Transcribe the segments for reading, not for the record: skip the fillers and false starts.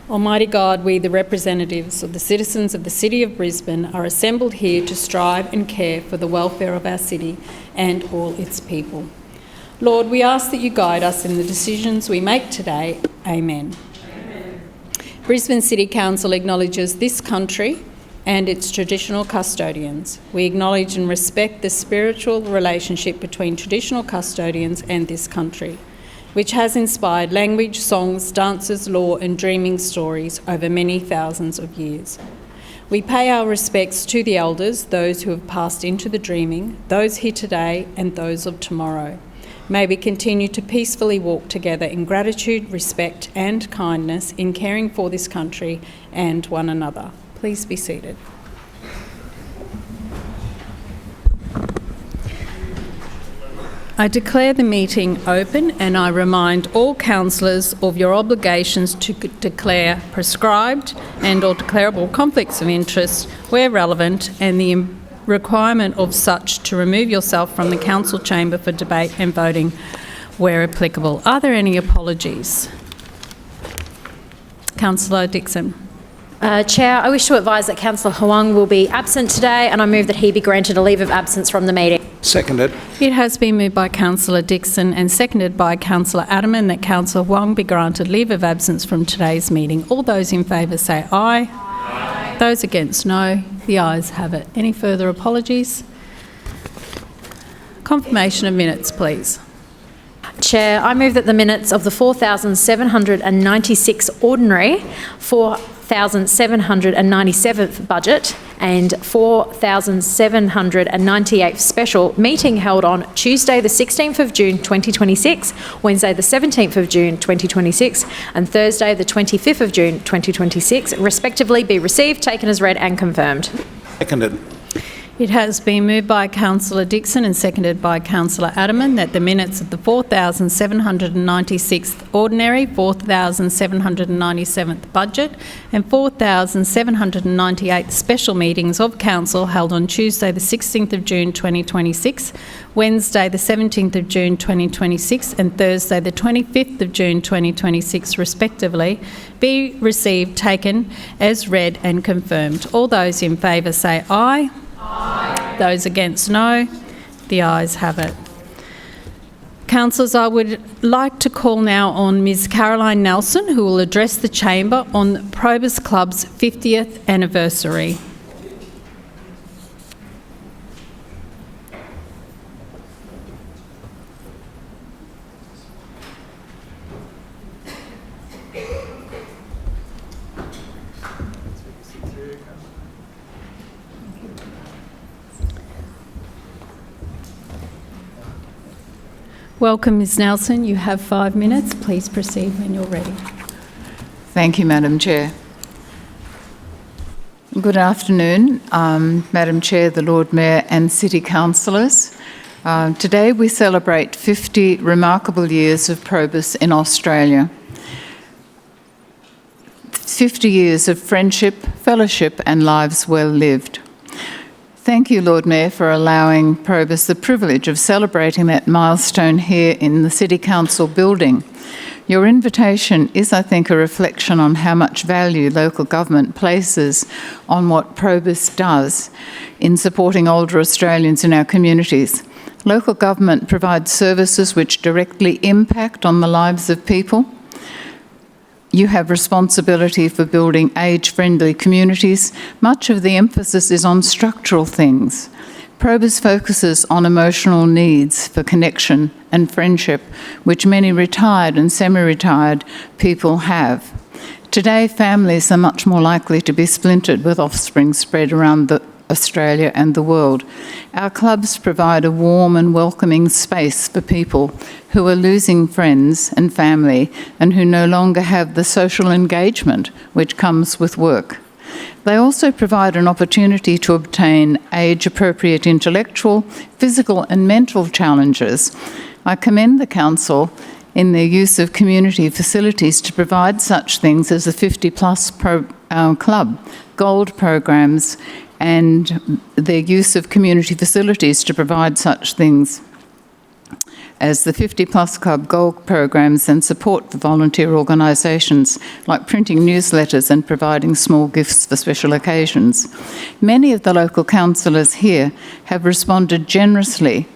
Almighty God, we, the representatives of the citizens of the City of Brisbane, are assembled here to strive and care for the welfare of our city and all its people. Lord, we ask that you guide us in the decisions we make today. Amen. Amen. Brisbane City Council acknowledges this country and its traditional custodians. We acknowledge and respect the spiritual relationship between traditional custodians and this country, which has inspired language, songs, dances, law and dreaming stories over many thousands of years. We pay our respects to the elders, those who have passed into the dreaming, those here today and those of tomorrow. May we continue to peacefully walk together in gratitude, respect and kindness in caring for this country and one another. Please be seated. I declare the meeting open and I remind all councillors of your obligations to declare prescribed and or declarable conflicts of interest where relevant and the requirement of such to remove yourself from the council chamber for debate and voting where applicable. Are there any apologies? Councillor Dixon. Chair, I wish to advise that Councillor Huang will be absent today and I move that he be granted a leave of absence from the meeting. Seconded. It has been moved by Councillor Dixon and seconded by Councillor Adamant that Councillor Huang be granted leave of absence from today's meeting. All those in favour say aye. Aye. Those against no. The ayes have it. Any further apologies? Confirmation of minutes, please. Chair, I move that the minutes of the 4,796 ordinary, 4,797th budget and 4,798th special meeting held on Tuesday the 16th of June 2026, Wednesday the 17th of June 2026 and Thursday the 25th of June 2026 respectively be received, taken as read and confirmed. Seconded. It has been moved by Councillor Dixon and seconded by Councillor Adamant that the minutes of the 4,796th ordinary, 4,797th budget and 4,798th special meetings of Council held on Tuesday the 16th of June 2026, Wednesday the 17th of June 2026 and Thursday the 25th of June 2026 respectively be received, taken as read and confirmed. All those in favour say aye. Aye. Those against no. The ayes have it. Councillors, I would like to call now on Ms Caroline Nelson, who will address the Chamber on Probus Club's 50th anniversary. Welcome, Ms Nelson. You have 5 minutes. Please proceed when you're ready. Thank you, Madam Chair. Good afternoon, Madam Chair, the Lord Mayor and City Councillors. Today we celebrate 50 remarkable years of Probus in Australia. 50 years of friendship, fellowship and lives well lived. Thank you, Lord Mayor, for allowing Probus the privilege of celebrating that milestone here in the City Council building. Your invitation is, I think, a reflection on how much value local government places on what Probus does in supporting older Australians in our communities. Local government provides services which directly impact on the lives of people. You have responsibility for building age-friendly communities. Much of the emphasis is on structural things. Probus focuses on emotional needs for connection and friendship, which many retired and semi-retired people have. Today, families are much more likely to be splintered with offspring spread around Australia and the world. Our clubs provide a warm and welcoming space for people who are losing friends and family and who no longer have the social engagement which comes with work. They also provide an opportunity to obtain age-appropriate intellectual, physical and mental challenges. I commend the Council in their use of community facilities to provide such things as the 50-plus club, gold programs and their use of community facilities to provide such things. as the 50 Plus Club gold programs and support for volunteer organisations like printing newsletters and providing small gifts for special occasions. Many of the local councillors here have responded generously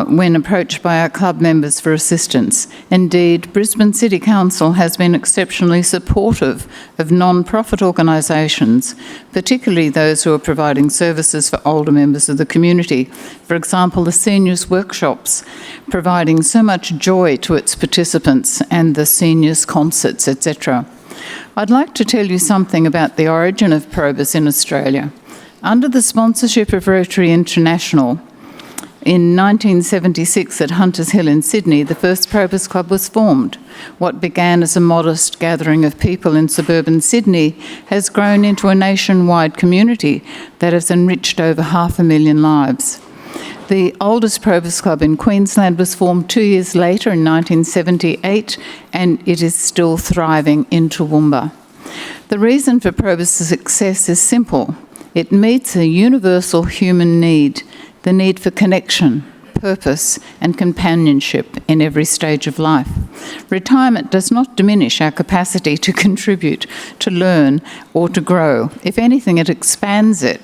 when approached by our club members for assistance. Indeed, Brisbane City Council has been exceptionally supportive of non-profit organisations, particularly those who are providing services for older members of the community. For example, the Seniors Workshops, providing so much joy to its participants, and the Seniors Concerts, etc. I'd like to tell you something about the origin of Probus in Australia. Under the sponsorship of Rotary International, in 1976 at Hunters Hill in Sydney, the first Probus Club was formed. What began as a modest gathering of people in suburban Sydney has grown into a nationwide community that has enriched over 500,000 lives. The oldest Probus Club in Queensland was formed 2 years later in 1978, and it is still thriving in Toowoomba. The reason for Probus' success is simple. It meets a universal human need, the need for connection, purpose and companionship in every stage of life. Retirement does not diminish our capacity to contribute, to learn or to grow. If anything, it expands it.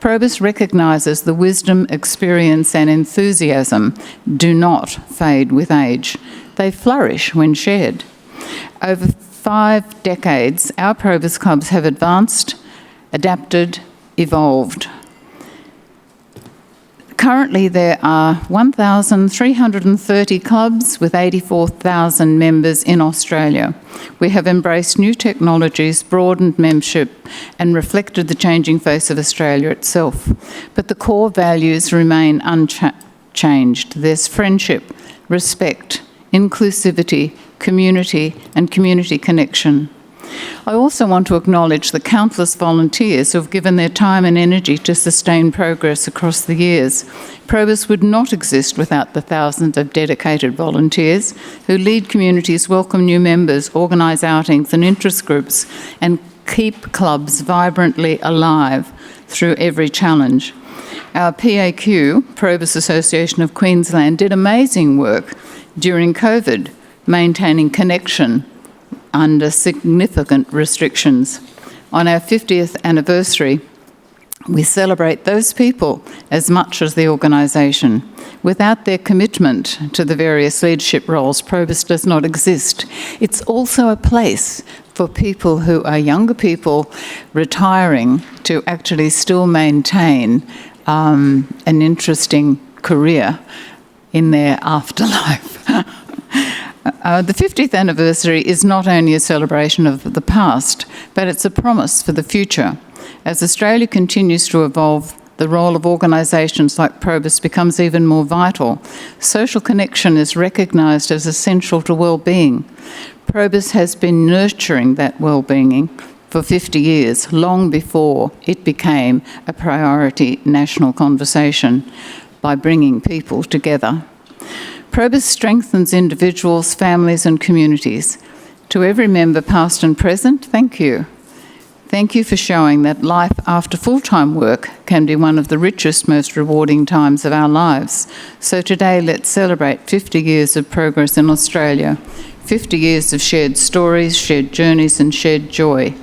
Probus recognises the wisdom, experience and enthusiasm do not fade with age. They flourish when shared. Over 5 decades, our Probus clubs have advanced, adapted, evolved. Currently, there are 1,330 clubs with 84,000 members in Australia. We have embraced new technologies, broadened membership, and reflected the changing face of Australia itself. But the core values remain unchanged. There's friendship, respect, inclusivity, community, and community connection. I also want to acknowledge the countless volunteers who have given their time and energy to sustain progress across the years. Probus would not exist without the thousands of dedicated volunteers who lead communities, welcome new members, organise outings and interest groups, and keep clubs vibrantly alive through every challenge. Our PAQ, Probus Association of Queensland, did amazing work during COVID, maintaining connection under significant restrictions. On our 50th anniversary, we celebrate those people as much as the organisation. Without their commitment to the various leadership roles, Probus does not exist. It's also a place for people who are younger people retiring to actually still maintain an interesting career in their afterlife. The 50th anniversary is not only a celebration of the past, but it's a promise for the future. As Australia continues to evolve, the role of organisations like Probus becomes even more vital. Social connection is recognised as essential to well-being. Probus has been nurturing that well-being for 50 years, long before it became a priority national conversation, by bringing people together. Probus strengthens individuals, families and communities. To every member, past and present, thank you. Thank you for showing that life after full-time work can be one of the richest, most rewarding times of our lives. So today, let's celebrate 50 years of progress in Australia, 50 years of shared stories, shared journeys and shared joy.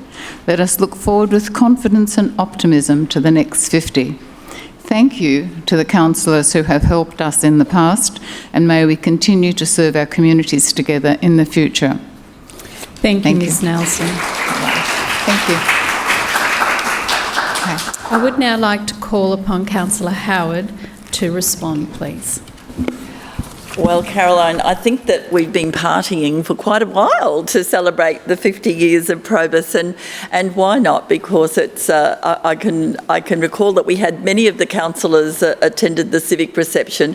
Let us look forward with confidence and optimism to the next 50. Thank you to the councillors who have helped us in the past, and may we continue to serve our communities together in the future. Thank you, Ms. Nelson. Thank you. Okay. I would now like to call upon Councillor Howard to respond, please. Well, Caroline, I think that we've been partying for quite a while to celebrate the 50 years of Probus, and why not? Because it's I can recall that we had many of the councillors attended the civic reception,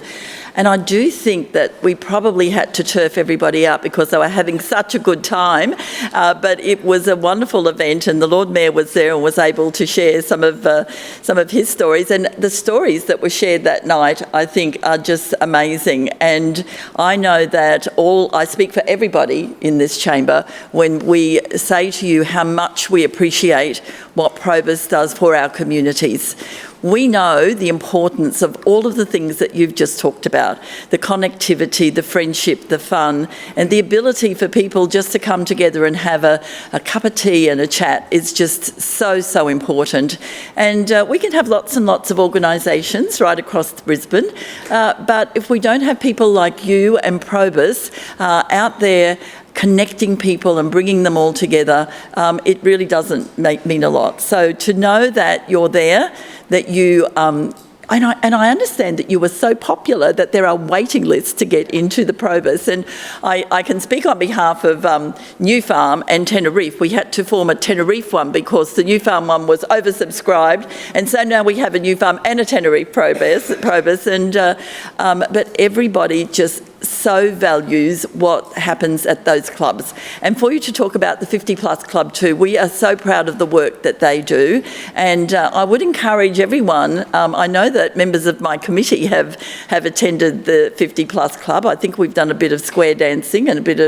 and I do think that we probably had to turf everybody out because they were having such a good time. But it was a wonderful event, and the Lord Mayor was there and was able to share some of his stories, and the stories that were shared that night, I think, are just amazing. And I know that I speak for everybody in this chamber when we say to you how much we appreciate what Probus does for our communities. we know the importance of all of the things that you've just talked about, the connectivity, the friendship, the fun, and the ability for people just to come together and have a cup of tea and a chat is just so important. And we can have lots and lots of organisations right across Brisbane, but if we don't have people like you and Probus out there connecting people and bringing them all together, it really doesn't mean a lot. So to know that you're there, that you and I understand that you were so popular that there are waiting lists to get into the Probus, and I can speak on behalf of New Farm and Tenerife. We had to form a Tenerife one because the New Farm one was oversubscribed, and so now we have a New Farm and a Tenerife Probus, and but everybody just so values what happens at those clubs. And for you to talk about the 50 Plus Club too, we are so proud of the work that they do, and I would encourage everyone, I know that members of my committee have attended the 50 Plus Club. I think we've done a bit of square dancing and a bit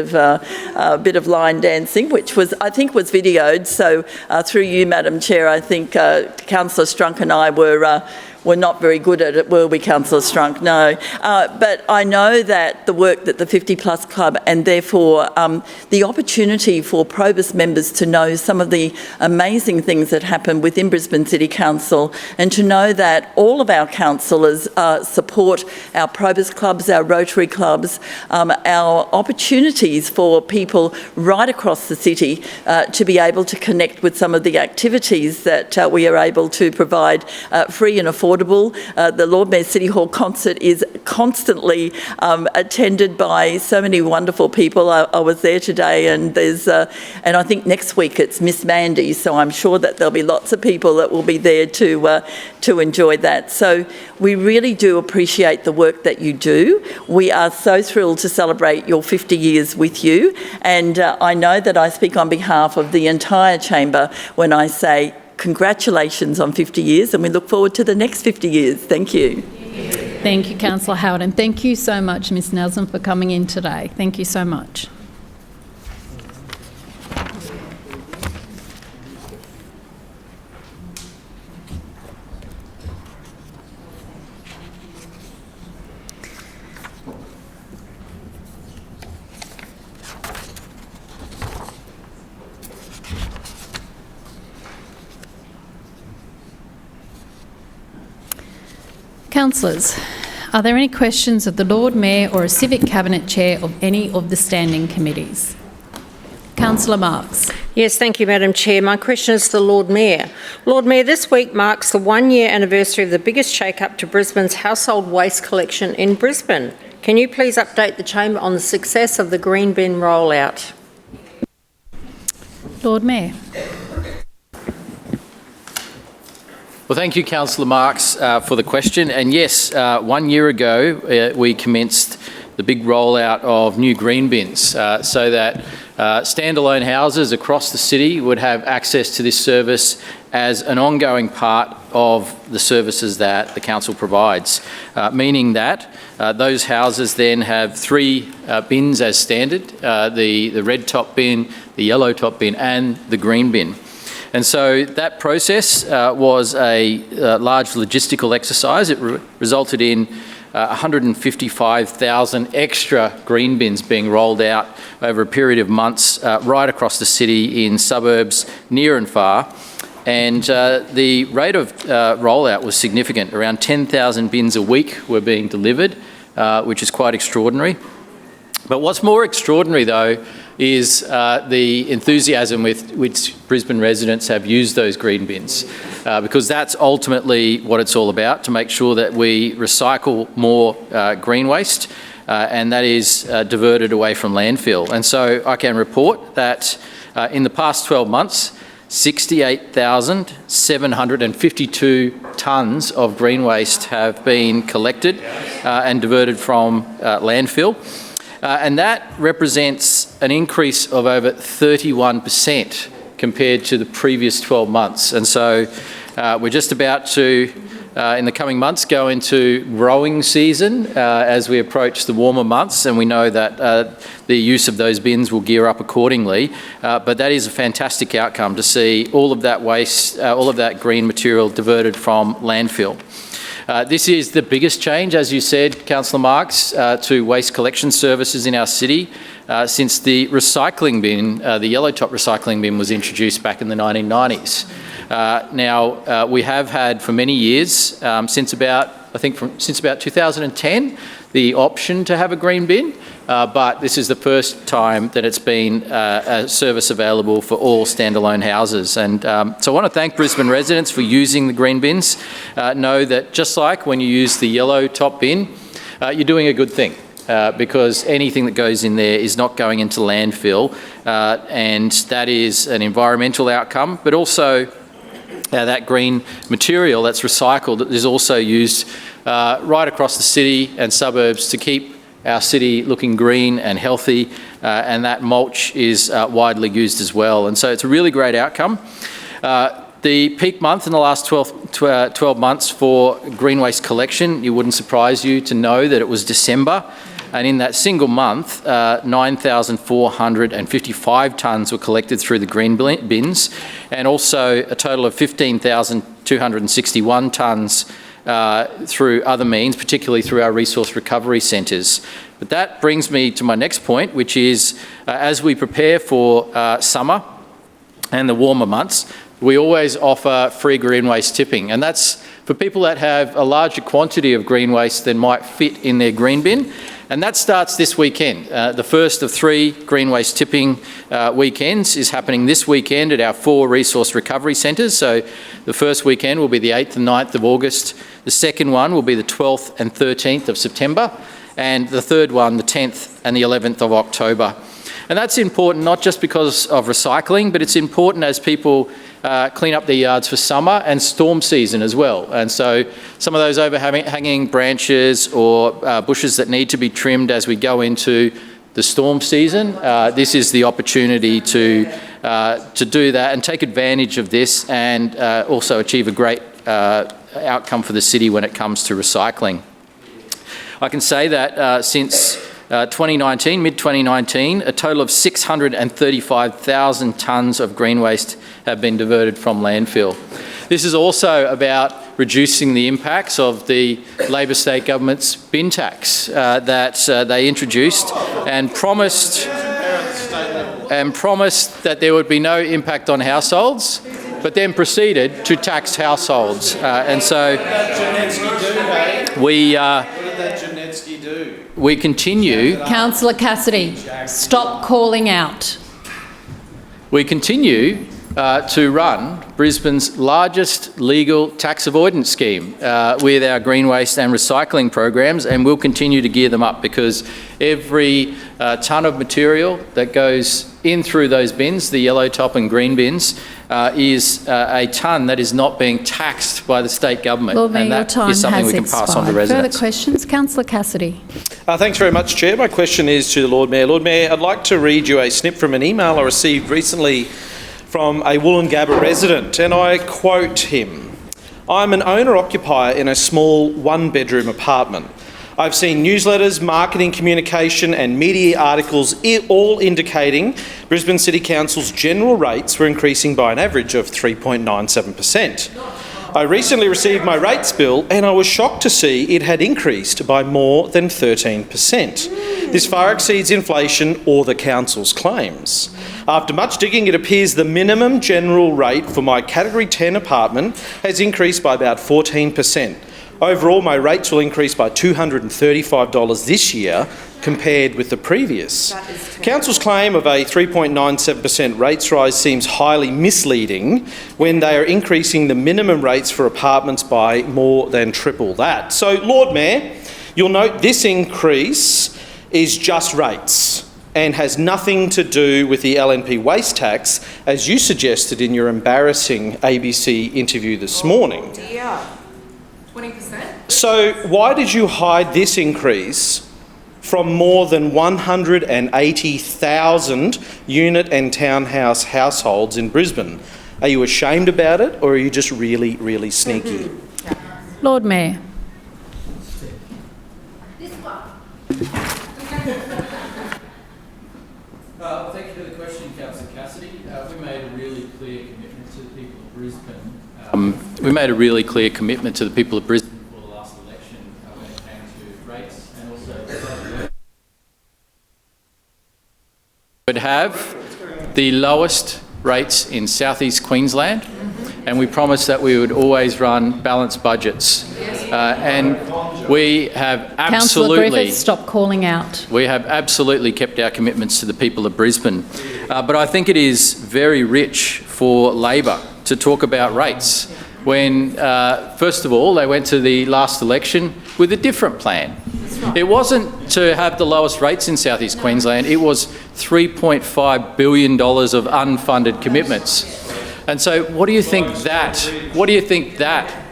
of line dancing, which I think was videoed. So through you, Madam Chair, I think Councillor Strunk and I were not very good at it, were we, Councillor Strunk? No. But I know that the work that the 50 Plus Club, and therefore the opportunity for Probus members to know some of the amazing things that happen within Brisbane City Council, and to know that all of our councillors support our Probus clubs, our Rotary clubs, our opportunities for people right across the city to be able to connect with some of the activities that we are able to provide free and affordable. The Lord Mayor City Hall concert is constantly attended by so many wonderful people. I was there today, and and I think next week it's Miss Mandy, so I'm sure that there'll be lots of people that will be there to enjoy that. So we really do appreciate the work that you do. We are so thrilled to celebrate your 50 years with you, and I know that I speak on behalf of the entire chamber when I say congratulations on 50 years, and we look forward to the next 50 years. Thank you. Thank you, Councillor Howard, and thank you so much, Ms Nelson, for coming in today. Thank you so much. Councillors, are there any questions of the Lord Mayor or a Civic Cabinet Chair of any of the standing committees? Councillor Marx. Yes, thank you, Madam Chair. My question is to the Lord Mayor. Lord Mayor, this week marks the 1-year anniversary of the biggest shake-up to Brisbane's household waste collection in Brisbane. Can you please update the Chamber on the success of the green bin rollout? Lord Mayor. Well, thank you, Councillor Marx, for the question. And yes, 1 year ago, we commenced the big rollout of new green bins so that standalone houses across the city would have access to this service as an ongoing part of the services that the council provides, meaning that those houses then have 3 bins as standard, the red top bin, the yellow top bin and the green bin. And so that process was a large logistical exercise. It resulted in 155,000 extra green bins being rolled out over a period of months right across the city in suburbs near and far. And the rate of rollout was significant. Around 10,000 bins a week were being delivered, which is quite extraordinary. But what's more extraordinary, though, is the enthusiasm with which Brisbane residents have used those green bins, because that's ultimately what it's all about, to make sure that we recycle more green waste and that is diverted away from landfill. And so I can report that in the past 12 months, 68,752 tonnes of green waste have been collected and diverted from landfill. And that represents an increase of over 31% compared to the previous 12 months. And so we're just about to in the coming months go into growing season as we approach the warmer months, and we know that the use of those bins will gear up accordingly. But that is a fantastic outcome to see all of that waste, all of that green material diverted from landfill. This is the biggest change, as you said, Councillor Marks, to waste collection services in our city since the recycling bin, the yellow top recycling bin, was introduced back in the 1990s. Now, we have had for many years, since about 2010, the option to have a green bin, but this is the first time that it's been a service available for all standalone houses. And so I want to thank Brisbane residents for using the green bins. Know that just like when you use the yellow top bin, you're doing a good thing. Because anything that goes in there is not going into landfill, and that is an environmental outcome, but also that green material that's recycled is also used right across the city and suburbs to keep our city looking green and healthy, and that mulch is widely used as well. And so it's a really great outcome. The peak month in the last 12 months for green waste collection, it wouldn't surprise you to know that it was December. And in that single month, 9,455 tonnes were collected through the green bins, and also a total of 15,261 tonnes through other means, particularly through our resource recovery centres. But that brings me to my next point, which is as we prepare for summer and the warmer months, we always offer free green waste tipping, and that's for people that have a larger quantity of green waste than might fit in their green bin. And that starts this weekend. The first of 3 green waste tipping weekends is happening this weekend at our 4 resource recovery centres. So the first weekend will be the 8th and 9th of August. The second one will be the 12th and 13th of September. And the third one, the 10th and the 11th of October. And that's important not just because of recycling, but it's important as people clean up their yards for summer and storm season as well. And so some of those overhanging branches or bushes that need to be trimmed as we go into the storm season, this is the opportunity to do that and take advantage of this, and also achieve a great outcome for the city when it comes to recycling. I can say that since mid-2019, a total of 635,000 tonnes of green waste have been diverted from landfill. This is also about reducing the impacts of the Labor state government's bin tax that they introduced and promised that there would be no impact on households, but then proceeded to tax households. And so we continue. Councillor Cassidy, stop calling out. We continue to run Brisbane's largest legal tax avoidance scheme with our green waste and recycling programs, and we'll continue to gear them up because every tonne of material that goes in through those bins, the yellow top and green bins, is a tonne that is not being taxed by the state government. Lord Mayor, and that your time is something has we can pass on to expired. residents. Further questions? Councillor Cassidy. Thanks very much, Chair. My question is to the Lord Mayor. Lord Mayor, I'd like to read you a snip from an email I received recently from a Wollongabba resident, and I quote him. "I'm an owner-occupier in a small one-bedroom apartment. I've seen newsletters, marketing communication and media articles all indicating Brisbane City Council's general rates were increasing by an average of 3.97%. I recently received my rates bill and I was shocked to see it had increased by more than 13%. This far exceeds inflation or the council's claims. After much digging, it appears the minimum general rate for my Category 10 apartment has increased by about 14%. Overall, my rates will increase by $235 this year compared with the previous. Council's claim of a 3.97% rates rise seems highly misleading when they are increasing the minimum rates for apartments by more than triple that. So, Lord Mayor, you'll note this increase is just rates and has nothing to do with the LNP waste tax, as you suggested in your embarrassing ABC interview this morning. 20%? So why did you hide this increase from more than 180,000 unit and townhouse households in Brisbane? Are you ashamed about it, or are you just really, really sneaky? Lord Mayor. Thank you for the question, Councillor Cassidy. We made a really clear commitment to the people of Brisbane. We made a really clear commitment to the people of Brisbane for the last election when it came to rates and also would have the lowest rates in southeast Queensland, and we promised that we would always run balanced budgets. And we have Councillor absolutely... Griffiths, stop calling out. We have absolutely kept our commitments to the people of Brisbane. But I think it is very rich for Labor to talk about rates when, first of all, they went to the last election with a different plan. It wasn't to have the lowest rates in southeast Queensland, it was $3.5 billion of unfunded commitments. And so what do you think that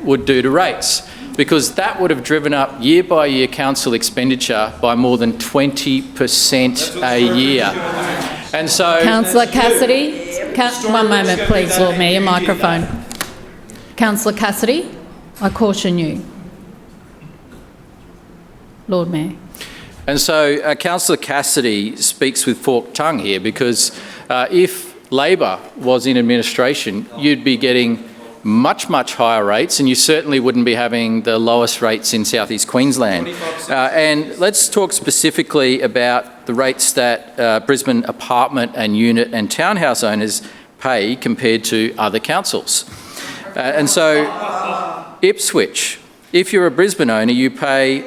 would do to rates? Because that would have driven up year-by-year council expenditure by more than 20% a year. And so... Councillor Cassidy, one moment please, Lord Mayor, your microphone. Councillor Cassidy, I caution you. Lord Mayor. And so Councillor Cassidy speaks with forked tongue here, because if Labor was in administration, you'd be getting much, much higher rates, and you certainly wouldn't be having the lowest rates in southeast Queensland. And let's talk specifically about the rates that Brisbane apartment and unit and townhouse owners pay compared to other councils. And so Ipswich, if you're a Brisbane owner, you pay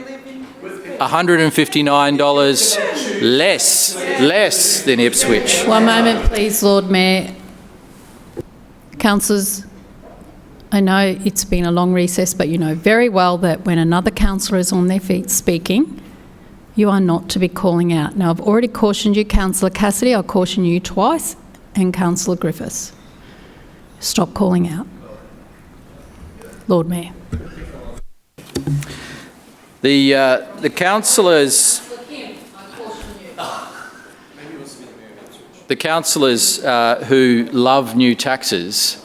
$159 less than Ipswich. One moment please, Lord Mayor. Councillors, I know it's been a long recess, but you know very well that when another councillor is on their feet speaking, you are not to be calling out. Now, I've already cautioned you, Councillor Cassidy, I'll caution you twice, and Councillor Griffiths. Stop calling out. Lord Mayor. The councillors... The councillors who love new taxes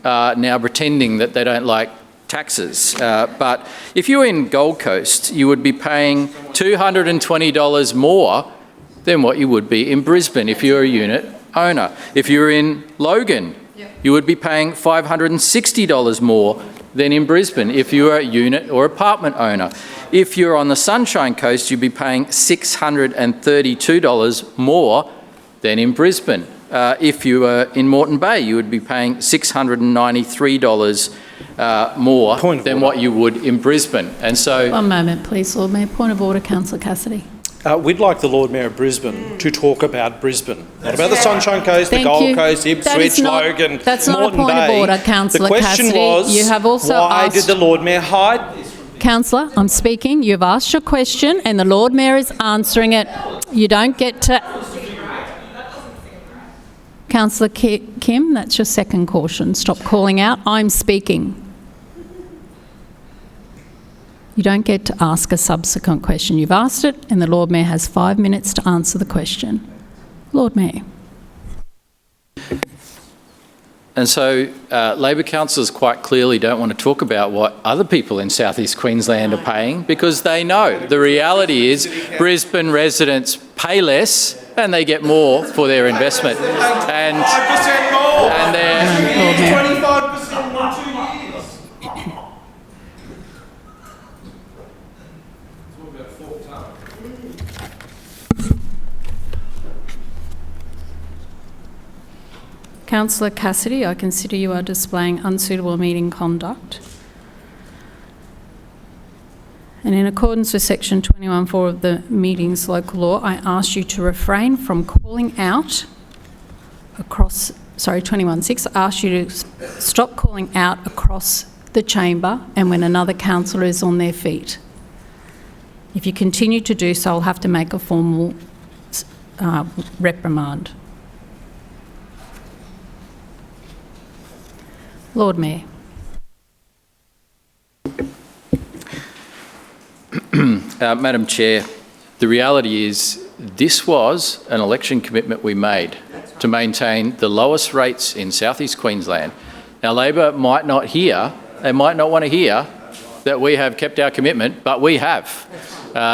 are now pretending that they don't like taxes. But if you're in Gold Coast, you would be paying $220 more than what you would be in Brisbane if you're a unit owner. If you're in Logan, you would be paying $560 more than in Brisbane if you're a unit or apartment owner. If you're on the Sunshine Coast, you'd be paying $632 more than in Brisbane. If you were in Moreton Bay, you would be paying $693 more than what you would in Brisbane. And so... One moment, please, Lord Mayor. Point of order, Councillor Cassidy. We'd like the Lord Mayor of Brisbane to talk about Brisbane, not about the Sunshine Coast, the Gold Coast, Ipswich, Logan, that's not Moreton a point Bay. of order, Councillor Cassidy. The question was, you have also why asked... did the Lord Mayor hide this? Councillor, I'm speaking. You've asked your question and the Lord Mayor is answering it. You don't get to... Councillor Kim, that's your second caution. Stop calling out. I'm speaking. You don't get to ask a subsequent question. You've asked it and the Lord Mayor has 5 minutes to answer the question. Lord Mayor. And so Labor councillors quite clearly don't want to talk about what other people in southeast Queensland are paying, because they know the reality is Brisbane residents pay less and they get more for their investment. And 5% more! And they're... 25% more 2 years! Councillor Cassidy, I consider you are displaying unsuitable meeting conduct. And in accordance with section 21(4) of the meeting's local law, I ask you to refrain from calling out across, 21(6), I ask you to stop calling out across the chamber and when another councillor is on their feet. If you continue to do so, I'll have to make a formal reprimand. Lord Mayor. Madam Chair, the reality is this was an election commitment we made to maintain the lowest rates in southeast Queensland. Now, Labor might not hear, they might not want to hear that we have kept our commitment, but we have.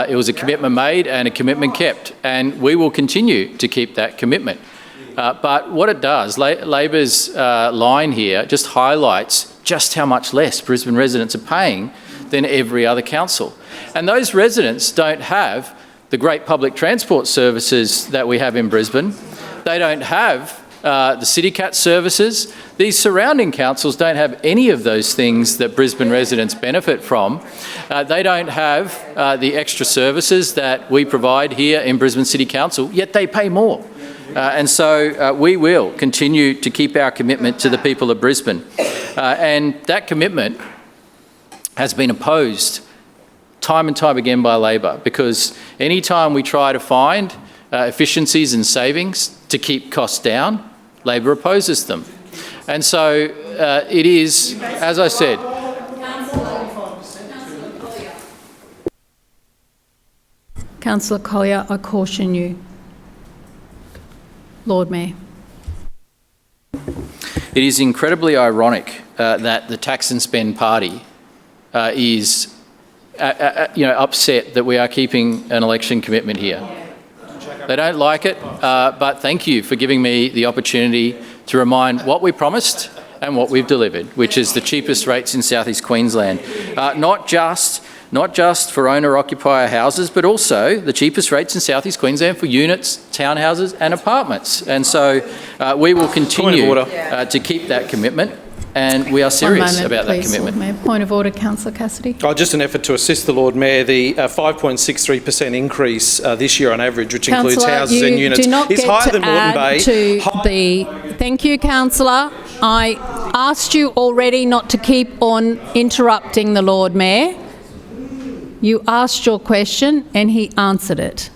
It was a commitment made and a commitment kept, and we will continue to keep that commitment. But what it does, Labor's line here just highlights just how much less Brisbane residents are paying than every other council. And those residents don't have the great public transport services that we have in Brisbane. They don't have the CityCat services. These surrounding councils don't have any of those things that Brisbane residents benefit from. They don't have the extra services that we provide here in Brisbane City Council, yet they pay more. And so we will continue to keep our commitment to the people of Brisbane. And that commitment has been opposed time and time again by Labor, because any time we try to find efficiencies and savings to keep costs down, Labor opposes them. And so it is, as I said, Councillor Collier, I caution you. Lord Mayor. it is incredibly ironic that the Tax and Spend Party is upset that we are keeping an election commitment here. They don't like it, but thank you for giving me the opportunity to remind what we promised and what we've delivered, which is the cheapest rates in South East Queensland. Not just for owner-occupier houses, but also the cheapest rates in South East Queensland for units, townhouses and apartments. And so we will continue to keep that commitment, and we are serious about that commitment. Mayor. Point of order, Councillor Cassidy. Just an effort to assist the Lord Mayor. The 5.63% increase this year on average, which includes houses and units, is higher than Moreton Bay. Thank you, Councillor. I asked you already not to keep on interrupting the Lord Mayor. You asked your question and he answered it.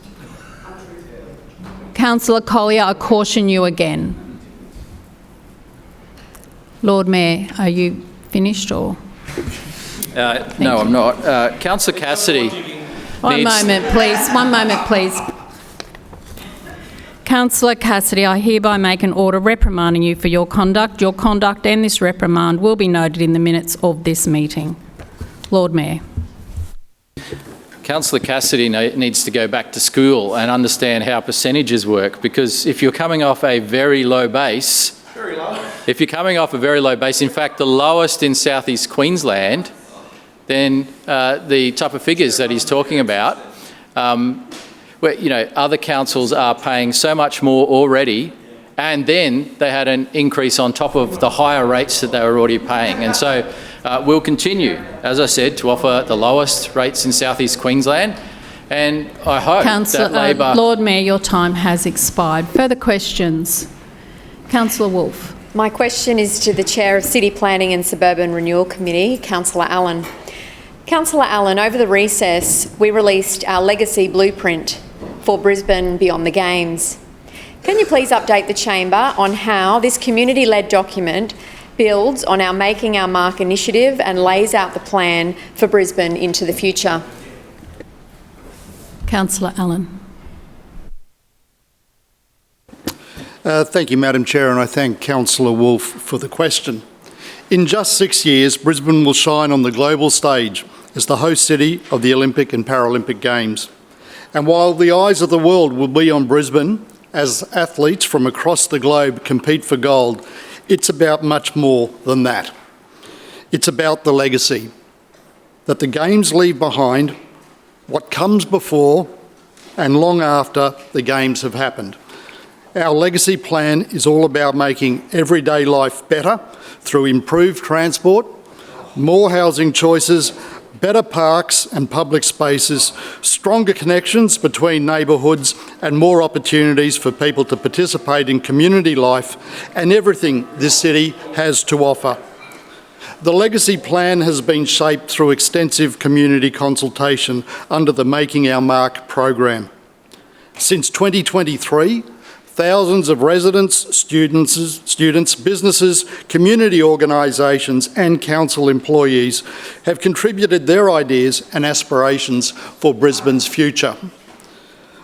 Councillor Collier, I caution you again. Lord Mayor, are you finished or? No, I'm not. Councillor Cassidy. One moment, please. Councillor Cassidy, I hereby make an order reprimanding you for your conduct. Your conduct and this reprimand will be noted in the minutes of this meeting. Lord Mayor. Councillor Cassidy needs to go back to school and understand how percentages work, because if you're coming off a very low base, in fact the lowest in South East Queensland, then the type of figures that he's talking about, where other councils are paying so much more already, and then they had an increase on top of the higher rates that they were already paying. And so we'll continue, as I said, to offer the lowest rates in South East Queensland, and I hope that Labor... Lord Mayor, your time has expired. Further questions? Councillor Wolfe. My question is to the Chair of City Planning and Suburban Renewal Committee, Councillor Allen. Councillor Allen, over the recess, we released our legacy blueprint for Brisbane beyond the Games. Can you please update the Chamber on how this community-led document builds on our Making Our Mark initiative and lays out the plan for Brisbane into the future? Councillor Allen. Thank you, Madam Chair, and I thank Councillor Wolfe for the question. In just 6 years, Brisbane will shine on the global stage as the host city of the Olympic and Paralympic Games. And while the eyes of the world will be on Brisbane as athletes from across the globe compete for gold, it's about much more than that. It's about the legacy that the Games leave behind, what comes before and long after the Games have happened. Our legacy plan is all about making everyday life better through improved transport, more housing choices, better parks and public spaces, stronger connections between neighbourhoods and more opportunities for people to participate in community life and everything this city has to offer. The legacy plan has been shaped through extensive community consultation under the Making Our Mark program. Since 2023, thousands of residents, students, businesses, community organisations and council employees have contributed their ideas and aspirations for Brisbane's future.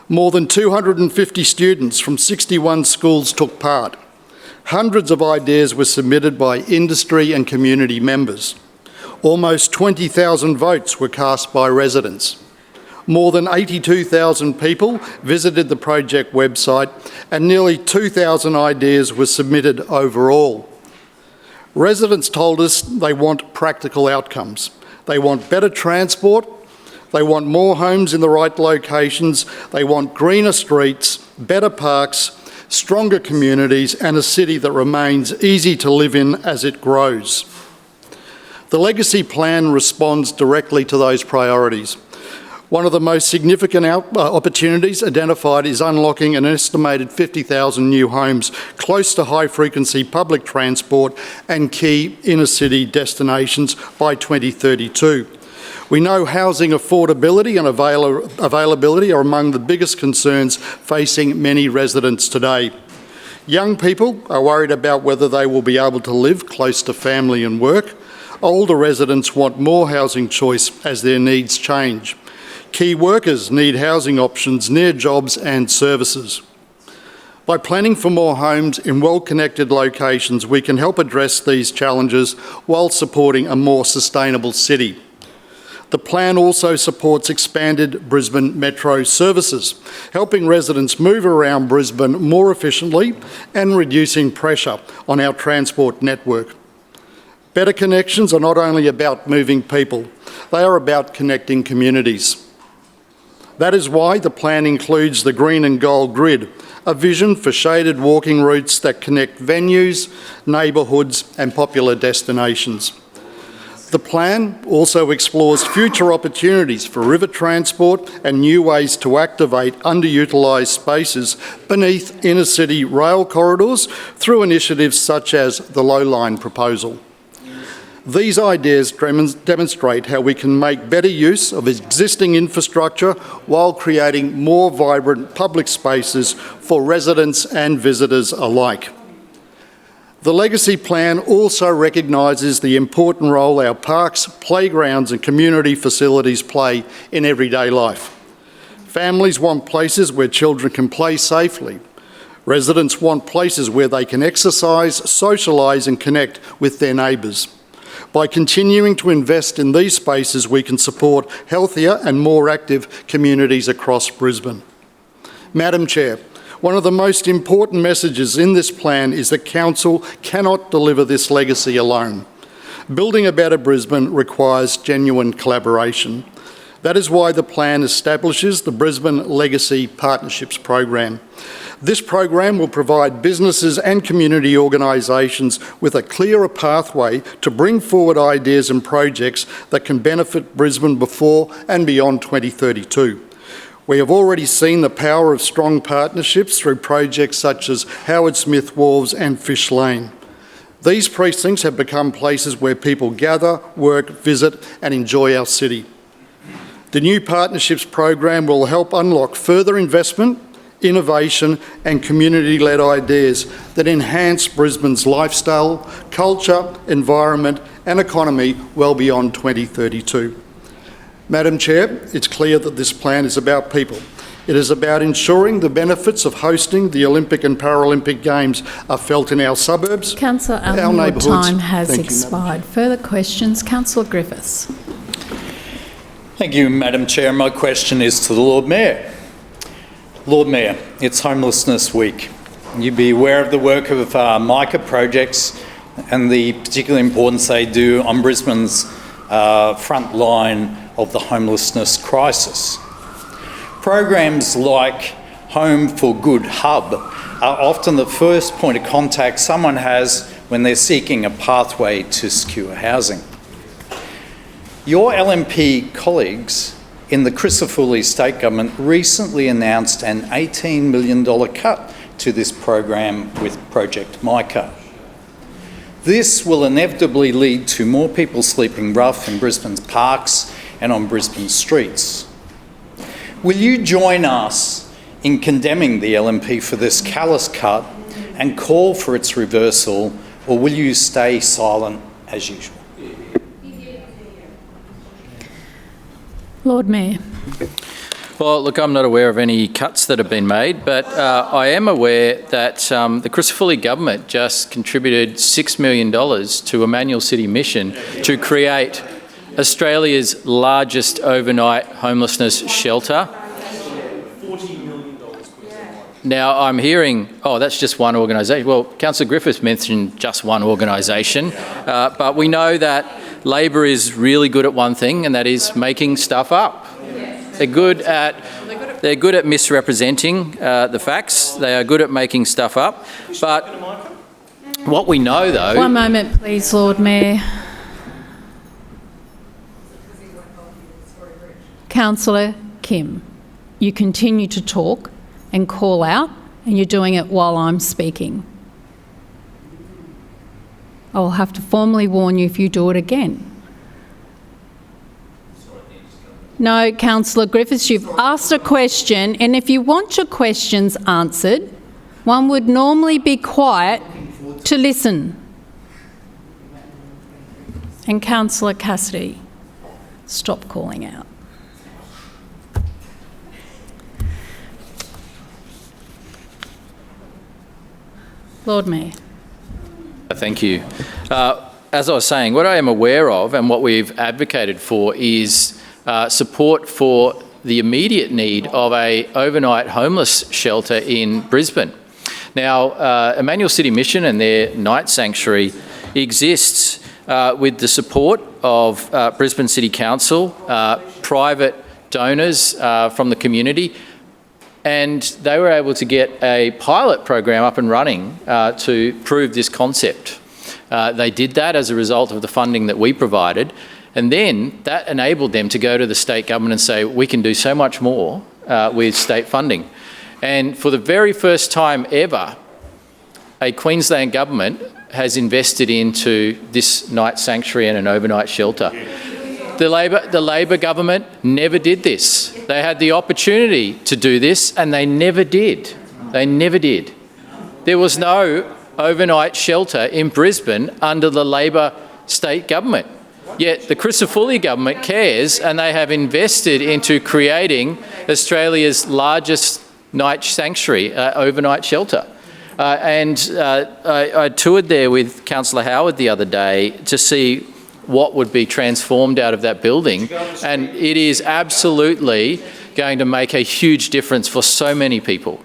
More than 250 students from 61 schools took part. Hundreds of ideas were submitted by industry and community members. Almost 20,000 votes were cast by residents. More than 82,000 people visited the project website and nearly 2,000 ideas were submitted overall. Residents told us they want practical outcomes. They want better transport, they want more homes in the right locations, they want greener streets, better parks, stronger communities and a city that remains easy to live in as it grows. The Legacy Plan responds directly to those priorities. One of the most significant opportunities identified is unlocking an estimated 50,000 new homes close to high-frequency public transport and key inner-city destinations by 2032. We know housing affordability and availability are among the biggest concerns facing many residents today. Young people are worried about whether they will be able to live close to family and work. Older residents want more housing choice as their needs change. Key workers need housing options near jobs and services. By planning for more homes in well-connected locations, we can help address these challenges while supporting a more sustainable city. The plan also supports expanded Brisbane Metro services, helping residents move around Brisbane more efficiently and reducing pressure on our transport network. Better connections are not only about moving people, they are about connecting communities. That is why the plan includes the Green and Gold Grid, a vision for shaded walking routes that connect venues, neighbourhoods and popular destinations. The plan also explores future opportunities for river transport and new ways to activate underutilised spaces beneath inner-city rail corridors through initiatives such as the Low Line proposal. These ideas demonstrate how we can make better use of existing infrastructure while creating more vibrant public spaces for residents and visitors alike. The Legacy Plan also recognises the important role our parks, playgrounds and community facilities play in everyday life. Families want places where children can play safely. Residents want places where they can exercise, socialise and connect with their neighbours. By continuing to invest in these spaces, we can support healthier and more active communities across Brisbane. Madam Chair, one of the most important messages in this plan is that Council cannot deliver this legacy alone. Building a better Brisbane requires genuine collaboration. That is why the plan establishes the Brisbane Legacy Partnerships Program. This program will provide businesses and community organisations with a clearer pathway to bring forward ideas and projects that can benefit Brisbane before and beyond 2032. We have already seen the power of strong partnerships through projects such as Howard Smith Wharves and Fish Lane. These precincts have become places where people gather, work, visit and enjoy our city. The new partnerships program will help unlock further investment, innovation and community-led ideas that enhance Brisbane's lifestyle, culture, environment and economy well beyond 2032. Madam Chair, it's clear that this plan is about people. It is about ensuring the benefits of hosting the Olympic and Paralympic Games are felt in our suburbs, Councillor Allen, your time has expired. Further questions? Councillor Griffiths. Thank you, Madam Chair. My question is to the Lord Mayor. Lord Mayor, it's Homelessness Week. You'd be aware of the work of MICA projects and the particular importance they do on Brisbane's front line of the homelessness crisis. Programs like Home for Good Hub are often the first point of contact someone has when they're seeking a pathway to secure housing. Your LNP colleagues in the Crisafulli State Government recently announced an $18 million cut to this program with Project MICA. This will inevitably lead to more people sleeping rough in Brisbane's parks and on Brisbane streets. Will you join us in condemning the LNP for this callous cut and call for its reversal, or will you stay silent as usual? Lord Mayor. Well, look, I'm not aware of any cuts that have been made, but I am aware that the Crisafulli government just contributed $6 million to Emmanuel City Mission to create Australia's largest overnight homelessness shelter. Now, I'm hearing, oh, that's just one organisation. Well, Councillor Griffiths mentioned just one organisation, but we know that Labor is really good at one thing, and that is making stuff up. They're good at misrepresenting the facts. They are good at making stuff up. But what we know, though... One moment, please, Lord Mayor. Councillor Kim, you continue to talk and call out, and you're doing it while I'm speaking. I'll have to formally warn you if you do it again. No, Councillor Griffiths, you've asked a question, and if you want your questions answered, one would normally be quiet to listen. And Councillor Cassidy, stop calling out. Lord Mayor. Thank you. As I was saying, what I am aware of and what we've advocated for is support for the immediate need of a overnight homeless shelter in Brisbane. Now, Emmanuel City Mission and their night sanctuary exists with the support of Brisbane City Council, private donors from the community, and they were able to get a pilot program up and running to prove this concept. They did that as a result of the funding that we provided, and then that enabled them to go to the state government and say, we can do so much more with state funding. And for the very first time ever, a Queensland government has invested into this night sanctuary and an overnight shelter. The Labor government never did this. They had the opportunity to do this and they never did. They never did. There was no overnight shelter in Brisbane under the Labor state government. Yet the Crisafulli government cares, and they have invested into creating Australia's largest night sanctuary, overnight shelter. I toured there with Councillor Howard the other day to see what would be transformed out of that building, and it is absolutely going to make a huge difference for so many people.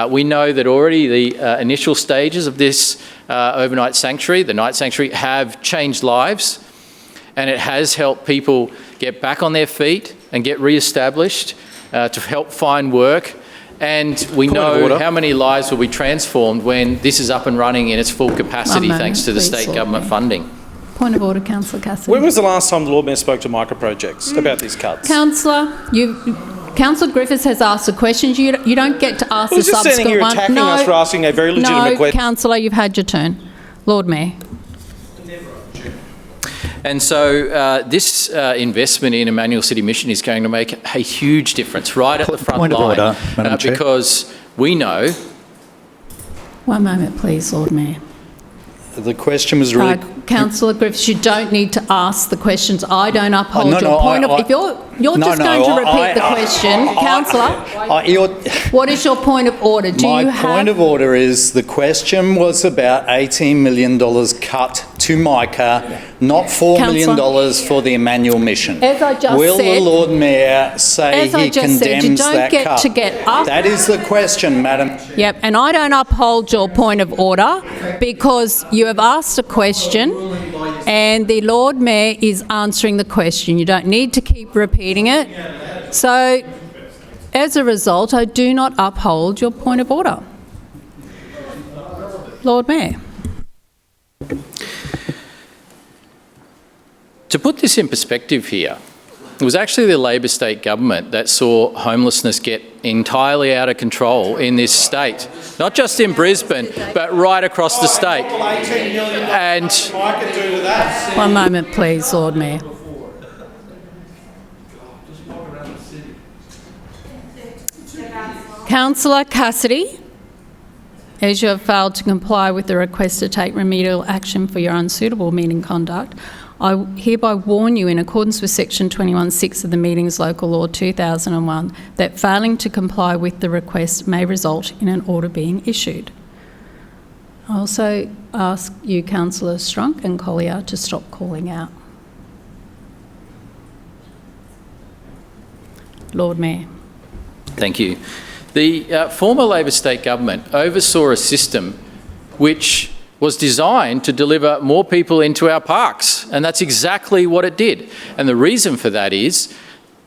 We know that already the initial stages of this overnight sanctuary, the night sanctuary, have changed lives, and it has helped people get back on their feet and get re-established, to help find work. And we know how many lives will be transformed when this is up and running in its full capacity, thanks to the state government funding. Point of order, Councillor Cassidy. When was the last time the Lord Mayor spoke to micro-projects about these cuts? Councillor, Councillor Griffiths has asked a question. You don't get to ask the subsequent one. I was just standing here attacking us for asking a very legitimate question. No, Councillor, you've had your turn. Lord Mayor. And so this investment in Emmanuel City Mission is going to make a huge difference right at the front line. Point of order, Madam Chair. Because we know... One moment, please, Lord Mayor. The question was really... Councillor Griffiths, you don't need to ask the questions. I don't uphold your point of... If you're just going to repeat the question, Councillor, what is your point of order? My point of order is the question was about $18 million cut to MICA, not $4 million for the Emmanuel Mission. As I just said... Will the Lord Mayor say he condemns that cut? That is the question, Madam. Yep, and I don't uphold your point of order because you have asked a question and the Lord Mayor is answering the question. You don't need to keep repeating it. So, as a result, I do not uphold your point of order. Lord Mayor. To put this in perspective here, it was actually the Labor state government that saw homelessness get entirely out of control in this state. Not just in Brisbane, but right across the state. And one moment, please, Lord Mayor. Councillor Cassidy, as you have failed to comply with the request to take remedial action for your unsuitable meeting conduct, I hereby warn you, in accordance with Section 21(6) of the Meetings Local Law 2001, that failing to comply with the request may result in an order being issued. I also ask you, Councillors Strunk and Collier, to stop calling out. Lord Mayor. Thank you. The former Labor state government oversaw a system which was designed to deliver more people into our parks, and that's exactly what it did. And the reason for that is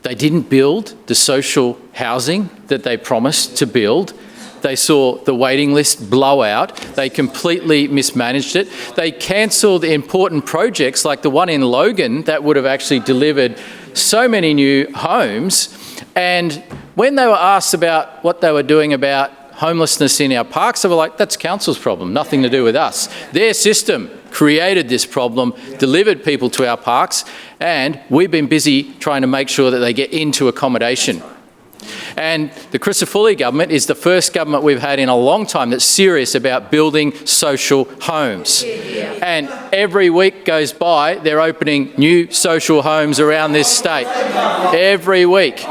they didn't build the social housing that they promised to build. They saw the waiting list blow out. They completely mismanaged it. They cancelled important projects like the one in Logan that would have actually delivered so many new homes. And when they were asked about what they were doing about homelessness in our parks, they were like, that's council's problem, nothing to do with us. Their system created this problem, delivered people to our parks, and we've been busy trying to make sure that they get into accommodation. And the Crisafulli government is the first government we've had in a long time that's serious about building social homes. And every week goes by, they're opening new social homes around this state. Every week.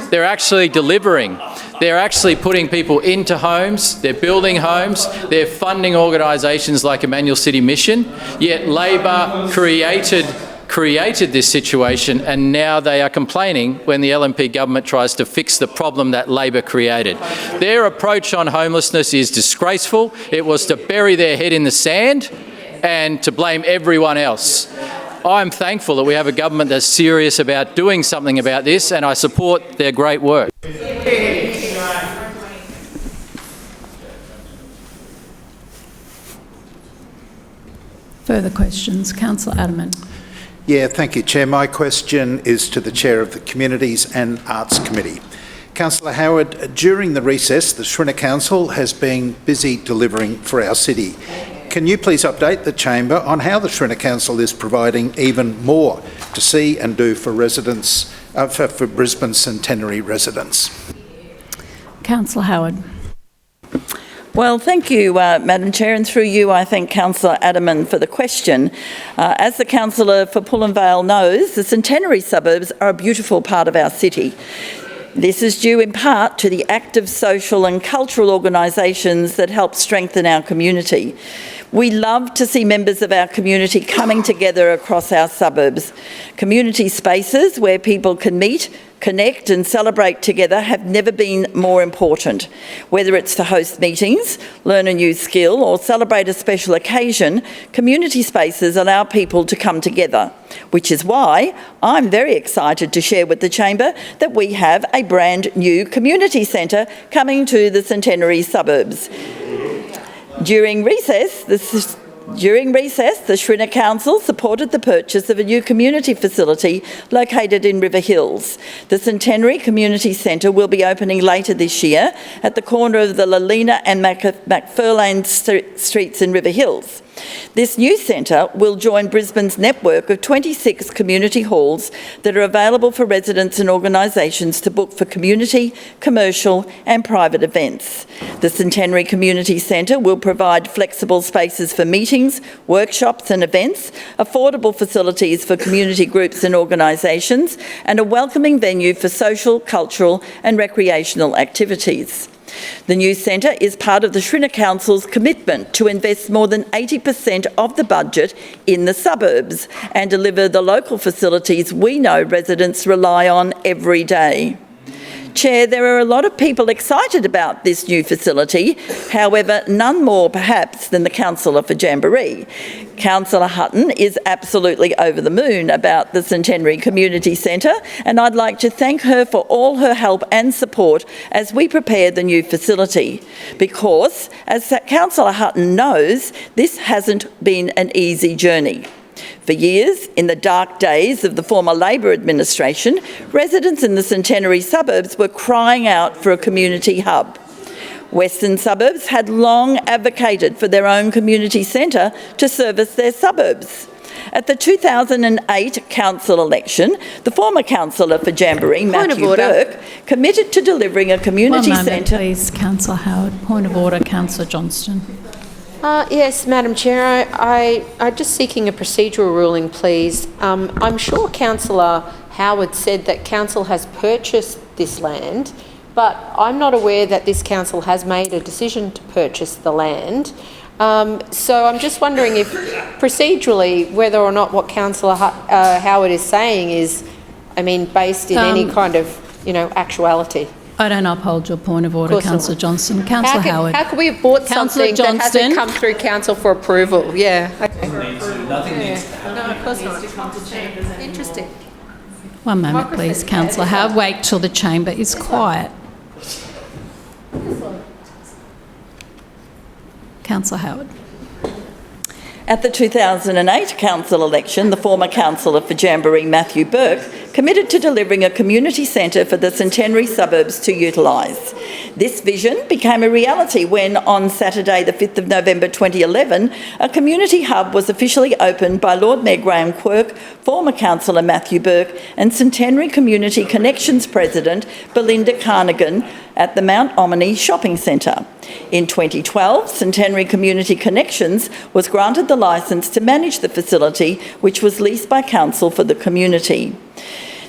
They're actually delivering. They're actually putting people into homes, they're building homes, they're funding organisations like Emmanuel City Mission, yet Labor created this situation, and now they are complaining when the LNP government tries to fix the problem that Labor created. Their approach on homelessness is disgraceful. It was to bury their head in the sand and to blame everyone else. I'm thankful that we have a government that's serious about doing something about this, and I support their great work. Further questions? Councillor Adamant. Yeah, thank you, Chair. My question is to the Chair of the Communities and Arts Committee. Councillor Howard, during the recess, the Shrinner Council has been busy delivering for our city. Can you please update the Chamber on how the Shrinner Council is providing even more to see and do for residents, for Brisbane Centenary residents? Councillor Howard. Well, thank you, Madam Chair, and through you I thank Councillor Adamant for the question. As the councillor for Pullen Vale knows, the Centenary suburbs are a beautiful part of our city. This is due in part to the active social and cultural organisations that help strengthen our community. We love to see members of our community coming together across our suburbs. Community spaces where people can meet, connect and celebrate together have never been more important. Whether it's to host meetings, learn a new skill or celebrate a special occasion, community spaces allow people to come together, which is why I'm very excited to share with the Chamber that we have a brand new community centre coming to the Centenary suburbs. During recess, the Shrinner Council supported the purchase of a new community facility located in River Hills. The Centenary Community Centre will be opening later this year at the corner of the Lalina and McFarlane Streets in River Hills. This new centre will join Brisbane's network of 26 community halls that are available for residents and organisations to book for community, commercial and private events. The Centenary Community Centre will provide flexible spaces for meetings, workshops and events, affordable facilities for community groups and organisations, and a welcoming venue for social, cultural and recreational activities. The new centre is part of the Shrinner Council's commitment to invest more than 80% of the budget in the suburbs and deliver the local facilities we know residents rely on every day. Chair, there are a lot of people excited about this new facility, however, none more perhaps than the councillor for Jamboree. Councillor Hutton is absolutely over the moon about the Centenary Community Centre, and I'd like to thank her for all her help and support as we prepare the new facility. Because, as Councillor Hutton knows, this hasn't been an easy journey. For years, in the dark days of the former Labor administration, residents in the Centenary suburbs were crying out for a community hub. Western suburbs had long advocated for their own community centre to service their suburbs. At the 2008 council election, the former councillor for Jamboree, Matthew Burke, committed to delivering a community centre. One moment, please, Councillor Howard. Point of order, Councillor Johnston. Yes, Madam Chair, I'm just seeking a procedural ruling, please. I'm sure Councillor Howard said that council has purchased this land, but I'm not aware that this council has made a decision to purchase the land. So I'm just wondering if procedurally whether or not what Councillor Howard is saying is, based in any kind of, actuality. I don't uphold your point of order, Councillor Johnston. Councillor Howard. How can we have bought something that hasn't come through council for approval? Yeah. Nothing needs to happen. No, of course not. Interesting. One moment, please, Councillor Howard. Wait till the chamber is quiet. Councillor Howard. At the 2008 council election, the former councillor for Jamboree, Matthew Burke, committed to delivering a community centre for the Centenary suburbs to utilise. This vision became a reality when, on Saturday the 5th of November 2011, a community hub was officially opened by Lord Mayor Graham Quirk, former councillor Matthew Burke and Centenary Community Connections President Belinda Carnigan at the Mount Omni Shopping Centre. In 2012, Centenary Community Connections was granted the licence to manage the facility, which was leased by council for the community.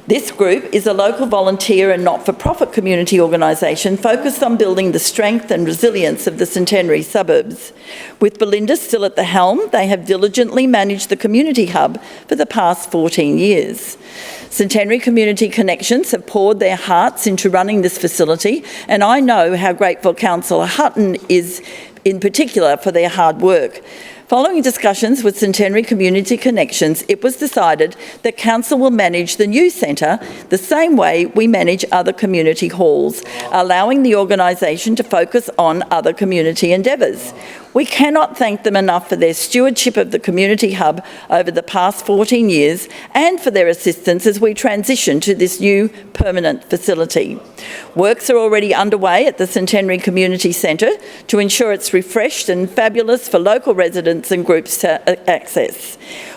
This group is a local volunteer and not-for-profit community organisation focused on building the strength and resilience of the Centenary suburbs. With Belinda still at the helm, they have diligently managed the community hub for the past 14 years. Centenary Community Connections have poured their hearts into running this facility, and I know how grateful Councillor Hutton is in particular for their hard work. Following discussions with Centenary Community Connections, it was decided that Council will manage the new centre the same way we manage other community halls, allowing the organisation to focus on other community endeavours. We cannot thank them enough for their stewardship of the community hub over the past 14 years and for their assistance as we transition to this new permanent facility. Works are already underway at the Centenary Community Centre to ensure it's refreshed and fabulous for local residents and groups to access.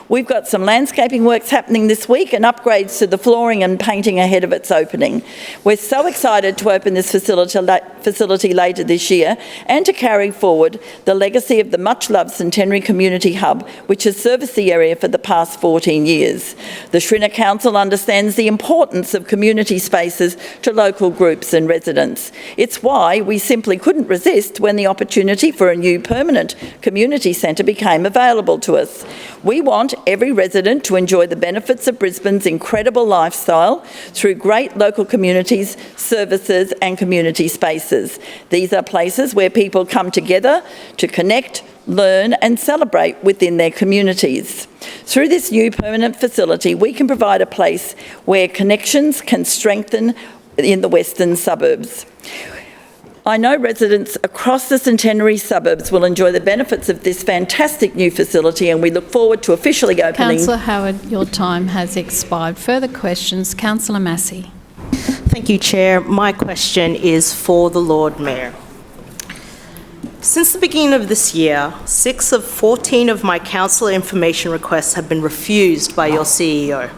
We've got some landscaping works happening this week and upgrades to the flooring and painting ahead of its opening. We're so excited to open this facility later this year and to carry forward the legacy of the much-loved Centenary Community Hub, which has serviced the area for the past 14 years. The Shrinner Council understands the importance of community spaces to local groups and residents. It's why we simply couldn't resist when the opportunity for a new permanent community centre became available to us. We want every resident to enjoy the benefits of Brisbane's incredible lifestyle through great local communities, services and community spaces. These are places where people come together to connect, learn and celebrate within their communities. Through this new permanent facility, we can provide a place where connections can strengthen in the western suburbs. I know residents across the Centenary suburbs will enjoy the benefits of this fantastic new facility and we look forward to officially opening. Councillor Howard, your time has expired. Further questions? Councillor Massey. Thank you, Chair. My question is for the Lord Mayor. Since the beginning of this year, 6 of 14 of my councillor information requests have been refused by your CEO.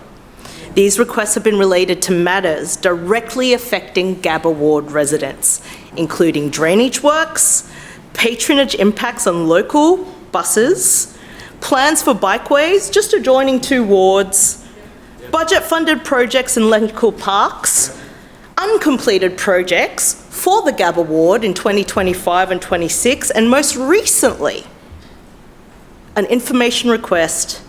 These requests have been related to matters directly affecting Gabba Ward residents, including drainage works, patronage impacts on local buses, plans for bikeways just adjoining 2 wards, budget-funded projects in local parks, uncompleted projects for the Gabba Ward in 2025 and 26, and most recently, an information request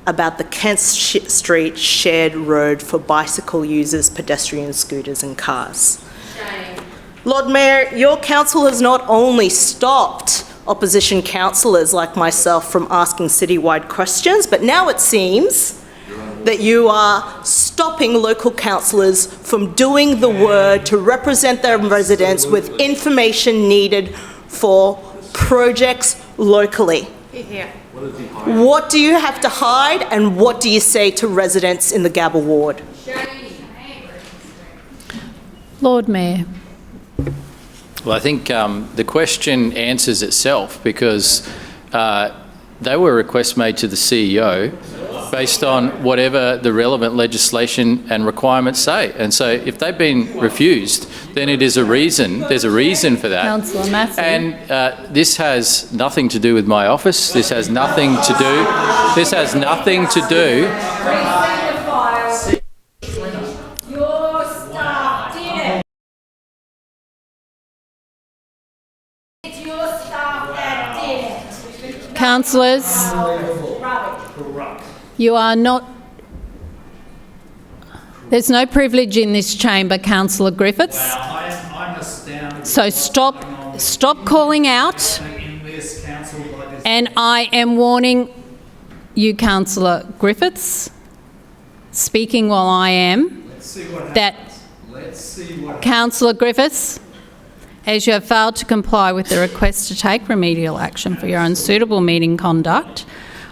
about the Kent Street shared road for bicycle users, pedestrians, scooters and cars. Shame. Lord Mayor, your council has not only stopped opposition councillors like myself from asking citywide questions, but now it seems that you are stopping local councillors from doing the work to represent their residents with information needed for projects locally. Yeah. What do you have to hide and what do you say to residents in the Gabba Ward? Lord Mayor. Well, I think the question answers itself because they were requests made to the CEO based on whatever the relevant legislation and requirements say. And so if they've been refused, then it is a reason, there's a reason for that. Councillor Massey. And this has nothing to do with my office. This has nothing to do, this has nothing to do. Your staff did it. It's your staff that did it. Councillors, you are not... There's no privilege in this chamber, Councillor Griffiths. I'm astounded. So stop calling out. And I am warning you, Councillor Griffiths, speaking while I am, that Councillor Griffiths, as you have failed to comply with the request to take remedial action for your unsuitable meeting conduct,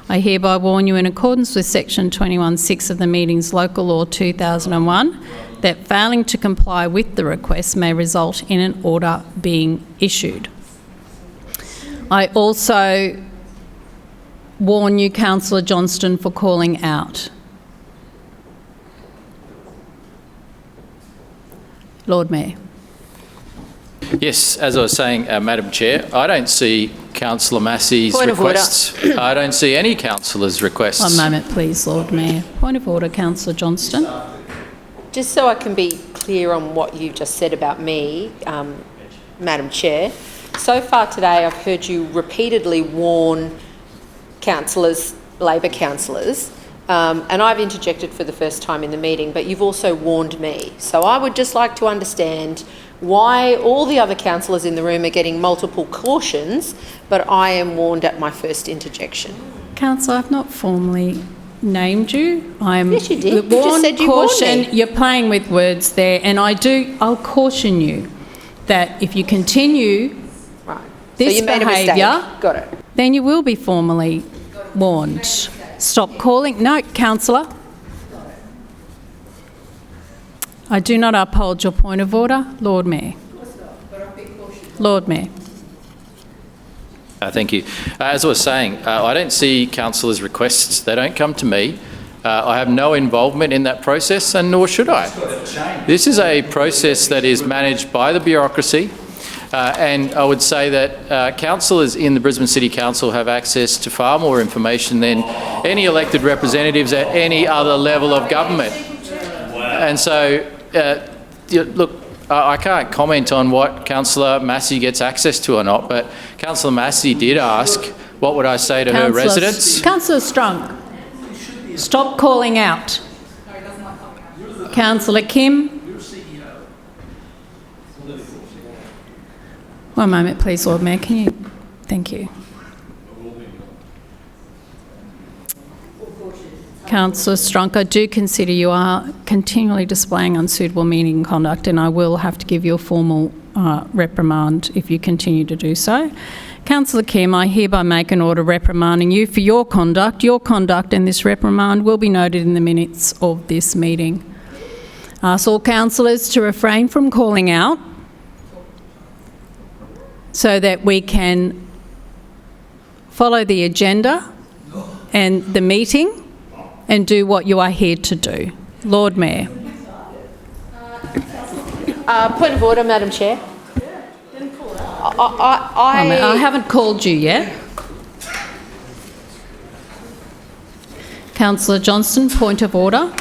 I hereby warn you in accordance with section 21(6) of the Meetings Local Law 2001 that failing to comply with the request may result in an order being issued. I also warn you, Councillor Johnston, for calling out. Lord Mayor. Yes, as I was saying, Madam Chair, I don't see Councillor Massey's requests. I don't see any councillors' requests. One moment, please, Lord Mayor. Point of order, Councillor Johnston. Just so I can be clear on what you've just said about me, Madam Chair, so far today I've heard you repeatedly warn councillors, Labor councillors, and I've interjected for the first time in the meeting, but you've also warned me. So I would just like to understand why all the other councillors in the room are getting multiple cautions, but I am warned at my first interjection. Councillor, I've not formally named you. I'm Yes, you did. warned, You just said you warned caution. me. You're playing with words there, and I'll caution you that if you continue Right. this so you made behaviour, a mistake. Got it. then you will be formally warned. Stop calling. No, Councillor. I do not uphold your point of order. Lord Mayor. Lord Mayor. Thank you. As I was saying, I don't see councillors' requests. They don't come to me. I have no involvement in that process, and nor should I. This is a process that is managed by the bureaucracy, and I would say that councillors in the Brisbane City Council have access to far more information than any elected representatives at any other level of government. And so, look, I can't comment on what Councillor Massey gets access to or not, but Councillor Massey did ask, what would I say to her residents? Councillor Strunk, stop calling out. Councillor Kim. One moment, please, Lord Mayor. Can you? Thank you. Councillor Strunk, I do consider you are continually displaying unsuitable meeting conduct, and I will have to give you a formal reprimand if you continue to do so. Councillor Kim, I hereby make an order reprimanding you for your conduct. Your conduct and this reprimand will be noted in the minutes of this meeting. Ask all councillors to refrain from calling out so that we can follow the agenda and the meeting and do what you are here to do. Lord Mayor. Point of order, Madam Chair. I haven't called you yet. Councillor Johnston, point of order.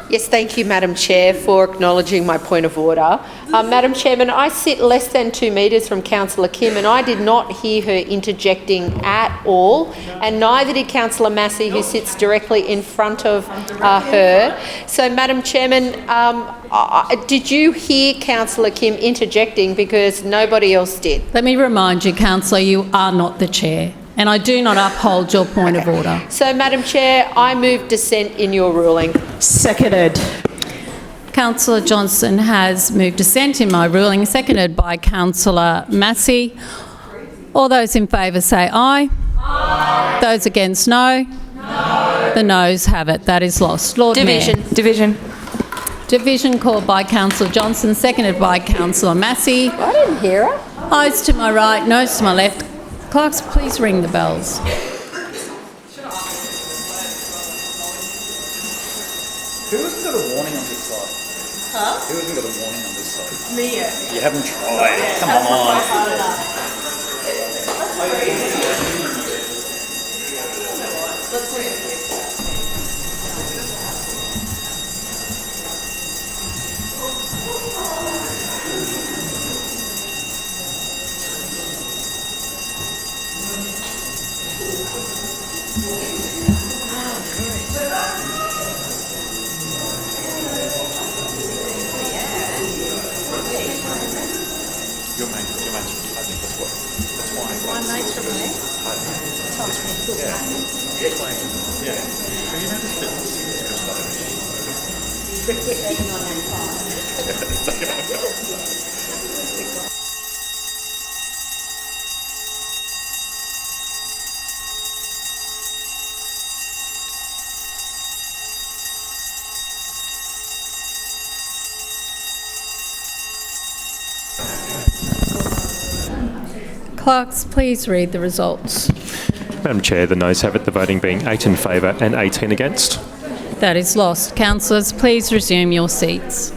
Yes, thank you, Madam Chair, for acknowledging my point of order. Madam Chairman, I sit less than 2 metres from Councillor Kim, and I did not hear her interjecting at all, and neither did Councillor Massey, who sits directly in front of her. So, Madam Chairman, did you hear Councillor Kim interjecting, because nobody else did? Let me remind you, Councillor, you are not the chair, and I do not uphold your point of order. So, Madam Chair, I move dissent in your ruling. Seconded. Councillor Johnston has moved dissent in my ruling, seconded by Councillor Massey. All those in favour say aye. Aye. Those against no. No. The noes have it. That is lost. Lord Division. Mayor. Division. Division called by Councillor Johnston, seconded by Councillor Massey. I didn't hear her. Ayes to my right, noes to my left. Clerks, please ring the bells. hasn't got a warning on this side? Huh? Who hasn't got a warning on this side? Me. You haven't tried. Come on. Clerks, please read the results. Madam Chair, the noes have it, the voting being 8 in favour and 18 against. That is lost. Councillors, please resume your seats.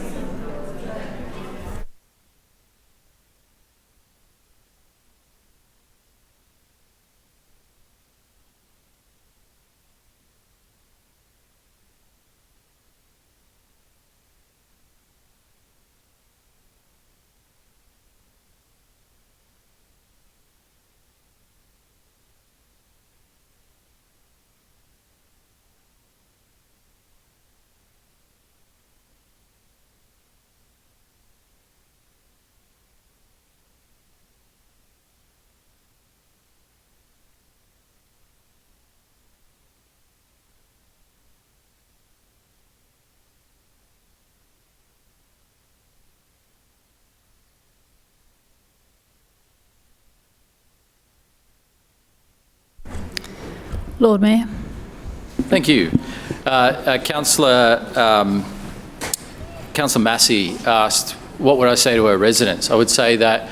Lord Mayor. Thank you. Councillor Massey asked, what would I say to our residents? I would say that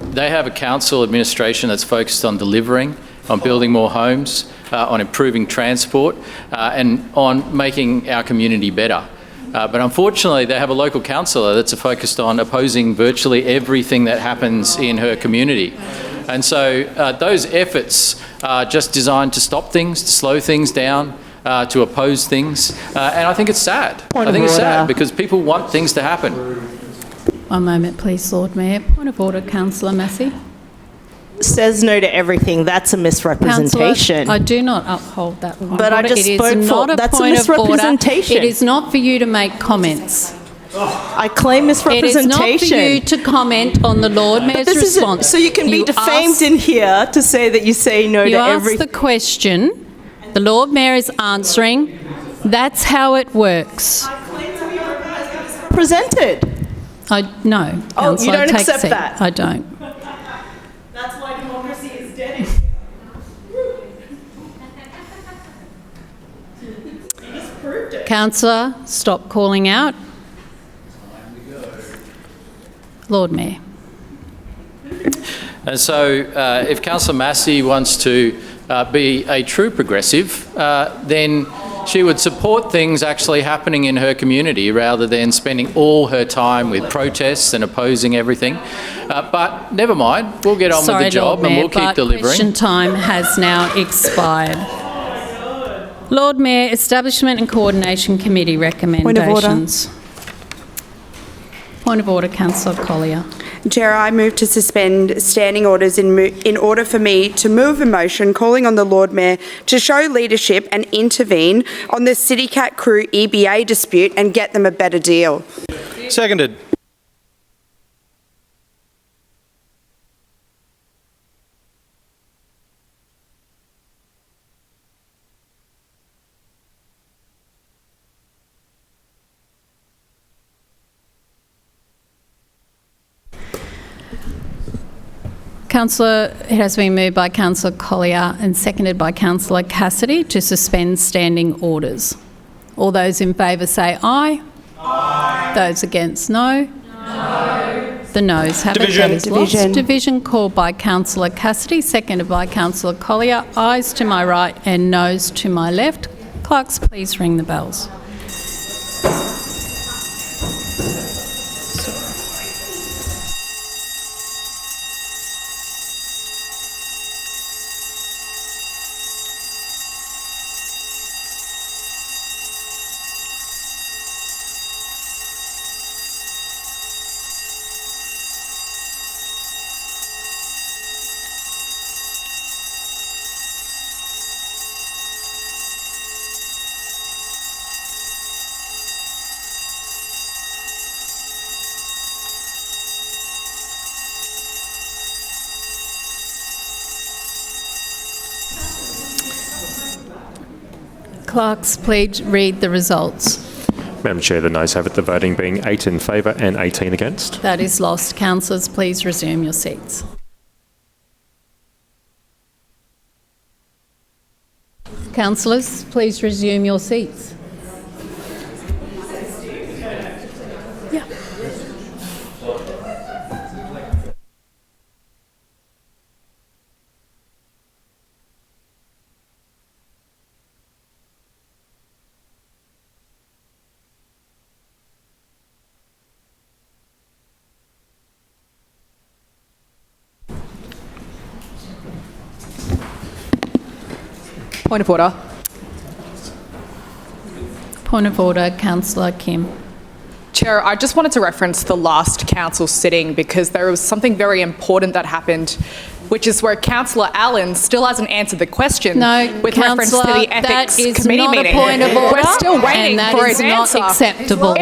they have a council administration that's focused on delivering, on building more homes, on improving transport, and on making our community better. But unfortunately, they have a local councillor that's focused on opposing virtually everything that happens in her community. And so those efforts are just designed to stop things, to slow things down, to oppose things. And I think it's sad. I think it's sad because people want things to happen. One moment, please, Lord Mayor. Point of order, Councillor Massey. Says no to everything. That's a misrepresentation. Councillor, I do not uphold that one. But I just spoke for... That's a misrepresentation. It is not for you to make comments. I claim misrepresentation. It is not for you to comment on the Lord Mayor's response. So you can be defamed in here to say that you say no to everything. You asked the question. The Lord Mayor is answering. That's how it works. I claim to be misrepresented. No, Councillor, oh, you don't accept that? I don't. That's why democracy is dead. You just proved it. Councillor, stop calling out. Lord Mayor. And so if Councillor Massey wants to be a true progressive, then she would support things actually happening in her community rather than spending all her time with protests and opposing everything. But never mind, we'll get on with the job, Lord and Mayor, we'll keep delivering. Question time has now expired. Lord Mayor, Establishment and Coordination Committee recommendations. Point of order, Councillor Collier. Chair, I move to suspend standing orders in order for me to move a motion calling on the Lord Mayor to show leadership and intervene on the CityCat crew EBA dispute and get them a better deal. Seconded. Councillor, it has been moved by Councillor Collier and seconded by Councillor Cassidy to suspend standing orders. All those in favour say aye. Aye. Those against no. No. The noes have it. That is lost. Division called by Councillor Cassidy, seconded by Councillor Collier. Ayes to my right and noes to my left. Clerks, please ring the bells. clerks please read the results? Madam Chair, the noes have it, the voting being 8 in favour and 18 against. That is lost. Councillors, please resume your seats. Councillors, please resume your seats. Yeah. Point of order. Point of order, Councillor Kim. Chair, I just wanted to reference the last council sitting because there was something very important that happened, which is where Councillor Allen still hasn't answered the question with reference to the ethics committee meeting. That is not a point of order. We're still waiting for his answer. Not acceptable.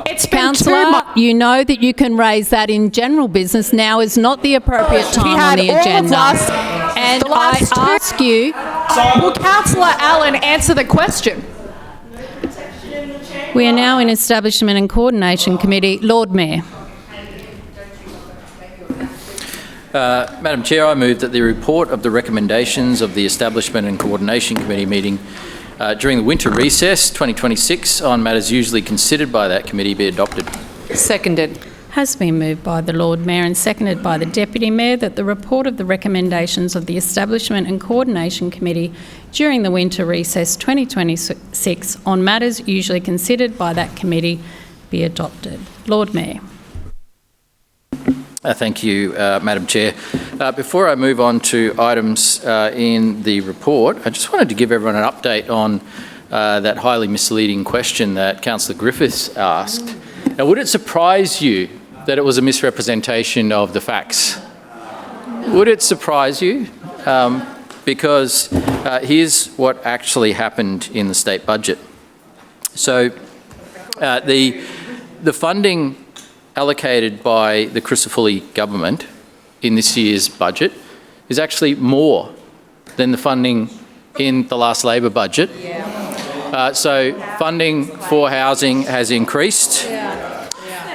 It's been Councillor, you know that you can raise that in general business. Now is not the appropriate time on the agenda. And I ask you... Will Councillor Allen answer the question? We are now in Establishment and Coordination Committee. Lord Mayor. Madam Chair, I move that the report of the recommendations of the Establishment and Coordination Committee meeting during the winter recess 2026 on matters usually considered by that committee be adopted. Seconded. Has been moved by the Lord Mayor and seconded by the Deputy Mayor that the report of the recommendations of the Establishment and Coordination Committee during the winter recess 2026 on matters usually considered by that committee be adopted. Lord Mayor. Thank you, Madam Chair. Before I move on to items in the report, I just wanted to give everyone an update on that highly misleading question that Councillor Griffiths asked. Now, would it surprise you that it was a misrepresentation of the facts? Would it surprise you? Because here's what actually happened in the state budget. So the funding allocated by the Crisafulli government in this year's budget is actually more than the funding in the last Labor budget. So funding for housing has increased.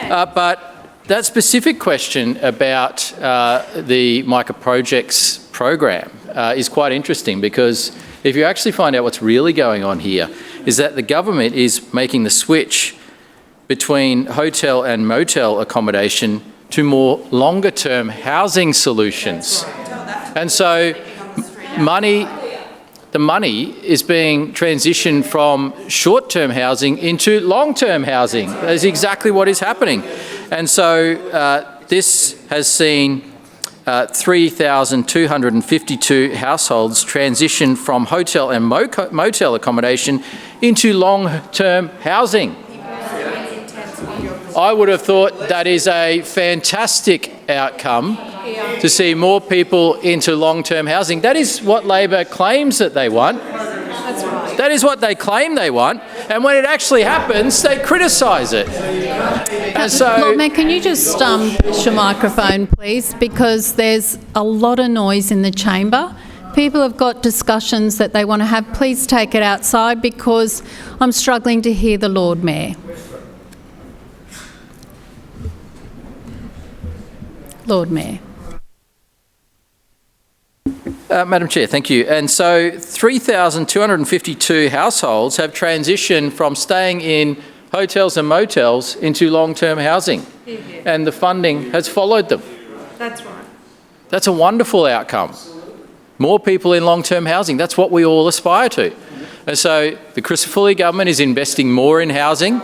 But that specific question about the micro projects program is quite interesting, because if you actually find out what's really going on here is that the government is making the switch between hotel and motel accommodation to more longer term housing solutions. And so the money is being transitioned from short-term housing into long-term housing. That is exactly what is happening. And so this has seen 3,252 households transition from hotel and motel accommodation into long-term housing. I would have thought that is a fantastic outcome to see more people into long-term housing. That is what Labor claims that they want. That's right. That is what they claim they want. And when it actually happens, they criticise it. And so, Lord Mayor, can you just push your microphone, please? Because there's a lot of noise in the chamber. People have got discussions that they want to have. Please take it outside, because I'm struggling to hear the Lord Mayor. Lord Mayor. Madam Chair, thank you. And so 3,252 households have transitioned from staying in hotels and motels into long-term housing, and the funding has followed them. That's right. That's a wonderful outcome. More people in long-term housing, that's what we all aspire to. And so the Crisafulli government is investing more in housing.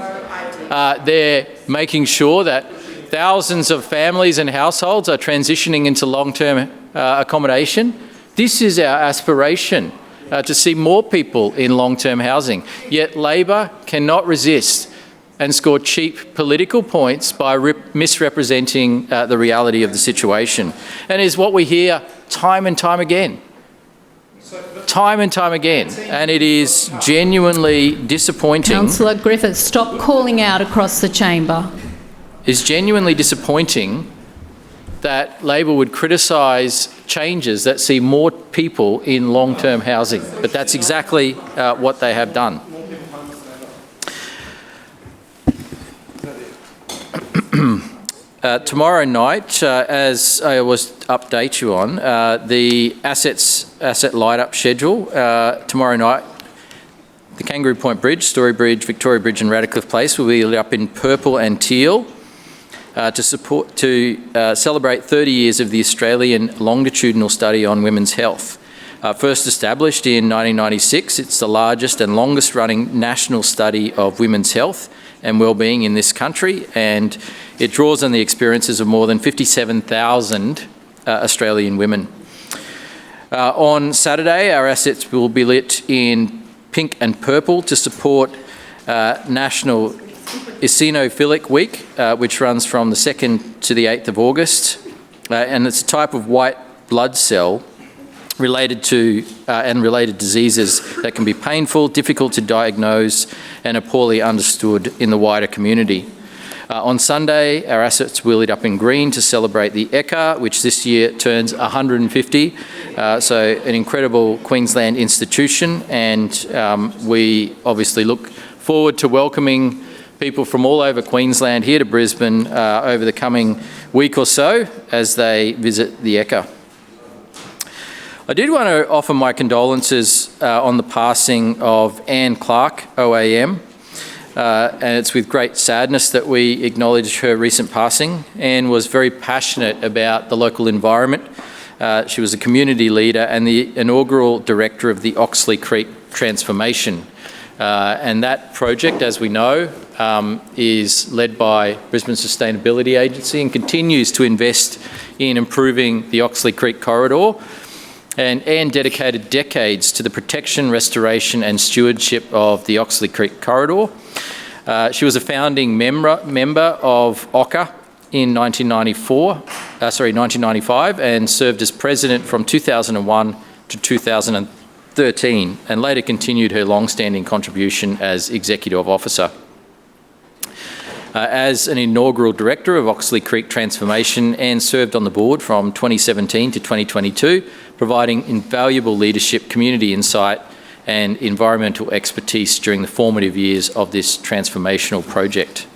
They're making sure that thousands of families and households are transitioning into long-term accommodation. This is our aspiration, to see more people in long-term housing. Yet Labor cannot resist and score cheap political points by misrepresenting the reality of the situation. And is what we hear time and time again. Time and time again. And it is genuinely disappointing. Councillor Griffiths, stop calling out across the chamber. It's genuinely disappointing that Labor would criticise changes that see more people in long-term housing, but that's exactly what they have done. Tomorrow night, as I was update you on, the asset light-up schedule tomorrow night, the Kangaroo Point Bridge, Story Bridge, Victoria Bridge and Radcliffe Place will be lit up in purple and teal to celebrate 30 years of the Australian longitudinal study on women's health. First established in 1996, it's the largest and longest running national study of women's health and wellbeing in this country, and it draws on the experiences of more than 57,000 Australian women. On Saturday, our assets will be lit in pink and purple to support National Eosinophilic Week, which runs from the 2nd to the 8th of August, and it's a type of white blood cell related to and related diseases that can be painful, difficult to diagnose, and are poorly understood in the wider community. On Sunday, our assets will lit up in green to celebrate the ECA, which this year turns 150. So an incredible Queensland institution, and we obviously look forward to welcoming people from all over Queensland here to Brisbane over the coming week or so as they visit the ECA. I did want to offer my condolences on the passing of Anne Clark, OAM, and it's with great sadness that we acknowledge her recent passing. Anne was very passionate about the local environment. She was a community leader and the inaugural director of the Oxley Creek Transformation. And that project, as we know, is led by Brisbane Sustainability Agency and continues to invest in improving the Oxley Creek corridor. And Anne dedicated decades to the protection, restoration and stewardship of the Oxley Creek corridor. She was a founding member of OCA in 1995 and served as president from 2001 to 2013 and later continued her long-standing contribution as executive officer. As an inaugural director of Oxley Creek Transformation, Anne served on the board from 2017 to 2022, providing invaluable leadership, community insight and environmental expertise during the formative years of this transformational project.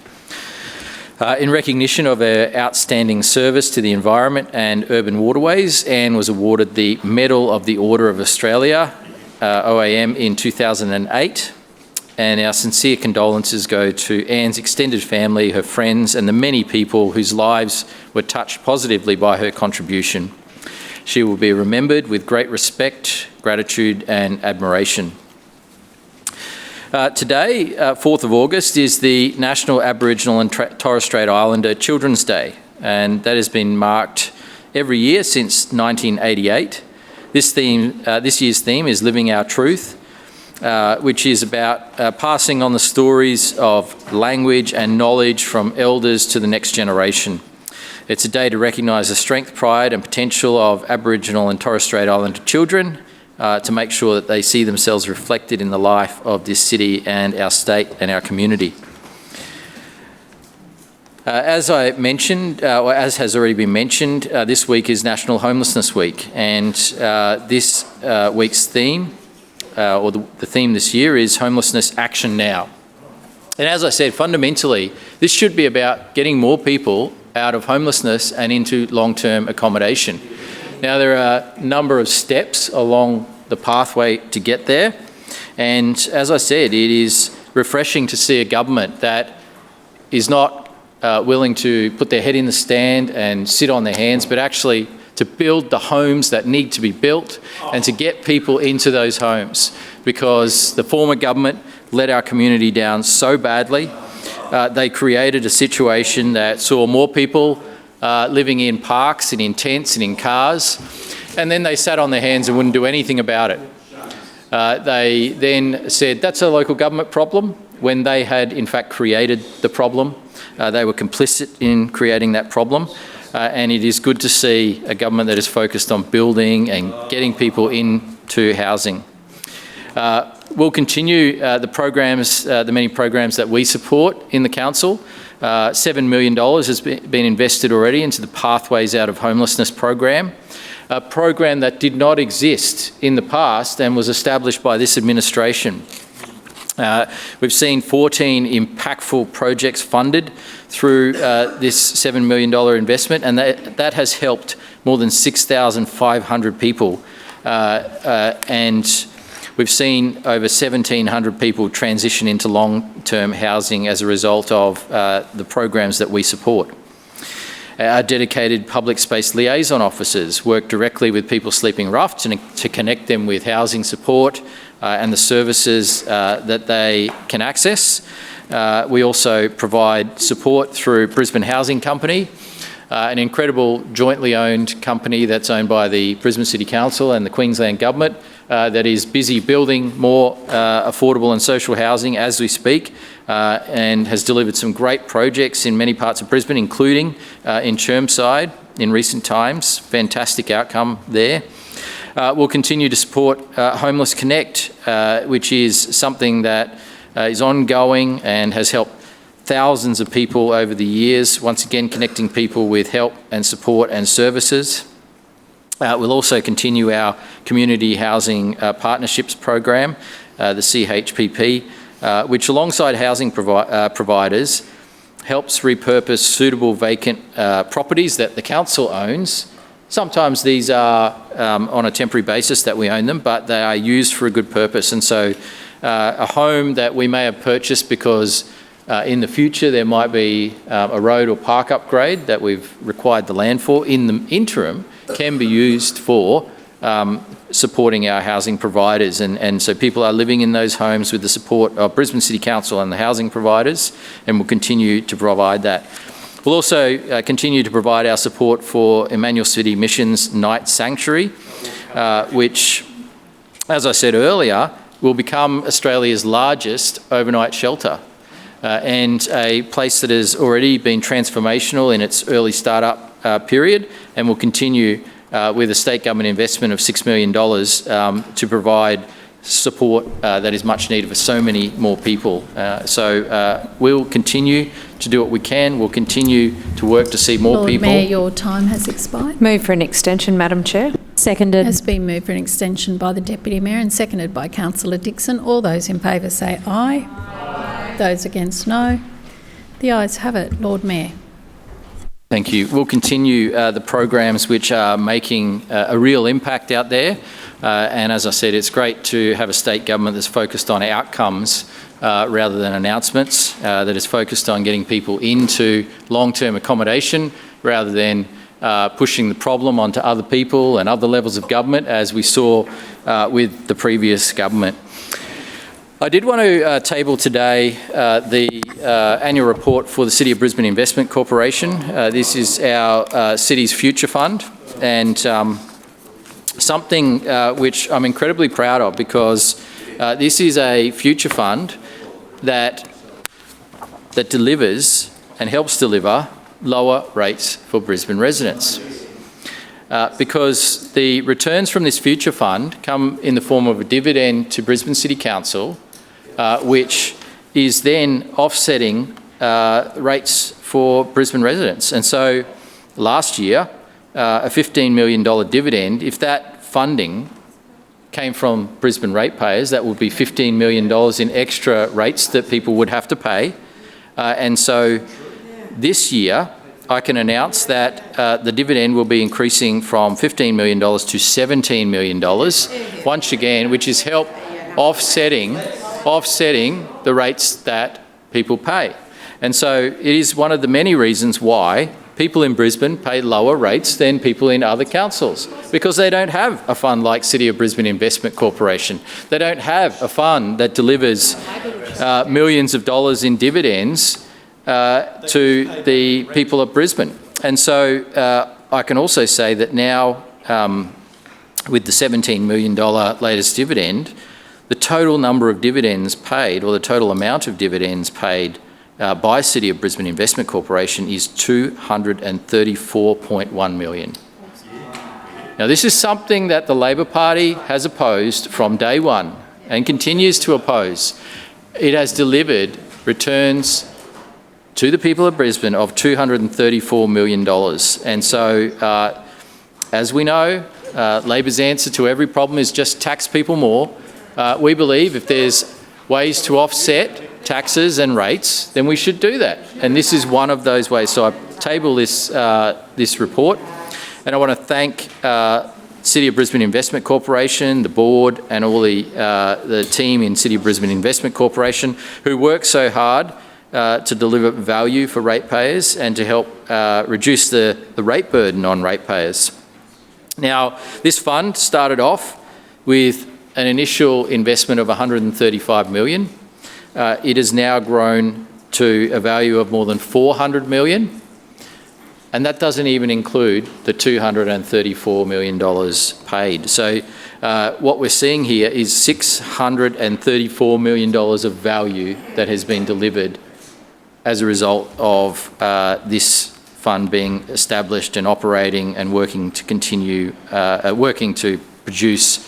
In recognition of her outstanding service to the environment and urban waterways, Anne was awarded the Medal of the Order of Australia, OAM, in 2008. And our sincere condolences go to Anne's extended family, her friends, and the many people whose lives were touched positively by her contribution. She will be remembered with great respect, gratitude, and admiration. Today, 4th of August, is the National Aboriginal and Torres Strait Islander Children's Day, and that has been marked every year since 1988. This year's theme is Living Our Truth, which is about passing on the stories of language and knowledge from elders to the next generation. It's a day to recognise the strength, pride and potential of Aboriginal and Torres Strait Islander children, to make sure that they see themselves reflected in the life of this city and our state and our community. As I mentioned, or as has already been mentioned, this week is National Homelessness Week, and this week's theme, or the theme this year, is Homelessness Action Now. And as I said, fundamentally, this should be about getting more people out of homelessness and into long-term accommodation. Now, there are a number of steps along the pathway to get there, and as I said, it is refreshing to see a government that is not willing to put their head in the sand and sit on their hands, but actually to build the homes that need to be built and to get people into those homes, because the former government let our community down so badly. They created a situation that saw more people living in parks and in tents and in cars, and then they sat on their hands and wouldn't do anything about it. They then said that's a local government problem when they had in fact created the problem. They were complicit in creating that problem. And it is good to see a government that is focused on building and getting people into housing. We'll continue the many programs that we support in the council. $7 million has been invested already into the Pathways Out of Homelessness program, a program that did not exist in the past and was established by this administration. We've seen 14 impactful projects funded through this $7 million investment, and that has helped more than 6,500 people. And we've seen over 1,700 people transition into long-term housing as a result of the programs that we support. Our dedicated public space liaison officers work directly with people sleeping rough to connect them with housing support and the services that they can access. We also provide support through Brisbane Housing Company, an incredible jointly owned company that's owned by the Brisbane City Council and the Queensland Government that is busy building more affordable and social housing as we speak, and has delivered some great projects in many parts of Brisbane, including in Chermside in recent times. Fantastic outcome there. We'll continue to support Homeless Connect, which is something that is ongoing and has helped thousands of people over the years, once again connecting people with help and support and services. We'll also continue our Community Housing Partnerships Program, the CHPP, which alongside housing providers helps repurpose suitable vacant properties that the council owns. Sometimes these are on a temporary basis that we own them, but they are used for a good purpose. And so a home that we may have purchased because in the future there might be a road or park upgrade that we've required the land for, in the interim can be used for supporting our housing providers. And so people are living in those homes with the support of Brisbane City Council and the housing providers, and we'll continue to provide that. We'll also continue to provide our support for Emmanuel City Mission's Night Sanctuary, which, as I said earlier, will become Australia's largest overnight shelter and a place that has already been transformational in its early startup period, and will continue with a state government investment of $6 million to provide support that is much needed for so many more people. So we'll continue to do what we can. We'll continue to work to see more people. Lord Mayor, your time has expired. Move for an extension, Madam Chair. Seconded. Has been moved for an extension by the Deputy Mayor and seconded by Councillor Dixon. All those in favour say aye. Aye. Those against, no. The ayes have it. Lord Mayor. Thank you. We'll continue the programs which are making a real impact out there. And as I said, it's great to have a state government that's focused on outcomes rather than announcements, that is focused on getting people into long-term accommodation rather than pushing the problem onto other people and other levels of government, as we saw with the previous government. I did want to table today the annual report for the City of Brisbane Investment Corporation. This is our city's future fund, and something which I'm incredibly proud of, because this is a future fund that delivers and helps deliver lower rates for Brisbane residents. Because the returns from this future fund come in the form of a dividend to Brisbane City Council, which is then offsetting rates for Brisbane residents. And so last year, a $15 million dividend, if that funding came from Brisbane ratepayers, that would be $15 million in extra rates that people would have to pay. And so this year, I can announce that the dividend will be increasing from $15 million to $17 million, once again, which is help offsetting the rates that people pay. And so it is one of the many reasons why people in Brisbane pay lower rates than people in other councils, because they don't have a fund like City of Brisbane Investment Corporation. They don't have a fund that delivers millions of dollars in dividends to the people of Brisbane. And so I can also say that now, with the $17 million latest dividend, the total number of dividends paid, or the total amount of dividends paid by City of Brisbane Investment Corporation, is $234.1 million. Now, this is something that the Labor Party has opposed from day one. and continues to oppose, it has delivered returns to the people of Brisbane of $234 million. And so, as we know, Labor's answer to every problem is just tax people more. We believe if there's ways to offset taxes and rates, then we should do that. And this is one of those ways. So I table this report, and I want to thank City of Brisbane Investment Corporation, the board, and all the team in City of Brisbane Investment Corporation who work so hard to deliver value for ratepayers and to help reduce the rate burden on ratepayers. Now, this fund started off with an initial investment of $135 million. It has now grown to a value of more than $400 million, and that doesn't even include the $234 million paid. So what we're seeing here is $634 million of value that has been delivered as a result of this fund being established and operating and working to continue, working to produce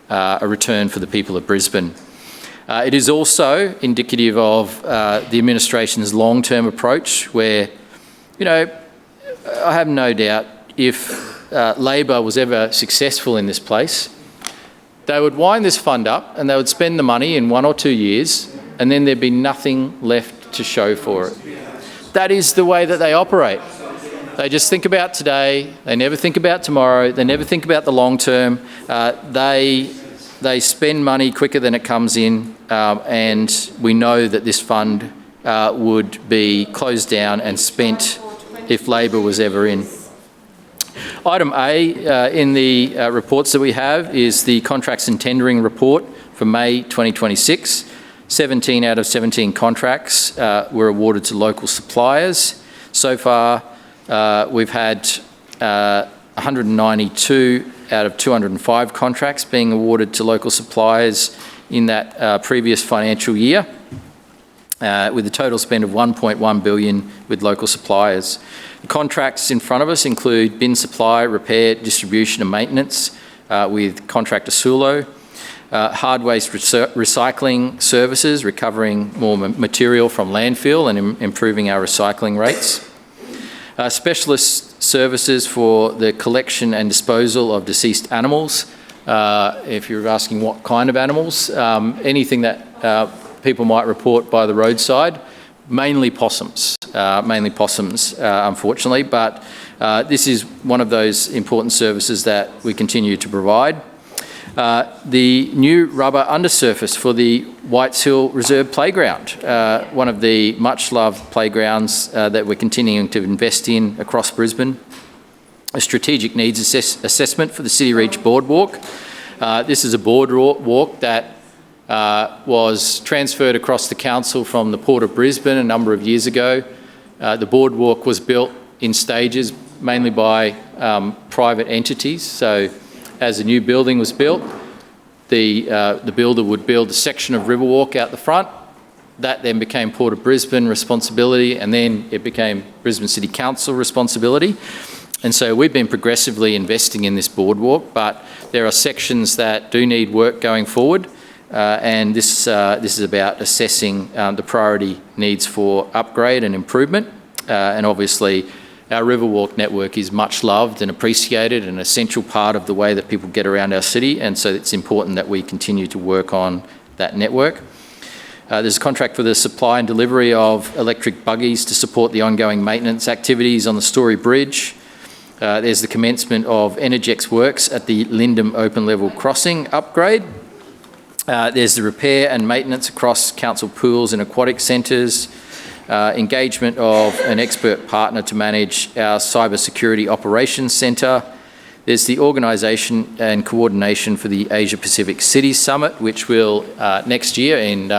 a return for the people of Brisbane. It is also indicative of the administration's long-term approach where, you know, I have no doubt if Labor was ever successful in this place, they would wind this fund up and they would spend the money in 1 or 2 years and then there'd be nothing left to show for it. That is the way that they operate. They just think about today, they never think about tomorrow, they never think about the long term. They spend money quicker than it comes in, and we know that this fund would be closed down and spent if Labor was ever in. Item A in the reports that we have is the contracts and tendering report for May 2026. 17 out of 17 contracts were awarded to local suppliers. So far, we've had 192 out of 205 contracts being awarded to local suppliers in that previous financial year, with a total spend of $1.1 billion with local suppliers. The contracts in front of us include bin supply, repair, distribution and maintenance with contractor Sulo, hard waste recycling services, recovering more material from landfill and improving our recycling rates. Specialist services for the collection and disposal of deceased animals. If you're asking what kind of animals, anything that people might report by the roadside, mainly possums, unfortunately, but this is one of those important services that we continue to provide. The new rubber undersurface for the Whites Hill Reserve Playground, one of the much-loved playgrounds that we're continuing to invest in across Brisbane. A strategic needs assessment for the City Reach Boardwalk. This is a boardwalk that was transferred across the council from the Port of Brisbane a number of years ago. The boardwalk was built in stages, mainly by private entities. So as a new building was built, the builder would build a section of Riverwalk out the front. That then became Port of Brisbane responsibility, and then it became Brisbane City Council responsibility. And so we've been progressively investing in this boardwalk, but there are sections that do need work going forward, and this is about assessing the priority needs for upgrade and improvement, and obviously our Riverwalk network is much loved and appreciated and an essential part of the way that people get around our city, and so it's important that we continue to work on that network. There's a contract for the supply and delivery of electric buggies to support the ongoing maintenance activities on the Story Bridge. There's the commencement of Energex works at the Lindum Open Level Crossing upgrade. There's the repair and maintenance across council pools and aquatic centres. Engagement of an expert partner to manage our cyber security operations centre. There's the organisation and coordination for the Asia Pacific Cities Summit, which will next year in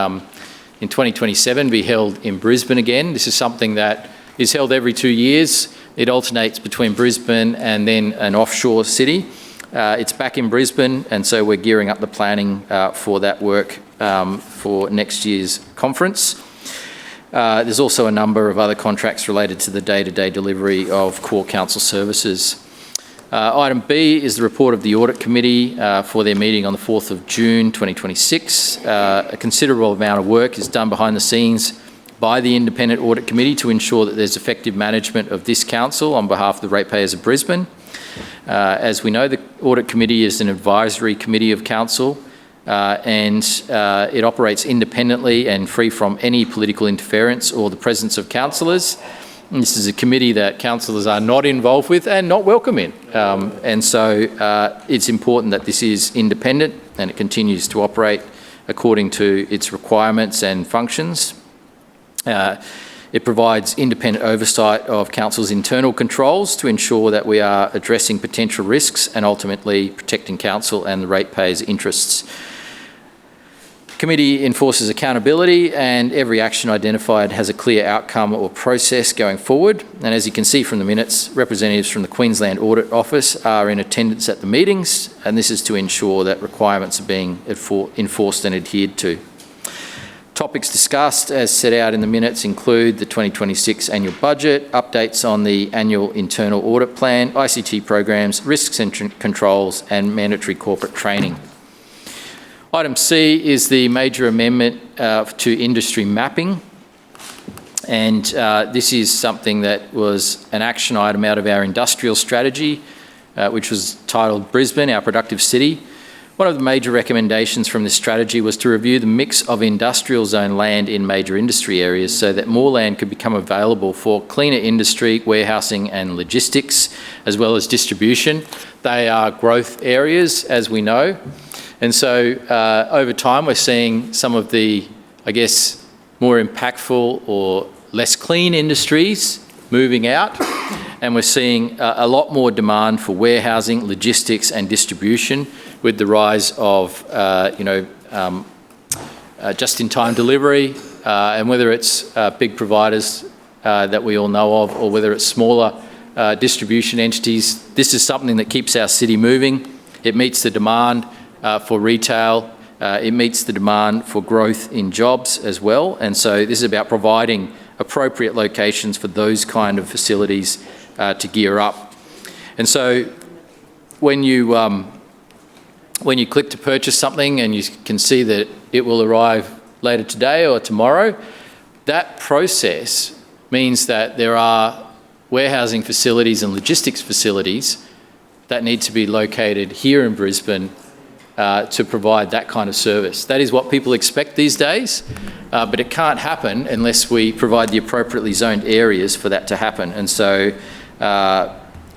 2027 be held in Brisbane again. This is something that is held every 2 years. It alternates between Brisbane and then an offshore city. It's back in Brisbane, and so we're gearing up the planning for that work for next year's conference. There's also a number of other contracts related to the day-to-day delivery of core council services. Item B is the report of the Audit Committee for their meeting on the 4th of June 2026. A considerable amount of work is done behind the scenes by the Independent Audit Committee to ensure that there's effective management of this council on behalf of the ratepayers of Brisbane. As we know, the Audit Committee is an advisory committee of council and it operates independently and free from any political interference or the presence of councillors. This is a committee that councillors are not involved with and not welcome in. And so it's important that this is independent and it continues to operate according to its requirements and functions. It provides independent oversight of council's internal controls to ensure that we are addressing potential risks and ultimately protecting council and the ratepayers' interests. The committee enforces accountability and every action identified has a clear outcome or process going forward. And as you can see from the minutes, representatives from the Queensland Audit Office are in attendance at the meetings, and this is to ensure that requirements are being enforced and adhered to. Topics discussed as set out in the minutes include the 2026 annual budget, updates on the annual internal audit plan, ICT programs, risks and controls and mandatory corporate training. Item C is the major amendment to industry mapping, and this is something that was an action item out of our industrial strategy, which was titled Brisbane, Our Productive City. One of the major recommendations from this strategy was to review the mix of industrial zone land in major industry areas so that more land could become available for cleaner industry, warehousing and logistics, as well as distribution. They are growth areas, as we know. And so over time, we're seeing some of the, I guess, more impactful or less clean industries moving out. And we're seeing a lot more demand for warehousing, logistics and distribution with the rise of, just-in-time delivery, and whether it's big providers that we all know of or whether it's smaller distribution entities. This is something that keeps our city moving. It meets the demand for retail. It meets the demand for growth in jobs as well. And so this is about providing appropriate locations for those kind of facilities to gear up. And so when you click to purchase something and you can see that it will arrive later today or tomorrow, that process means that there are warehousing facilities and logistics facilities that need to be located here in Brisbane to provide that kind of service. That is what people expect these days, but it can't happen unless we provide the appropriately zoned areas for that to happen. And so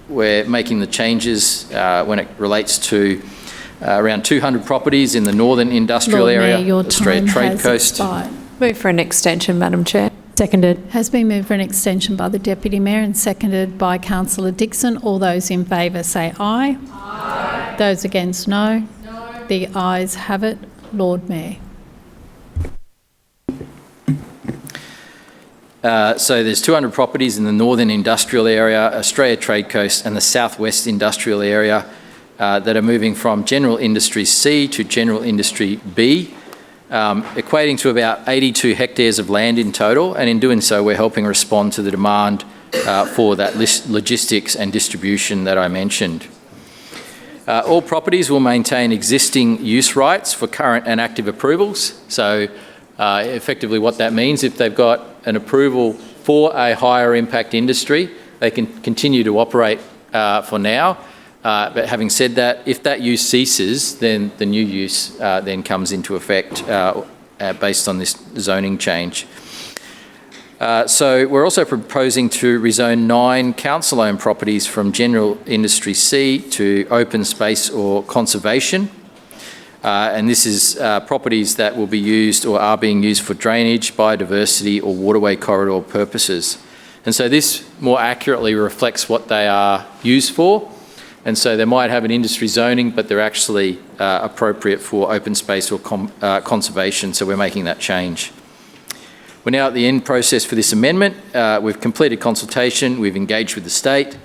we're making the changes when it relates to around 200 properties in the northern industrial Lord area, Mayor, your Australia time Trade has Coast. expired. Move for an extension, Madam Chair. Seconded. Has been moved for an extension by the Deputy Mayor and seconded by Councillor Dixon. All those in favour say aye. Aye. Those against no. No. The ayes have it. Lord Mayor. So there's 200 properties in the northern industrial area, Australia Trade Coast and the southwest industrial area that are moving from general industry C to general industry B, equating to about 82 hectares of land in total. And in doing so, we're helping respond to the demand for that logistics and distribution that I mentioned. All properties will maintain existing use rights for current and active approvals. So effectively what that means, if they've got an approval for a higher impact industry, they can continue to operate for now. But having said that, if that use ceases, then the new use then comes into effect based on this zoning change. So we're also proposing to rezone 9 council-owned properties from general industry C to open space or conservation. And this is properties that will be used or are being used for drainage, biodiversity or waterway corridor purposes. And so this more accurately reflects what they are used for. And so they might have an industry zoning, but they're actually appropriate for open space or conservation. So we're making that change. We're now at the end process for this amendment. We've completed consultation, we've engaged with the state,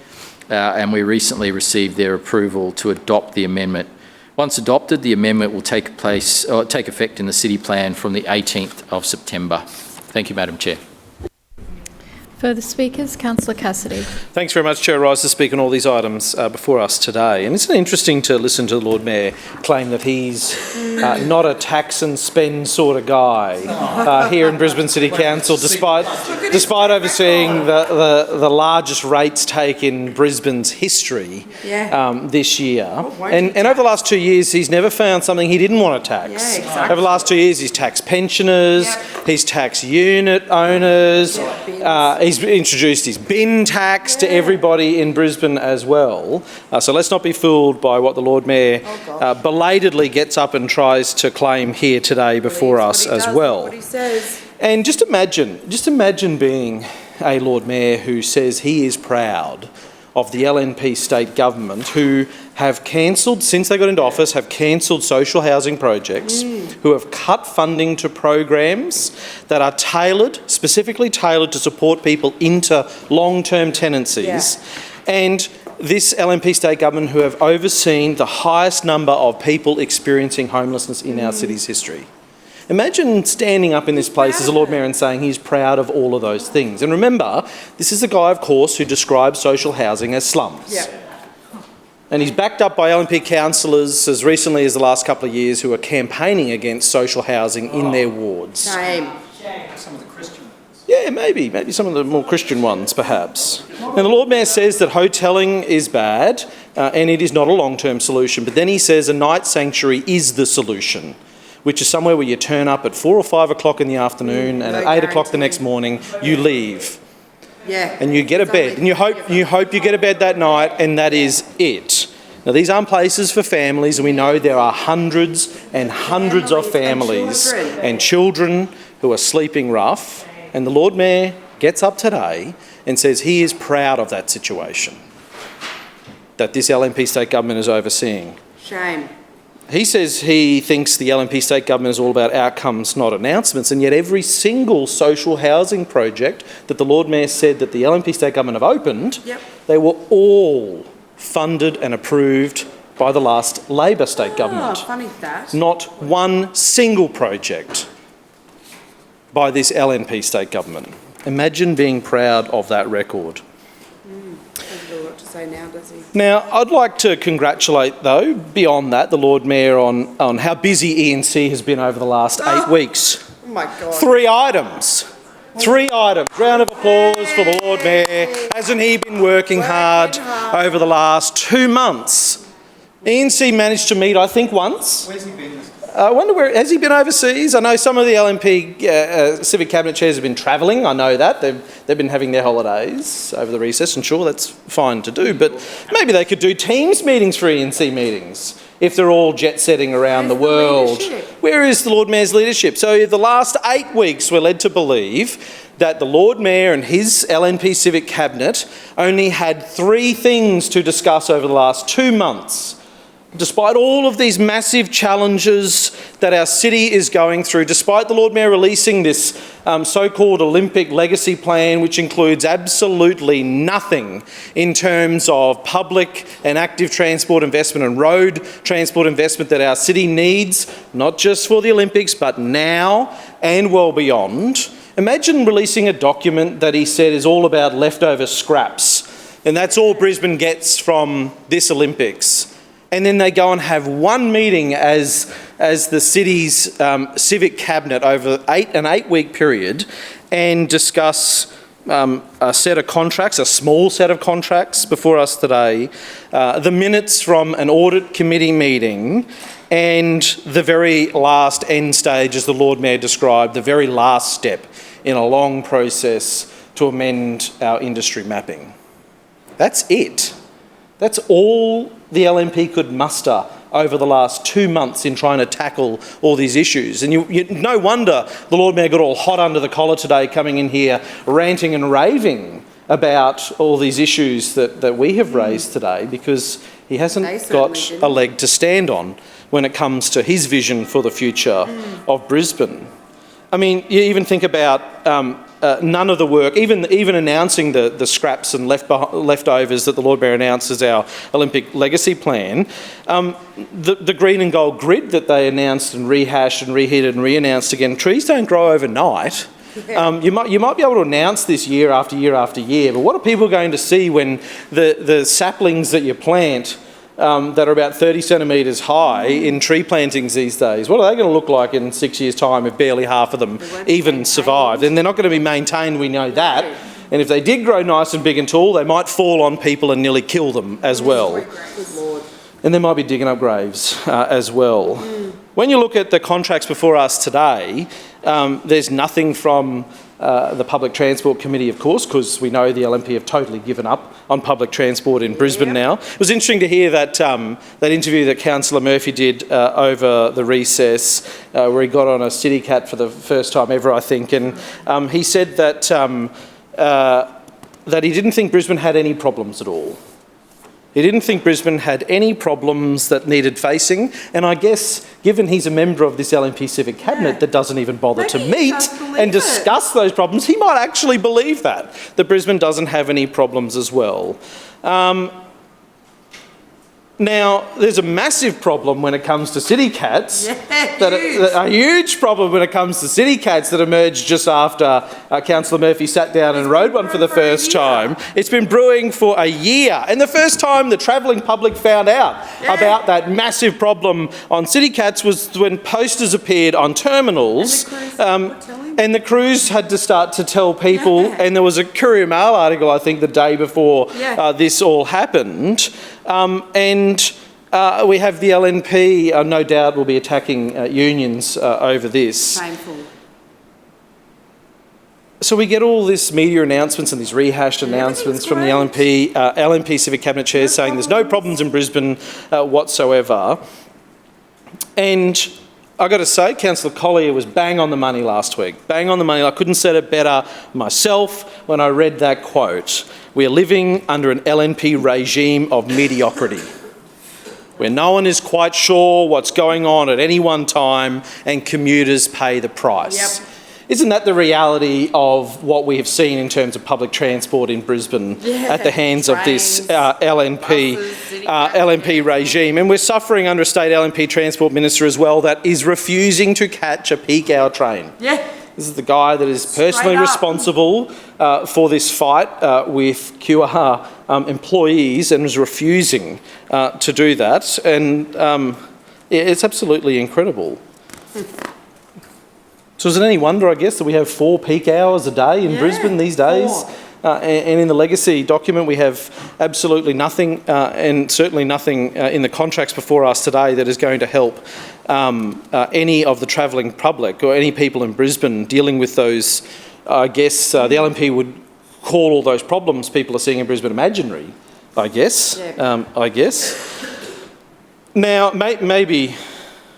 and we recently received their approval to adopt the amendment. Once adopted, the amendment will take effect in the city plan from the 18th of September. Thank you, Madam Chair. Further speakers? Councillor Cassidy. Thanks very much, Chair. I rise to speak on all these items before us today. And isn't it interesting to listen to the Lord Mayor claim that he's not a tax and spend sort of guy here in Brisbane City Council, despite overseeing the largest rates take in Brisbane's history this year. And over the last 2 years, he's never found something he didn't want to tax. Yeah, exactly. Over the last 2 years, he's taxed pensioners, he's taxed unit owners, he's introduced his bin tax to everybody in Brisbane as well. So let's not be fooled by what the Lord Mayor belatedly gets up and tries to claim here today before us as well. And just imagine being a Lord Mayor who says he is proud of the LNP state government, who have cancelled, since they got into office, have cancelled social housing projects, who have cut funding to programs that are specifically tailored to support people into long-term tenancies. And this LNP state government who have overseen the highest number of people experiencing homelessness in our city's history. Imagine standing up in this place as a Lord Mayor and saying he's proud of all of those things. And remember, this is a guy, of course, who describes social housing as slums. And he's backed up by LNP councillors as recently as the last couple of years who are campaigning against social housing in their wards. Shame. Some of the Christian ones. Yeah, maybe some of the more Christian ones, perhaps. And the Lord Mayor says that hotelling is bad and it is not a long-term solution. But then he says a night sanctuary is the solution, which is somewhere where you turn up at 4 or 5 o'clock in the afternoon and at 8 o'clock the next morning you leave. And you get a bed. And you hope you get a bed that night and that is it. Now, these aren't places for families, and we know there are hundreds and hundreds of families and children who are sleeping rough. And the Lord Mayor gets up today and says he is proud of that situation that this LNP state government is overseeing. Shame. He says he thinks the LNP state government is all about outcomes, not announcements, and yet every single social housing project that the Lord Mayor said that the LNP state government have opened, they were all funded and approved by the last Labor state government. Funny that. Not one single project by this LNP state government. Imagine being proud of that record. Now, does he? Now, I'd like to congratulate, though, beyond that, the Lord Mayor on how busy E&C has been over the last 8 weeks. Oh my God. 3 items. 3 items. Round of applause for the Lord Mayor. Hasn't he been working hard over the last 2 months? E&C managed to meet, I think, once. Where's he been? I wonder has he been overseas? I know some of the LNP civic cabinet chairs have been travelling. I know that. They've been having their holidays over the recess, and sure, that's fine to do. But maybe they could do Teams meetings for E&C meetings if they're all jet-setting around the world. Where is the Lord Mayor's leadership? So the last 8 weeks, we're led to believe that the Lord Mayor and his LNP civic cabinet only had 3 things to discuss over the last 2 months. Despite all of these massive challenges that our city is going through, despite the Lord Mayor releasing this so-called Olympic legacy plan, which includes absolutely nothing in terms of public and active transport investment and road transport investment that our city needs, not just for the Olympics, but now and well beyond. Imagine releasing a document that he said is all about leftover scraps, and that's all Brisbane gets from this Olympics. And then they go and have one meeting as the city's civic cabinet over an 8-week period and discuss a set of contracts, a small set of contracts before us today, the minutes from an audit committee meeting, and the very last end stage, as the Lord Mayor described, the very last step in a long process to amend our industry mapping. That's it. That's all the LNP could muster over the last 2 months in trying to tackle all these issues. And no wonder the Lord Mayor got all hot under the collar today, coming in here ranting and raving about all these issues that we have raised today, because he hasn't got a leg to stand on when it comes to his vision for the future of Brisbane. I mean, you even think about none of the work, even announcing the scraps and leftovers that the Lord Mayor announced as our Olympic legacy plan, the green and gold grid that they announced and rehashed and reheated and re-announced again. Trees don't grow overnight. You might be able to announce this year after year after year, but what are people going to see when the saplings that you plant that are about 30 centimetres high in tree plantings these days, what are they going to look like in 6 years' time if barely half of them even survived? And they're not going to be maintained, we know that. And if they did grow nice and big and tall, they might fall on people and nearly kill them as well. And they might be digging up graves as well. When you look at the contracts before us today, there's nothing from the Public Transport Committee, of course, because we know the LNP have totally given up on public transport in Brisbane now. It was interesting to hear that interview that Councillor Murphy did over the recess, where he got on a City Cat for the first time ever, I think, and he said that he didn't think Brisbane had any problems at all. He didn't think Brisbane had any problems that needed facing, and I guess, given he's a member of this LNP Civic Cabinet that doesn't even bother to meet and discuss those problems, he might actually believe that Brisbane doesn't have any problems as well. Now, there's a massive problem when it comes to city cats. A huge problem when it comes to city cats that emerged just after Councillor Murphy sat down and rode one for the first time. It's been brewing for a year. And the first time the travelling public found out about that massive problem on city cats was when posters appeared on terminals. And the crews had to start to tell people, and there was a Courier Mail article, I think, the day before this all happened. We have the LNP, no doubt, will be attacking unions over this. Shameful. So we get all this media announcements and these rehashed announcements from the LNP Civic Cabinet Chair saying there's no problems in Brisbane whatsoever. And I've got to say, Councillor Collier was bang on the money last week. Bang on the money. I couldn't said it better myself when I read that quote. We are living under an LNP regime of mediocrity, where no one is quite sure what's going on at any one time and commuters pay the price. Yep. Isn't that the reality of what we have seen in terms of public transport in Brisbane at the hands of this LNP regime? And we're suffering under a state LNP Transport Minister as well that is refusing to catch a peak hour train. This is the guy that is personally responsible for this fight with QR employees and is refusing to do that. And it's absolutely incredible. So is it any wonder, I guess, that we have 4 peak hours a day in Brisbane these days? And in the legacy document, we have absolutely nothing, and certainly nothing in the contracts before us today that is going to help any of the travelling public or any people in Brisbane dealing with those. I guess the LNP would call all those problems people are seeing in Brisbane imaginary, I guess. Now, maybe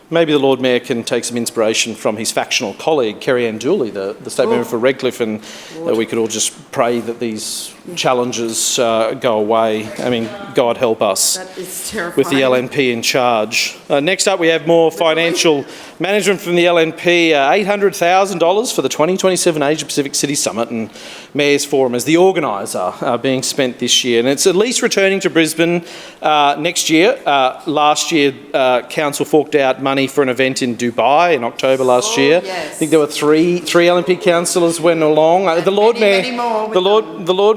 the Lord Mayor can take some inspiration from his factional colleague, Kerry-Ann Dooley, the State Member for Redcliffe, and we could all just pray that these challenges go away. I mean, God help us. That is terrifying. With the LNP in charge. Next up, we have more financial management from the LNP, $800,000 for the 2027 Asia Pacific City Summit and Mayor's Forum as the organiser being spent this year. And it's at least returning to Brisbane next year. Last year, Council forked out money for an event in Dubai in October last year. I think there were three LNP councillors went along. The Lord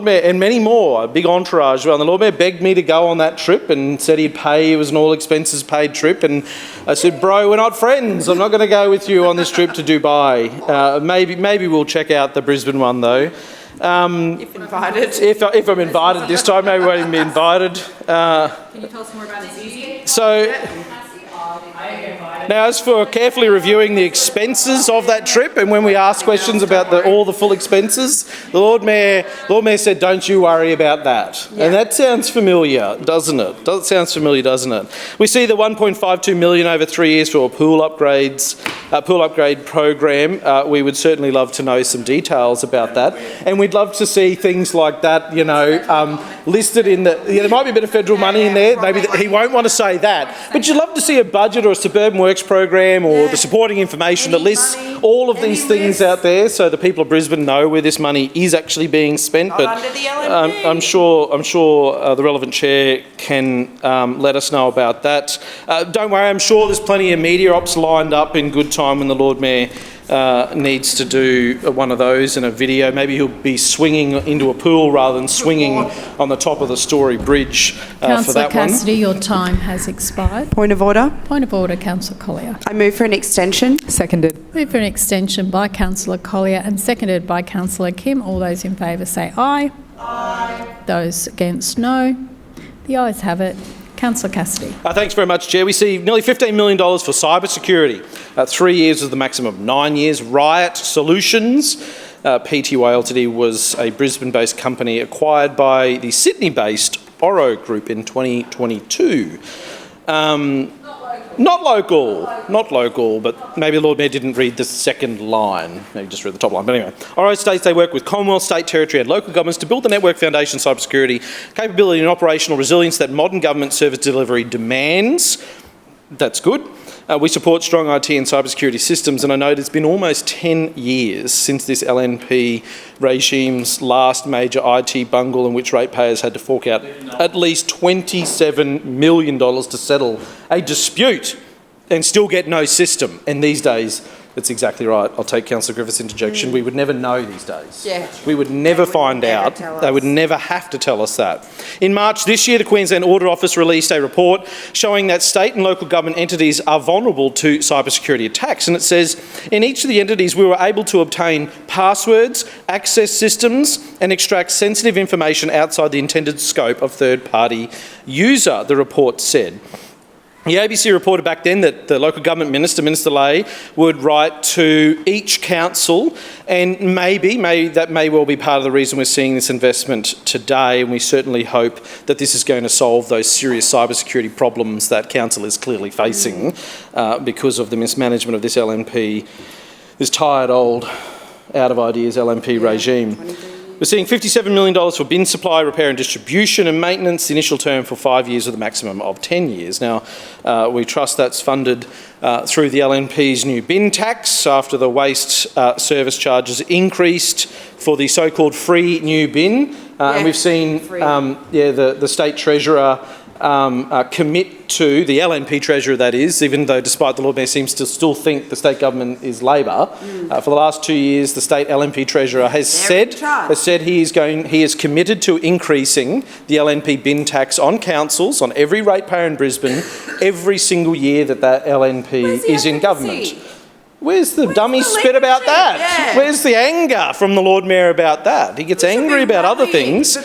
Mayor, and many more, a big entourage. Well, the Lord Mayor begged me to go on that trip and said he'd pay. It was an all expenses paid trip, and I said, "Bro, we're not friends. I'm not going to go with you on this trip to Dubai. Maybe we'll check out the Brisbane one though." If invited. If I'm invited this time, maybe I won't even be invited. Can you tell us more about this? Now, as for carefully reviewing the expenses of that trip, and when we asked questions about all the full expenses, the Lord Mayor said, "Don't you worry about that." And that sounds familiar, doesn't it? Sounds familiar, doesn't it? We see the $1.52 million over 3 years for a pool upgrade program. We would certainly love to know some details about that, and we'd love to see things like that, listed in the. There might be a bit of federal money in there. Maybe he won't want to say that, but you'd love to see a budget or a suburban works program or the supporting information that lists all of these things out there, so the people of Brisbane know where this money is actually being spent. But I'm sure the relevant chair can let us know about that. Don't worry, I'm sure there's plenty of media ops lined up in good time when the Lord Mayor needs to do one of those in a video. Maybe he'll be swinging into a pool rather than swinging on the top of the Story Bridge for that Councillor one. Cassidy, your time has expired. Point of order. Point of order, Councillor Collier. I move for an extension. Seconded. Move for an extension by Councillor Collier and seconded by Councillor Kim. All those in favour say aye. Aye. Those against, no. The ayes have it. Councillor Cassidy. Thanks very much, Chair. We see nearly $15 million for cyber security. 3 years is the maximum of 9 years. Riot Solutions, Pty Ltd, was a Brisbane-based company acquired by the Sydney-based Oro Group in 2022. Not local, but maybe the Lord Mayor didn't read the second line. Maybe just read the top line. But anyway, Oro states they work with Commonwealth, state, territory and local governments to build the network foundation, cybersecurity, capability and operational resilience that modern government service delivery demands. That's good. We support strong IT and cybersecurity systems, and I know it's been almost 10 years since this LNP regime's last major IT bungle in which ratepayers had to fork out at least $27 million to settle a dispute and still get no system. And these days, that's exactly right. I'll take Councillor Griffith's interjection. We would never know these days. Yeah. We would never find out. They would never have to tell us that. In March this year, the Queensland Audit Office released a report showing that state and local government entities are vulnerable to cybersecurity attacks. And it says, in each of the entities, we were able to obtain passwords, access systems, and extract sensitive information outside the intended scope of third-party user, the report said. The ABC reported back then that the local government minister, Minister Lay, would write to each council, and maybe that may well be part of the reason we're seeing this investment today, and we certainly hope that this is going to solve those serious cybersecurity problems that council is clearly facing because of the mismanagement of this LNP, this tired old, out of ideas LNP regime. We're seeing $57 million for bin supply, repair and distribution and maintenance, the initial term for 5 years with a maximum of 10 years. Now, we trust that's funded through the LNP's new bin tax after the waste service charges increased for the so-called free new bin. And we've seen the State Treasurer commit to, the LNP Treasurer that is, even though despite the Lord Mayor seems to still think the state government is Labor, for the last 2 years the state LNP Treasurer has said he is committed to increasing the LNP bin tax on councils, on every ratepayer in Brisbane, every single year that LNP is in government. Where's the dummy spit about that? Yeah. Where's the anger from the Lord Mayor about that? He gets angry about other things.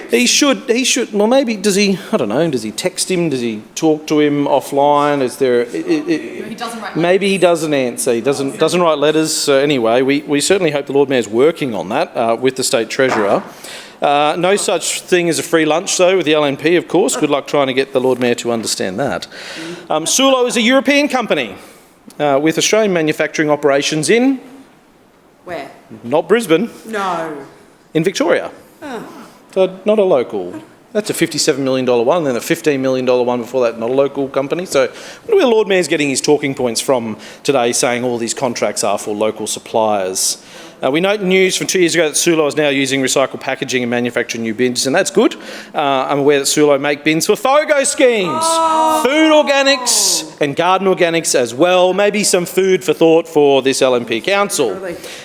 He should, well maybe, does he text him? Does he talk to him offline? Is there, maybe he doesn't answer. He doesn't write letters. Anyway, we certainly hope the Lord Mayor's working on that with the State Treasurer. No such thing as a free lunch, though, with the LNP, of course. Good luck trying to get the Lord Mayor to understand that. Sulo is a European company with Australian manufacturing operations in... Where? Not Brisbane. No. In Victoria. Oh. So not a local. That's a $57 million one, and then a $15 million one before that, not a local company. So where the Lord Mayor's getting his talking points from today, saying all these contracts are for local suppliers. We note news from 2 years ago that Sulo is now using recycled packaging and manufacturing new bins, and that's good. I'm aware that Sulo make bins for FOGO schemes, food organics and garden organics as well. Maybe some food for thought for this LNP council.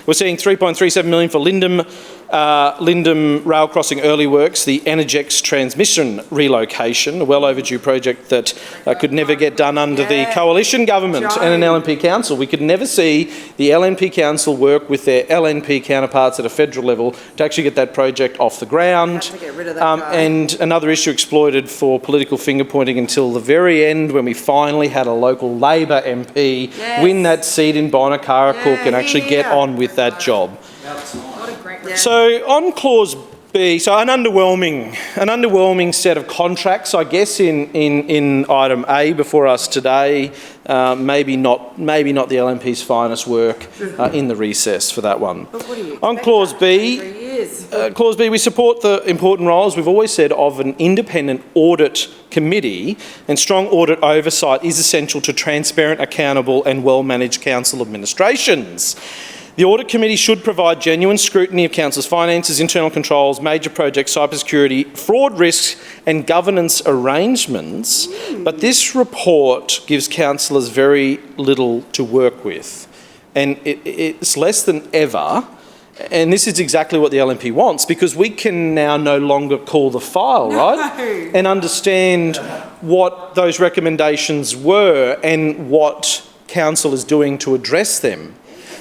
We're seeing $3.37 million for Lindum Rail Crossing Early Works, the Energex transmission relocation, a well overdue project that could never get done under the coalition government and an LNP council. We could never see the LNP council work with their LNP counterparts at a federal level to actually get that project off the ground. And another issue exploited for political finger pointing until the very end, when we finally had a local Labor MP win that seat in Bonacaracook and actually get on with that job. So on clause B, so an underwhelming set of contracts, I guess, in item A before us today. Maybe not the LNP's finest work in the recess for that one. On clause B, we support the important role, as we've always said, of an independent audit committee, and strong audit oversight is essential to transparent, accountable and well-managed council administrations. The Audit Committee should provide genuine scrutiny of Council's finances, internal controls, major projects, cybersecurity, fraud risks and governance arrangements, but this report gives councillors very little to work with. And it's less than ever. And this is exactly what the LNP wants, because we can now no longer call the file, right? And understand what those recommendations were and what council is doing to address them.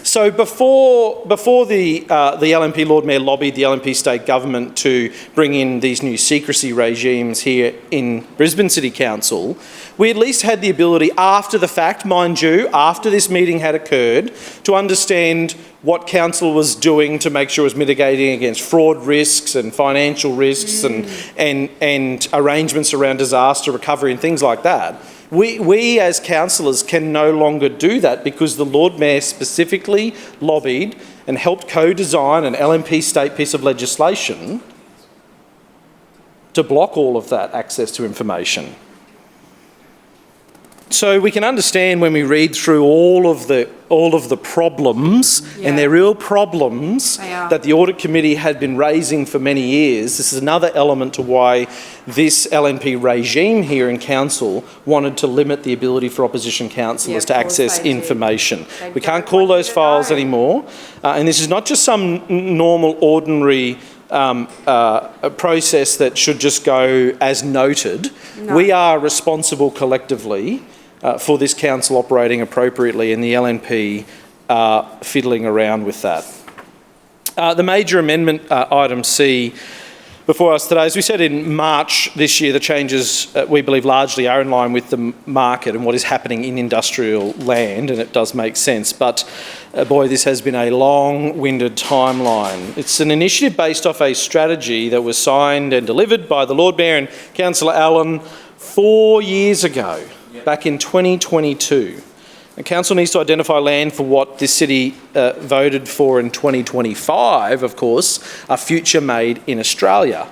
So before the LNP Lord Mayor lobbied the LNP state government to bring in these new secrecy regimes here in Brisbane City Council, we at least had the ability after the fact, mind you, after this meeting had occurred, to understand what council was doing to make sure it was mitigating against fraud risks and financial risks and arrangements around disaster recovery and things like that. We as councillors can no longer do that because the Lord Mayor specifically lobbied and helped co-design an LNP state piece of legislation to block all of that access to information. So we can understand when we read through all of the problems, and they're real problems that the Audit Committee had been raising for many years. This is another element to why this LNP regime here in Council wanted to limit the ability for opposition councillors to access information. We can't call those files anymore. And this is not just some normal, ordinary a process that should just go as noted. No. We are responsible collectively for this council operating appropriately, and the LNP fiddling around with that. The major amendment, item C, before us today, as we said in March this year, the changes we believe largely are in line with the market and what is happening in industrial land, and it does make sense. But boy, this has been a long-winded timeline. It's an initiative based off a strategy that was signed and delivered by the Lord Mayor and Councillor Allen 4 years ago, back in 2022. The council needs to identify land for what this city voted for in 2025, of course, a future made in Australia.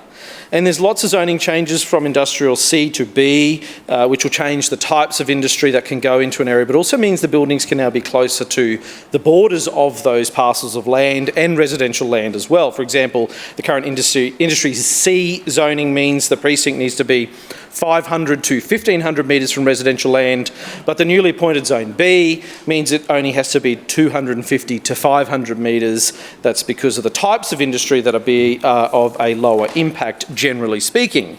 And there's lots of zoning changes from industrial C to B, which will change the types of industry that can go into an area, but also means the buildings can now be closer to the borders of those parcels of land and residential land as well. For example, the current industry C zoning means the precinct needs to be 500 to 1,500 metres from residential land, but the newly appointed Zone B means it only has to be 250 to 500 metres. That's because of the types of industry that are of a lower impact, generally speaking.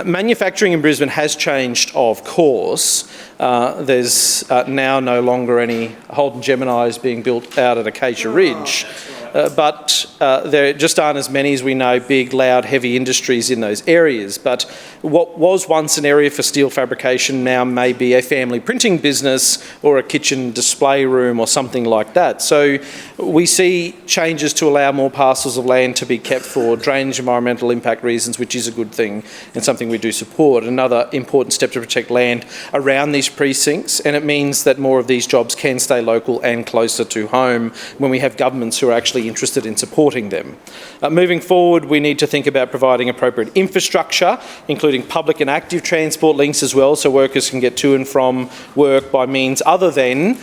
Manufacturing in Brisbane has changed, of course. There's now no longer any Holden Geminis being built out at Acacia Ridge. But there just aren't as many as we know, big, loud, heavy industries in those areas. But what was once an area for steel fabrication now may be a family printing business or a kitchen display room or something like that. So we see changes to allow more parcels of land to be kept for drainage environmental impact reasons, which is a good thing and something we do support. Another important step to protect land around these precincts, and it means that more of these jobs can stay local and closer to home when we have governments who are actually interested in supporting them. Moving forward, we need to think about providing appropriate infrastructure, including public and active transport links as well, so workers can get to and from work by means other than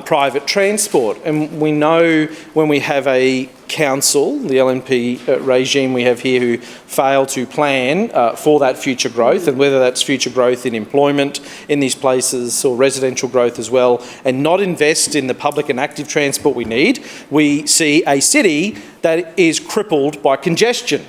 private transport. And we know when we have a council, the LNP regime we have here, who fail to plan for that future growth, and whether that's future growth in employment in these places or residential growth as well, and not invest in the public and active transport we need, we see a city that is crippled by congestion,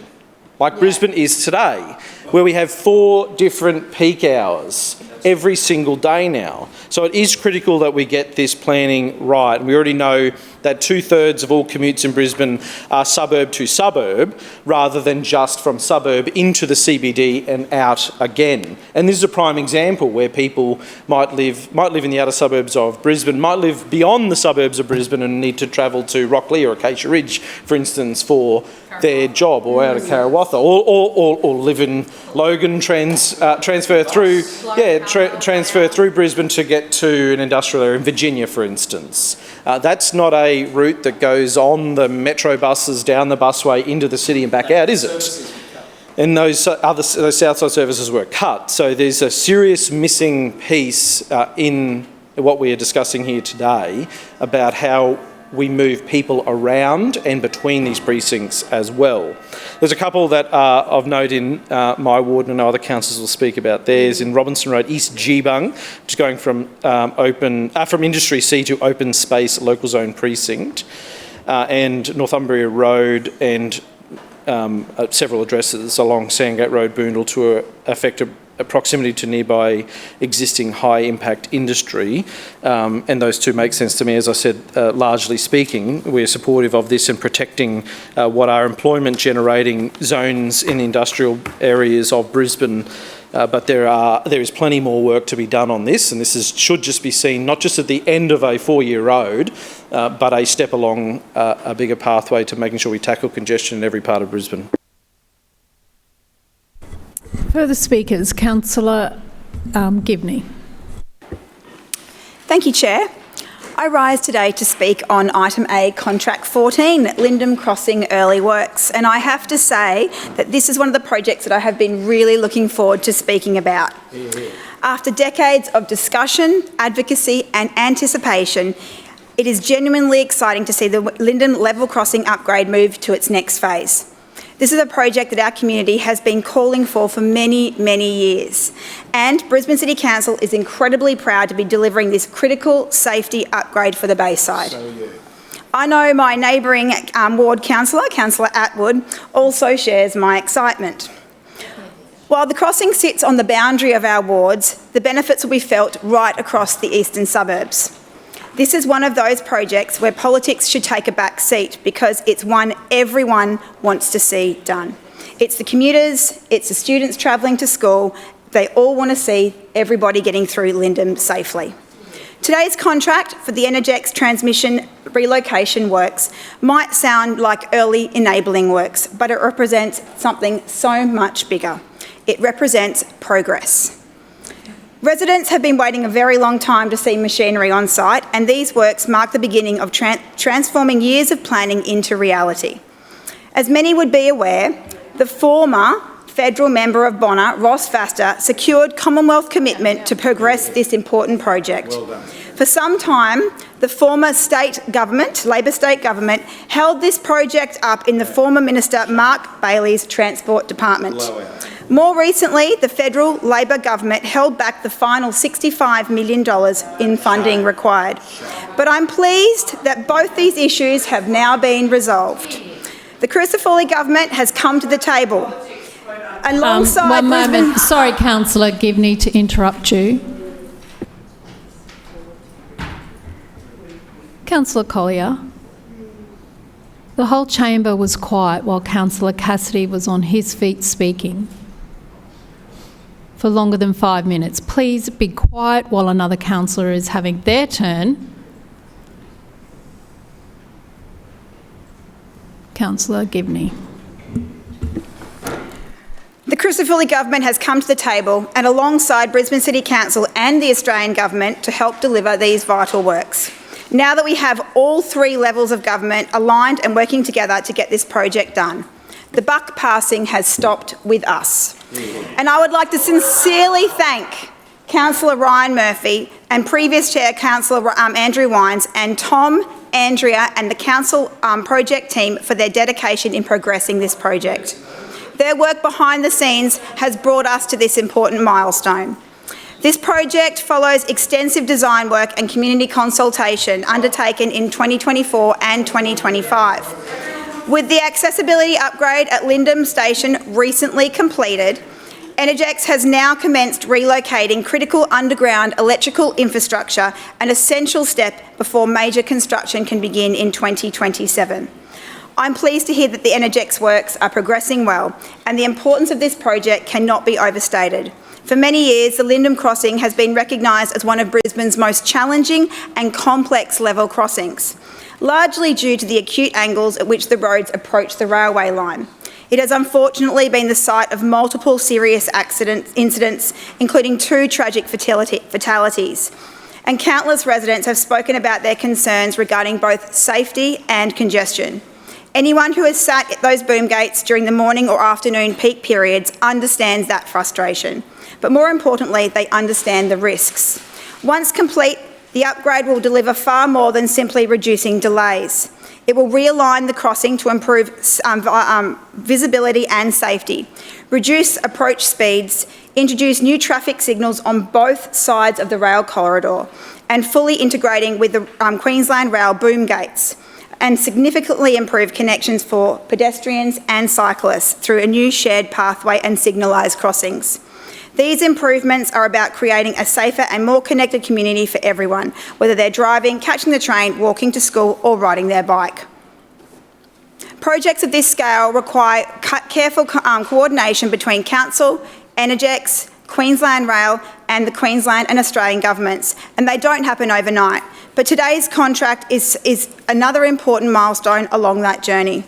like Brisbane is today, where we have 4 different peak hours every single day now. So it is critical that we get this planning right. And we already know that 2/3 of all commutes in Brisbane are suburb to suburb, rather than just from suburb into the CBD and out again. And this is a prime example where people might live in the outer suburbs of Brisbane, might live beyond the suburbs of Brisbane and need to travel to Rocklea or Acacia Ridge, for instance, for their job, or out of Karawatha, or live in Logan, transfer through Brisbane to get to an industrial area in Virginia, for instance. That's not a route that goes on the metro buses down the busway into the city and back out, is it? And those Southside services were cut. So there's a serious missing piece in what we are discussing here today about how we move people around and between these precincts as well. There's a couple that are of note in my ward, and I know other councillors will speak about theirs. In Robinson Road, East Geebung, which is going from from Industry C to Open Space Local Zone Precinct, and Northumbria Road and several addresses along Sandgate Road, Boondall, to affect a proximity to nearby existing high-impact industry. And those two make sense to me. As I said, largely speaking, we're supportive of this and protecting what are employment-generating zones in industrial areas of Brisbane. But there is plenty more work to be done on this, and this should just be seen not just at the end of a 4-year road, but a step along a bigger pathway to making sure we tackle congestion in every part of Brisbane. Further speakers, Councillor Givney. Thank you, Chair. I rise today to speak on item A, contract 14, Lyndon Crossing Early Works. And I have to say that this is one of the projects that I have been really looking forward to speaking about. After decades of discussion, advocacy and anticipation, it is genuinely exciting to see the Lyndon level crossing upgrade move to its next phase. This is a project that our community has been calling for many, many years. And Brisbane City Council is incredibly proud to be delivering this critical safety upgrade for the Bayside. I know my neighbouring ward councillor, Councillor Atwood, also shares my excitement. While the crossing sits on the boundary of our wards, the benefits will be felt right across the eastern suburbs. This is one of those projects where politics should take a back seat because it's one everyone wants to see done. It's the commuters, it's the students travelling to school. They all want to see everybody getting through Lyndon safely. Today's contract for the Energex transmission relocation works might sound like early enabling works, but it represents something so much bigger. It represents progress. Residents have been waiting a very long time to see machinery on site, and these works mark the beginning of transforming years of planning into reality. As many would be aware, the former federal member of Bonner, Ross Faster, secured Commonwealth commitment to progress this important project. Well done. For some time, the former state government, Labor state government, held this project up in the former Minister Mark Bailey's Transport Department. More recently, the federal Labor government held back the final $65 million in funding required. But I'm pleased that both these issues have now been resolved. The Crucifoli government has come to the table. Alongside one moment. Sorry, Councillor Givney, to interrupt you. Councillor Collier, the whole chamber was quiet while Councillor Cassidy was on his feet speaking for longer than 5 minutes. Please be quiet while another councillor is having their turn. Councillor Givney. The Crucifoli government has come to the table and alongside Brisbane City Council and the Australian government to help deliver these vital works. Now that we have all three levels of government aligned and working together to get this project done, the buck passing has stopped with us. And I would like to sincerely thank Councillor Ryan Murphy and previous Chair Councillor Andrew Wines and Tom, Andrea and the Council project team for their dedication in progressing this project. Their work behind the scenes has brought us to this important milestone. This project follows extensive design work and community consultation undertaken in 2024 and 2025. With the accessibility upgrade at Lyndon Station recently completed, Energex has now commenced relocating critical underground electrical infrastructure, an essential step before major construction can begin in 2027. I'm pleased to hear that the Energex works are progressing well, and the importance of this project cannot be overstated. For many years, the Lyndon Crossing has been recognised as one of Brisbane's most challenging and complex level crossings, largely due to the acute angles at which the roads approach the railway line. It has unfortunately been the site of multiple serious incidents, including 2 tragic fatalities. And countless residents have spoken about their concerns regarding both safety and congestion. Anyone who has sat at those boom gates during the morning or afternoon peak periods understands that frustration. But more importantly, they understand the risks. Once complete, The upgrade will deliver far more than simply reducing delays. It will realign the crossing to improve visibility and safety, reduce approach speeds, introduce new traffic signals on both sides of the rail corridor, and fully integrating with the Queensland Rail boom gates, and significantly improve connections for pedestrians and cyclists through a new shared pathway and signalised crossings. These improvements are about creating a safer and more connected community for everyone, whether they're driving, catching the train, walking to school or riding their bike. Projects of this scale require careful coordination between Council, Energex, Queensland Rail and the Queensland and Australian governments, and they don't happen overnight. But today's contract is another important milestone along that journey.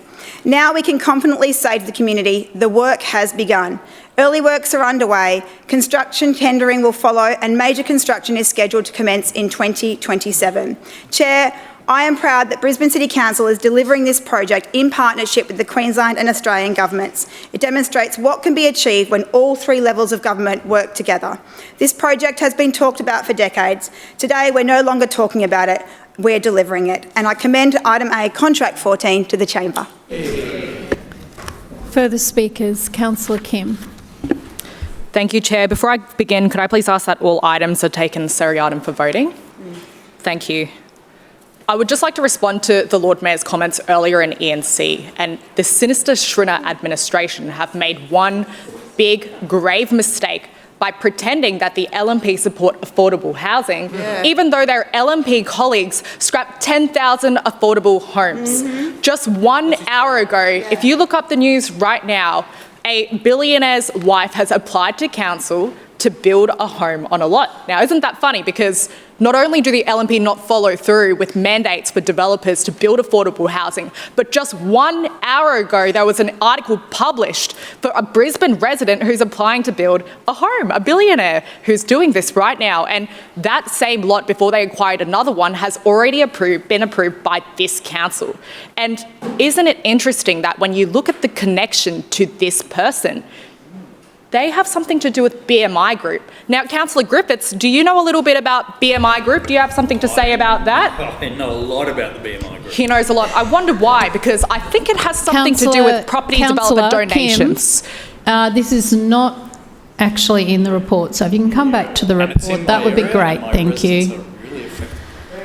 Now we can confidently say to the community, the work has begun. Early works are underway, construction tendering will follow, and major construction is scheduled to commence in 2027. Chair, I am proud that Brisbane City Council is delivering this project in partnership with the Queensland and Australian governments. It demonstrates what can be achieved when all three levels of government work together. This project has been talked about for decades. Today, we're no longer talking about it, we're delivering it. And I commend item A, contract 14, to the chamber. Further speakers, Councillor Kim. Thank you, Chair. Before I begin, could I please ask that all items are taken seriatim for voting? Thank you. I would just like to respond to the Lord Mayor's comments earlier in ENC, and the sinister Schrinner administration have made one big, grave mistake by pretending that the LNP support affordable housing, even though their LNP colleagues scrapped 10,000 affordable homes. Just 1 hour ago, if you look up the news right now, a billionaire's wife has applied to council to build a home on a lot. Now, isn't that funny? Because not only do the LNP not follow through with mandates for developers to build affordable housing, but just 1 hour ago, there was an article published for a Brisbane resident who's applying to build a home, a billionaire who's doing this right now. And that same lot, before they acquired another one, has already been approved by this council. And isn't it interesting that when you look at the connection to this person, they have something to do with BMI Group. Now, Councillor Griffiths, do you know a little bit about BMI Group? Do you have something to say about that? I know a lot about the BMI Group. He knows a lot. I wonder why, because I think it has something to do with property development donations. Kim, this is not actually in the report, so if you can come back to the report, that would be great. Thank you.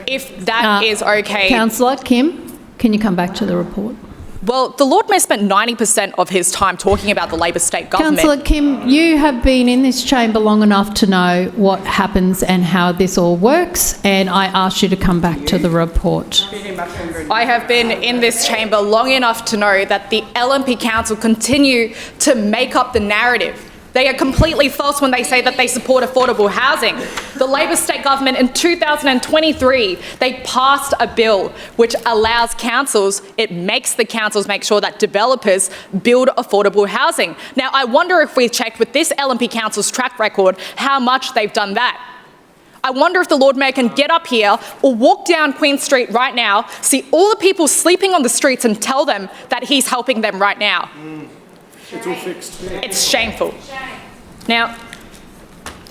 If that is okay. Councillor Kim, can you come back to the report? Well, the Lord Mayor spent 90% of his time talking about the Labor state government. Councillor Kim, you have been in this chamber long enough to know what happens and how this all works, and I asked you to come back to the report. I have been in this chamber long enough to know that the LNP Council continue to make up the narrative. They are completely false when they say that they support affordable housing. The Labor state government in 2023, they passed a bill which allows councils, it makes the councils make sure that developers build affordable housing. Now, I wonder if we checked with this LNP Council's track record how much they've done that. I wonder if the Lord Mayor can get up here or walk down Queen Street right now, see all the people sleeping on the streets and tell them that he's helping them right now. It's all fixed. It's shameful. Now,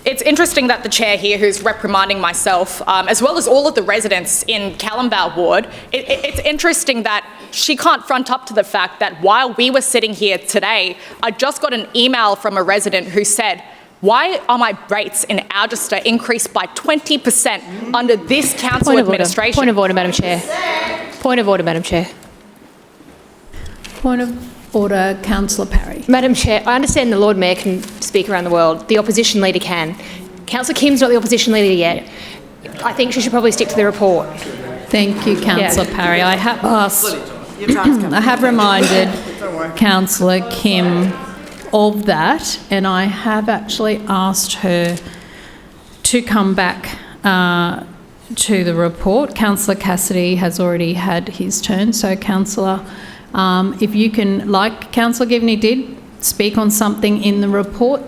it's interesting that the chair here, who's reprimanding myself, as well as all of the residents in Callumvale Ward, it's interesting that she can't front up to the fact that while we were sitting here today, I just got an email from a resident who said, why are my rates in Algester increased by 20% under this council administration? Point of order, Madam Chair. Point of order, Madam Chair. Point of order, Councillor Parry. Madam Chair, I understand the Lord Mayor can speak around the world. The opposition leader can. Councillor Kim's not the opposition leader yet. I think she should probably stick to the report. Thank you, Councillor Parry. I have asked, I have reminded Councillor Kim of that, and I have actually asked her to come back to the report. Councillor Cassidy has already had his turn, so Councillor, if you can, like Councillor Givney did, speak on something in the report,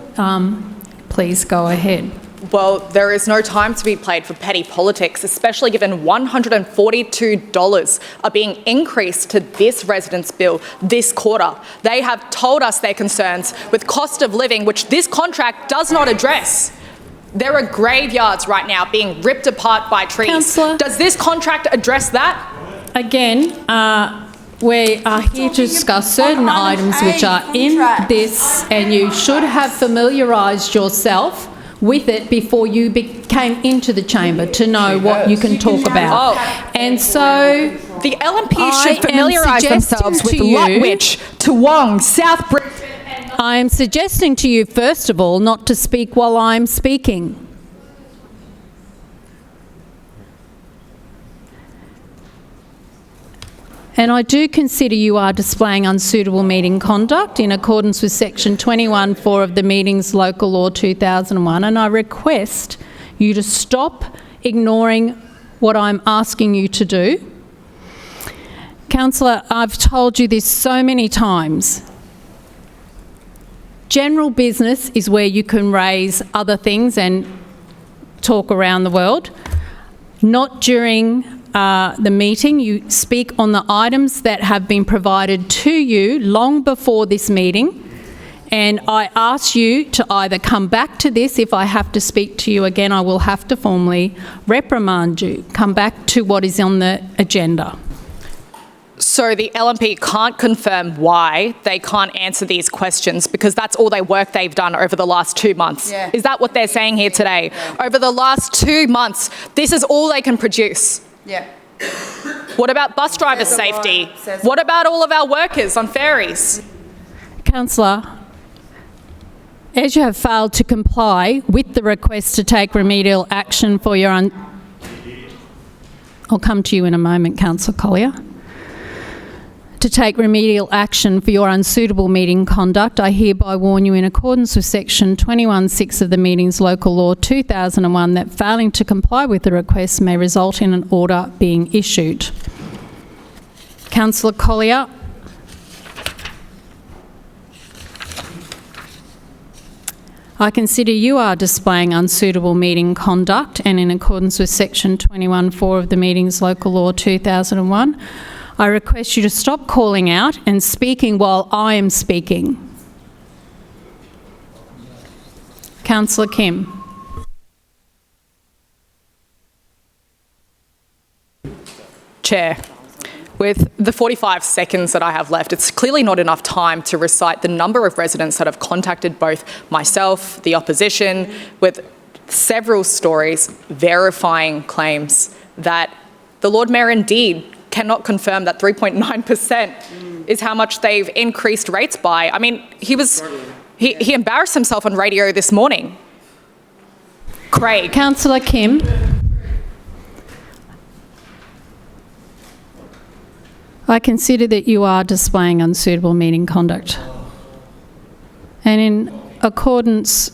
please go ahead. Well, there is no time to be played for petty politics, especially given $142 are being increased to this residents' bill this quarter. They have told us their concerns with cost of living, which this contract does not address. There are graveyards right now being ripped apart by trees. Councillor. Does this contract address that? Again, we are here to discuss certain items which are in this, and you should have familiarised yourself with it before you came into the chamber to know what you can talk about. Oh. And so the LMP should familiarise themselves with Lutwyche, Toowong, South Brisbane. I am suggesting to you, first of all, not to speak while I'm speaking. And I do consider you are displaying unsuitable meeting conduct in accordance with section 21(4) of the Meetings Local Law 2001, and I request you to stop ignoring what I'm asking you to do. Councillor, I've told you this so many times. General business is where you can raise other things and talk around the world. Not during the meeting. You speak on the items that have been provided to you long before this meeting, and I ask you to either come back to this. If I have to speak to you again, I will have to formally reprimand you. Come back to what is on the agenda. So the LNP can't confirm why they can't answer these questions because that's all their work they've done over the last 2 months. Yeah. Is that what they're saying here today? Yeah. Over the last 2 months, this is all they can produce. Yeah. What about bus driver safety? What about all of our workers on ferries? Councillor, as you have failed to comply with the request to take remedial action for your I'll come to you in a moment, Councillor Collier. To take remedial action for your unsuitable meeting conduct, I hereby warn you in accordance with section 21(6) of the Meetings Local Law 2001 that failing to comply with the request may result in an order being issued. Councillor Collier. I consider you are displaying unsuitable meeting conduct, and in accordance with section 21(4) of the Meetings Local Law 2001, I request you to stop calling out and speaking while I am speaking. Councillor Kim. Chair, with the 45 seconds that I have left, it's clearly not enough time to recite the number of residents that have contacted both myself, the opposition, with several stories verifying claims that the Lord Mayor indeed cannot confirm that 3.9% is how much they've increased rates by. I mean, he embarrassed himself on radio this morning. Craig. Councillor Kim. I consider that you are displaying unsuitable meeting conduct. And in accordance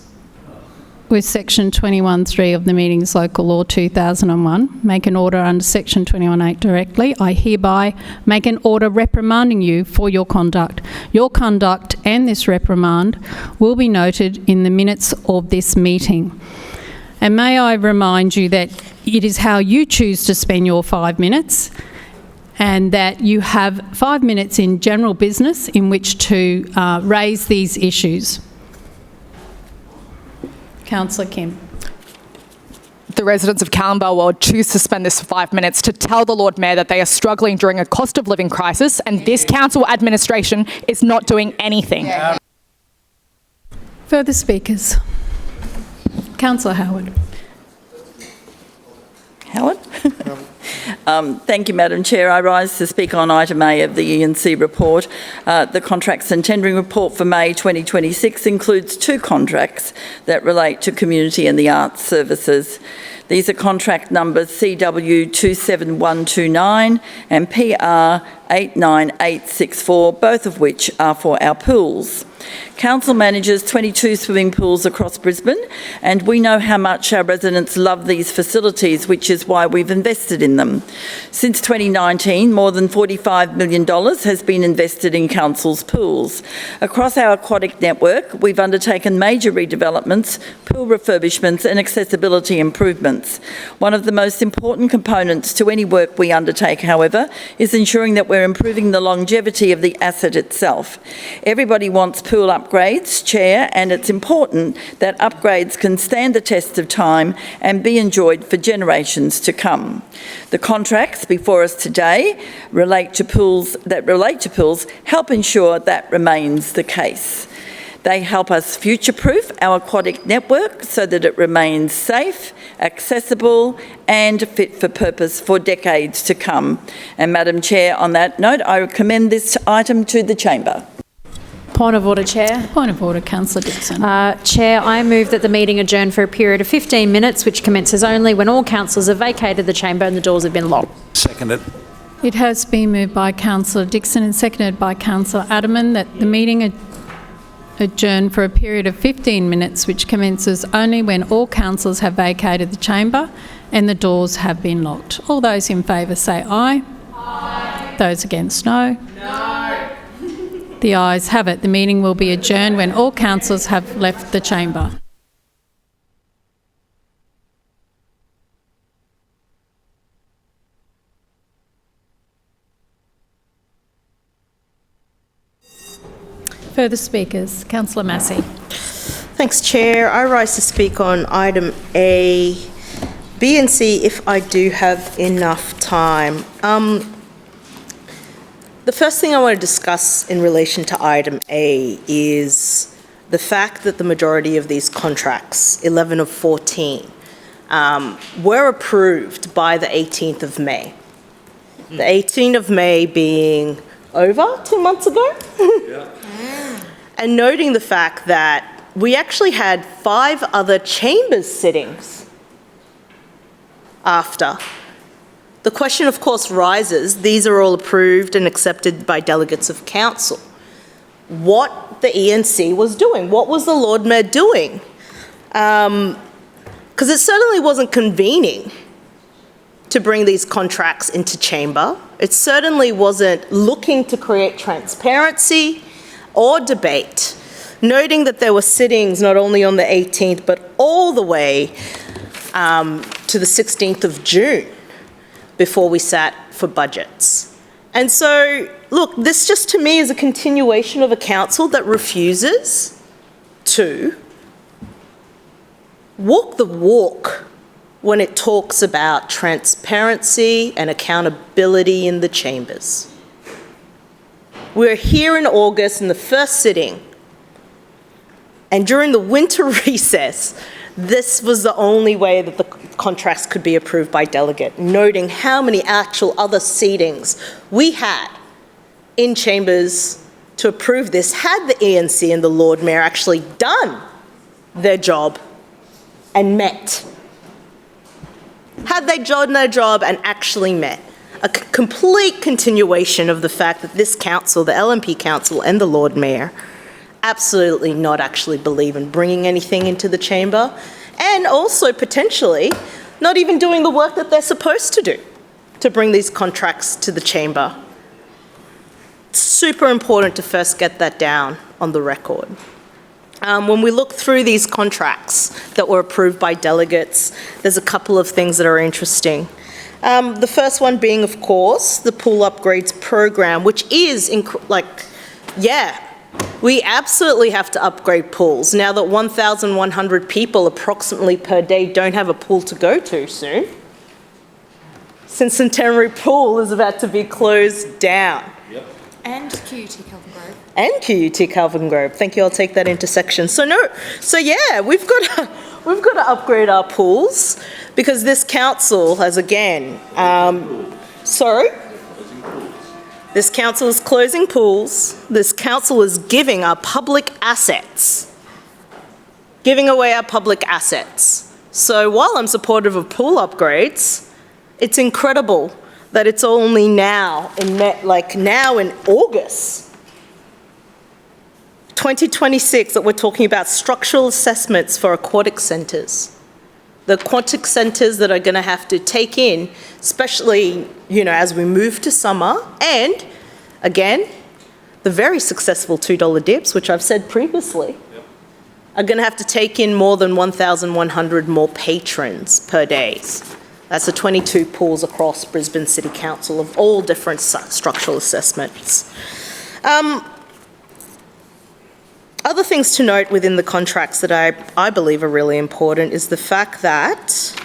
with section 21(3) of the Meetings Local Law 2001, make an order under section 21(8) directly. I hereby make an order reprimanding you for your conduct. Your conduct and this reprimand will be noted in the minutes of this meeting. And may I remind you that it is how you choose to spend your 5 minutes, and that you have 5 minutes in general business in which to raise these issues. Councillor Kim. The residents of Callum Ward choose to spend this 5 minutes to tell the Lord Mayor that they are struggling during a cost of living crisis, and this council administration is not doing anything. Yeah. Further speakers. Councillor Howard. Howard? Thank you, Madam Chair. I rise to speak on item A of the E&C report. The contracts and tendering report for May 2026 includes 2 contracts that relate to community and the arts services. These are contract numbers CW 27129 and PR 89864, both of which are for our pools. Council manages 22 swimming pools across Brisbane, and we know how much our residents love these facilities, which is why we've invested in them. Since 2019, more than $45 million has been invested in council's pools. Across our aquatic network, we've undertaken major redevelopments, pool refurbishments and accessibility improvements. One of the most important components to any work we undertake, however, is ensuring that we're we're improving the longevity of the asset itself. Everybody wants pool upgrades, Chair, and it's important that upgrades can stand the test of time and be enjoyed for generations to come. The contracts before us today relate to pools help ensure that remains the case. They help us future-proof our aquatic network so that it remains safe, accessible and fit for purpose for decades to come. And Madam Chair, on that note, I recommend this item to the Chamber. Point of order, Chair. Point of order, Councillor Dixon. Chair, I move that the meeting adjourn for a period of 15 minutes, which commences only when all councillors have vacated the chamber and the doors have been locked. Seconded. It has been moved by Councillor Dixon and seconded by Councillor Adderman that the meeting adjourn for a period of 15 minutes, which commences only when all councillors have vacated the chamber and the doors have been locked. All those in favour say aye. Aye. Those against, no. No. The ayes have it. The meeting will be adjourned when all councillors have left the chamber. Further speakers. Councillor Massey. Thanks, Chair. I rise to speak on item A, B and C if I do have enough time. The first thing I want to discuss in relation to item A is the fact that the majority of these contracts, 11 of 14, were approved by the 18th of May. The 18th of May being over 2 months ago. Yeah. And noting the fact that we actually had 5 other chambers sittings after. The question, of course, rises, these are all approved and accepted by delegates of council. What the ENC was doing, what was the Lord Mayor doing? Because it certainly wasn't convening to bring these contracts into chamber. It certainly wasn't looking to create transparency or debate, noting that there were sittings not only on the 18th, but all the way to the 16th of June before we sat for budgets. And so, look, this just to me is a continuation of a council that refuses to walk the walk when it talks about transparency and accountability in the chambers. We're here in August in the first sitting, and during the winter recess, this was the only way that the contracts could be approved by delegate, noting how many actual other seatings we had in chambers to approve this had the ENC and the Lord Mayor actually done their job and met. Had they done their job and actually met. A complete continuation of the fact that this council, the LNP council and the Lord Mayor, absolutely not actually believe in bringing anything into the chamber, and also potentially not even doing the work that they're supposed to do to bring these contracts to the chamber. It's super important to first get that down on the record. When we look through these contracts that were approved by delegates, there's a couple of things that are interesting. The first one being, of course, the pool upgrades program, which is, we absolutely have to upgrade pools now that 1,100 people approximately per day don't have a pool to go to soon. Since Centenary Pool is about to be closed down. Yep. And QUT Calvin Grove. And QUT Calvin Grove. Thank you, I'll take that into section. We've got to upgrade our pools because this council has again, this council is closing pools. This council is giving our public assets, giving away our public assets. So while I'm supportive of pool upgrades, it's incredible that it's only now in August 2026 that we're talking about structural assessments for aquatic centres. The aquatic centres that are going to have to take in, especially, as we move to summer, and again, the very successful $2 dips, which I've said previously, are going to have to take in more than 1,100 more patrons per day. That's the 22 pools across Brisbane City Council of all different structural assessments. Other things to note within the contracts that I believe are really important is the fact that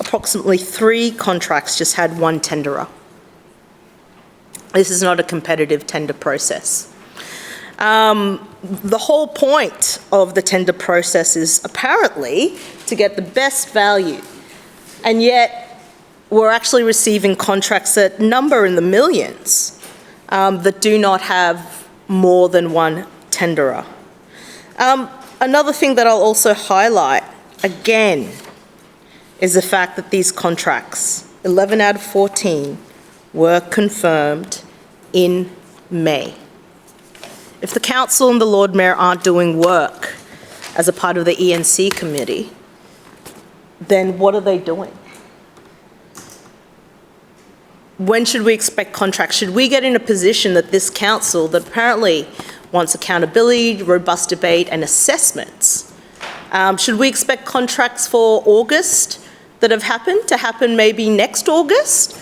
approximately 3 contracts just had one tenderer. This is not a competitive tender process. The whole point of the tender process is apparently to get the best value, and yet we're actually receiving contracts that number in the millions that do not have more than one tenderer. Another thing that I'll also highlight, again, is the fact that these contracts, 11 out of 14, were confirmed in May. If the council and the Lord Mayor aren't doing work as a part of the ENC committee, then what are they doing? When should we expect contracts? Should we get in a position that this council that apparently wants accountability, robust debate and assessments, should we expect contracts for August that have happened to happen maybe next August?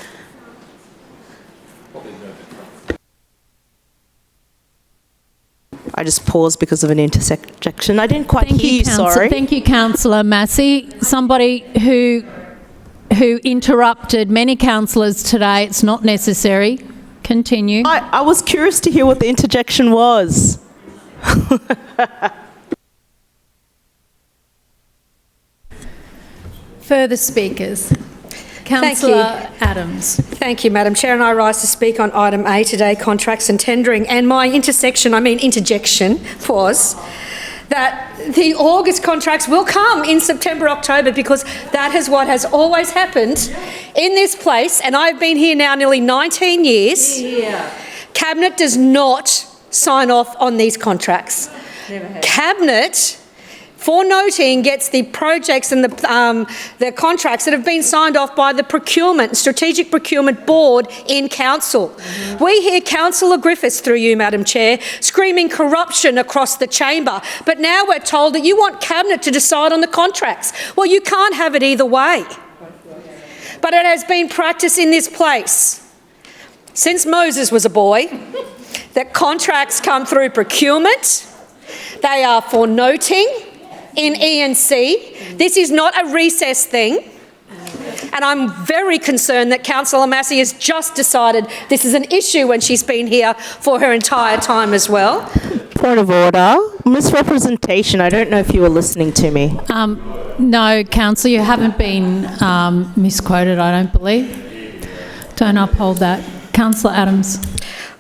I just paused because of an interjection. I didn't quite hear you, sorry. Thank you, Councillor Massey. Somebody who interrupted many councillors today. It's not necessary. Continue. I was curious to hear what the interjection was. Further speakers. Councillor Adams. Thank you, Madam Chair, and I rise to speak on item A today, contracts and tendering. And my interjection was that the August contracts will come in September, October, because that is what has always happened in this place. And I've been here now nearly 19 years. Yeah. Cabinet does not sign off on these contracts. Never has. Cabinet, for noting, gets the projects and the contracts that have been signed off by the Strategic Procurement Board in Council. Mm-hmm. We hear Councillor Griffiths, through you, Madam Chair, screaming corruption across the chamber, but now we're told that you want Cabinet to decide on the contracts. Well, you can't have it either way. But it has been practice in this place since Moses was a boy that contracts come through procurement. They are for noting in ENC. This is not a recess thing. And I'm very concerned that Councillor Massey has just decided this is an issue when she's been here for her entire time as well. Point of order. Misrepresentation. I don't know if you were listening to me. No, Councillor, you haven't been misquoted, I don't believe. Don't uphold that. Councillor Adams.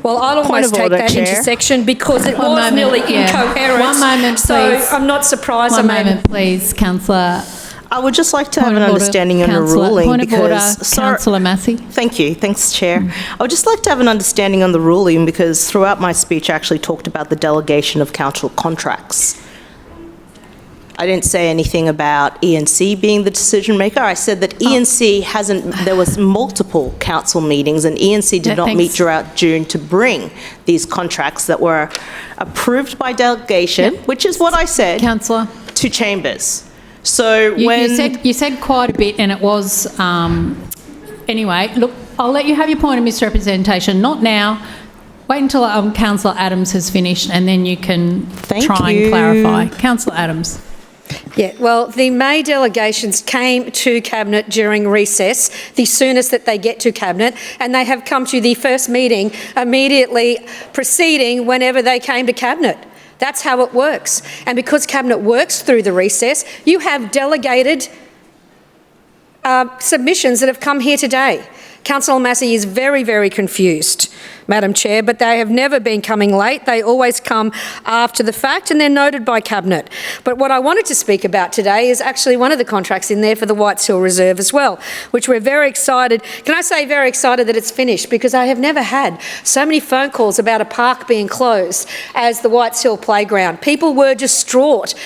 Well, I'll almost take that intersection because it was nearly incoherent. One moment, please. So I'm not surprised. One moment, please, Councillor. I would just like to have an understanding on the ruling. Point of order, Councillor Massey. Thank you. Thanks, Chair. I would just like to have an understanding on the ruling because throughout my speech I actually talked about the delegation of council contracts. I didn't say anything about ENC being the decision maker. I said that ENC there was multiple council meetings and ENC did not meet throughout June to bring these contracts that were approved by delegation, which is what I said, Councillor, to chambers. So you said quite a bit and it was, anyway, look, I'll let you have your point of misrepresentation, not now. Wait until Councillor Adams has finished and then you can try and clarify. Councillor Adams. Yeah, well, the May delegations came to Cabinet during recess, the soonest that they get to Cabinet, and they have come to the first meeting immediately preceding whenever they came to Cabinet. That's how it works. And because Cabinet works through the recess, you have delegated submissions that have come here today. Councillor Massey is very, very confused, Madam Chair, but they have never been coming late. They always come after the fact and they're noted by Cabinet. But what I wanted to speak about today is actually one of the contracts in there for the Whites Hill Reserve as well, which we're very excited. Can I say very excited that it's finished? Because I have never had so many phone calls about a park being closed as the Whites Hill Playground. People were distraught.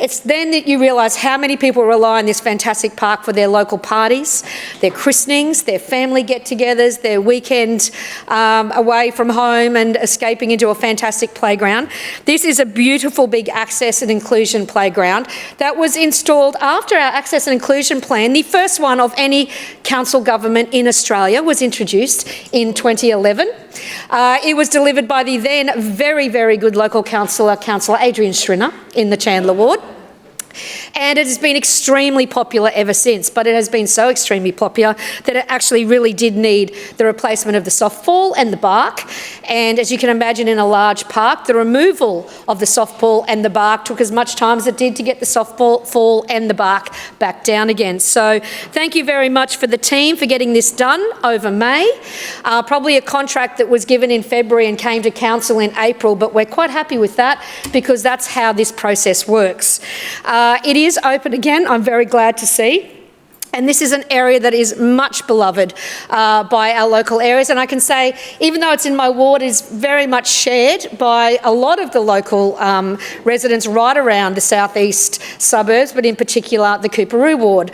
It's then that you realise how many people rely on this fantastic park for their local parties, their christenings, their family get-togethers, their weekend away from home and escaping into a fantastic playground. This is a beautiful big access and inclusion playground that was installed after our access and inclusion plan. The first one of any council government in Australia was introduced in 2011. It was delivered by the then very, very good local councillor, Councillor Adrian Schrinner in the Chandler ward. And it has been extremely popular ever since, but it has been so extremely popular that it actually really did need the replacement of the softball and the bark. And as you can imagine, in a large park, the removal of the softball and the bark took as much time as it did to get the softball and the bark back down again. So thank you very much for the team for getting this done over May. Probably a contract that was given in February and came to council in April, but we're quite happy with that because that's how this process works. It is open again, I'm very glad to see. And this is an area that is much beloved by our local areas. And I can say, even though it's in my ward, it's very much shared by a lot of the local residents right around the southeast suburbs, but in particular the Coorparoo ward.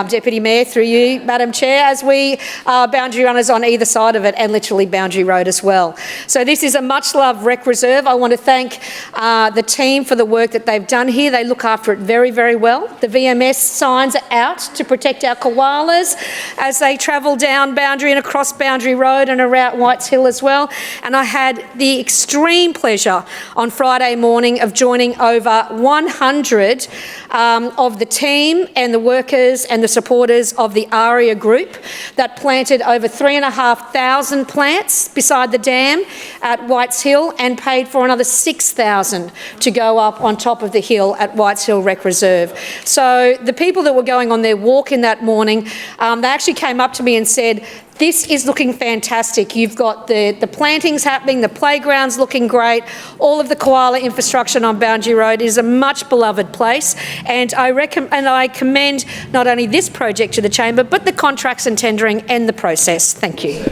Deputy Mayor, through you, Madam Chair, as we are boundary runners on either side of it and literally Boundary Road as well. So this is a much loved rec reserve. I want to thank the team for the work that they've done here. They look after it very, very well. The VMS signs are out to protect our koalas as they travel down Boundary and across Boundary Road and around Whites Hill as well. And I had the extreme pleasure on Friday morning of joining over 100 of the team and the workers and the supporters of the ARIA group that planted over 3,500 plants beside the dam at Whites Hill and paid for another 6,000 to go up on top of the hill at Whites Hill Rec Reserve. So the people that were going on their walk in that morning, they actually came up to me and said, this is looking fantastic. You've got the plantings happening, the playground's looking great, all of the koala infrastructure on Boundary Road is a much beloved place. And I commend not only this project to the Chamber, but the contracts and tendering and the process. Thank you.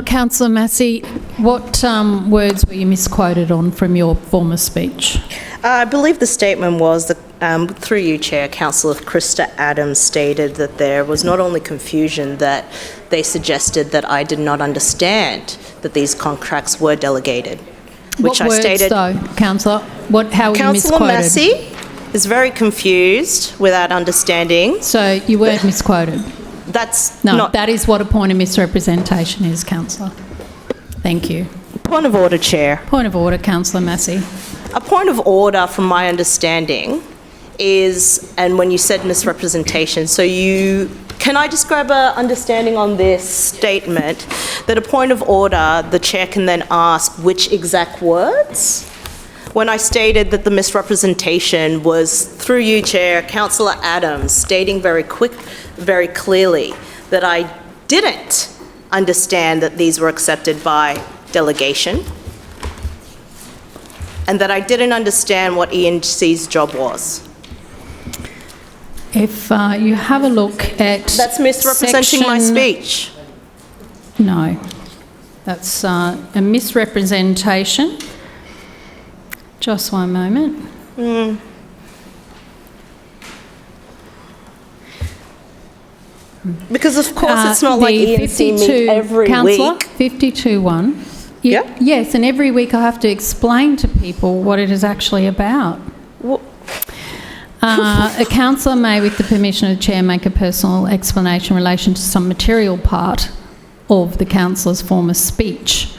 Councillor Massey, what words were you misquoted on from your former speech? I believe the statement was that, through you, Chair, Councillor Krista Adams stated that there was not only confusion, that they suggested that I did not understand that these contracts were delegated. Which what I stated, words, though, Councillor? How were you misquoted? Councillor Massey is very confused without understanding. So you weren't misquoted? That's no, not... that is what a point of misrepresentation is, Councillor. Thank you. Point of order, Chair. Point of order, Councillor Massey. A point of order, from my understanding, is, and when you said misrepresentation, so can I describe an understanding on this statement, that a point of order, the Chair can then ask which exact words? When I stated that the misrepresentation was, through you, Chair, Councillor Adams, stating very clearly that I didn't understand that these were accepted by delegation, and that I didn't understand what ENC's job was. If you have a look at... That's misrepresenting my speech. No, that's a misrepresentation. Just one moment. Because of course it's not like ENC meet every week. 52.1. Yes, and every week I have to explain to people what it is actually about. A councillor may, with the permission of the Chair, make a personal explanation in relation to some material part of the councillor's former speech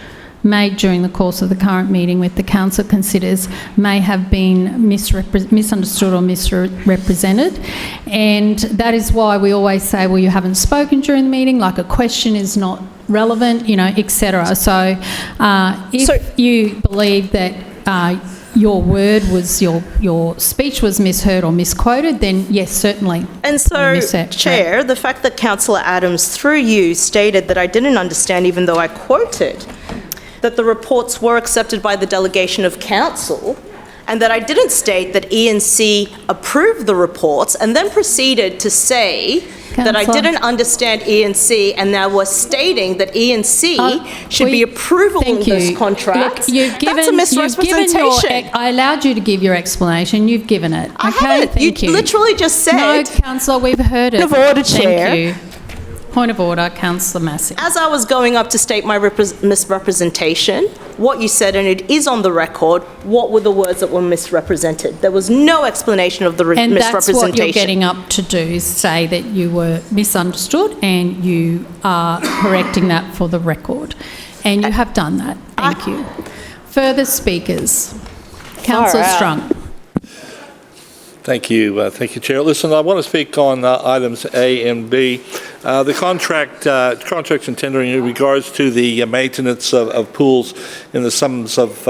made during the course of the current meeting which the council considers may have been misunderstood or misrepresented. And that is why we always say, well, you haven't spoken during the meeting, like a question is not relevant, etc. So if you believe that your word was, your speech was misheard or misquoted, then yes, certainly. And so, Chair, the fact that Councillor Adams, through you, stated that I didn't understand, even though I quoted that the reports were accepted by the delegation of council, and that I didn't state that E&C approved the reports, and then proceeded to say that I Councillor. didn't understand E&C, and now was stating that E&C should be approving Thank you. this contract. Look, you've given, That's a misrepresentation. You've given I allowed you to give your explanation. You've given it. I Okay, haven't. thank you. Literally just said. No, Councillor, we've heard it. Point of order, Chair. Thank you. Point of order, Councillor Massey. As I was going up to state my misrepresentation, what you said, and it is on the record, what were the words that were misrepresented? There was no explanation of the And that's misrepresentation. what you're getting up to do, is say that you were misunderstood, and you are correcting that for the record. And you have done that. Thank you. Further speakers. Councillor Strunk. Thank you, Chair. Listen, I want to speak on items A and B. The contracts and tendering in regards to the maintenance of pools in the sums of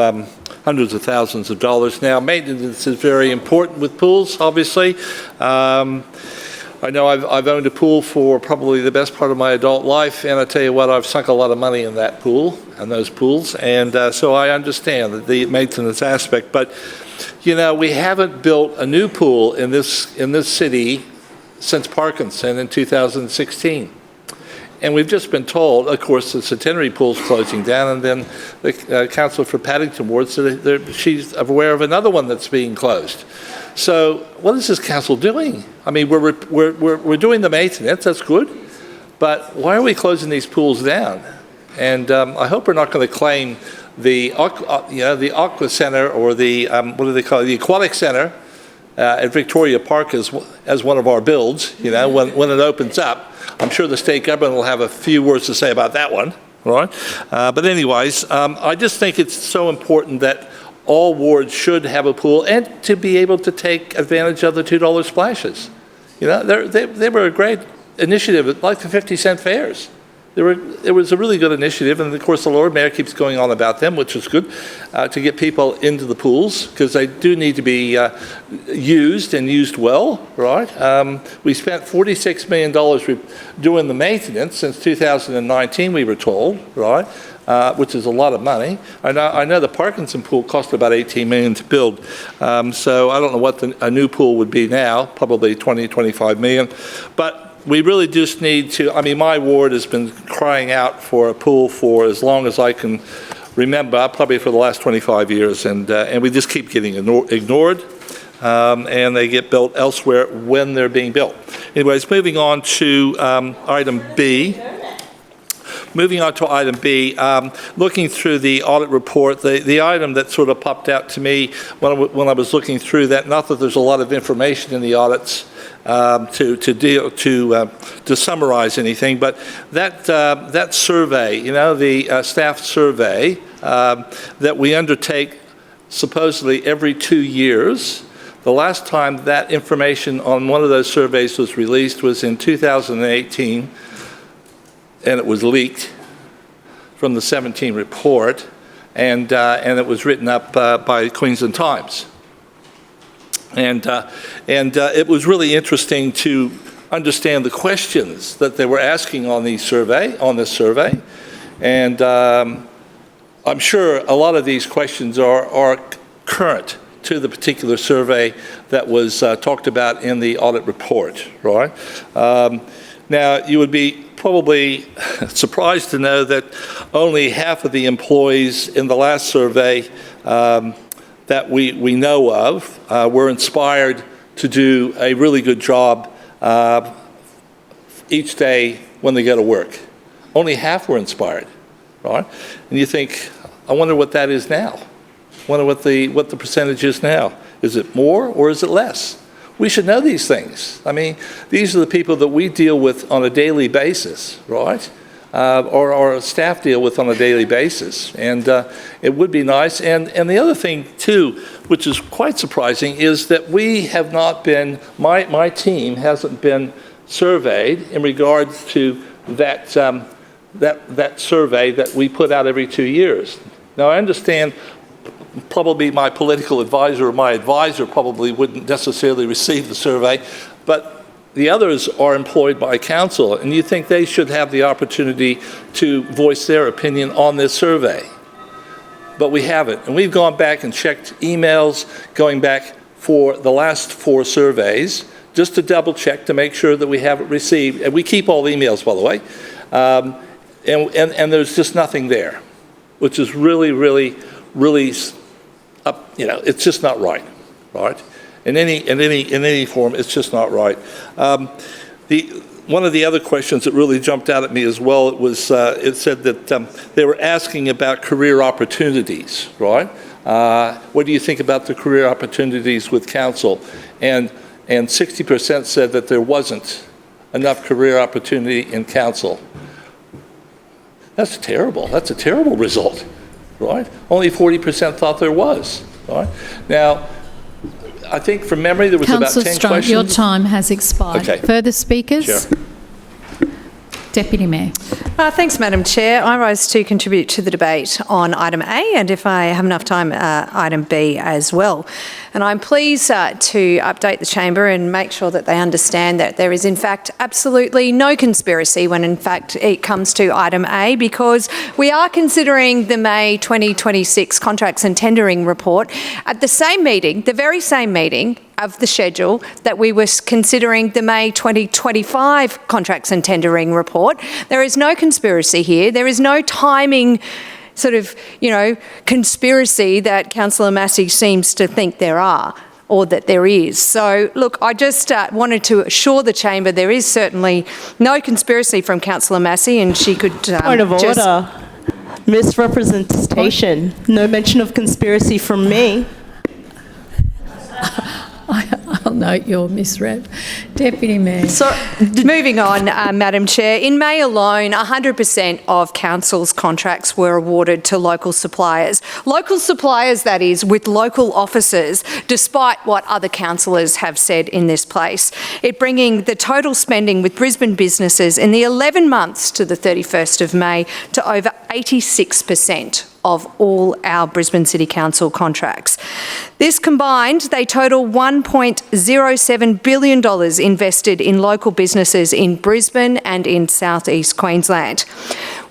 hundreds of thousands of dollars. Now, maintenance is very important with pools, obviously. I know I've owned a pool for probably the best part of my adult life, and I tell you what, I've sunk a lot of money in that pool, and those pools, and so I understand the maintenance aspect. But you know, we haven't built a new pool in this city since Parkinson in 2016. And we've just been told, of course, the centenary pool's closing down, and then the councillor for Paddington Ward said she's aware of another one that's being closed. So what is this council doing? I mean, we're doing the maintenance, that's good, but why are we closing these pools down? And I hope we're not going to claim the Aqua Centre, or the what do they call it, the Aquatic Centre at Victoria Park as one of our builds. You know, when it opens up, I'm sure the state government will have a few words to say about that one, right? But anyways, I just think it's so important that all wards should have a pool, and to be able to take advantage of the $2 splashes. You know, they were a great initiative, like the 50-cent fares. It was a really good initiative, and of course the Lord Mayor keeps going on about them, which is good, to get people into the pools, because they do need to be used, and used well, right? We spent $46 million doing the maintenance since 2019, we were told, right? Which is a lot of money. I know the Parkinson pool cost about $18 million to build, so I don't know what a new pool would be now, probably $20, $25 million, but we really just need to, I mean, my ward has been crying out for a pool for as long as I can remember, probably for the last 25 years, and we just keep getting ignored, and they get built elsewhere when they're being built. Anyways, moving on to item B. Looking through the audit report, the item that sort of popped out to me when I was looking through that, not that there's a lot of information in the audits, to summarize anything, but that survey, you know, the staff survey that we undertake supposedly every 2 years. The last time that information on one of those surveys was released was in 2018, and it was leaked from the 17 report, and it was written up by Queensland Times. And it was really interesting to understand the questions that they were asking on this survey, and I'm sure a lot of these questions are current to the particular survey that was talked about in the audit report, right? Now, you would be probably surprised to know that only half of the employees in the last survey that we know of were inspired to do a really good job each day when they go to work. Only half were inspired, right? And you think, I wonder what that is now. I wonder what the percentage is now. Is it more or is it less? We should know these things. I mean, these are the people that we deal with on a daily basis, right? Or our staff deal with on a daily basis. And it would be nice. And the other thing, too, which is quite surprising, is that we have not been, my team hasn't been surveyed in regards to that survey that we put out every 2 years. Now, I understand probably my political advisor or my advisor probably wouldn't necessarily receive the survey, but the others are employed by council, and you think they should have the opportunity to voice their opinion on this survey. but we haven't. And we've gone back and checked emails going back for the last 4 surveys, just to double check to make sure that we haven't received, and we keep all the emails, by the way, and there's just nothing there, which is really, really, really, it's just not right, right? In any form, it's just not right. One of the other questions that really jumped out at me as well, it said that they were asking about career opportunities, right? What do you think about the career opportunities with council? And 60% said that there wasn't enough career opportunity in council. That's terrible. That's a terrible result, right? Only 40% thought there was, right? Now, I think from memory there was about 10 questions. Your time has expired. Okay. Further speakers? Sure. Deputy Mayor. Thanks, Madam Chair. I rise to contribute to the debate on item A, and if I have enough time, item B as well. And I'm pleased to update the chamber and make sure that they understand that there is in fact absolutely no conspiracy when in fact it comes to item A, because we are considering the May 2026 contracts and tendering report at the same meeting, the very same meeting of the schedule that we were considering the May 2025 contracts and tendering report. There is no conspiracy here. There is no timing conspiracy that Councillor Massey seems to think there are, or that there is. So, look, I just wanted to assure the chamber there is certainly no conspiracy from Councillor Massey, and she could Point of order. Misrepresentation. No mention of conspiracy from me. I'll note your misrep. Deputy Mayor. So, moving on, Madam Chair. In May alone, 100% of council's contracts were awarded to local suppliers. Local suppliers, that is, with local officers, despite what other councillors have said in this place. It bringing the total spending with Brisbane businesses in the 11 months to the 31st of May to over 86% of all our Brisbane City Council contracts. This combined, they total $1.07 billion invested in local businesses in Brisbane and in South East Queensland.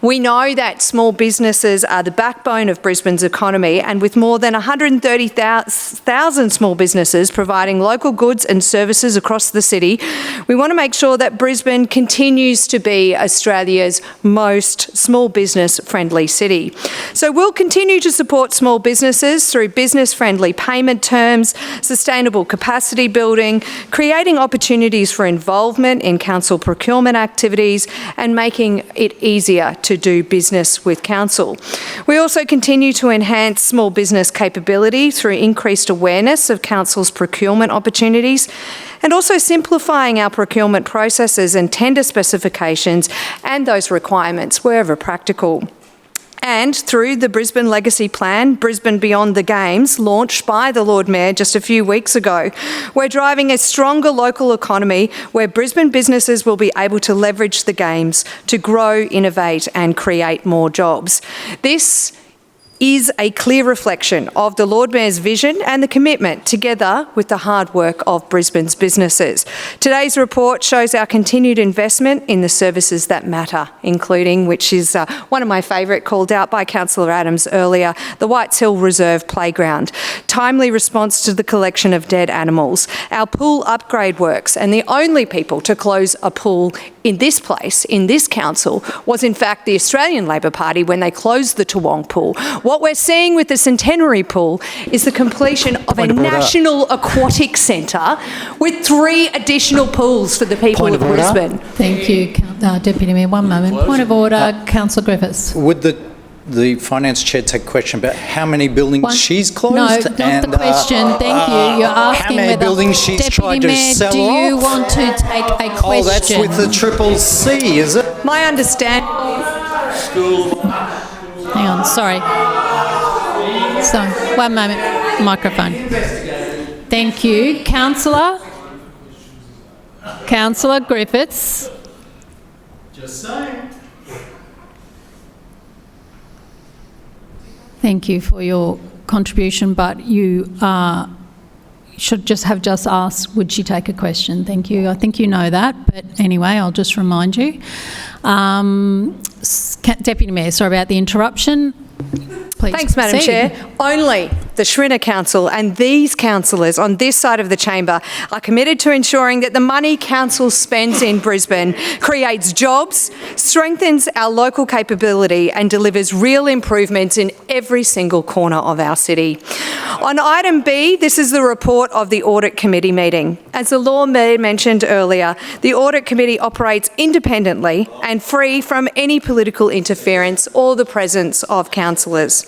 We know that small businesses are the backbone of Brisbane's economy, and with more than 130,000 small businesses providing local goods and services across the city, we want to make sure that Brisbane continues to be Australia's most small business friendly city. So we'll continue to support small businesses through business-friendly payment terms, sustainable capacity building, creating opportunities for involvement in council procurement activities, and making it easier to do business with council. We also continue to enhance small business capability through increased awareness of council's procurement opportunities, and also simplifying our procurement processes and tender specifications and those requirements wherever practical. And through the Brisbane Legacy Plan, Brisbane Beyond the Games, launched by the Lord Mayor just a few weeks ago, we're driving a stronger local economy where Brisbane businesses will be able to leverage the games to grow, innovate and create more jobs. This is a clear reflection of the Lord Mayor's vision and the commitment, together with the hard work of Brisbane's businesses. Today's report shows our continued investment in the services that matter, including, which is one of my favourite, called out by Councillor Adams earlier, the Whites Hill Reserve Playground, timely response to the collection of dead animals, our pool upgrade works, and the only people to close a pool in this place, in this council, was in fact the Australian Labor Party when they closed the Toowong pool. What we're seeing with the Centenary pool is the completion of a national aquatic centre with 3 additional pools for the people of Brisbane. Thank you, Deputy Mayor. One moment. Point of order, Councillor Griffiths. Would the Finance Chair take a question about how many buildings she's closed? No, not the question. Thank you. You're asking how many whether buildings she's tried to sell do you off? want to take a question? Oh, that's with the Triple C, is it? My understanding... Hang on, sorry. So, one moment. Microphone. Thank you. Councillor Griffiths. Just saying. Thank you for your contribution, but you should just have asked, would she take a question? Thank you. I think you know that, but anyway, I'll just remind you. Deputy Mayor, sorry about the interruption. Please Thanks, Madam proceed. Chair. Only the Schrinner Council and these councillors on this side of the chamber are committed to ensuring that the money council spends in Brisbane creates jobs, strengthens our local capability and delivers real improvements in every single corner of our city. On item B, this is the report of the Audit Committee meeting. As the Lord Mayor mentioned earlier, the Audit Committee operates independently and free from any political interference or the presence of councillors.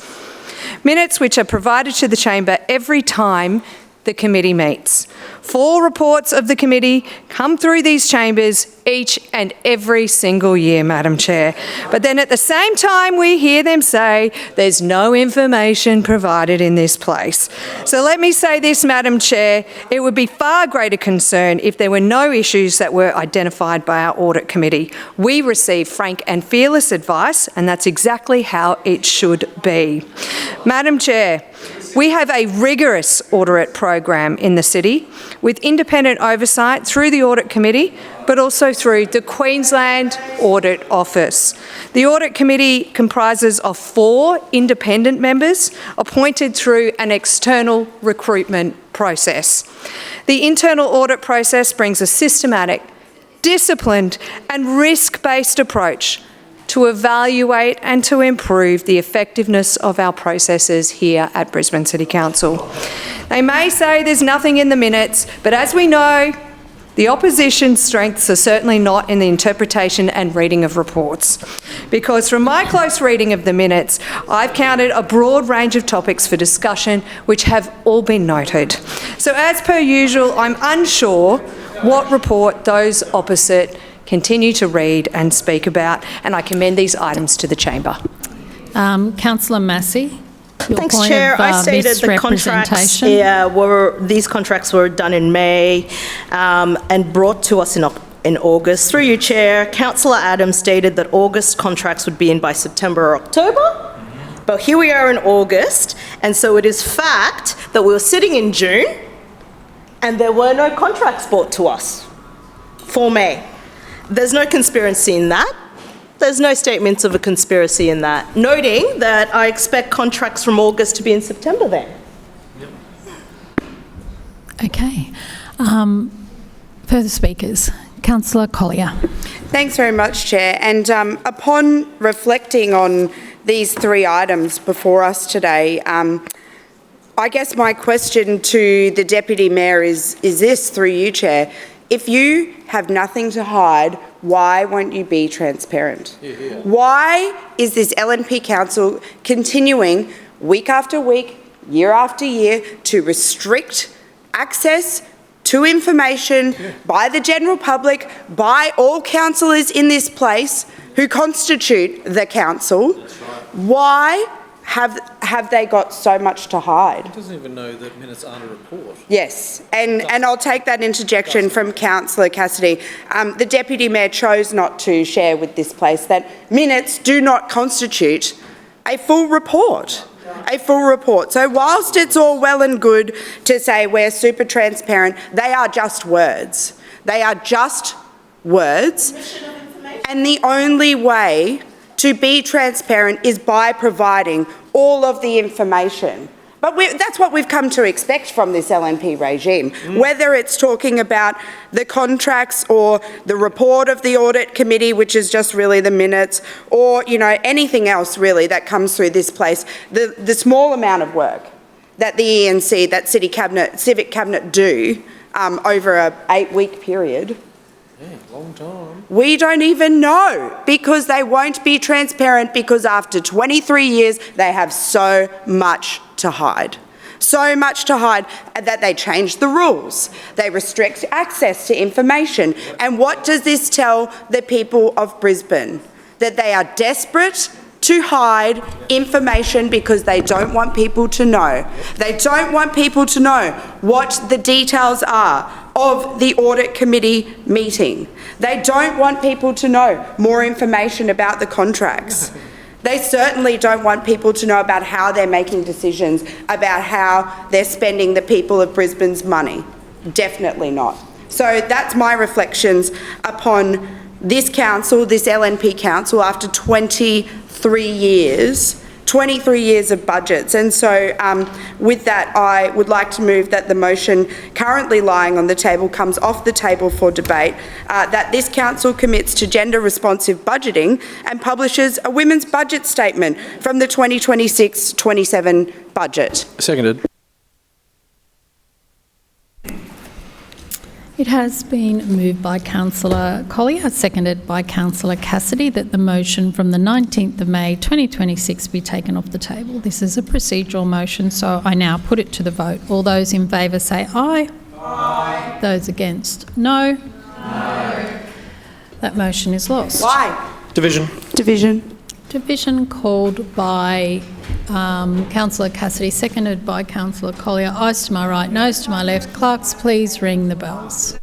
Minutes which are provided to the chamber every time the committee meets. 4 reports of the committee come through these chambers each and every single year, Madam Chair. But then at the same time we hear them say there's no information provided in this place. So let me say this, Madam Chair, it would be far greater concern if there were no issues that were identified by our Audit Committee. We receive frank and fearless advice, and that's exactly how it should be. Madam Chair, we have a rigorous audit program in the city with independent oversight through the Audit Committee, but also through the Queensland Audit Office. The Audit Committee comprises of 4 independent members appointed through an external recruitment process. The internal audit process brings a systematic, disciplined and risk-based approach to evaluate and to improve the effectiveness of our processes here at Brisbane City Council. They may say there's nothing in the minutes, but as we know, the opposition's strengths are certainly not in the interpretation and reading of reports. Because from my close reading of the minutes, I've counted a broad range of topics for discussion which have all been noted. So as per usual, I'm unsure what report those opposite continue to read and speak about, and I commend these items to the chamber. Councillor Massey. Thanks, Chair. I stated the contracts these contracts were done in May and brought to us in August. Through you, Chair, Councillor Adams stated that August contracts would be in by September or October, but here we are in August, and so it is fact that we were sitting in June and there were no contracts brought to us for May. There's no conspiracy in that. There's no statements of a conspiracy in that. Noting that I expect contracts from August to be in September then. Okay. Further speakers. Councillor Collier. Thanks very much, Chair. And upon reflecting on these 3 items before us today, I guess my question to the Deputy Mayor is this, through you, Chair. If you have nothing to hide, why won't you be transparent? Why is this LNP Council continuing week after week, year after year, to restrict access to information by the general public, by all councillors in this place who constitute the council? Why have they got so much to hide? He doesn't even know that minutes aren't a report. Yes, and I'll take that interjection from Councillor Cassidy. The Deputy Mayor chose not to share with this place that minutes do not constitute a full report. A full report. So whilst it's all well and good to say we're super transparent, they are just words. They are just words. And the only way to be transparent is by providing all of the information. But that's what we've come to expect from this LNP regime. Whether it's talking about the contracts or the report of the Audit Committee, which is just really the minutes, or anything else really that comes through this place, the small amount of work that the ENC, that Civic Cabinet do over a 8-week period. Yeah, long time. We don't even know, because they won't be transparent, because after 23 years they have so much to hide. So much to hide that they change the rules. They restrict access to information. And what does this tell the people of Brisbane? That they are desperate to hide information because they don't want people to know. They don't want people to know what the details are of the Audit Committee meeting. They don't want people to know more information about the contracts. They certainly don't want people to know about how they're making decisions, about how they're spending the people of Brisbane's money. Definitely not. So that's my reflections upon this council, this LNP council, after 23 years 23 years of budgets. And so with that, I would like to move that the motion currently lying on the table comes off the table for debate, that this council commits to gender-responsive budgeting and publishes a women's budget statement from the 2026-27 budget. Seconded. It has been moved by Councillor Collier, seconded by Councillor Cassidy, that the motion from the 19th of May 2026 be taken off the table. This is a procedural motion, so I now put it to the vote. All those in favour say aye. Aye. Those against, no. No. That motion is lost. Why? Division. Division. Division called by Councillor Cassidy, seconded by Councillor Collier. Ayes to my right, noes to my left. Clerks, please ring the bells.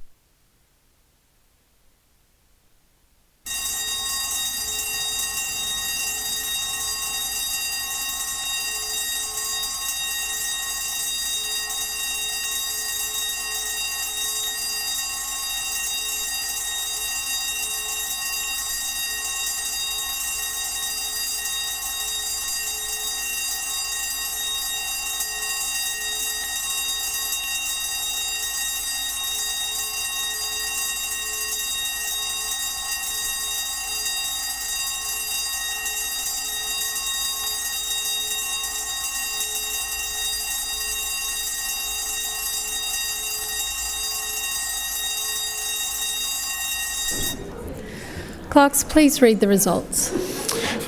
Clerks, please read the results.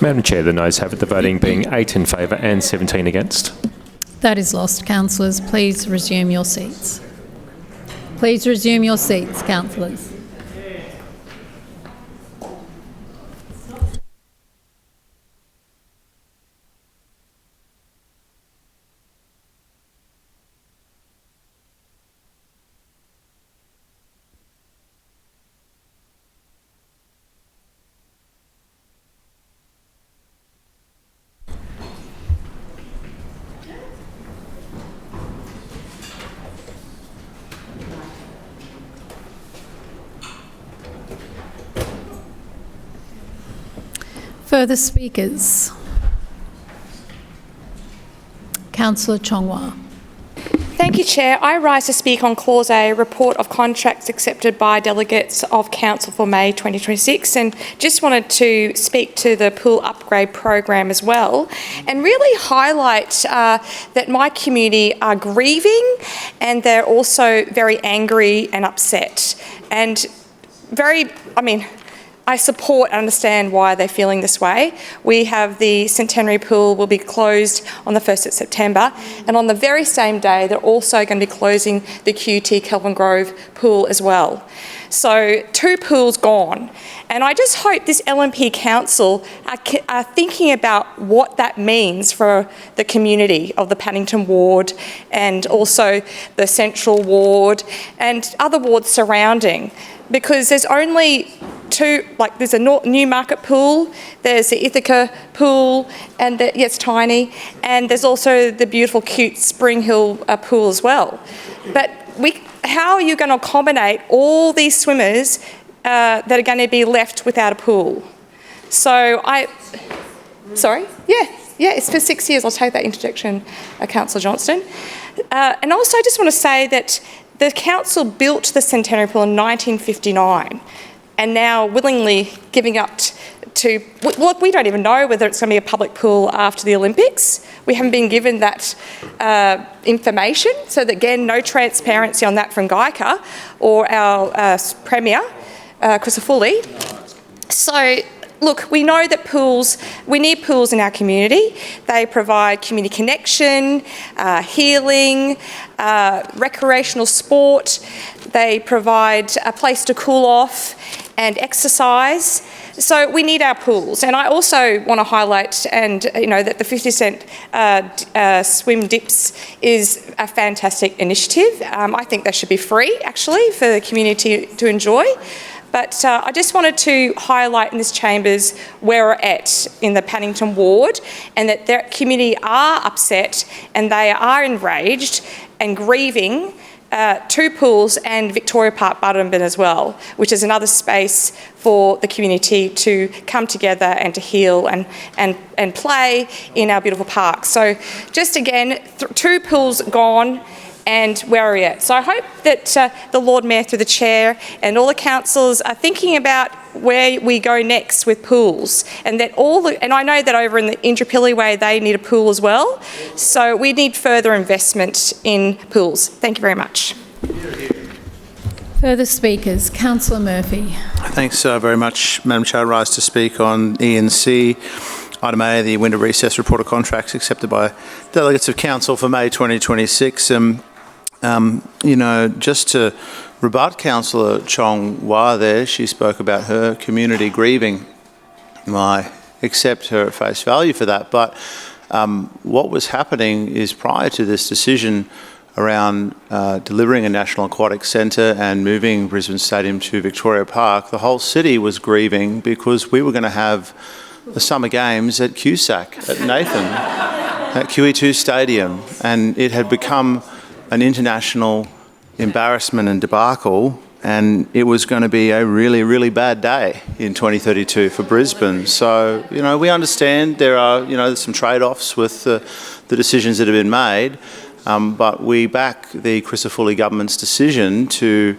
Madam Chair, the noes have it, the voting being 8 in favour and 17 against. That is lost. Councillors, please resume your seats. Please resume your seats, councillors. Further speakers? Councillor Chongwa. Thank you, Chair. I rise to speak on Clause A, report of contracts accepted by delegates of Council for May 2026, and just wanted to speak to the pool upgrade program as well, and really highlight that my community are grieving and they're also very angry and upset, and I support and understand why they're feeling this way. We have the Centenary Pool will be closed on the 1st of September, and on the very same day they're also going to be closing the QT Kelvin Grove pool as well. So 2 pools gone, and I just hope this LNP Council are thinking about what that means for the community of the Paddington Ward and also the Central Ward and other wards surrounding, because there's only 2, there's a Newmarket pool, there's the Ithaca pool, and it's tiny, and there's also the beautiful, cute Spring Hill pool as well. But how are you going to accommodate all these swimmers that are going to be left without a pool? So sorry? Yeah, it's for 6 years. I'll take that interjection, Councillor Johnston. And also I just want to say that the council built the Centenary Pool in 1959, and now willingly giving up to, we don't even know whether it's going to be a public pool after the Olympics. We haven't been given that information, so that, again, no transparency on that from Geica or our Premier, Chris Foley. So, look, we know that we need pools in our community. They provide community connection, healing, recreational sport. They provide a place to cool off and exercise. So we need our pools. And I also want to highlight that the 50-cent swim dips is a fantastic initiative. I think they should be free, actually, for the community to enjoy. But I just wanted to highlight in this chambers where we're at in the Paddington ward, and that their community are upset and they are enraged and grieving two pools and Victoria Park, Buttonbin as well, which is another space for the community to come together and to heal and play in our beautiful park. So just again, two pools gone, and where are we at? So I hope that the Lord Mayor, through the Chair, and all the councillors are thinking about where we go next with pools, and that and I know that over in the Indooroopilly Way they need a pool as well. So we need further investment in pools. Thank you very much. Further speakers, Councillor Murphy. Thanks very much, Madam Chair. I rise to speak on E&C. Item A, the winter recess report of contracts accepted by delegates of council for May 2026. Just to rebut Councillor Chong Wah there, she spoke about her community grieving. I accept her at face value for that, but what was happening is, prior to this decision around delivering a National Aquatic Centre and moving Brisbane Stadium to Victoria Park, the whole city was grieving because we were going to have the Summer Games at QSAC, at Nathan, at QE2 Stadium, and it had become an international embarrassment and debacle, and it was going to be a really, really bad day in 2032 for Brisbane. So, we understand there are, there's some trade-offs with the decisions that have been made, but we back the Crisafulli government's decision to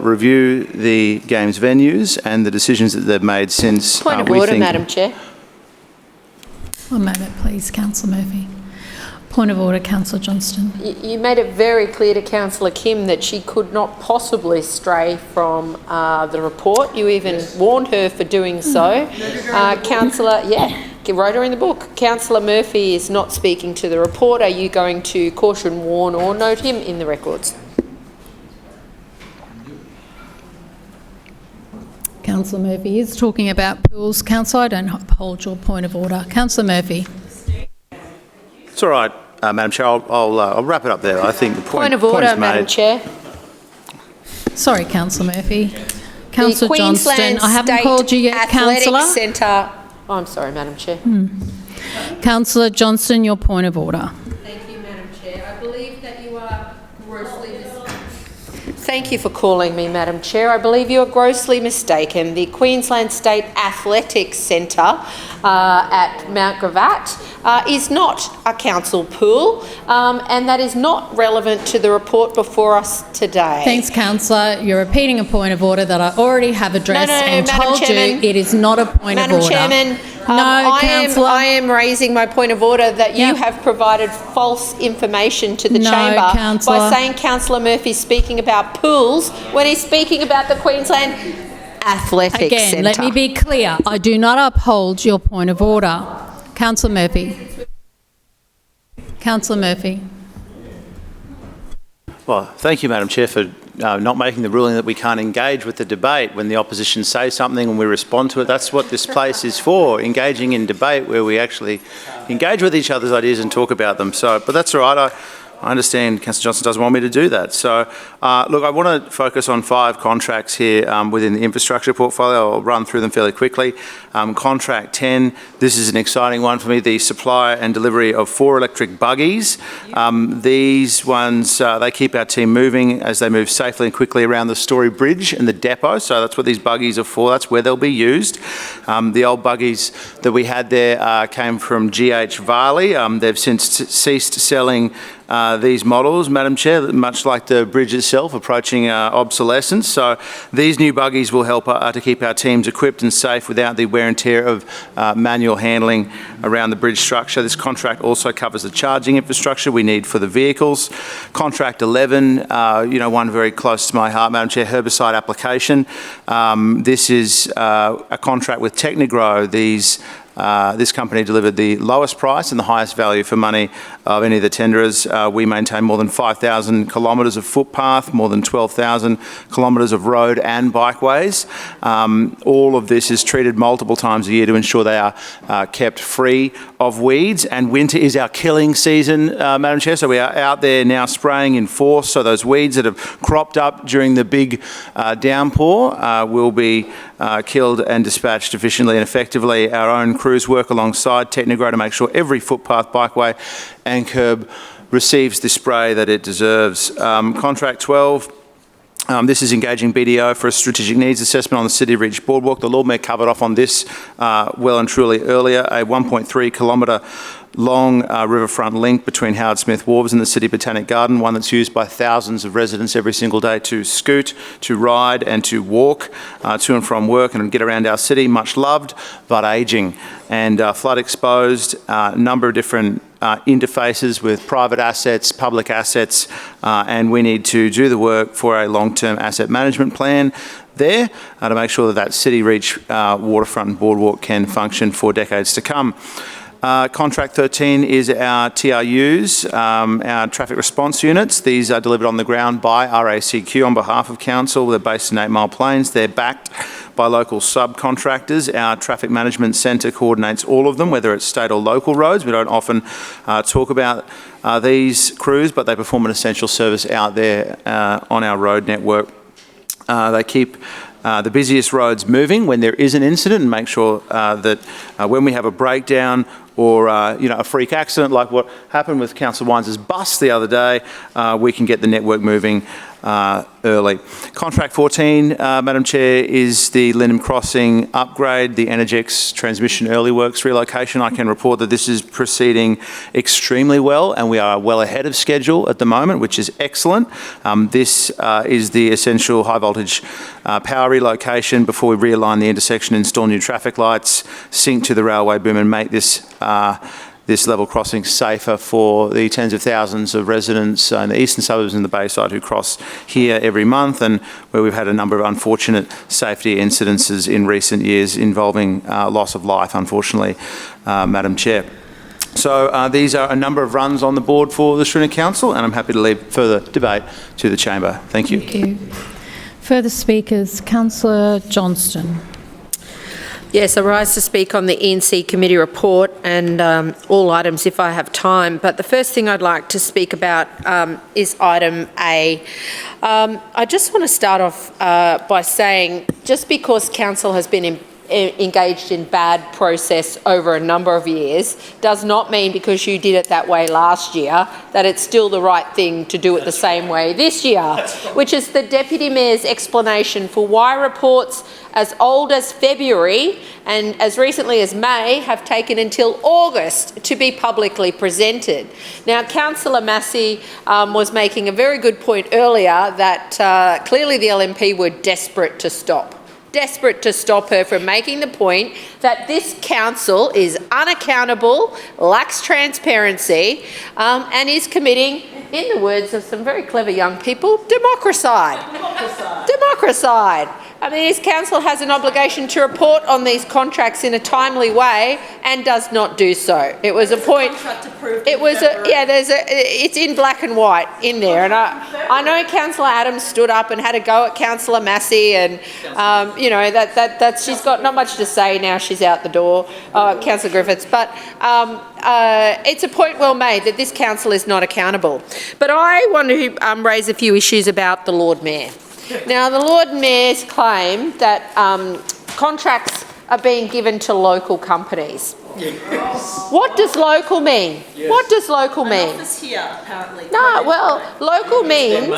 review the Games venues and the decisions that they've made since. Point of order, Madam Chair. One moment, please, Councillor Murphy. Point of order, Councillor Johnston. You made it very clear to Councillor Kim that she could not possibly stray from the report. You even warned her for doing so. Councillor, wrote her in the book. Councillor Murphy is not speaking to the report. Are you going to caution, warn or note him in the records? Councillor Murphy is talking about pools. Councillor, I don't uphold your point of order. Councillor Murphy. It's all right, Madam Chair. I'll wrap it up there. I think the point of order, is made. Madam Chair. Sorry, Councillor Murphy. Councillor Johnston, Queensland I haven't State called you yet, Councillor. Centre. Oh, I'm sorry, Madam Chair. Councillor Johnston, your point of order. Thank you, Madam Chair. I believe that you are grossly mistaken. Thank you for calling me, Madam Chair. I believe you are grossly mistaken. The Queensland State Athletics Centre at Mount Gravatt is not a council pool, and that is not relevant to the report before us today. Thanks, Councillor. You're repeating a point of order that I already have addressed and Madam told Chairman, you it is not a point of order. Madam Chairman, Councillor. I am raising my point of order that you have provided false information to the chamber Councillor. by saying Councillor Murphy's speaking about pools when he's speaking about the Queensland Athletics Again, Centre. let me be clear. I do not uphold your point of order. Councillor Murphy. Councillor Murphy. Well, thank you, Madam Chair, for not making the ruling that we can't engage with the debate when the opposition say something and we respond to it. That's what this place is for, engaging in debate where we actually engage with each other's ideas and talk about them. So, but that's all right. I understand Councillor Johnston doesn't want me to do that. So, look, I want to focus on 5 contracts here within the infrastructure portfolio. I'll run through them fairly quickly. Contract 10, this is an exciting one for me, the supply and delivery of 4 electric buggies. These ones, they keep our team moving as they move safely and quickly around the Story Bridge and the depot. So that's what these buggies are for. That's where they'll be used. The old buggies that we had there came from GH Varley. They've since ceased selling these models, Madam Chair, much like the bridge itself approaching obsolescence. So these new buggies will help to keep our teams equipped and safe without the wear and tear of manual handling around the bridge structure. This contract also covers the charging infrastructure we need for the vehicles. Contract 11, one very close to my heart, Madam Chair, herbicide application. This is a contract with Technigro. These This company delivered the lowest price and the highest value for money of any of the tenderers. We maintain more than 5,000 kilometres of footpath, more than 12,000 kilometres of road and bikeways. All of this is treated multiple times a year to ensure they are kept free of weeds, and winter is our killing season, Madam Chair, so we are out there now spraying in force, so those weeds that have cropped up during the big downpour will be killed and dispatched efficiently and effectively. Our own crews work alongside Technogro to make sure every footpath, bikeway and curb receives the spray that it deserves. Contract 12. This is engaging BDO for a strategic needs assessment on the City Ridge Boardwalk. The Lord Mayor covered off on this well and truly earlier. A 1.3 kilometre long riverfront link between Howard Smith Wharves and the City Botanic Garden, one that's used by thousands of residents every single day to scoot, to ride and to walk to and from work and get around our city. Much loved, but ageing and flood exposed. A number of different interfaces with private assets, public assets, and we need to do the work for a long-term asset management plan there to make sure that that City Reach waterfront and boardwalk can function for decades to come. Contract 13 is our TRUs, our traffic response units. These are delivered on the ground by RACQ on behalf of Council. They're based in 8 Mile Plains. They're backed by local subcontractors. Our traffic management centre coordinates all of them, whether it's state or local roads. We don't often talk about these crews, but they perform an essential service out there on our road network. They keep the busiest roads moving when there is an incident and make sure that when we have a breakdown or a freak accident like what happened with Councillor Wines' bus the other day, we can get the network moving early. Contract 14, Madam Chair, is the Lyndham Crossing upgrade, the Energex transmission early works relocation. I can report that this is proceeding extremely well and we are well ahead of schedule at the moment, which is excellent. This is the essential high voltage power relocation before we realign the intersection, install new traffic lights, sync to the railway boom and make this level crossing safer for the tens of thousands of residents in the eastern suburbs and the Bayside who cross here every month, and where we've had a number of unfortunate safety incidences in recent years involving loss of life, unfortunately, Madam Chair. So these are a number of runs on the board for the Schrinner Council, and I'm happy to leave further debate to the chamber. Thank you. Thank you. Further speakers, Councillor Johnston. Yes, I rise to speak on the E&C Committee report and all items if I have time. But the first thing I'd like to speak about is item A. I just want to start off by saying, just because Council has been engaged in bad process over a number of years does not mean because you did it that way last year that it's still the right thing to do it the same way this year, which is the Deputy Mayor's explanation for why reports as old as February and as recently as May have taken until August to be publicly presented. Now, Councillor Massey was making a very good point earlier that clearly the LNP were desperate to stop her from making the point that this council is unaccountable, lacks transparency, and is committing, in the words of some very clever young people, democracide. Democracide. I mean, this council has an obligation to report on these contracts in a timely way and does not do so. It was a point. It was a it's in black and white in there, and I know Councillor Adams stood up and had a go at Councillor Massey, and that she's got not much to say now. She's out the door, Councillor Griffiths, but. It's a point well made that this council is not accountable. But I want to raise a few issues about the Lord Mayor. Now, the Lord Mayor's claim that contracts are being given to local companies. Yes. What does local mean? Yes. What does local mean? Office here, apparently. No, well, local means,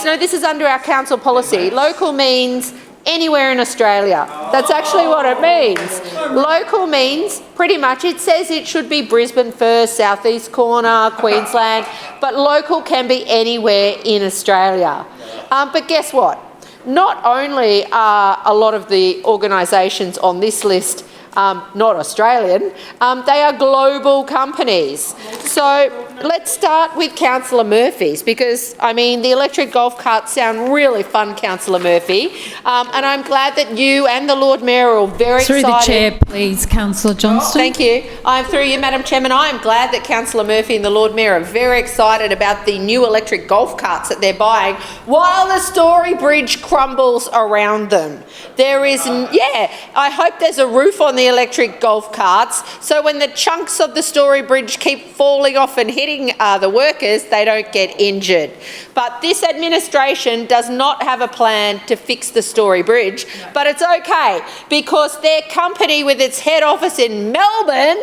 no, this is under our council policy. Local means anywhere in Australia. That's actually what it means. Local means pretty much, it says it should be Brisbane first, southeast corner, Queensland, but local can be anywhere in Australia. But guess what? Not only are a lot of the organisations on this list not Australian, they are global companies. So let's start with Councillor Murphy's because, I mean, the electric golf carts sound really fun, Councillor Murphy, and I'm glad that you and the Lord Mayor are all very excited. Through the chair, please, Councillor Johnston. Thank you. I'm through you, Madam Chairman. I am glad that Councillor Murphy and the Lord Mayor are very excited about the new electric golf carts that they're buying while the Story Bridge crumbles around them. There is, I hope there's a roof on the electric golf carts so when the chunks of the Story Bridge keep falling off and hitting the workers, they don't get injured. But this administration does not have a plan to fix the Story Bridge, but it's okay because their company with its head office in Melbourne,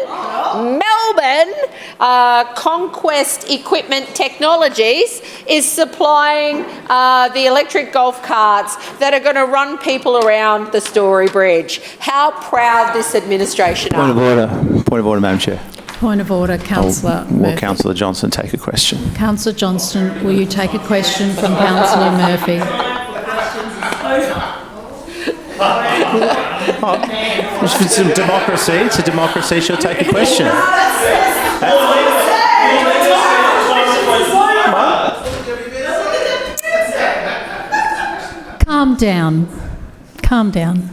Conquest Equipment Technologies, is supplying the electric golf carts that are going to run people around the Story Bridge. How proud this administration are. Point of order, Madam Chair. Point of order, Councillor Murphy. Will Councillor Johnston take a question? Councillor Johnston, will you take a question from Councillor Murphy? It's a democracy. It's a democracy. She'll take a question. Calm down. Calm down.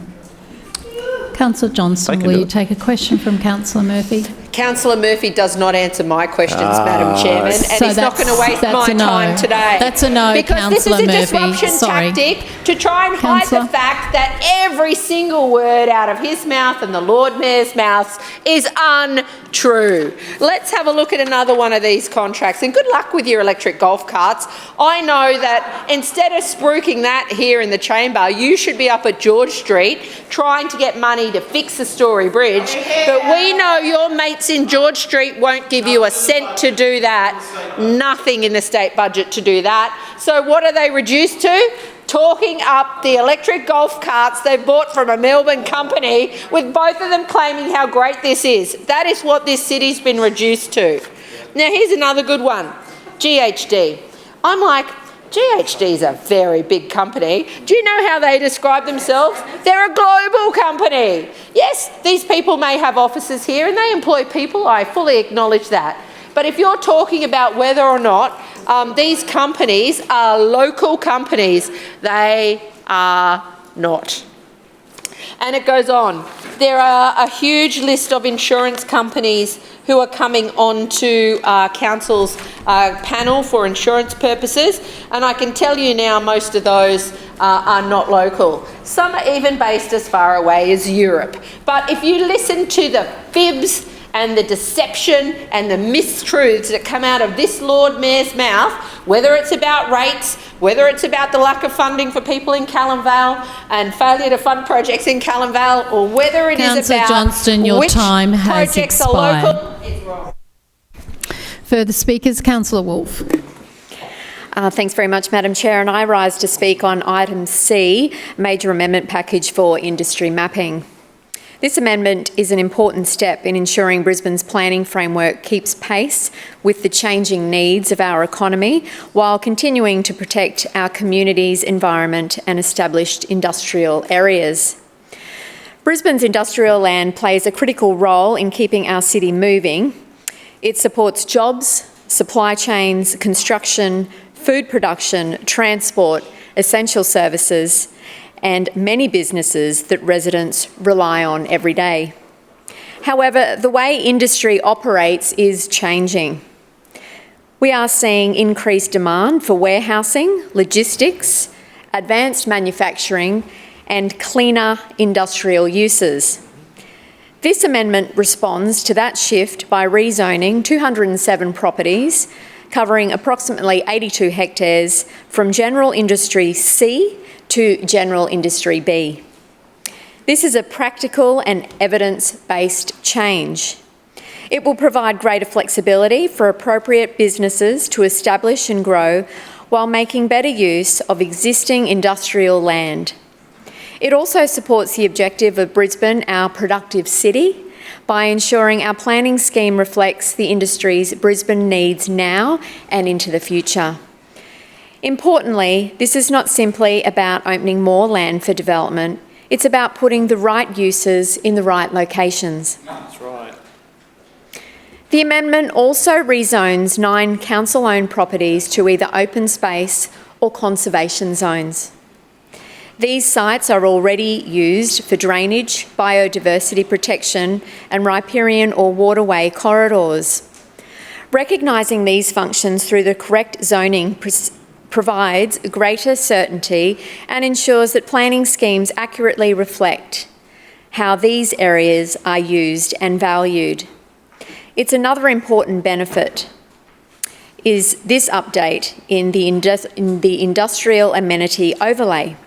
Councillor Johnston, will you take a question from Councillor Murphy? Councillor Murphy does not answer my questions, Madam Chairman, and so he's not going to waste my time today. That's a no, because this is a disruption Sorry. tactic to try and hide the fact that every single word out of his mouth and the Lord Mayor's mouth is untrue. Let's have a look at another one of these contracts, and good luck with your electric golf carts. I know that instead of spruiking that here in the chamber, you should be up at George Street trying to get money to fix the Story Bridge, but we know your mates in George Street won't give you a cent to do that, nothing in the state budget to do that. So what are they reduced to? Talking up the electric golf carts they bought from a Melbourne company, with both of them claiming how great this is. That is what this city's been reduced to. Now here's another good one, GHD. I'm like, GHD's a very big company. Do you know how they describe themselves? They're a global company. Yes, these people may have offices here and they employ people. I fully acknowledge that. But if you're talking about whether or not these companies are local companies, they are not. And it goes on. There are a huge list of insurance companies who are coming onto Council's panel for insurance purposes, and I can tell you now most of those are not local. Some are even based as far away as Europe. But if you listen to the fibs and the deception and the mistruths that come out of this Lord Mayor's mouth, whether it's about rates, whether it's about the lack of funding for people in Callan Vale and failure to fund projects in Callan Vale, or whether it is about Johnston, your which time has projects expired. are local, it's wrong. Further speakers, Councillor Wolfe. Thanks very much, Madam Chair, and I rise to speak on item C, Major Amendment Package for Industry Mapping. This amendment is an important step in ensuring Brisbane's planning framework keeps pace with the changing needs of our economy while continuing to protect our community's environment and established industrial areas. Brisbane's industrial land plays a critical role in keeping our city moving. It supports jobs, supply chains, construction, food production, transport, essential services, and many businesses that residents rely on every day. However, the way industry operates is changing. We are seeing increased demand for warehousing, logistics, advanced manufacturing, and cleaner industrial uses. This amendment responds to that shift by rezoning 207 properties, covering approximately 82 hectares, from General Industry C to General Industry B. This is a practical and evidence-based change. It will provide greater flexibility for appropriate businesses to establish and grow while making better use of existing industrial land. It also supports the objective of Brisbane, our productive city, by ensuring our planning scheme reflects the industries Brisbane needs now and into the future. Importantly, this is not simply about opening more land for development, it's about putting the right uses in the right locations. That's right. The amendment also rezones 9 council-owned properties to either open space or conservation zones. These sites are already used for drainage, biodiversity protection and riparian or waterway corridors. Recognising these functions through the correct zoning provides greater certainty and ensures that planning schemes accurately reflect how these areas are used and valued. It's another important benefit is this update in the industrial amenity overlay.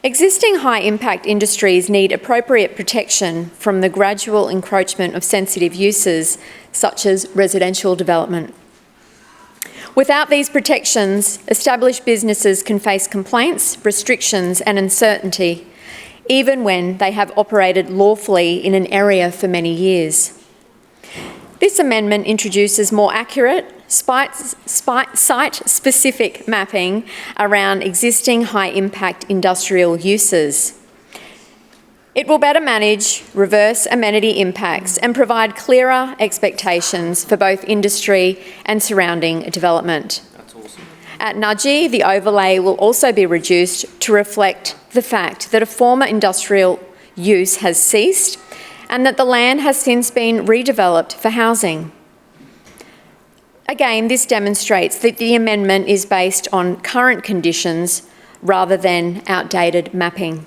Existing high-impact industries need appropriate protection from the gradual encroachment of sensitive uses, such as residential development. Without these protections, established businesses can face complaints, restrictions and uncertainty, even when they have operated lawfully in an area for many years. This amendment introduces more accurate, site-specific mapping around existing high-impact industrial uses. It will better manage reverse amenity impacts and provide clearer expectations for both industry and surrounding development. That's awesome. At Nudgee, the overlay will also be reduced to reflect the fact that a former industrial use has ceased and that the land has since been redeveloped for housing. Again, this demonstrates that the amendment is based on current conditions rather than outdated mapping.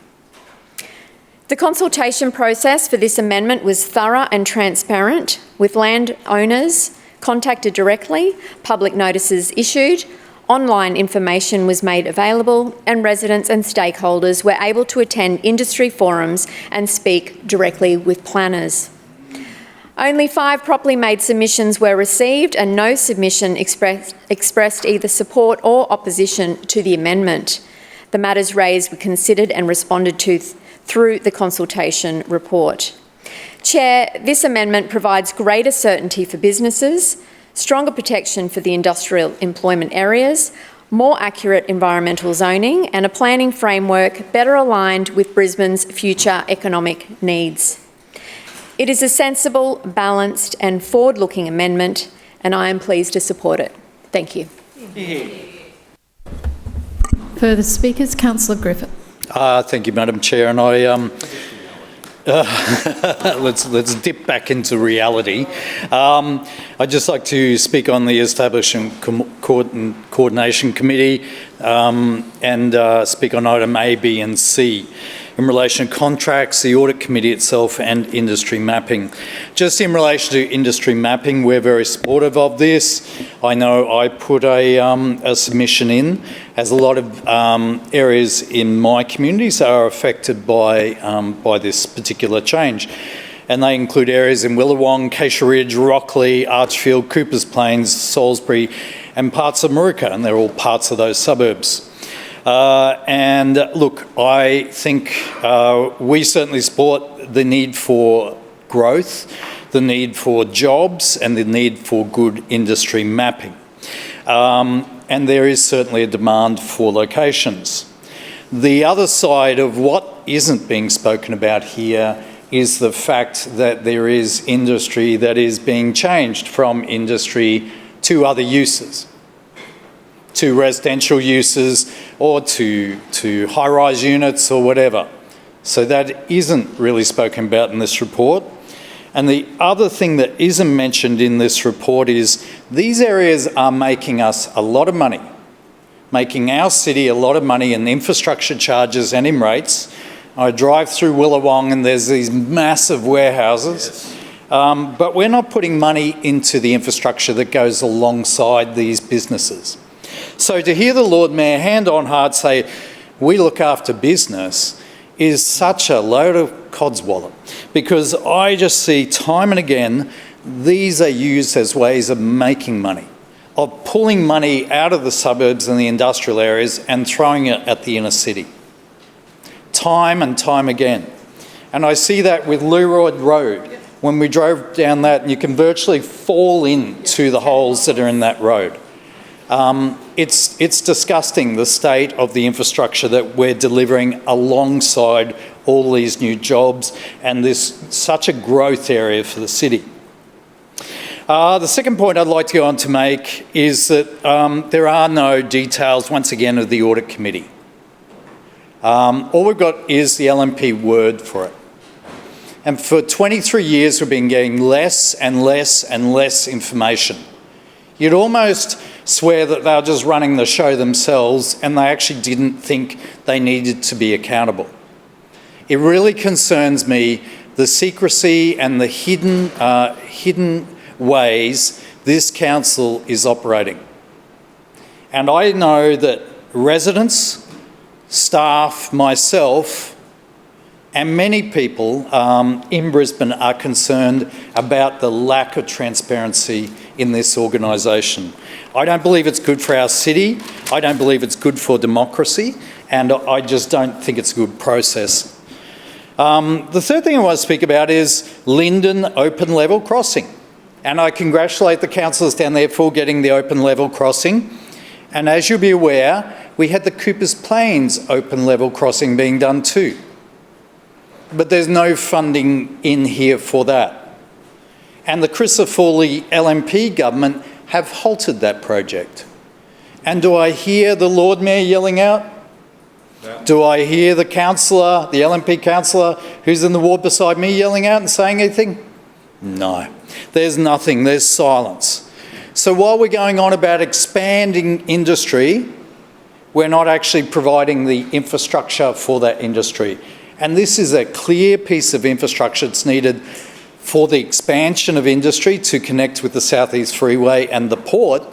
The consultation process for this amendment was thorough and transparent, with landowners contacted directly, public notices issued, online information was made available, and residents and stakeholders were able to attend industry forums and speak directly with planners. Only 5 properly made submissions were received and no submission expressed either support or opposition to the amendment. The matters raised were considered and responded to through the consultation report. Chair, this amendment provides greater certainty for businesses, stronger protection for the industrial employment areas, more accurate environmental zoning and a planning framework better aligned with Brisbane's future economic needs. It is a sensible, balanced and forward-looking amendment and I am pleased to support it. Thank you. Further speakers, Councillor Griffith. Thank you, Madam Chair. And let's dip back into reality. I'd just like to speak on the Establishment Coordination Committee and speak on item A, B and C in relation to contracts, the Audit Committee itself and industry mapping. Just in relation to industry mapping, we're very supportive of this. I know I put a submission in, as a lot of areas in my communities are affected by this particular change. And they include areas in Willawong, Acacia Ridge, Rockley, Archfield, Coopers Plains, Salisbury and parts of Moorooka, and they're all parts of those suburbs. And look, I think we certainly support the need for growth, the need for jobs and the need for good industry mapping. And there is certainly a demand for locations. The other side of what isn't being spoken about here is the fact that there is industry that is being changed from industry to other uses, to residential uses or to high-rise units or whatever. So that isn't really spoken about in this report. And the other thing that isn't mentioned in this report is these areas are making us a lot of money, making our city a lot of money in infrastructure charges and in rates. I drive through Willawong and there's these massive warehouses, but we're not putting money into the infrastructure that goes alongside these businesses. So to hear the Lord Mayor hand on heart say, we look after business, is such a load of codswallop, because I just see time and again these are used as ways of making money, of pulling money out of the suburbs and the industrial areas and throwing it at the inner city. Time and time again. And I see that with Leroyd Road. When we drove down that, and you can virtually fall into the holes that are in that road. It's disgusting, the state of the infrastructure that we're delivering alongside all these new jobs and this such a growth area for the city. The second point I'd like to go on to make is that there are no details, once again, of the audit committee. All we've got is the LNP word for it. And for 23 years, we've been getting less and less and less information. You'd almost swear that they were just running the show themselves and they actually didn't think they needed to be accountable. It really concerns me the secrecy and the hidden ways this council is operating. And I know that residents, staff, myself, and many people in Brisbane are concerned about the lack of transparency in this organisation. I don't believe it's good for our city, I don't believe it's good for democracy, and I just don't think it's a good process. The third thing I want to speak about is Linden open level crossing. And I congratulate the councillors down there for getting the open level crossing. And as you'll be aware, we had the Coopers Plains open level crossing being done too. But there's no funding in here for that. And the Christopher Fawley LNP government have halted that project. And do I hear the Lord Mayor yelling out? No. Do I hear the councillor, the LNP councillor who's in the ward beside me yelling out and saying anything? No. There's nothing, there's silence. So while we're going on about expanding industry, we're not actually providing the infrastructure for that industry. And this is a clear piece of infrastructure that's needed for the expansion of industry to connect with the South East Freeway and the port,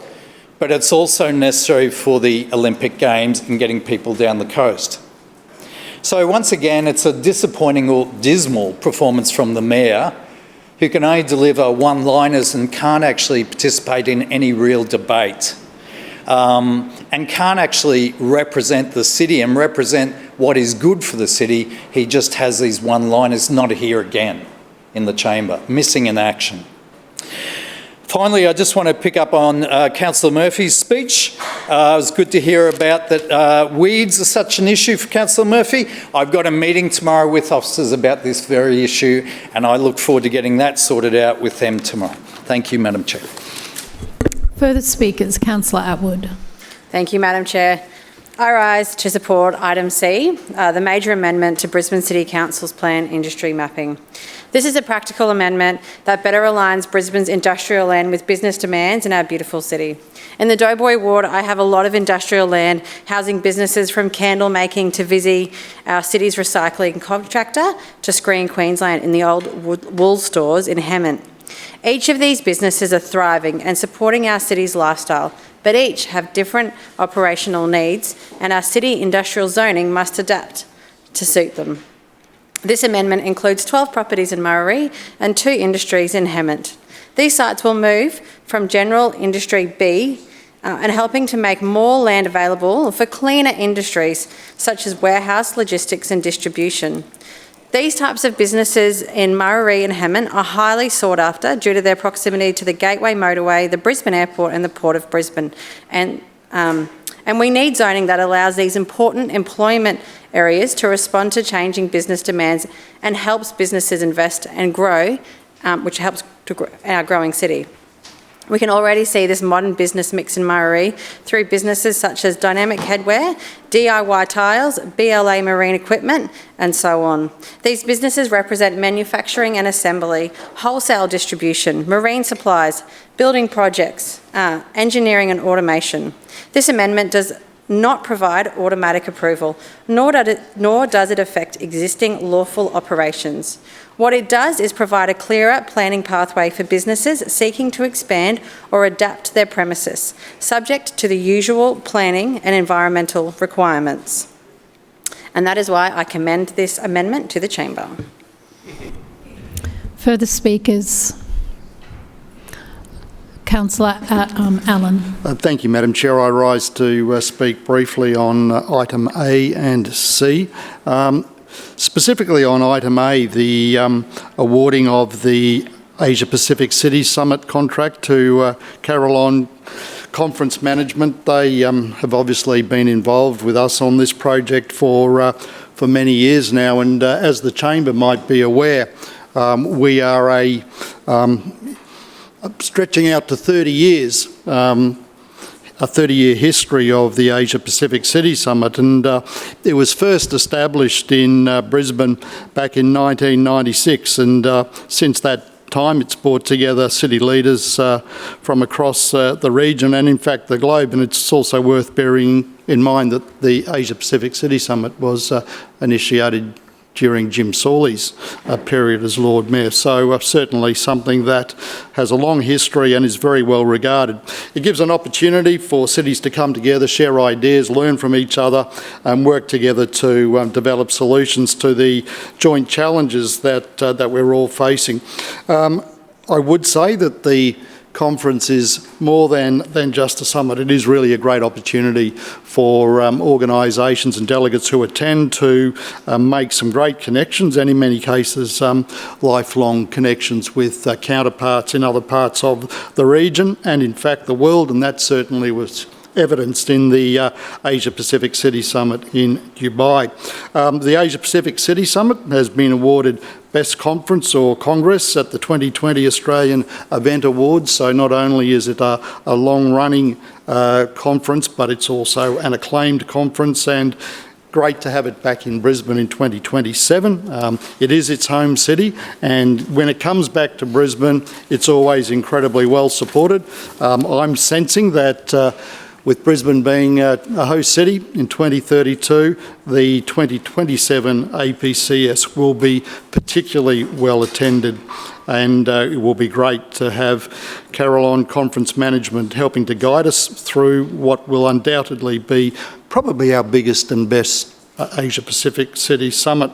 but it's also necessary for the Olympic Games and getting people down the coast. So once again, it's a disappointing or dismal performance from the Mayor, who can only deliver one-liners and can't actually participate in any real debate, and can't actually represent the city and represent what is good for the city. He just has these one-liners, not here again in the chamber, missing in action. Finally, I just want to pick up on Councillor Murphy's speech. It was good to hear about that weeds are such an issue for Councillor Murphy. I've got a meeting tomorrow with officers about this very issue, and I look forward to getting that sorted out with them tomorrow. Thank you, Madam Chair. Further speakers, Councillor Atwood. Thank you, Madam Chair. I rise to support item C, the major amendment to Brisbane City Council's planned industry mapping. This is a practical amendment that better aligns Brisbane's industrial land with business demands in our beautiful city. In the Doughboy ward, I have a lot of industrial land housing businesses from candle making to Visy, our city's recycling contractor, to Screen Queensland in the old wool stores in Hemmant. Each of these businesses are thriving and supporting our city's lifestyle, but each have different operational needs, and our city industrial zoning must adapt to suit them. This amendment includes 12 properties in Murray and 2 industries in Hemmant. These sites will move from General Industry B and helping to make more land available for cleaner industries such as warehouse, logistics and distribution. These types of businesses in Murray and Hemmant are highly sought after due to their proximity to the Gateway Motorway, the Brisbane Airport and the Port of Brisbane. And we need zoning that allows these important employment areas to respond to changing business demands and helps businesses invest and grow, which helps to grow our growing city. We can already see this modern business mix in Murray through businesses such as Dynamic Headwear, DIY Tiles, BLA Marine Equipment, and so on. These businesses represent manufacturing and assembly, wholesale distribution, marine supplies, building projects, engineering and automation. This amendment does not provide automatic approval, nor does it affect existing lawful operations. What it does is provide a clearer planning pathway for businesses seeking to expand or adapt their premises, subject to the usual planning and environmental requirements. And that is why I commend this amendment to the Chamber. Further speakers? Councillor Allen. Thank you, Madam Chair. I rise to speak briefly on item A and C. Specifically on item A, the awarding of the Asia Pacific City Summit contract to Caroline Conference Management. They have obviously been involved with us on this project for many years now, and as the Chamber might be aware, we are a stretching out to 30 years, a 30-year history of the Asia Pacific City Summit, and it was first established in Brisbane back in 1996, and since that time it's brought together city leaders from across the region and in fact the globe. And it's also worth bearing in mind that the Asia Pacific City Summit was initiated during Jim Sawley's period as Lord Mayor. So certainly something that has a long history and is very well regarded. It gives an opportunity for cities to come together, share ideas, learn from each other and work together to develop solutions to the joint challenges that we're all facing. I would say that the conference is more than just a summit. It is really a great opportunity for organisations and delegates who attend to make some great connections and in many cases lifelong connections with counterparts in other parts of the region and in fact the world, and that certainly was evidenced in the Asia Pacific City Summit in Dubai. The Asia Pacific City Summit has been awarded Best Conference or Congress at the 2020 Australian Event Awards. So not only is it a long-running conference, but it's also an acclaimed conference and great to have it back in Brisbane in 2027. It is its home city, and when it comes back to Brisbane, it's always incredibly well supported. I'm sensing that with Brisbane being a host city in 2032, the 2027 APCS will be particularly well attended, and it will be great to have Carol on Conference Management helping to guide us through what will undoubtedly be probably our biggest and best Asia Pacific City Summit.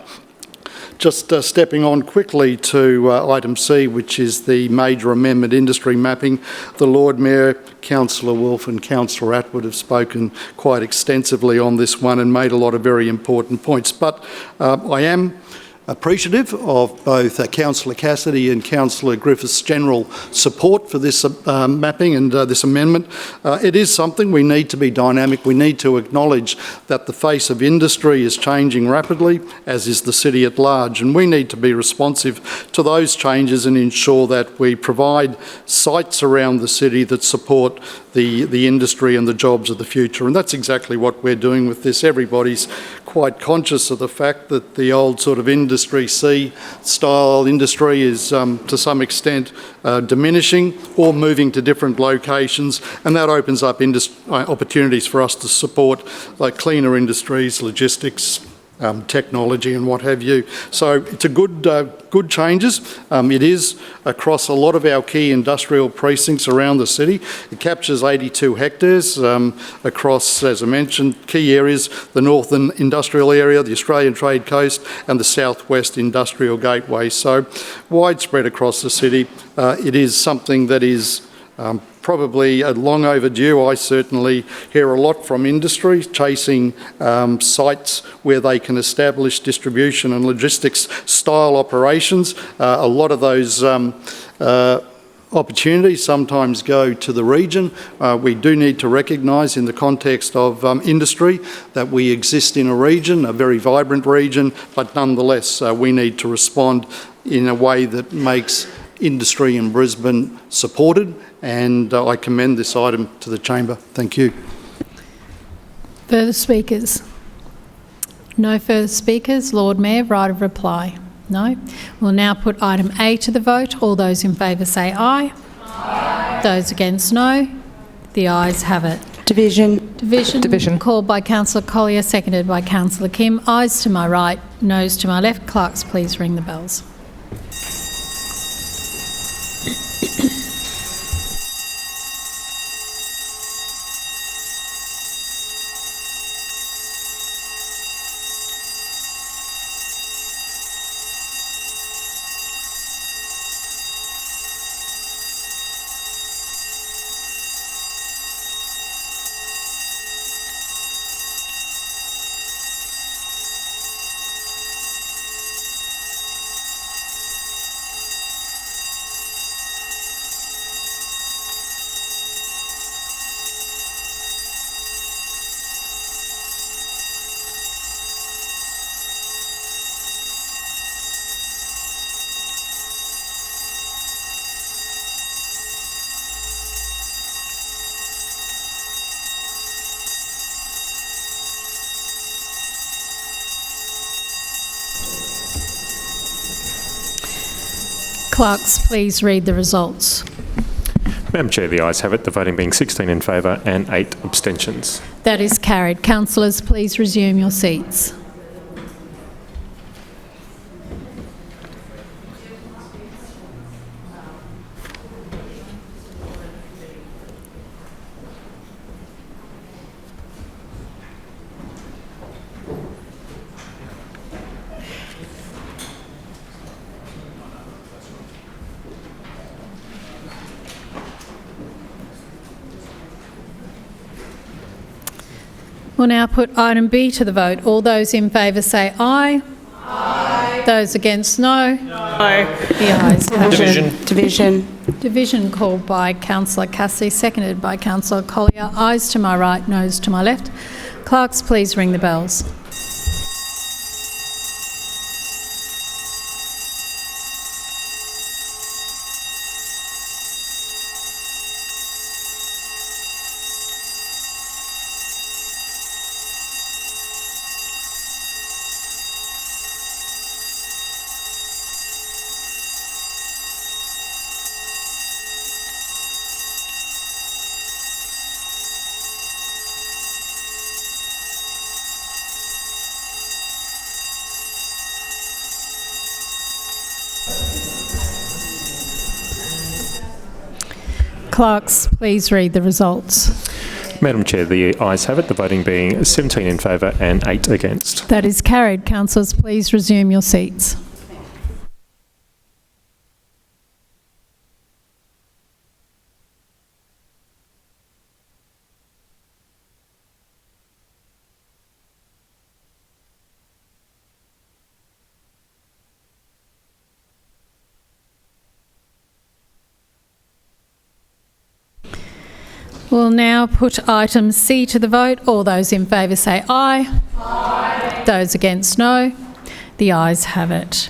Just stepping on quickly to item C, which is the major amendment industry mapping. The Lord Mayor, Councillor Wolf and Councillor Atwood have spoken quite extensively on this one and made a lot of very important points. But I am appreciative of both Councillor Cassidy and Councillor Griffiths' general support for this mapping and this amendment. It is something we need to be dynamic. We need to acknowledge that the face of industry is changing rapidly, as is the city at large, and we need to be responsive to those changes and ensure that we provide sites around the city that support the industry and the jobs of the future. And that's exactly what we're doing with this. Everybody's quite conscious of the fact that the old sort of Industry C style industry is to some extent diminishing or moving to different locations, and that opens up opportunities for us to support like cleaner industries, logistics, technology and what have you. So it's a good changes. It is across a lot of our key industrial precincts around the city. It captures 82 hectares across, as I mentioned, key areas, the northern industrial area, the Australian Trade Coast and the southwest industrial gateway. So widespread across the city. It is something that is probably long overdue. I certainly hear a lot from industry chasing sites where they can establish distribution and logistics style operations. A lot of those opportunities sometimes go to the region. We do need to recognise in the context of industry that we exist in a region, a very vibrant region, but nonetheless we need to respond in a way that makes industry in Brisbane supported, and I commend this item to the Chamber. Thank you. Further speakers? No further speakers. Lord Mayor, right of reply? No. We'll now put item A to the vote. All those in favour say aye. Aye. Those against no. The ayes have it. Division. Division. Called by Councillor Collier, seconded by Councillor Kim. Ayes to my right, noes to my left. Clerks, please ring the bells. Clerks, please read the results. Madam Chair, the ayes have it, the voting being 16 in favour and 8 abstentions. That is carried. Councillors, please resume your seats. We'll now put item B to the vote. All those in favour say aye. Aye. Those against, no. No. The ayes have it. Division. Division called by Councillor Cassidy, seconded by Councillor Collier. Ayes to my right, noes to my left. Clerks, please ring the bells. Clerks, please read the results. Madam Chair, the ayes have it, the voting being 17 in favour and 8 against. That is carried. Councillors, please resume your seats. We'll now put item C to the vote. All those in favour say aye. Aye. Those against, no. The ayes have it.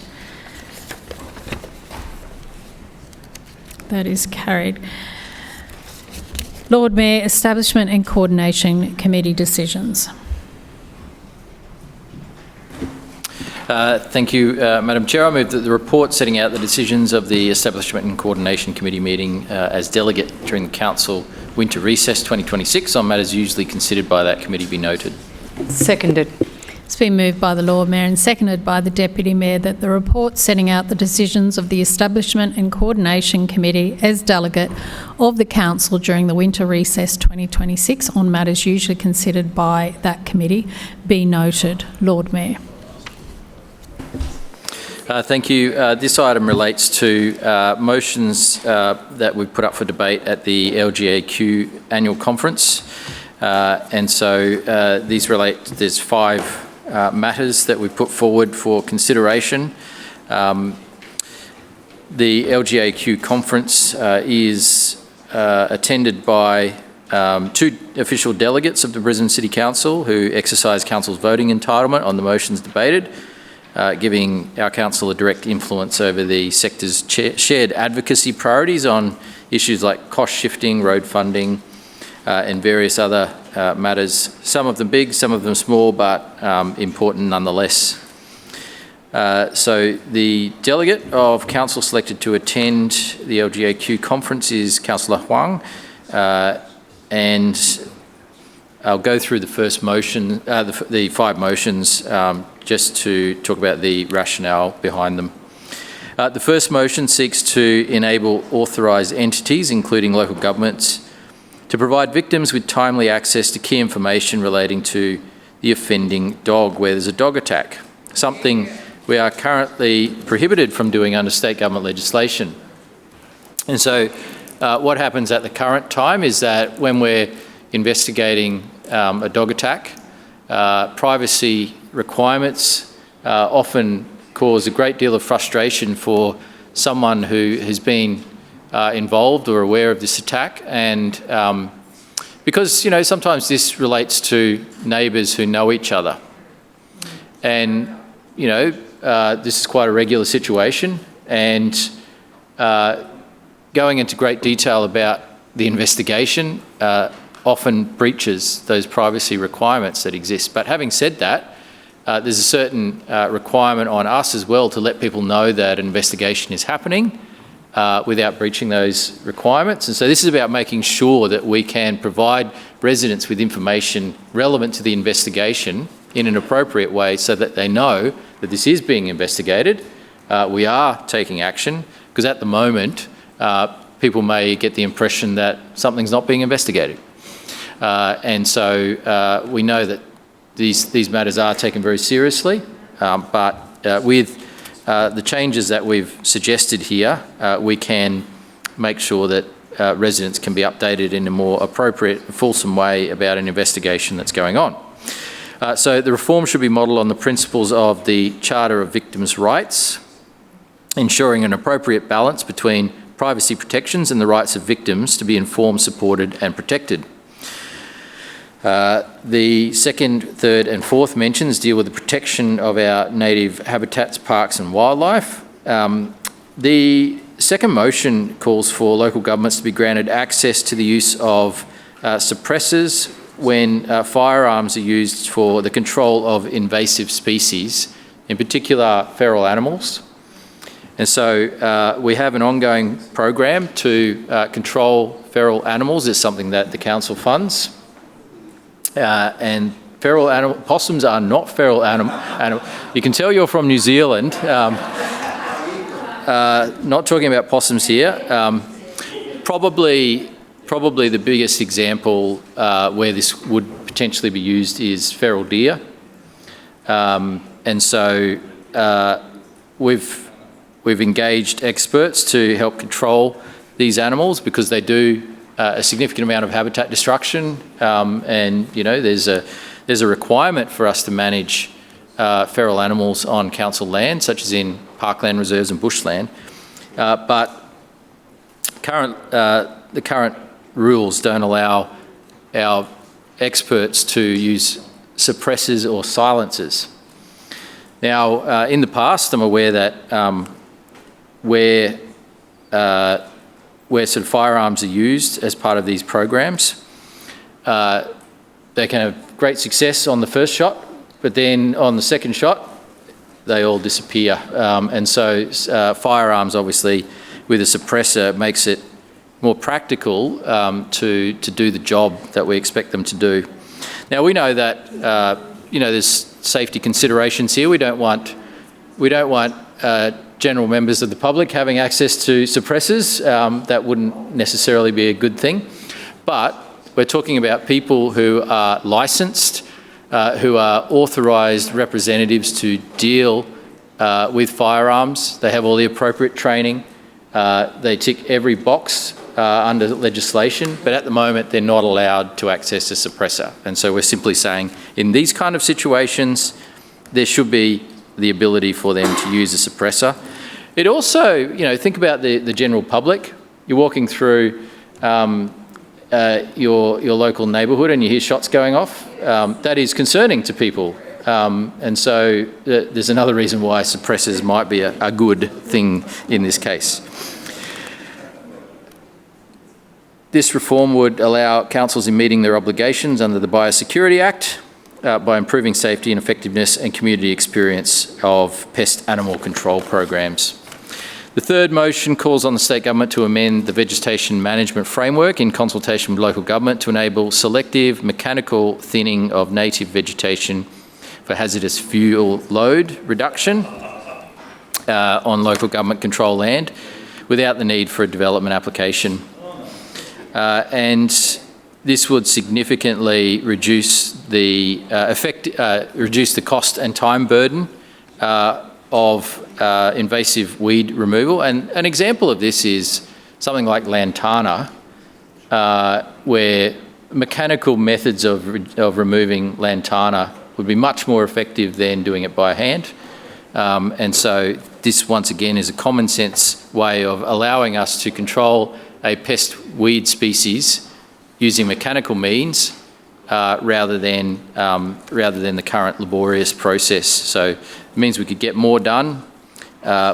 That is carried. Lord Mayor, Establishment and Coordination Committee decisions. Thank you, Madam Chair. I move that the report setting out the decisions of the Establishment and Coordination Committee meeting as delegate during the Council Winter Recess 2026 on matters usually considered by that committee be noted. Seconded. It's been moved by the Lord Mayor and seconded by the Deputy Mayor that the report setting out the decisions of the Establishment and Coordination Committee as delegate of the Council during the Winter Recess 2026 on matters usually considered by that committee be noted. Lord Mayor. Thank you. This item relates to motions that we've put up for debate at the LGAQ annual conference. And so these relate, there's 5 matters that we've put forward for consideration. The LGAQ conference is attended by 2 official delegates of the Brisbane City Council who exercise Council's voting entitlement on the motions debated, giving our council a direct influence over the sector's shared advocacy priorities on issues like cost shifting, road funding, and various other matters, some of them big, some of them small, but important nonetheless. So the delegate of council selected to attend the LGAQ conference is Councillor Huang, and I'll go through the first motion, the 5 motions, just to talk about the rationale behind them. The first motion seeks to enable authorised entities, including local governments, to provide victims with timely access to key information relating to the offending dog where there's a dog attack, something we are currently prohibited from doing under state government legislation. And so what happens at the current time is that when we're investigating a dog attack, privacy requirements often cause a great deal of frustration for someone who has been involved or aware of this attack, and because, you know, sometimes this relates to neighbours who know each other, and, you know, this is quite a regular situation, and going into great detail about the investigation often breaches those privacy requirements that exist. But having said that, there's a certain requirement on us as well to let people know that an investigation is happening, without breaching those requirements. And so this is about making sure that we can provide residents with information relevant to the investigation in an appropriate way so that they know that this is being investigated. We are taking action, because at the moment, people may get the impression that something's not being investigated. And so we know that these matters are taken very seriously, but with the changes that we've suggested here, we can make sure that residents can be updated in a more appropriate, fulsome way about an investigation that's going on. So the reform should be modelled on the principles of the Charter of Victims' Rights, ensuring an appropriate balance between privacy protections and the rights of victims to be informed, supported and protected. The second, third and fourth mentions deal with the protection of our native habitats, parks and wildlife. The second motion calls for local governments to be granted access to the use of suppressors when firearms are used for the control of invasive species, in particular feral animals. And so we have an ongoing program to control feral animals. It's something that the council funds. And possums are not feral animal. You can tell you're from New Zealand. Not talking about possums here. Probably the biggest example where this would potentially be used is feral deer. And so we've engaged experts to help control these animals, because they do a significant amount of habitat destruction, and there's a requirement for us to manage feral animals on council land, such as in parkland reserves and bushland. But the current rules don't allow our experts to use suppressors or silencers. Now, in the past, I'm aware that where sort of firearms are used as part of these programs, they can have great success on the first shot, but then on the second shot, they all disappear. And so firearms, obviously, with a suppressor makes it more practical to do the job that we expect them to do. Now, we know that there's safety considerations here. We don't want general members of the public having access to suppressors. That wouldn't necessarily be a good thing. But we're talking about people who are licensed, who are authorised representatives to deal with firearms. They have all the appropriate training. They tick every box under legislation, but at the moment they're not allowed to access a suppressor. And so we're simply saying in these kind of situations, there should be the ability for them to use a suppressor. It also, think about the general public. You're walking through your local neighbourhood and you hear shots going off. That is concerning to people. And so there's another reason why suppressors might be a good thing in this case. This reform would allow councils in meeting their obligations under the Biosecurity Act by improving safety and effectiveness and community experience of pest animal control programs. The third motion calls on the state government to amend the vegetation management framework in consultation with local government to enable selective mechanical thinning of native vegetation for hazardous fuel load reduction on local government control land without the need for a development application. And this would significantly reduce the reduce the cost and time burden of invasive weed removal. And an example of this is something like lantana, where mechanical methods of removing lantana would be much more effective than doing it by hand. And so this, once again, is a common sense way of allowing us to control a pest weed species using mechanical means rather than the current laborious process. So it means we could get more done.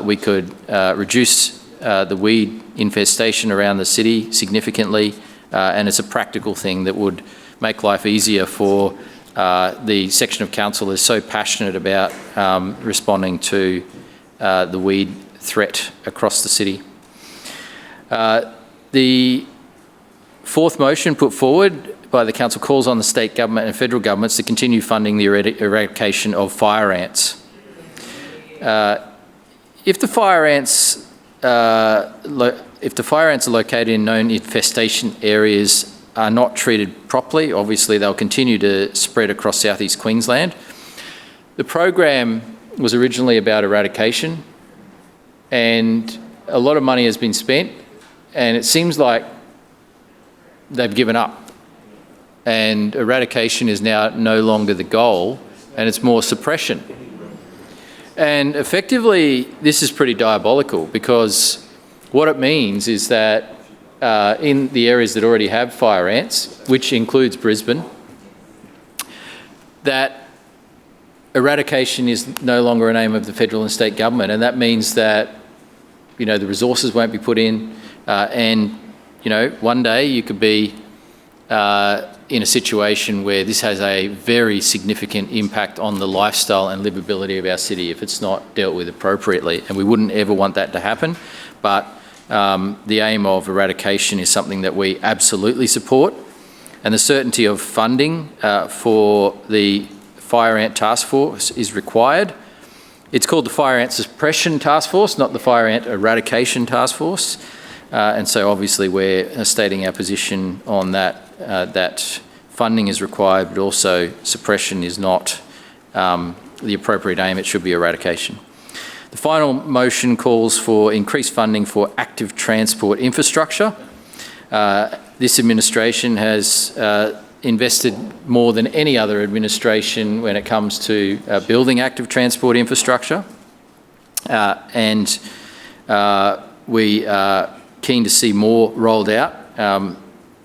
We could reduce the weed infestation around the city significantly, and it's a practical thing that would make life easier for the section of council that's so passionate about responding to the weed threat across the city. The fourth motion put forward by the Council calls on the state government and federal governments to continue funding the eradication of fire ants. If the fire ants are located in known infestation areas are not treated properly, obviously they'll continue to spread across southeast Queensland. The program was originally about eradication, and a lot of money has been spent, and it seems like they've given up, and eradication is now no longer the goal, and it's more suppression. And effectively, this is pretty diabolical, because what it means is that in the areas that already have fire ants, which includes Brisbane, that eradication is no longer an aim of the federal and state government, and that means that, you know, the resources won't be put in, and, you know, one day you could be in a situation where this has a very significant impact on the lifestyle and livability of our city if it's not dealt with appropriately, and we wouldn't ever want that to happen. But the aim of eradication is something that we absolutely support, and the certainty of funding for the Fire Ant Task Force is required. It's called the Fire Ant Suppression Task Force, not the Fire Ant Eradication Task Force, and so obviously we're stating our position on that, that funding is required, but also suppression is not the appropriate aim. It should be eradication. The final motion calls for increased funding for active transport infrastructure. This administration has invested more than any other administration when it comes to building active transport infrastructure. And we are keen to see more rolled out.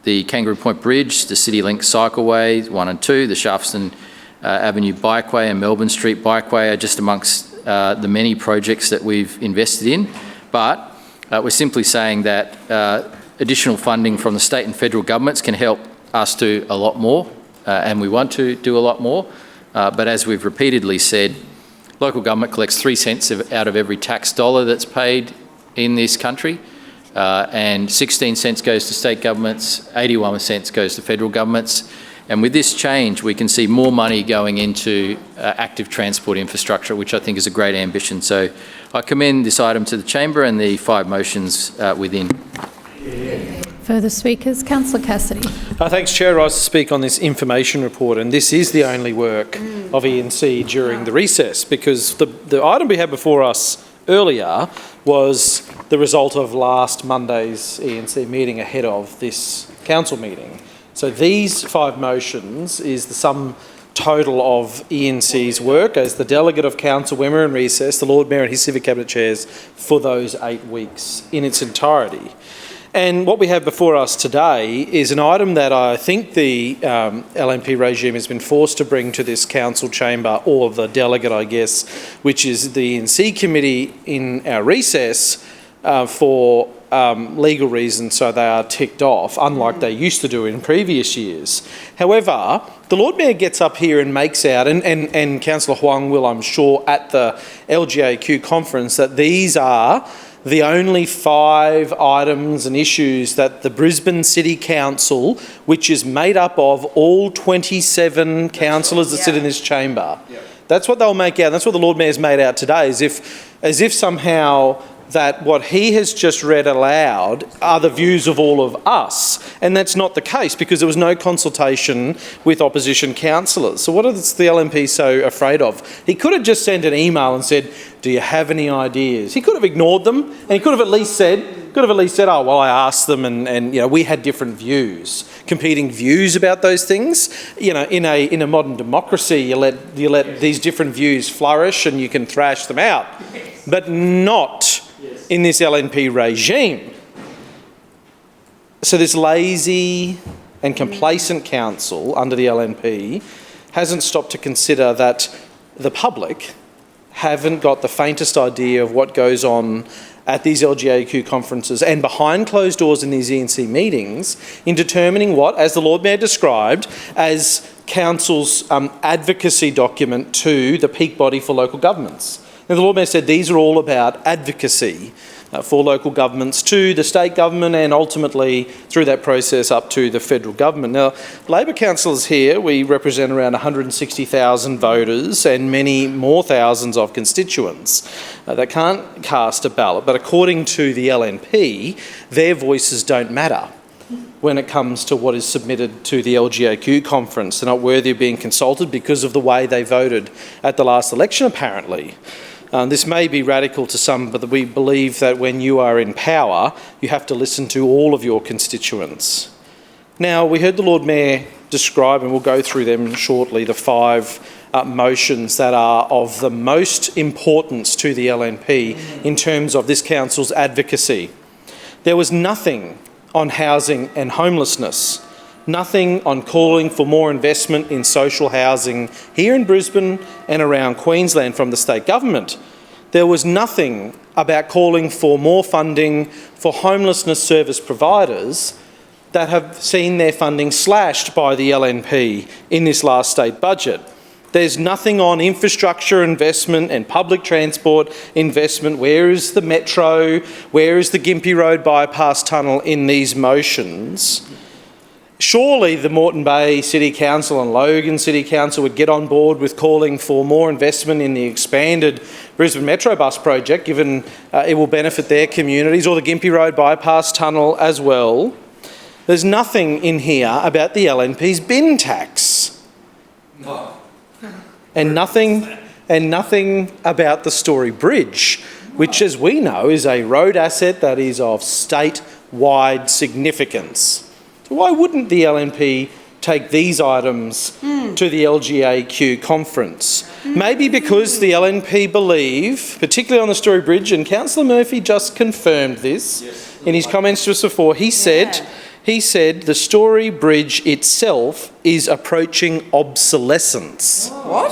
The Kangaroo Point Bridge, the CityLink Cycleway 1 and 2, the Shaftesbury Avenue Bikeway and Melbourne Street Bikeway are just amongst the many projects that we've invested in, but we're simply saying that additional funding from the state and federal governments can help us do a lot more, and we want to do a lot more, but as we've repeatedly said, local government collects 3 cents out of every tax dollar that's paid in this country, and 16 cents goes to state governments, 81 cents goes to federal governments. And with this change, we can see more money going into active transport infrastructure, which I think is a great ambition. So I commend this item to the chamber and the 5 motions within. Further speakers? Councillor Cassidy. Thanks, Chair. I rise to speak on this information report, and this is the only work of ENC during the recess, because the item we had before us earlier was the result of last Monday's ENC meeting ahead of this council meeting. So these 5 motions is the sum total of ENC's work as the delegate of council when we're in recess, the Lord Mayor and his civic cabinet chairs for those 8 weeks in its entirety. And what we have before us today is an item that I think the LNP regime has been forced to bring to this council chamber, or the delegate, I guess, which is the ENC committee in our recess for legal reasons, so they are ticked off, unlike they used to do in previous years. However, the Lord Mayor gets up here and makes out, and Councillor Huang will, I'm sure, at the LGAQ conference, that these are the only 5 items and issues that the Brisbane City Council, which is made up of all 27 councillors that sit in this chamber, that's what they'll make out. That's what the Lord Mayor's made out today, as if somehow that what he has just read aloud are the views of all of us. And that's not the case, because there was no consultation with opposition councillors. So what is the LNP so afraid of? He could have just sent an email and said, do you have any ideas? He could have ignored them, and he could have at least said, oh, well, I asked them, and you know, we had different views, competing views about those things. You know, in a modern democracy, you let these different views flourish and you can thrash them out, but not in this LNP regime. So this lazy and complacent council under the LNP hasn't stopped to consider that the public haven't got the faintest idea of what goes on at these LGAQ conferences and behind closed doors in these ENC meetings in determining what, as the Lord Mayor described, as council's advocacy document to the peak body for local governments. And the Lord Mayor said these are all about advocacy for local governments to the state government and ultimately through that process up to the federal government. Now, Labor councillors here, we represent around 160,000 voters and many more thousands of constituents that can't cast a ballot, but according to the LNP, their voices don't matter when it comes to what is submitted to the LGAQ conference. They're not worthy of being consulted because of the way they voted at the last election, apparently. This may be radical to some, but we believe that when you are in power, you have to listen to all of your constituents. Now, we heard the Lord Mayor describe, and we'll go through them shortly, the 5 motions that are of the most importance to the LNP in terms of this council's advocacy. There was nothing on housing and homelessness, nothing on calling for more investment in social housing here in Brisbane and around Queensland from the state government. There was nothing about calling for more funding for homelessness service providers that have seen their funding slashed by the LNP in this last state budget. There's nothing on infrastructure investment and public transport investment. Where is the metro? Where is the Gympie Road bypass tunnel in these motions? Surely the Moreton Bay City Council and Logan City Council would get on board with calling for more investment in the expanded Brisbane Metro bus project, given it will benefit their communities, or the Gympie Road bypass tunnel as well. There's nothing in here about the LNP's bin tax. No. And nothing about the Story Bridge, which, as we know, is a road asset that is of state-wide significance. So why wouldn't the LNP take these items to the LGAQ conference? Maybe because the LNP believe, particularly on the Story Bridge, and Councillor Murphy just confirmed this in his comments to us before, he said the Story Bridge itself is approaching obsolescence. What?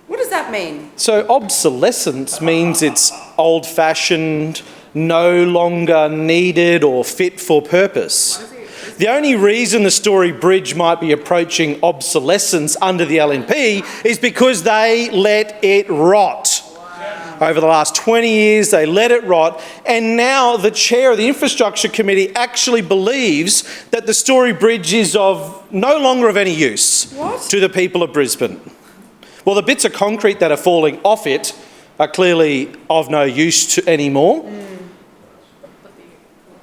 What does that mean? So obsolescence means it's old-fashioned, no longer needed or fit for purpose. The only reason the Story Bridge might be approaching obsolescence under the LNP is because they let it rot. Over the last 20 years, they let it rot, and now the chair of the Infrastructure Committee actually believes that the Story Bridge is no longer of any use to the people of Brisbane. Well, the bits of concrete that are falling off it are clearly of no use anymore.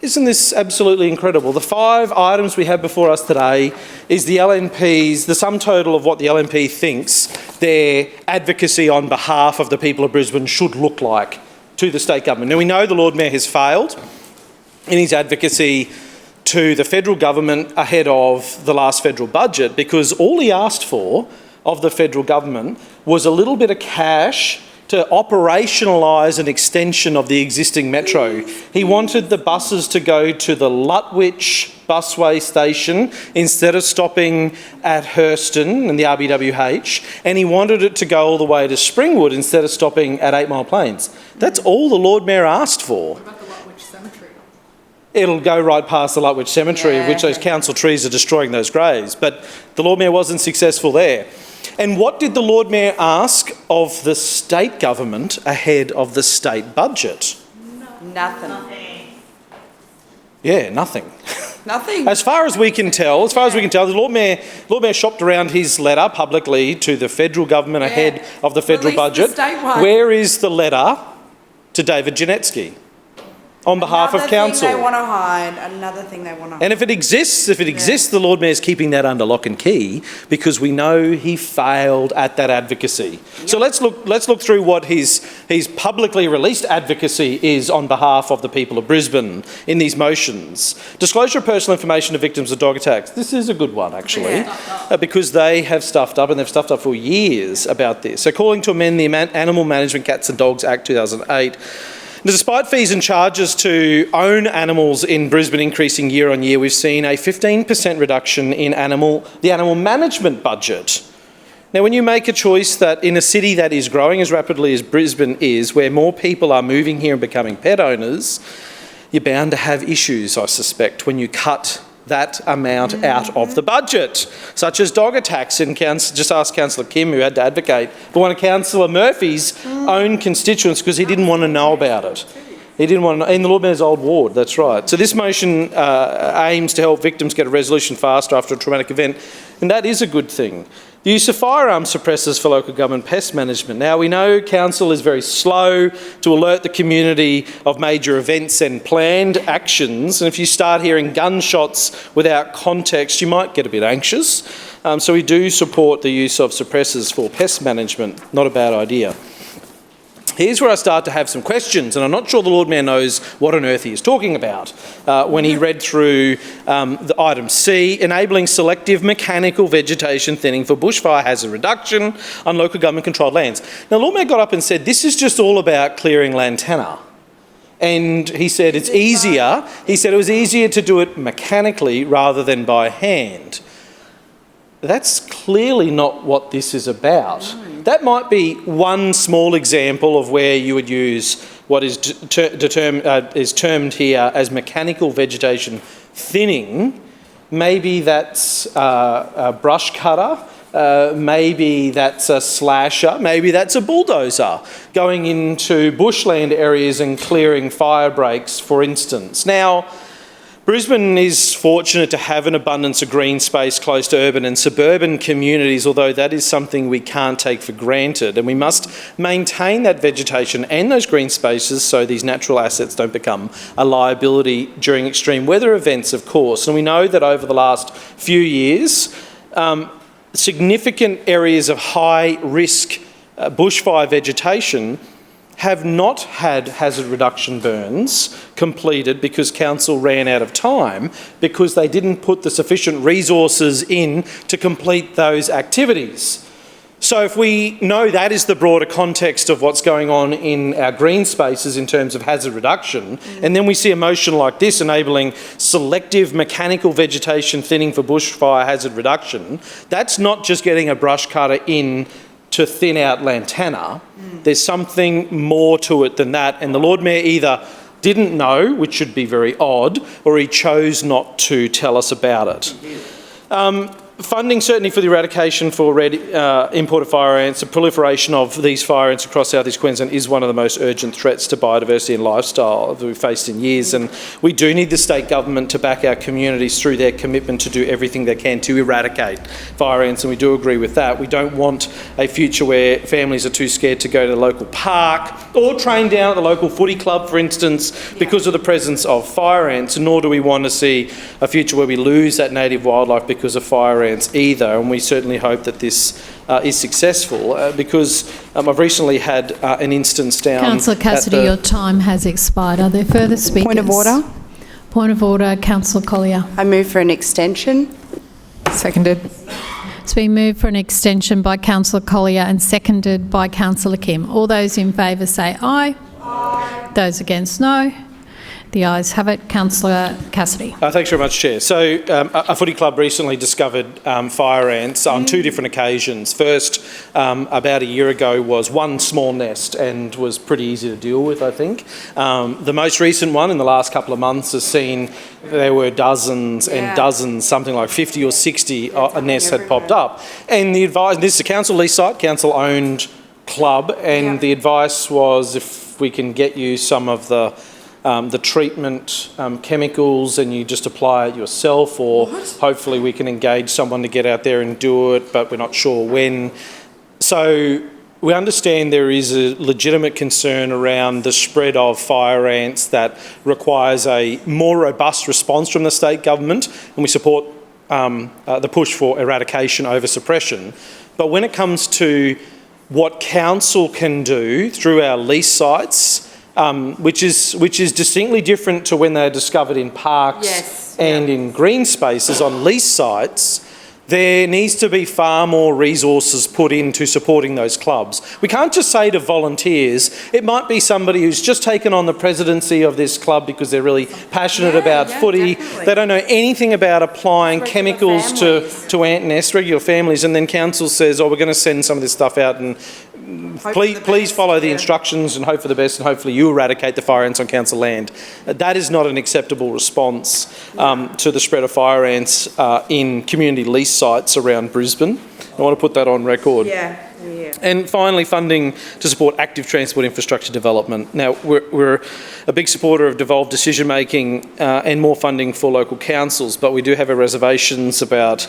Isn't this absolutely incredible? The 5 items we have before us today is the sum total of what the LNP thinks their advocacy on behalf of the people of Brisbane should look like to the state government. Now, we know the Lord Mayor has failed in his advocacy to the federal government ahead of the last federal budget, because all he asked for of the federal government was a little bit of cash to operationalise an extension of the existing metro. He wanted the buses to go to the Lutwyche busway station instead of stopping at Hurston and the RBWH, and he wanted it to go all the way to Springwood instead of stopping at 8 Mile Plains. That's all the Lord Mayor asked for. What about the Lutwyche Cemetery? It'll go right past the Lutwyche Cemetery, of which those council trees are destroying those graves, but the Lord Mayor wasn't successful there. And what did the Lord Mayor ask of the state government ahead of the state budget? Nothing. Yeah, nothing. Nothing. As far as we can tell, the Lord Mayor shopped around his letter publicly to the federal government ahead of the federal budget. Where is the letter to David Janetsky on behalf of council? Another thing they want to hide. And if it exists, the Lord Mayor's keeping that under lock and key, because we know he failed at that advocacy. Yep. So let's look through what his publicly released advocacy is on behalf of the people of Brisbane in these motions. Disclosure of personal information to victims of dog attacks. This is a good one, actually, because they have stuffed up, and they've stuffed up for years about this. So calling to amend the Animal Management Cats and Dogs Act 2008. Despite fees and charges to own animals in Brisbane increasing year on year, we've seen a 15% reduction in the animal management budget. Now, when you make a choice that in a city that is growing as rapidly as Brisbane is, where more people are moving here and becoming pet owners, you're bound to have issues, I suspect, when you cut that amount out of the budget, such as dog attacks. And just ask Councillor Kim, who had to advocate for one of Councillor Murphy's own constituents because he didn't want to know about it. He didn't want to, in the Lord Mayor's old ward, that's right. So this motion aims to help victims get a resolution faster after a traumatic event, and that is a good thing. The use of firearm suppressors for local government pest management. Now, we know council is very slow to alert the community of major events and planned actions, and if you start hearing gunshots without context, you might get a bit anxious. So we do support the use of suppressors for pest management. Not a bad idea. Here's where I start to have some questions, and I'm not sure the Lord Mayor knows what on earth he is talking about when he read through the item C, enabling selective mechanical vegetation thinning for bushfire hazard reduction on local government controlled lands. Now, the Lord Mayor got up and said, this is just all about clearing lantana. And he said it's easier, he said it was easier to do it mechanically rather than by hand. That's clearly not what this is about. That might be one small example of where you would use what is termed here as mechanical vegetation thinning. Maybe that's a brush cutter, maybe that's a slasher, maybe that's a bulldozer going into bushland areas and clearing fire breaks, for instance. Now, Brisbane is fortunate to have an abundance of green space close to urban and suburban communities, although that is something we can't take for granted, and we must maintain that vegetation and those green spaces so these natural assets don't become a liability during extreme weather events, of course. And we know that over the last few years, significant areas of high risk bushfire vegetation have not had hazard reduction burns completed because council ran out of time because they didn't put the sufficient resources in to complete those activities. So if we know that is the broader context of what's going on in our green spaces in terms of hazard reduction, and then we see a motion like this enabling selective mechanical vegetation thinning for bushfire hazard reduction, that's not just getting a brush cutter in to thin out lantana. There's something more to it than that, and the Lord Mayor either didn't know, which should be very odd, or he chose not to tell us about it. Funding certainly for the eradication for imported fire ants, the proliferation of these fire ants across South East Queensland is one of the most urgent threats to biodiversity and lifestyle that we've faced in years, and we do need the state government to back our communities through their commitment to do everything they can to eradicate fire ants, and we do agree with that. We don't want a future where families are too scared to go to the local park or train down at the local footy club, for instance, because of the presence of fire ants, nor do we want to see a future where we lose that native wildlife because of fire ants either, and we certainly hope that this is successful because I've recently had an instance down. Councillor Cassidy, your time has expired. Are there further speakers? Point of order. Point of order, Councillor Collier. I move for an extension. Seconded. It's been moved for an extension by Councillor Collier and seconded by Councillor Kim. All those in favour say aye. Aye. Those against, no. The ayes have it. Councillor Cassidy. Thanks very much, Chair. So a footy club recently discovered fire ants on two different occasions. First, about a year ago, was one small nest and was pretty easy to deal with, I think. The most recent one in the last couple of months has seen there were dozens and dozens, something like 50 or 60 nests had popped up. And the advice, this is a council lease site, council-owned club, and the advice was if we can get you some of the treatment chemicals and you just apply it yourself, or hopefully we can engage someone to get out there and do it, but we're not sure when. So we understand there is a legitimate concern around the spread of fire ants that requires a more robust response from the state government, and we support the push for eradication over suppression. But when it comes to what council can do through our lease sites, which is distinctly different to when they're discovered in parks and in green spaces on lease sites, there needs to be far more resources put into supporting those clubs. We can't just say to volunteers, it might be somebody who's just taken on the presidency of this club because they're really passionate about footy. Definitely. They don't know anything about applying chemicals to ant nests, regular families, and then council says, oh, we're going to send some of this stuff out and please follow the instructions and hope for the best, and hopefully you eradicate the fire ants on council land. That is not an acceptable response to the spread of fire ants in community lease sites around Brisbane. I want to put that on record. Yeah. And finally, funding to support active transport infrastructure development. Now, we're a big supporter of devolved decision-making and more funding for local councils, but we do have our reservations about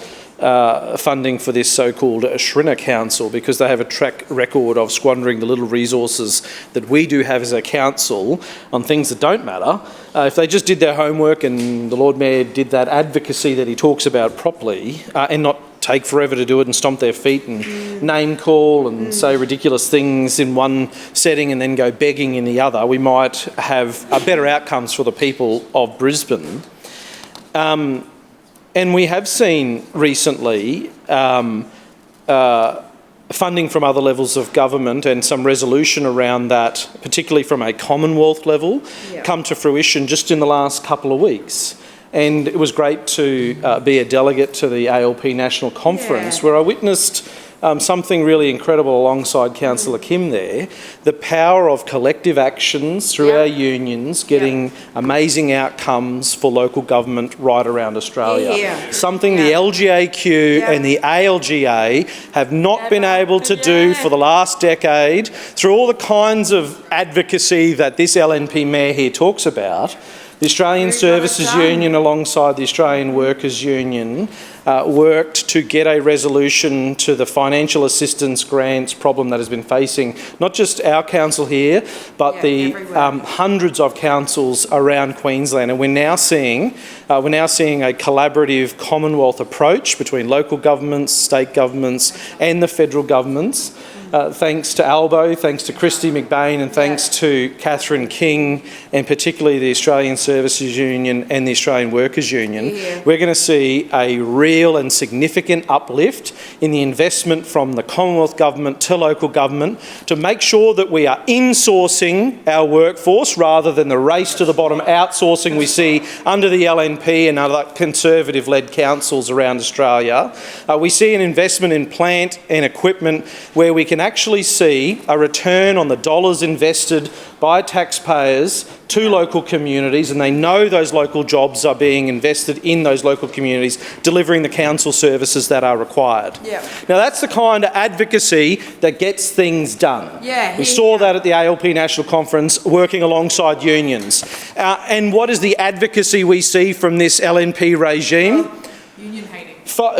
funding for this so-called Shrinner Council, because they have a track record of squandering the little resources that we do have as a council on things that don't matter. If they just did their homework and the Lord Mayor did that advocacy that he talks about properly and not take forever to do it and stomp their feet and name call and say ridiculous things in one setting and then go begging in the other, we might have better outcomes for the people of Brisbane. And we have seen recently funding from other levels of government and some resolution around that, particularly from a Commonwealth level, come to fruition just in the last couple of weeks. And it was great to be a delegate to the ALP National Conference, where I witnessed something really incredible alongside Councillor Kim there, the power of collective actions through our unions getting amazing outcomes for local government right around Australia. Something the LGAQ and the ALGA have not been able to do for the last decade through all the kinds of advocacy that this LNP mayor here talks about. The Australian Services Union alongside the Australian Workers Union worked to get a resolution to the financial assistance grants problem that has been facing not just our council here, but the hundreds of councils around Queensland. And we're now seeing a collaborative Commonwealth approach between local governments, state governments and the federal governments. Thanks to Albo, thanks to Christy McBain and thanks to Catherine King and particularly the Australian Services Union and the Australian Workers Union, we're going to see a real and significant uplift in the investment from the Commonwealth Government to local government to make sure that we are insourcing our workforce rather than the race to the bottom outsourcing we see under the LNP and other Conservative-led councils around Australia. We see an investment in plant and equipment where we can actually see a return on the dollars invested by taxpayers to local communities, and they know those local jobs are being invested in those local communities, delivering the council services that are required. Now that's the kind of advocacy that gets things done. We saw that at the ALP National Conference working alongside unions. And what is the advocacy we see from this LNP regime? Union hating.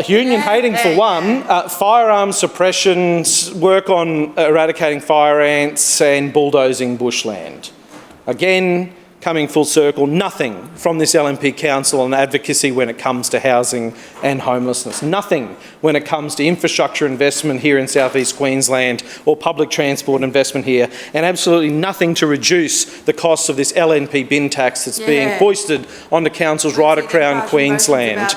Union hating for one, firearm suppression, work on eradicating fire ants and bulldozing bushland. Again, coming full circle, nothing from this LNP Council on advocacy when it comes to housing and homelessness. Nothing when it comes to infrastructure investment here in South East Queensland or public transport investment here, and absolutely nothing to reduce the costs of this LNP bin tax that's being foisted onto councils right around Queensland.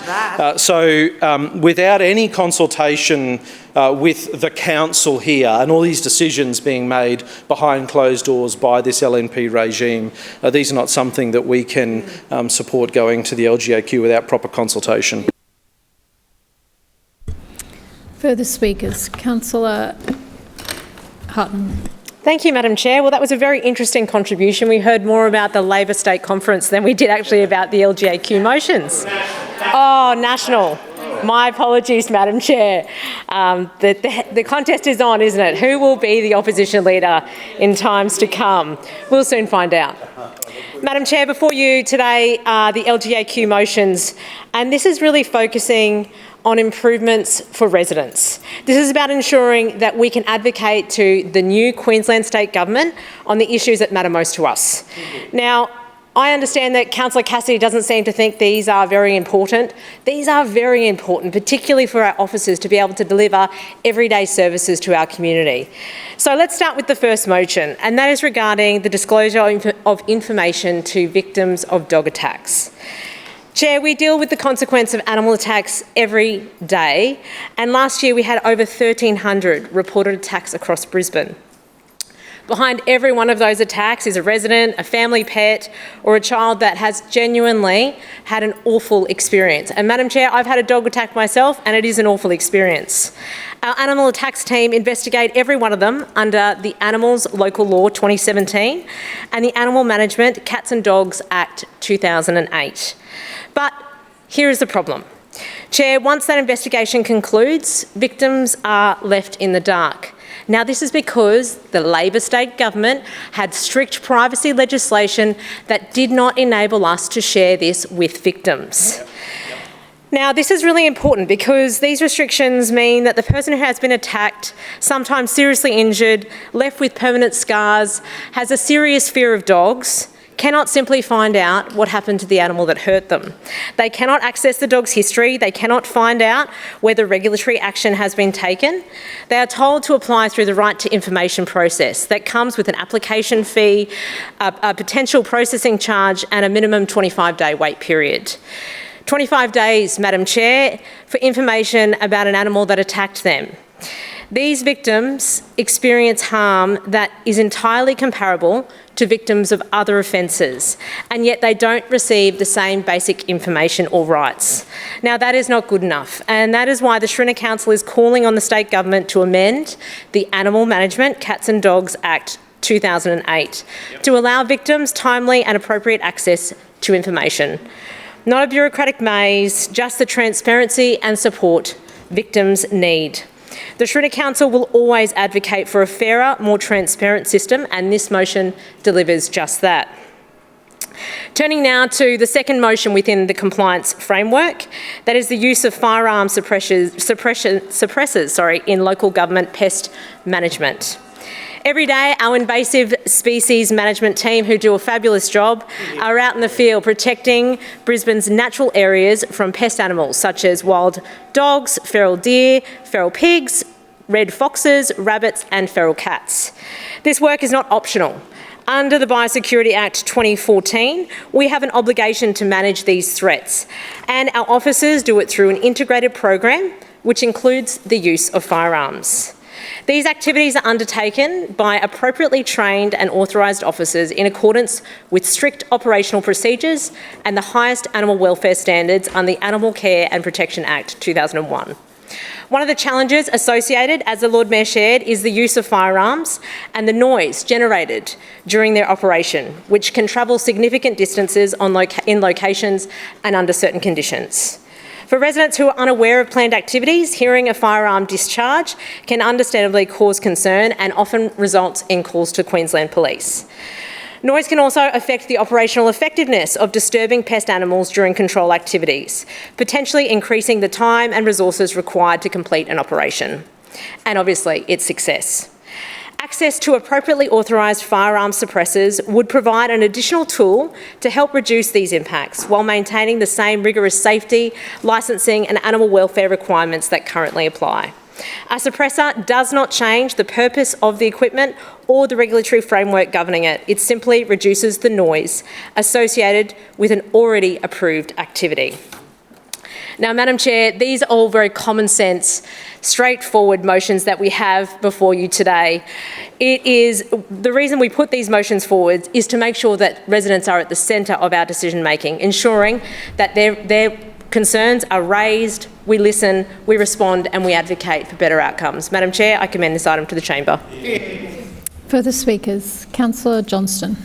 Without any consultation with the council here and all these decisions being made behind closed doors by this LNP regime, these are not something that we can support going to the LGAQ without proper consultation. Further speakers. Councillor Hutton. Thank you, Madam Chair. Well, that was a very interesting contribution. We heard more about the Labor State Conference than we did actually about the LGAQ motions. Oh, national. My apologies, Madam Chair. The contest is on, isn't it? Who will be the opposition leader in times to come? We'll soon find out. Madam Chair, before you today are the LGAQ motions, and this is really focusing on improvements for residents. This is about ensuring that we can advocate to the new Queensland State Government on the issues that matter most to us. Now, I understand that Councillor Cassidy doesn't seem to think these are very important. These are very important, particularly for our officers to be able to deliver everyday services to our community. So let's start with the first motion, and that is regarding the disclosure of information to victims of dog attacks. Chair, we deal with the consequence of animal attacks every day, and last year we had over 1,300 reported attacks across Brisbane. Behind every one of those attacks is a resident, a family pet, or a child that has genuinely had an awful experience. And Madam Chair, I've had a dog attack myself, and it is an awful experience. Our animal attacks team investigate every one of them under the Animals Local Law 2017 and the Animal Management Cats and Dogs Act 2008. But here is the problem. Chair, once that investigation concludes, victims are left in the dark. Now, this is because the Labor state government had strict privacy legislation that did not enable us to share this with victims. Now, this is really important because these restrictions mean that the person who has been attacked, sometimes seriously injured, left with permanent scars, has a serious fear of dogs, cannot simply find out what happened to the animal that hurt them. They cannot access the dog's history. They cannot find out whether regulatory action has been taken. They are told to apply through the right to information process that comes with an application fee, a potential processing charge, and a minimum 25-day wait period. 25 days, Madam Chair, for information about an animal that attacked them. These victims experience harm that is entirely comparable to victims of other offences, and yet they don't receive the same basic information or rights. Now, that is not good enough, and that is why the Shrinner Council is calling on the state government to amend the Animal Management Cats and Dogs Act 2008 to allow victims timely and appropriate access to information. Not a bureaucratic maze, just the transparency and support victims need. The Shrinner Council will always advocate for a fairer, more transparent system, and this motion delivers just that. Turning now to the second motion within the compliance framework, that is the use of firearm suppressors in local government pest management. Every day, our invasive species management team, who do a fabulous job, are out in the field protecting Brisbane's natural areas from pest animals such as wild dogs, feral deer, feral pigs, red foxes, rabbits and feral cats. This work is not optional. Under the Biosecurity Act 2014, we have an obligation to manage these threats, and our officers do it through an integrated program which includes the use of firearms. These activities are undertaken by appropriately trained and authorised officers in accordance with strict operational procedures and the highest animal welfare standards under the Animal Care and Protection Act 2001. One of the challenges associated, as the Lord Mayor shared, is the use of firearms and the noise generated during their operation, which can travel significant distances in locations and under certain conditions. For residents who are unaware of planned activities, hearing a firearm discharge can understandably cause concern and often results in calls to Queensland Police. Noise can also affect the operational effectiveness of disturbing pest animals during control activities, potentially increasing the time and resources required to complete an operation, and obviously its success. Access to appropriately authorised firearm suppressors would provide an additional tool to help reduce these impacts while maintaining the same rigorous safety, licensing and animal welfare requirements that currently apply. A suppressor does not change the purpose of the equipment or the regulatory framework governing it. It simply reduces the noise associated with an already approved activity. Now, Madam Chair, these are all very common sense, straightforward motions that we have before you today. The reason we put these motions forward is to make sure that residents are at the centre of our decision making, ensuring that their concerns are raised, we listen, we respond and we advocate for better outcomes. Madam Chair, I commend this item to the chamber. Further speakers. Councillor Johnston.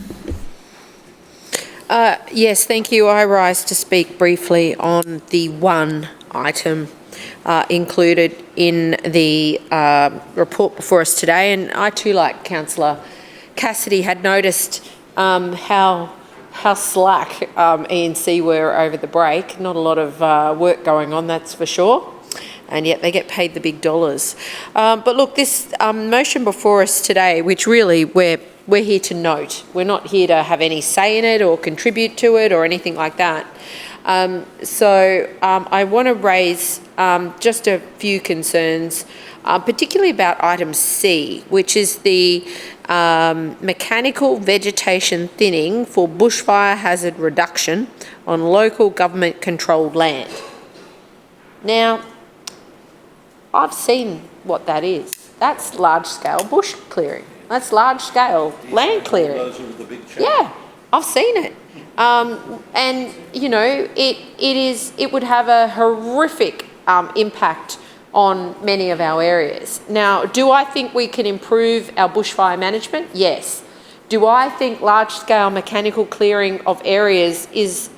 Yes, thank you. I rise to speak briefly on the one item included in the report before us today. And I too, like Councillor Cassidy, had noticed how slack E&C were over the break. Not a lot of work going on, that's for sure. And yet they get paid the big dollars. But look, this motion before us today, which really we're here to note. We're not here to have any say in it or contribute to it or anything like that. I want to raise just a few concerns, particularly about item C, which is the mechanical vegetation thinning for bushfire hazard reduction on local government controlled land. Now, I've seen what that is. That's large-scale bush clearing. That's large-scale land clearing. Those are the big changes. Yeah, I've seen it. And, you know, it would have a horrific impact on many of our areas. Now, do I think we can improve our bushfire management? Yes. Do I think large-scale mechanical clearing of areas is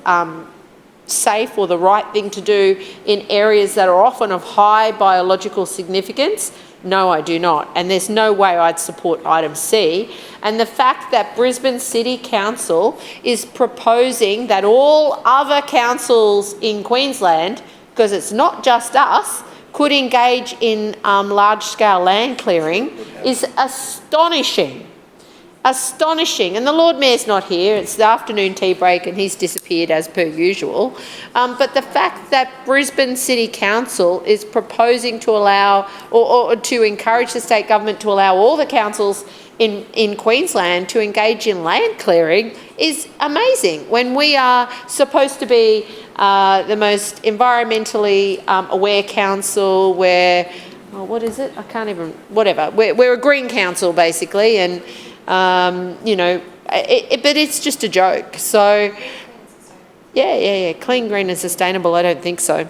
safe or the right thing to do in areas that are often of high biological significance? No, I do not. And there's no way I'd support item C. And the fact that Brisbane City Council is proposing that all other councils in Queensland, because it's not just us, could engage in large-scale land clearing is astonishing. Astonishing. And the Lord Mayor's not here. It's the afternoon tea break and he's disappeared as per usual. But the fact that Brisbane City Council is proposing to allow or to encourage the state government to allow all the councils in Queensland to engage in land clearing is amazing when we are supposed to be the most environmentally aware council where, what is it? I can't even, whatever. We're a green council basically, and you know, but it's just a joke. So, yeah. Clean, green and sustainable, I don't think so.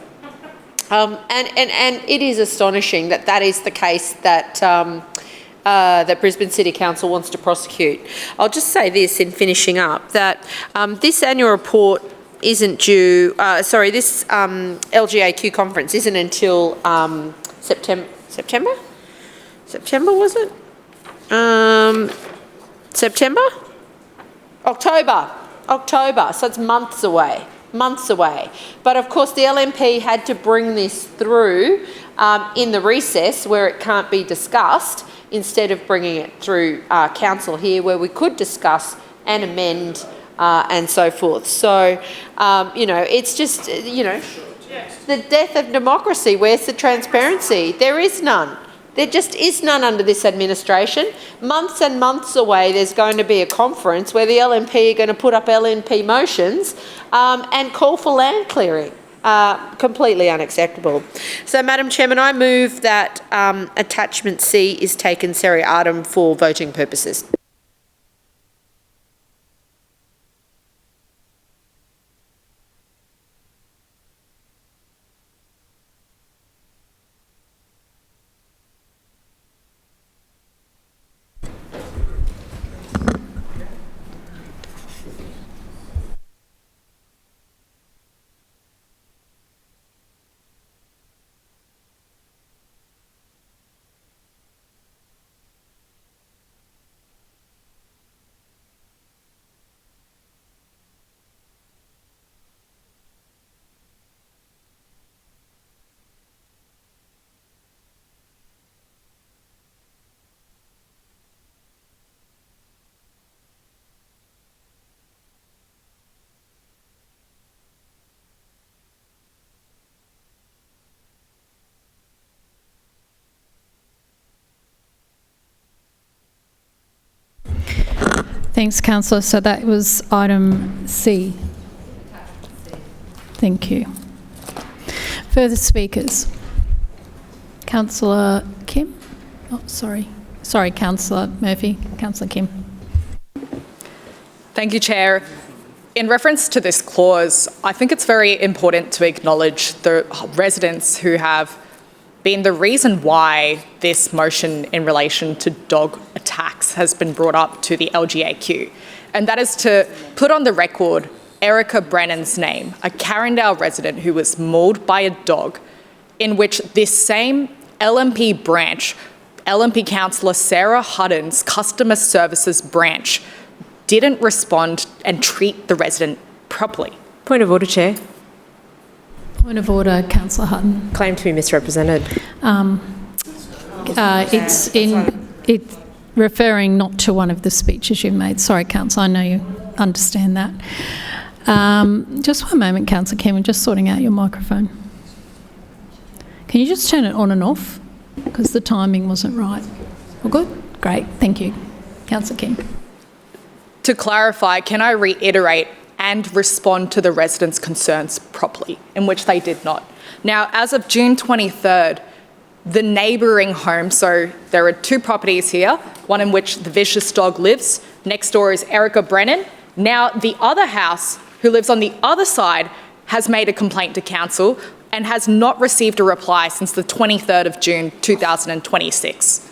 And it is astonishing that that is the case that that Brisbane City Council wants to prosecute. I'll just say this in finishing up, that this annual report isn't due, this LGAQ conference isn't until September was it? September? October, so it's months away. But of course the LNP had to bring this through in the recess where it can't be discussed, instead of bringing it through council here where we could discuss and amend and so forth. So, you know, it's just, you know, the death of democracy. Where's the transparency? There is none. There just is none under this administration. Months and months away, there's going to be a conference where the LNP are going to put up LNP motions and call for land clearing. Completely unacceptable. So, Madam Chairman, I move that attachment C is taken seriatim for voting purposes. Thanks, Councillor. So that was item C. Thank you. Further speakers? Councillor Kim? Oh, sorry. Sorry, Councillor Murphy. Councillor Kim. Thank you, Chair. In reference to this clause, I think it's very important to acknowledge the residents who have been the reason why this motion in relation to dog attacks has been brought up to the LGAQ. And that is to put on the record Erica Brennan's name, a Carindale resident who was mauled by a dog, in which this same LNP branch, LNP councillor Sarah Hutton's customer services branch, didn't respond and treat the resident properly. Point of order, Chair. Point of order, Councillor Hutton. Claim to be misrepresented. It's referring not to one of the speeches you made. Sorry, Councillor, I know you understand that. Just one moment, Councillor Kim, I'm just sorting out your microphone. Can you just turn it on and off? Because the timing wasn't right. All good? Great, thank you. Councillor Kim. To clarify, can I reiterate and respond to the residents' concerns properly, in which they did not? Now, as of June 23rd, the neighbouring home. So there are two properties here, one in which the vicious dog lives. Next door is Erica Brennan. Now the other house, who lives on the other side, has made a complaint to council and has not received a reply since the 23rd of June 2026.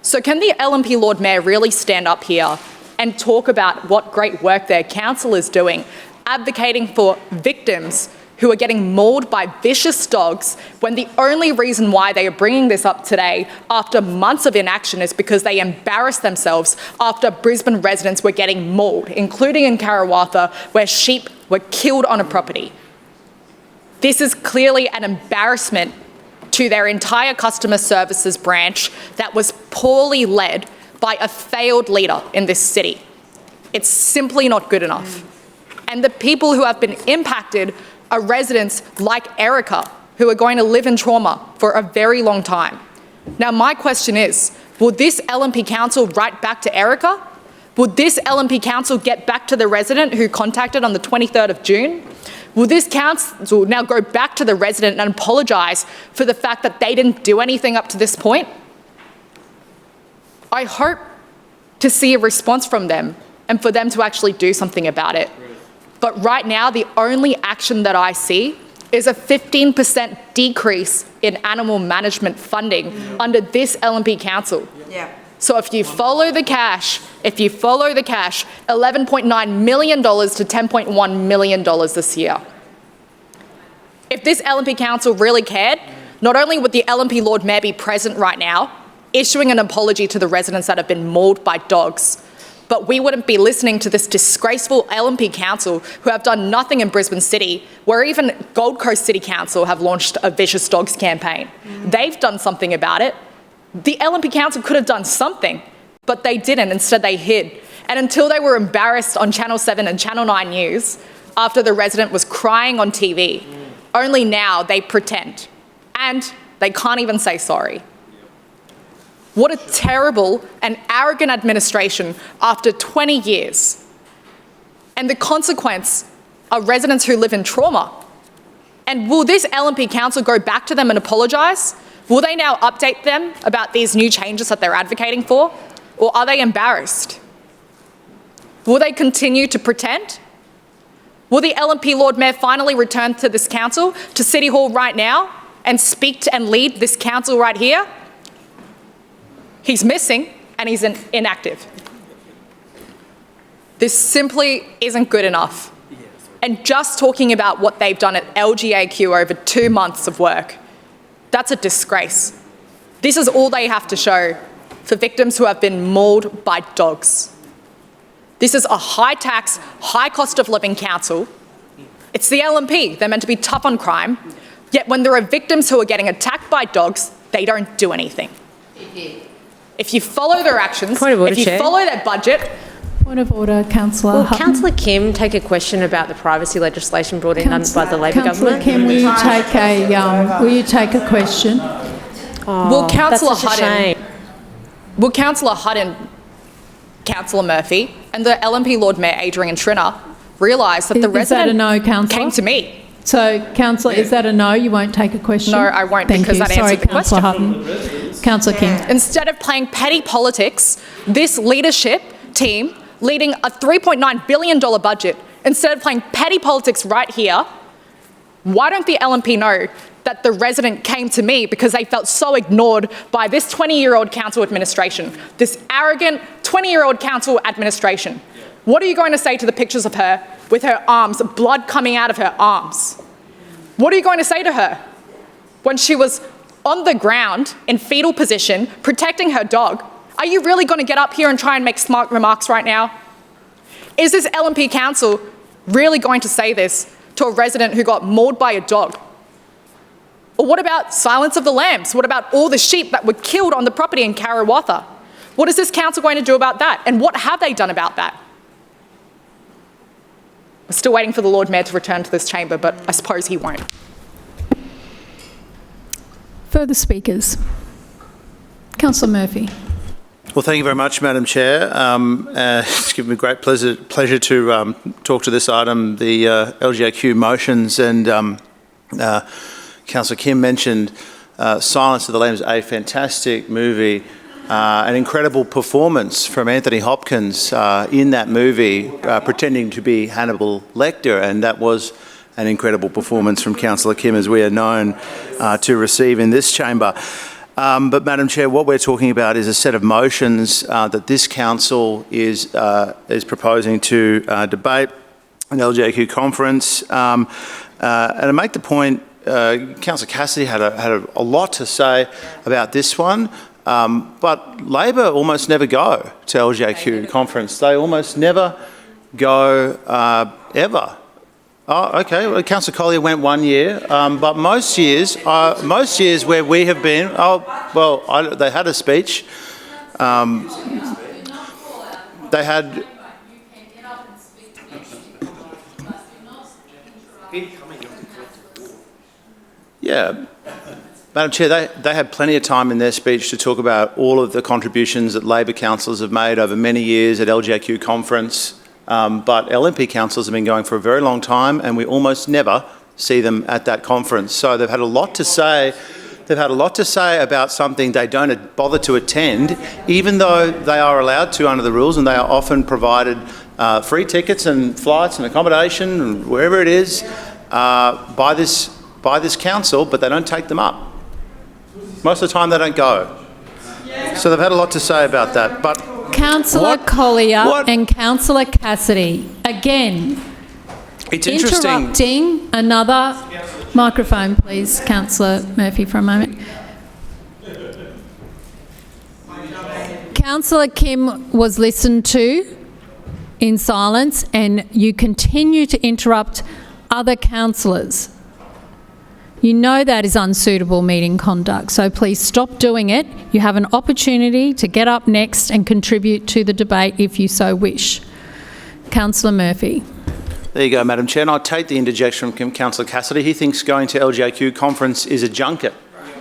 So can the LNP Lord Mayor really stand up here and talk about what great work their council is doing, advocating for victims who are getting mauled by vicious dogs, when the only reason why they are bringing this up today after months of inaction is because they embarrassed themselves after Brisbane residents were getting mauled, including in Karawatha, where sheep were killed on a property. This is clearly an embarrassment to their entire customer services branch that was poorly led by a failed leader in this city. It's simply not good enough. And the people who have been impacted are residents like Erica, who are going to live in trauma for a very long time. Now, my question is, will this LNP council write back to Erica? Would this LNP council get back to the resident who contacted on the 23rd of June? Will this council now go back to the resident and apologise for the fact that they didn't do anything up to this point? I hope to see a response from them and for them to actually do something about it. But right now, the only action that I see is a 15% decrease in animal management funding under this LNP council. Yeah. So if you follow the cash, $11.9 million to $10.1 million this year. If this LNP council really cared, not only would the LNP Lord Mayor be present right now, issuing an apology to the residents that have been mauled by dogs, but we wouldn't be listening to this disgraceful LNP council who have done nothing in Brisbane City, where even Gold Coast City Council have launched a vicious dogs campaign. They've done something about it. The LNP council could have done something, but they didn't. Instead, they hid. And until they were embarrassed on Channel 7 and Channel 9 News, after the resident was crying on TV, only now they pretend. And they can't even say sorry. What a terrible and arrogant administration after 20 years. And the consequence are residents who live in trauma. And will this LNP council go back to them and apologise? Will they now update them about these new changes that they're advocating for? Or are they embarrassed? Will they continue to pretend? Will the LNP Lord Mayor finally return to this council, to City Hall right now, and speak and lead this council right here? He's missing and he's inactive. This simply isn't good enough. And just talking about what they've done at LGAQ over 2 months of work, that's a disgrace. This is all they have to show for victims who have been mauled by dogs. This is a high tax, high cost of living council. It's the LNP. They're meant to be tough on crime. Yet when there are victims who are getting attacked by dogs, they don't do anything. If you follow their actions, if you follow their budget... Point of order, Councillor Will Hutton. Councillor Kim take a question about the privacy legislation brought in by the Labor Councillor government? Kim, will you take a question? Will Councillor that's such a shame. Hutton, Councillor Murphy, and the LNP Lord Mayor Adrian Schrinner realise that the resident is that a no, Councillor? came to me. So, Councillor, is that a no? You won't take a question? No, I won't, Thank because you. that Sorry, answered the Councillor question. Hutton. Councillor Kim. Instead of playing petty politics, this leadership team, leading a $3.9 billion budget, instead of playing petty politics right here, why don't the LNP know that the resident came to me because they felt so ignored by this 20-year-old council administration, this arrogant 20-year-old council administration? What are you going to say to the pictures of her with her arms, blood coming out of her arms? What are you going to say to her when she was on the ground in fetal position protecting her dog? Are you really going to get up here and try and make smart remarks right now? Is this LNP council really going to say this to a resident who got mauled by a dog? Or what about Silence of the Lambs? What about all the sheep that were killed on the property in Karawatha? What is this council going to do about that? And what have they done about that? We're still waiting for the Lord Mayor to return to this chamber, but I suppose he won't. Further speakers. Councillor Murphy. Well, thank you very much, Madam Chair. It's given me great pleasure to talk to this item, the LGAQ motions, and Councillor Kim mentioned Silence of the Lambs, a fantastic movie, an incredible performance from Anthony Hopkins in that movie, pretending to be Hannibal Lecter, and that was an incredible performance from Councillor Kim, as we are known to receive in this chamber. But, Madam Chair, what we're talking about is a set of motions that this council is proposing to debate an LGAQ conference. And to make the point, Councillor Cassidy had a lot to say about this one, but Labor almost never go to LGAQ conference. They almost never go ever. Oh, okay. Well, Councillor Collier went 1 year, but most years where we have been, they had a speech. They had. Yeah. Madam Chair, they had plenty of time in their speech to talk about all of the contributions that Labor councillors have made over many years at LGAQ conference. But LNP councillors have been going for a very long time, and we almost never see them at that conference. So they've had a lot to say. They've had a lot to say about something they don't bother to attend, even though they are allowed to under the rules, and they are often provided free tickets and flights and accommodation and wherever it is by this council, but they don't take them up. Most of the time they don't go. So they've had a lot to say about that. But Councillor Collier and Councillor Cassidy, again, it's interesting. Interrupting another microphone, please, Councillor Murphy, for a moment. Councillor Kim was listened to in silence, and you continue to interrupt other councillors. You know that is unsuitable meeting conduct, so please stop doing it. You have an opportunity to get up next and contribute to the debate if you so wish. Councillor Murphy. There you go, Madam Chair, and I'll take the interjection from Councillor Cassidy. He thinks going to LGAQ conference is a junket.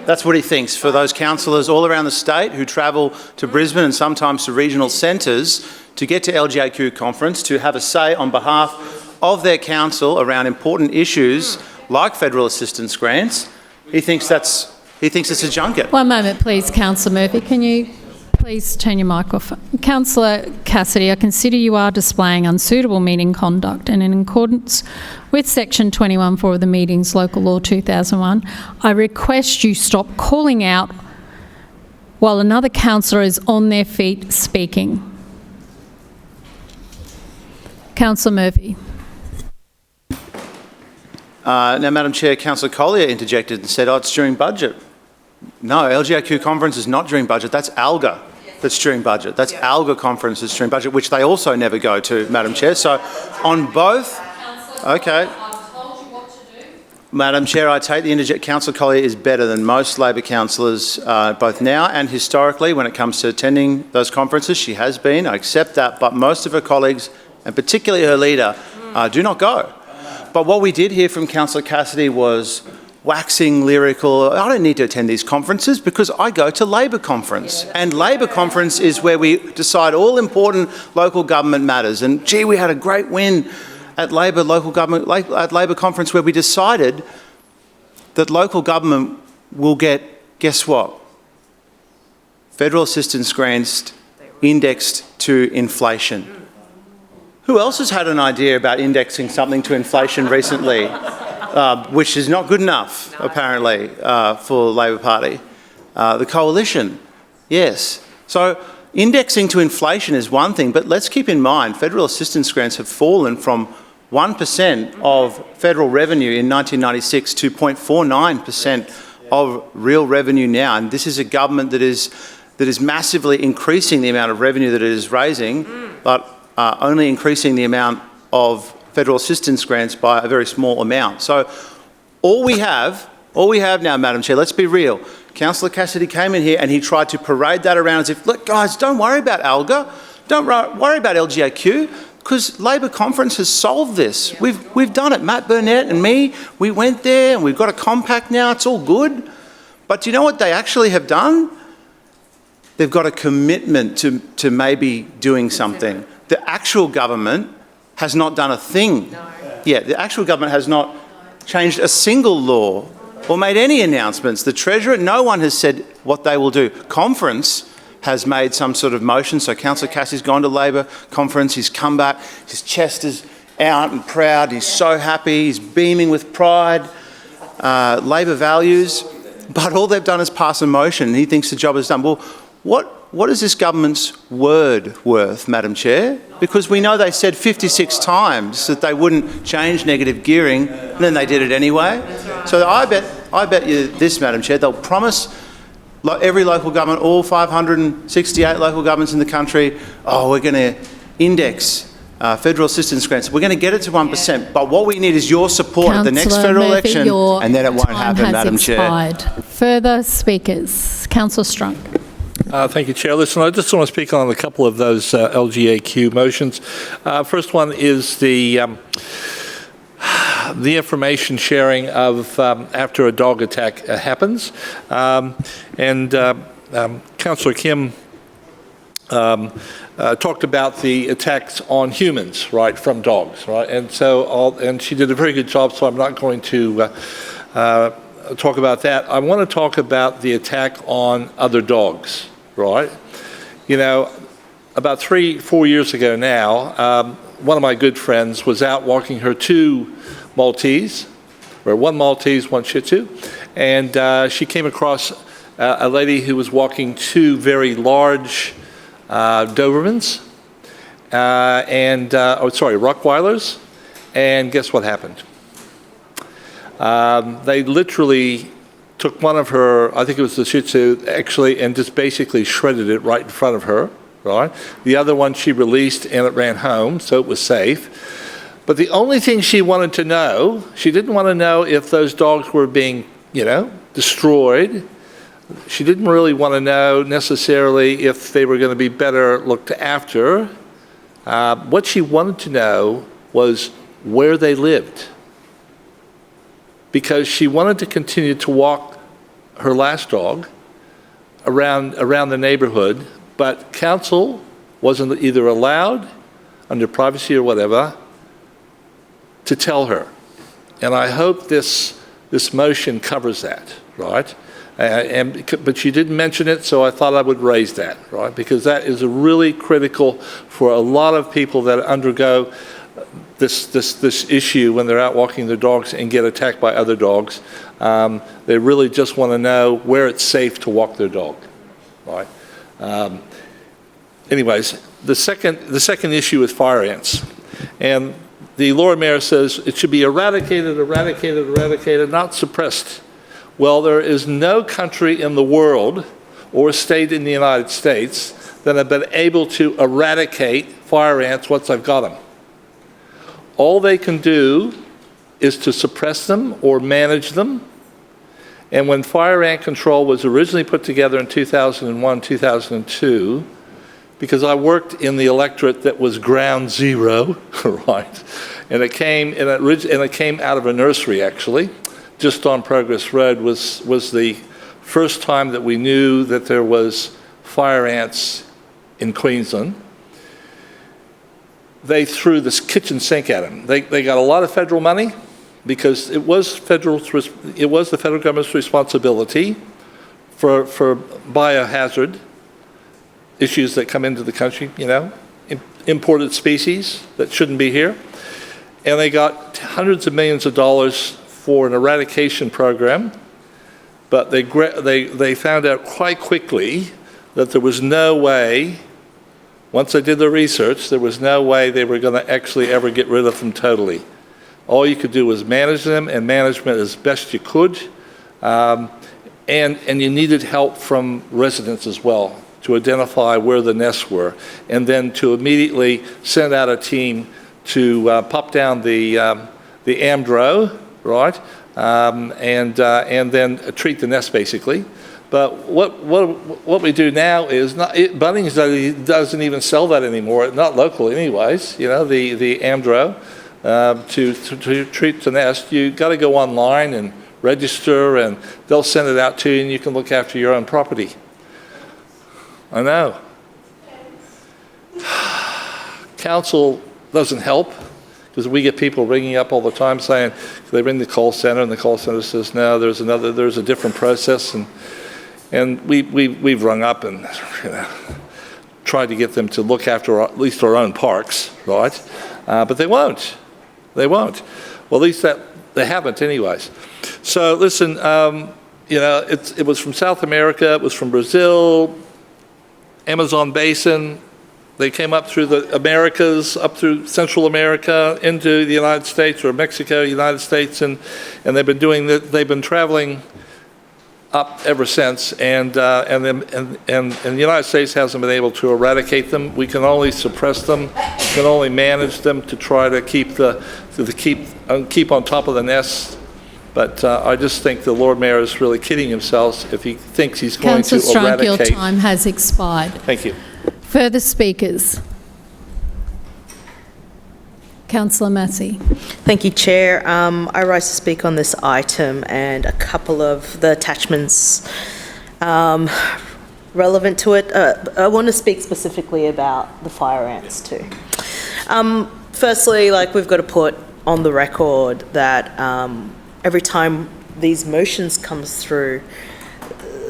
That's what he thinks for those councillors all around the state who travel to Brisbane and sometimes to regional centres to get to LGAQ conference to have a say on behalf of their council around important issues like federal assistance grants. He thinks it's a junket. One moment, please, Councillor Murphy. Can you please turn your mic off? Councillor Cassidy, I consider you are displaying unsuitable meeting conduct, and in accordance with Section 21(4) of the Meetings Local Law 2001, I request you stop calling out while another councillor is on their feet speaking. Councillor Murphy. Now, Madam Chair, Councillor Collier interjected and said, it's during budget. No, LGAQ conference is not during budget. That's ALGA that's during budget. That's ALGA conference that's during budget, which they also never go to, Madam Chair. So on both... Okay. Madam Chair, I take the interjection. Councillor Collier is better than most Labor councillors, both now and historically, when it comes to attending those conferences. She has been. I accept that. But most of her colleagues, and particularly her leader, do not go. But what we did hear from Councillor Cassidy was waxing lyrical. I don't need to attend these conferences because I go to Labor conference. And Labor conference is where we decide all important local government matters. And gee, we had a great win at Labor conference where we decided that local government will get, guess what? Federal assistance grants indexed to inflation. Who else has had an idea about indexing something to inflation recently, which is not good enough, apparently, for the Labor Party? The Coalition, yes. So indexing to inflation is one thing, but let's keep in mind federal assistance grants have fallen from 1% of federal revenue in 1996 to 0.49% of real revenue now. And this is a government that is massively increasing the amount of revenue that it is raising, but only increasing the amount of federal assistance grants by a very small amount. So all we have now, Madam Chair, let's be real. Councillor Cassidy came in here and he tried to parade that around as if, look, guys, don't worry about ALGA, don't worry about LGAQ, because Labor conference has solved this. We've done it. Matt Burnett and me, we went there and we've got a compact now. It's all good. But do you know what they actually have done? They've got a commitment to maybe doing something. The actual government has not done a thing yet. The actual government has not changed a single law or made any announcements. The Treasurer, no one has said what they will do. Conference has made some sort of motion. So Councillor Cassie's gone to Labor conference. He's come back. His chest is out and proud. He's so happy. He's beaming with pride. Labor values. But all they've done is pass a motion. He thinks the job is done. Well, what is this government's word worth, Madam Chair? Because we know they said 56 times that they wouldn't change negative gearing, and then they did it anyway. So I bet you this, Madam Chair, they'll promise every local government, all 568 local governments in the country, oh, we're going to index federal assistance grants. We're going to get it to 1%, but what we need is your support at the next federal election, and then it won't happen, Madam Chair. Further speakers. Councillor Strunk. Thank you, Chair. Listen, I just want to speak on a couple of those LGAQ motions. First one is the information sharing of after a dog attack happens. Councillor Kim talked about the attacks on humans, right, from dogs, right? And she did a very good job, so I'm not going to talk about that. I want to talk about the attack on other dogs, right? You know, about 3-4 years ago now, one of my good friends was out walking her 2 Maltese, or 1 Maltese, 1 Shih Tzu, and she came across a lady who was walking 2 very large Dobermans, Rottweilers, and guess what happened? They literally took one of her, I think it was the Shih Tzu, actually, and just basically shredded it right in front of her, right? The other one she released and it ran home, so it was safe. But the only thing she wanted to know, she didn't want to know if those dogs were being, destroyed. She didn't really want to know necessarily if they were going to be better looked after. What she wanted to know was where they lived, because she wanted to continue to walk her last dog around the neighborhood, but council wasn't either allowed, under privacy or whatever, to tell her. And I hope this motion covers that, right? But she didn't mention it, so I thought I would raise that, right? Because that is really critical for a lot of people that undergo this issue when they're out walking their dogs and get attacked by other dogs. They really just want to know where it's safe to walk their dog, right? Anyways, the second issue is fire ants, and the Lord Mayor says it should be eradicated, not suppressed. Well, there is no country in the world or state in the United States that have been able to eradicate fire ants once they've got them. All they can do is to suppress them or manage them. And when fire ant control was originally put together in 2001, 2002, because I worked in the electorate that was ground zero, right? And it came out of a nursery, actually, just on Progress Road was the first time that we knew that there was fire ants in Queensland. They threw this kitchen sink at them. They got a lot of federal money because it was the federal government's responsibility for biohazard issues that come into the country, imported species that shouldn't be here. And they got hundreds of millions of dollars for an eradication program, but they found out quite quickly that there was no way, once they did their research, there was no way they were going to actually ever get rid of them totally. All you could do was manage them, and management as best you could, and you needed help from residents as well to identify where the nests were, and then to immediately send out a team to pop down the AMDRO, right, and then treat the nest basically. But what we do now is Bunnings doesn't even sell that anymore, not local anyways. The AMDRO to treat the nest. You got to go online and register, and they'll send it out to you, and you can look after your own property. I know. Council doesn't help. Because we get people ringing up all the time saying, they ring the call center, and the call center says, no, there's a different process. And we've rung up and tried to get them to look after at least our own parks, right? But they won't. They won't. Well, at least they haven't anyways. So listen, it was from South America, it was from Brazil, Amazon Basin. They came up through the Americas, up through Central America, into the United States or Mexico, United States, and they've been doing that. They've been traveling up ever since, and the United States hasn't been able to eradicate them. We can only suppress them. We can only manage them to try to keep keep on top of the nest. But I just think the Lord Mayor is really kidding himself if he thinks he's going to Councillor Strunk, eradicate. your time has expired. Thank you. Further speakers? Councillor Massey. Thank you, Chair. I rise to speak on this item and a couple of the attachments relevant to it. I want to speak specifically about the fire ants too. Firstly, we've got to put on the record that every time these motions comes through,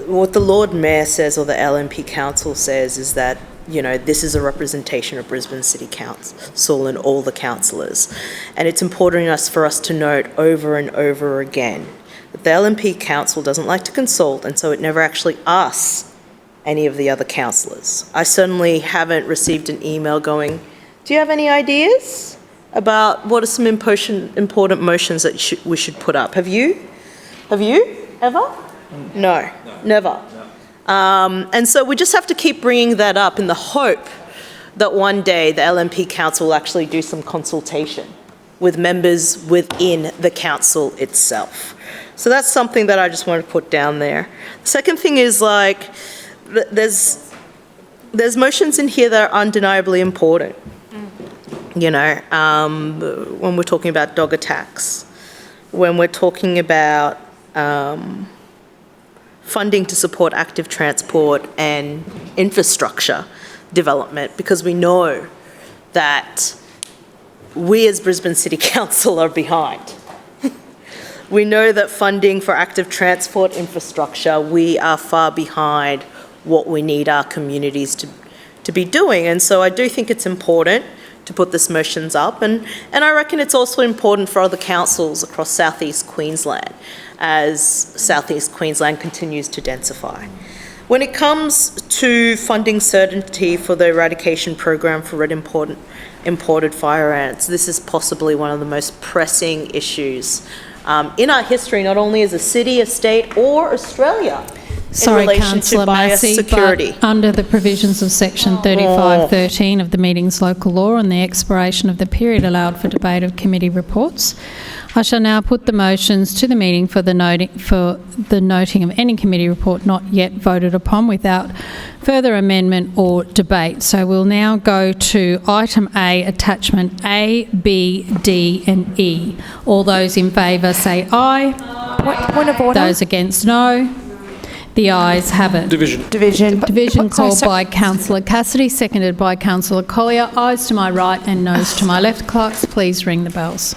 what the Lord Mayor says or the LNP Council says is that this is a representation of Brisbane City Council and all the councillors. And it's important for us to note over and over again that the LNP Council doesn't like to consult, and so it never actually asks any of the other councillors. I certainly haven't received an email going, do you have any ideas about what are some important motions that we should put up? Have you? Have you ever? No, never. And so we just have to keep bringing that up in the hope that one day the LNP Council will actually do some consultation with members within the council itself. So that's something that I just want to put down there. The second thing is there's motions in here that are undeniably important. When we're talking about dog attacks, when we're talking about funding to support active transport and infrastructure development, because we know that we as Brisbane City Council are behind. We know that funding for active transport infrastructure, we are far behind what we need our communities to be doing. And so I do think it's important to put these motions up, and I reckon it's also important for other councils across South East Queensland as South East Queensland continues to densify. When it comes to funding certainty for the eradication program for red imported fire ants, this is possibly one of the most pressing issues in our history, not only as a city, a state, or Australia. Sorry, in relation Councillor to Massey, biosecurity. but under the provisions of Section 35(13) of the Meetings Local Law and the expiration of the period allowed for debate of committee reports, I shall now put the motions to the meeting for the noting of any committee report not yet voted upon without further amendment or debate. So we'll now go to item A, attachment A, B, D and E. All those in favour say aye. Point of order. Those against, no. The ayes have it. Division called by Councillor Cassidy, seconded by Councillor Collier. Ayes to my right and noes to my left. Clerks, please ring the bells.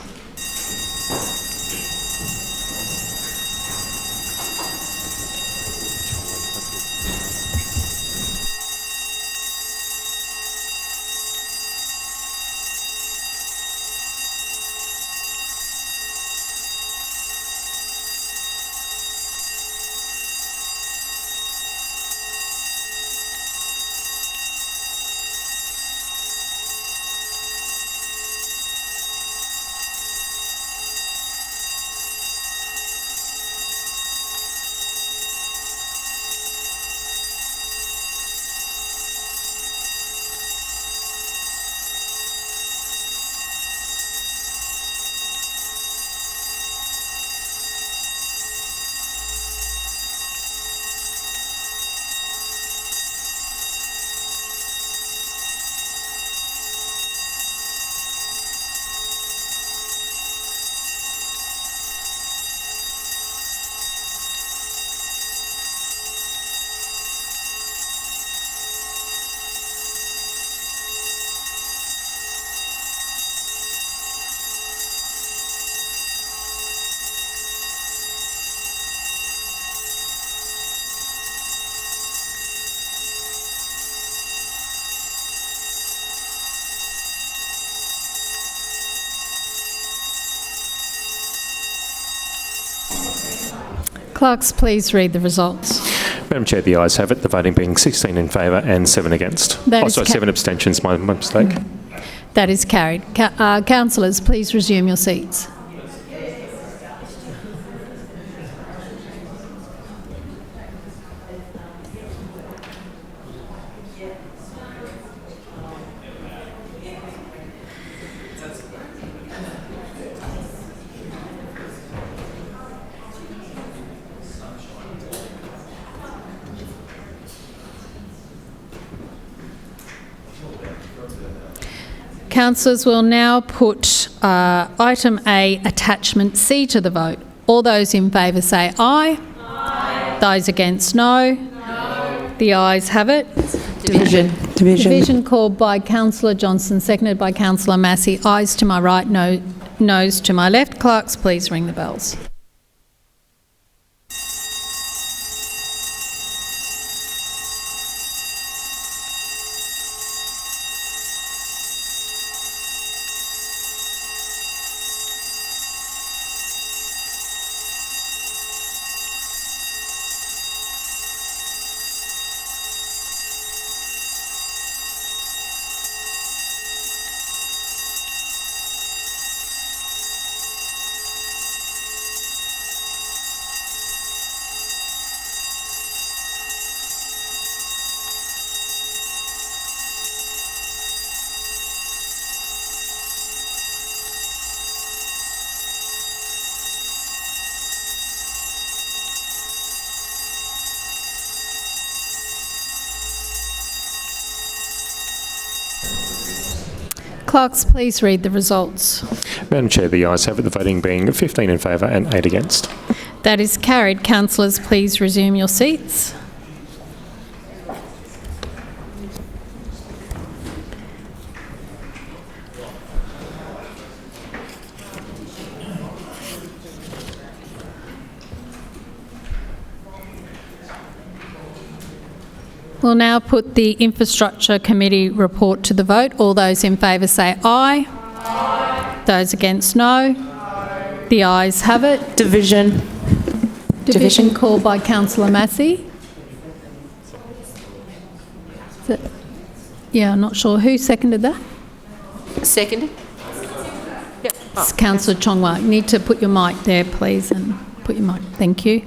Clerks, please read the results. Madam Chair, the ayes have it, the voting being 16 in favour and 7 against. That is 7 abstentions, my mistake. That is carried. Councillors, please resume your seats. Councillors will now put item A, attachment C to the vote. All those in favour say aye. Aye. Those against no. No. The ayes have it. Division. Division called by Councillor Johnston, seconded by Councillor Massey. Ayes to my right, noes to my left. Clerks, please ring the bells. Clerks, please read the results. Madam Chair, the ayes have it, the voting being 15 in favour and 8 against. That is carried. Councillors, please resume your seats. We'll now put the Infrastructure Committee report to the vote. All those in favour say aye. Aye. Those against no. No. The ayes have it. Division. Division called by Councillor Massey. Yeah, I'm not sure. Who seconded that? Seconded. Yep. It's Councillor Chongwa. You need to put your mic there, please, and put your mic. Thank you.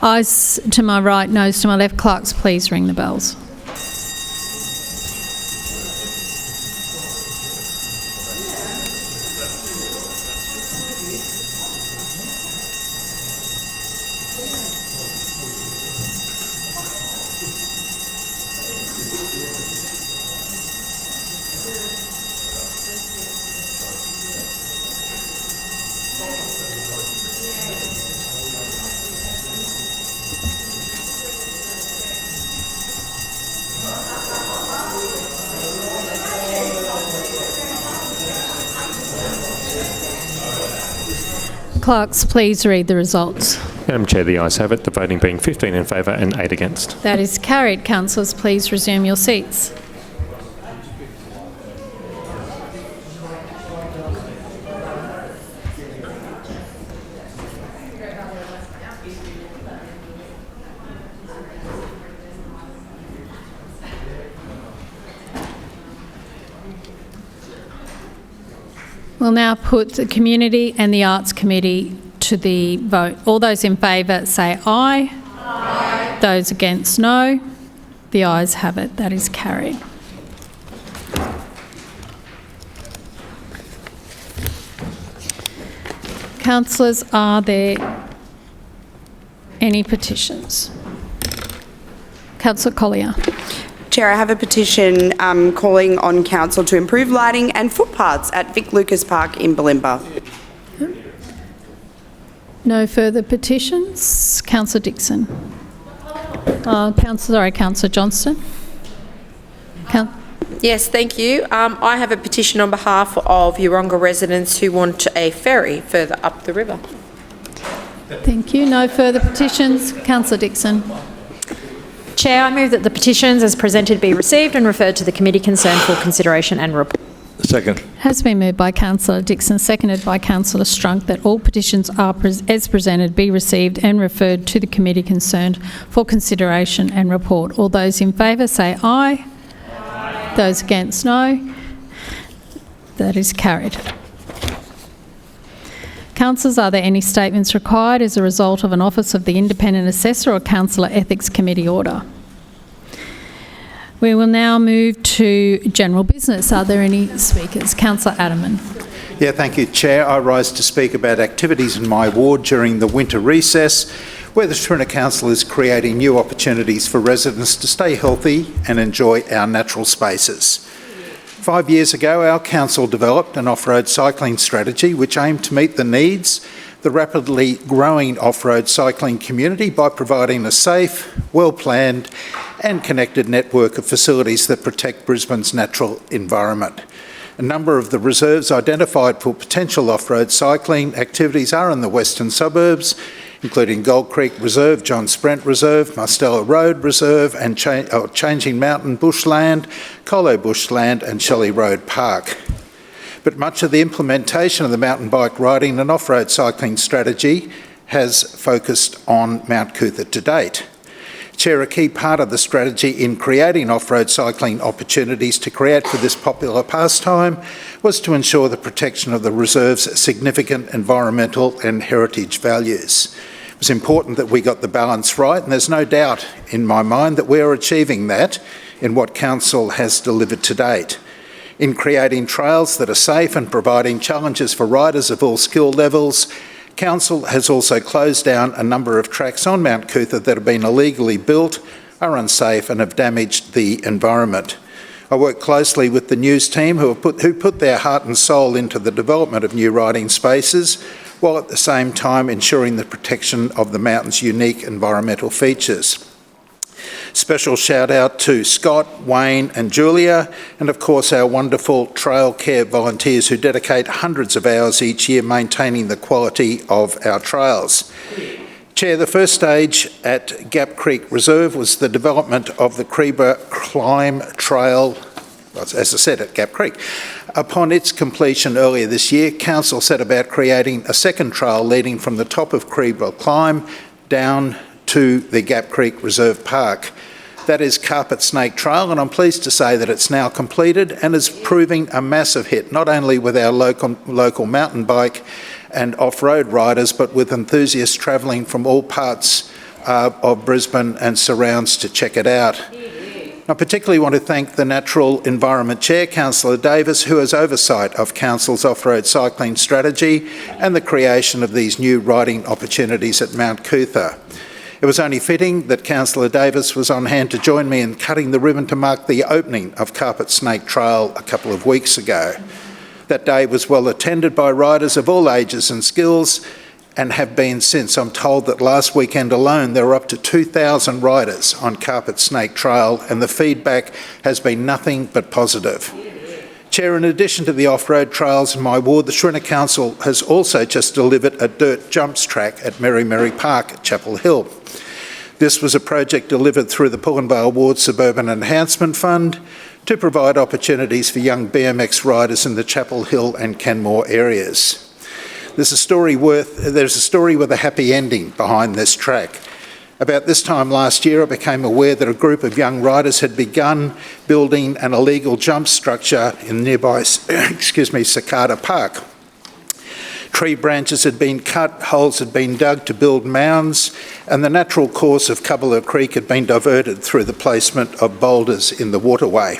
Ayes to my right, noes to my left. Clerks, please ring the bells. Clerks, please read the results. Madam Chair, the ayes have it, the voting being 15 in favour and 8 against. That is carried. Councillors, please resume your seats. We'll now put the Community and the Arts Committee to the vote. All those in favour say aye. Aye. Those against no. The ayes have it. That is carried. Councillors, are there any petitions? Councillor Collier. Chair, I have a petition calling on Council to improve lighting and footpaths at Vic Lucas Park in Bulimba. No further petitions. Councillor Dixon. Councillor Johnston. Yes, thank you. I have a petition on behalf of Yeronga residents who want a ferry further up the river. Thank you. No further petitions. Councillor Dixon. Chair, I move that the petitions as presented be received and referred to the committee concerned for consideration and report. Second. Has been moved by Councillor Dixon, seconded by Councillor Strunk, that all petitions are as presented be received and referred to the committee concerned for consideration and report. All those in favour say aye. Aye. Those against, no. That is carried. Councillors, are there any statements required as a result of an Office of the Independent Assessor or Councillor Ethics Committee order? We will now move to general business. Are there any speakers? Councillor Adderman. Yeah, thank you, Chair. I rise to speak about activities in my ward during the winter recess, where the Shrinner Council is creating new opportunities for residents to stay healthy and enjoy our natural spaces. 5 years ago, our council developed an off-road cycling strategy which aimed to meet the needs of the rapidly growing off-road cycling community by providing a safe, well-planned and connected network of facilities that protect Brisbane's natural environment. A number of the reserves identified for potential off-road cycling activities are in the western suburbs, including Gold Creek Reserve, John Sprent Reserve, Marstella Road Reserve and Changing Mountain Bushland, Colo Bushland and Shelley Road Park. But much of the implementation of the mountain bike riding and off-road cycling strategy has focused on Mount Cootha to date. Chair, a key part of the strategy in creating off-road cycling opportunities to create for this popular pastime was to ensure the protection of the reserve's significant environmental and heritage values. It was important that we got the balance right, and there's no doubt in my mind that we are achieving that in what Council has delivered to date. In creating trails that are safe and providing challenges for riders of all skill levels, Council has also closed down a number of tracks on Mount Cootha that have been illegally built, are unsafe and have damaged the environment. I work closely with the news team who put their heart and soul into the development of new riding spaces, while at the same time ensuring the protection of the mountain's unique environmental features. Special shout out to Scott, Wayne and Julia, and of course our wonderful trail care volunteers who dedicate hundreds of hours each year maintaining the quality of our trails. Chair, the first stage at Gap Creek Reserve was the development of the Creeber Climb Trail, as I said, at Gap Creek. Upon its completion earlier this year, Council set about creating a second trail leading from the top of Creeber Climb down to the Gap Creek Reserve Park. That is Carpet Snake Trail, and I'm pleased to say that it's now completed and is proving a massive hit, not only with our local mountain bike and off-road riders, but with enthusiasts travelling from all parts of Brisbane and surrounds to check it out. I particularly want to thank the Natural Environment Chair, Councillor Davis, who has oversight of Council's off-road cycling strategy and the creation of these new riding opportunities at Mount Cootha. It was only fitting that Councillor Davis was on hand to join me in cutting the ribbon to mark the opening of Carpet Snake Trail a couple of weeks ago. That day was well attended by riders of all ages and skills and have been since. I'm told that last weekend alone there were up to 2,000 riders on Carpet Snake Trail and the feedback has been nothing but positive. Chair, in addition to the off-road trails in my ward, the Shrinner Council has also just delivered a dirt jumps track at Merry Merry Park at Chapel Hill. This was a project delivered through the Pullenvale Ward Suburban Enhancement Fund to provide opportunities for young BMX riders in the Chapel Hill and Canmore areas. There's a story with a happy ending behind this track. About this time last year, I became aware that a group of young riders had begun building an illegal jump structure in nearby Cicada Park. Tree branches had been cut, holes had been dug to build mounds, and the natural course of Cubbler Creek had been diverted through the placement of boulders in the waterway.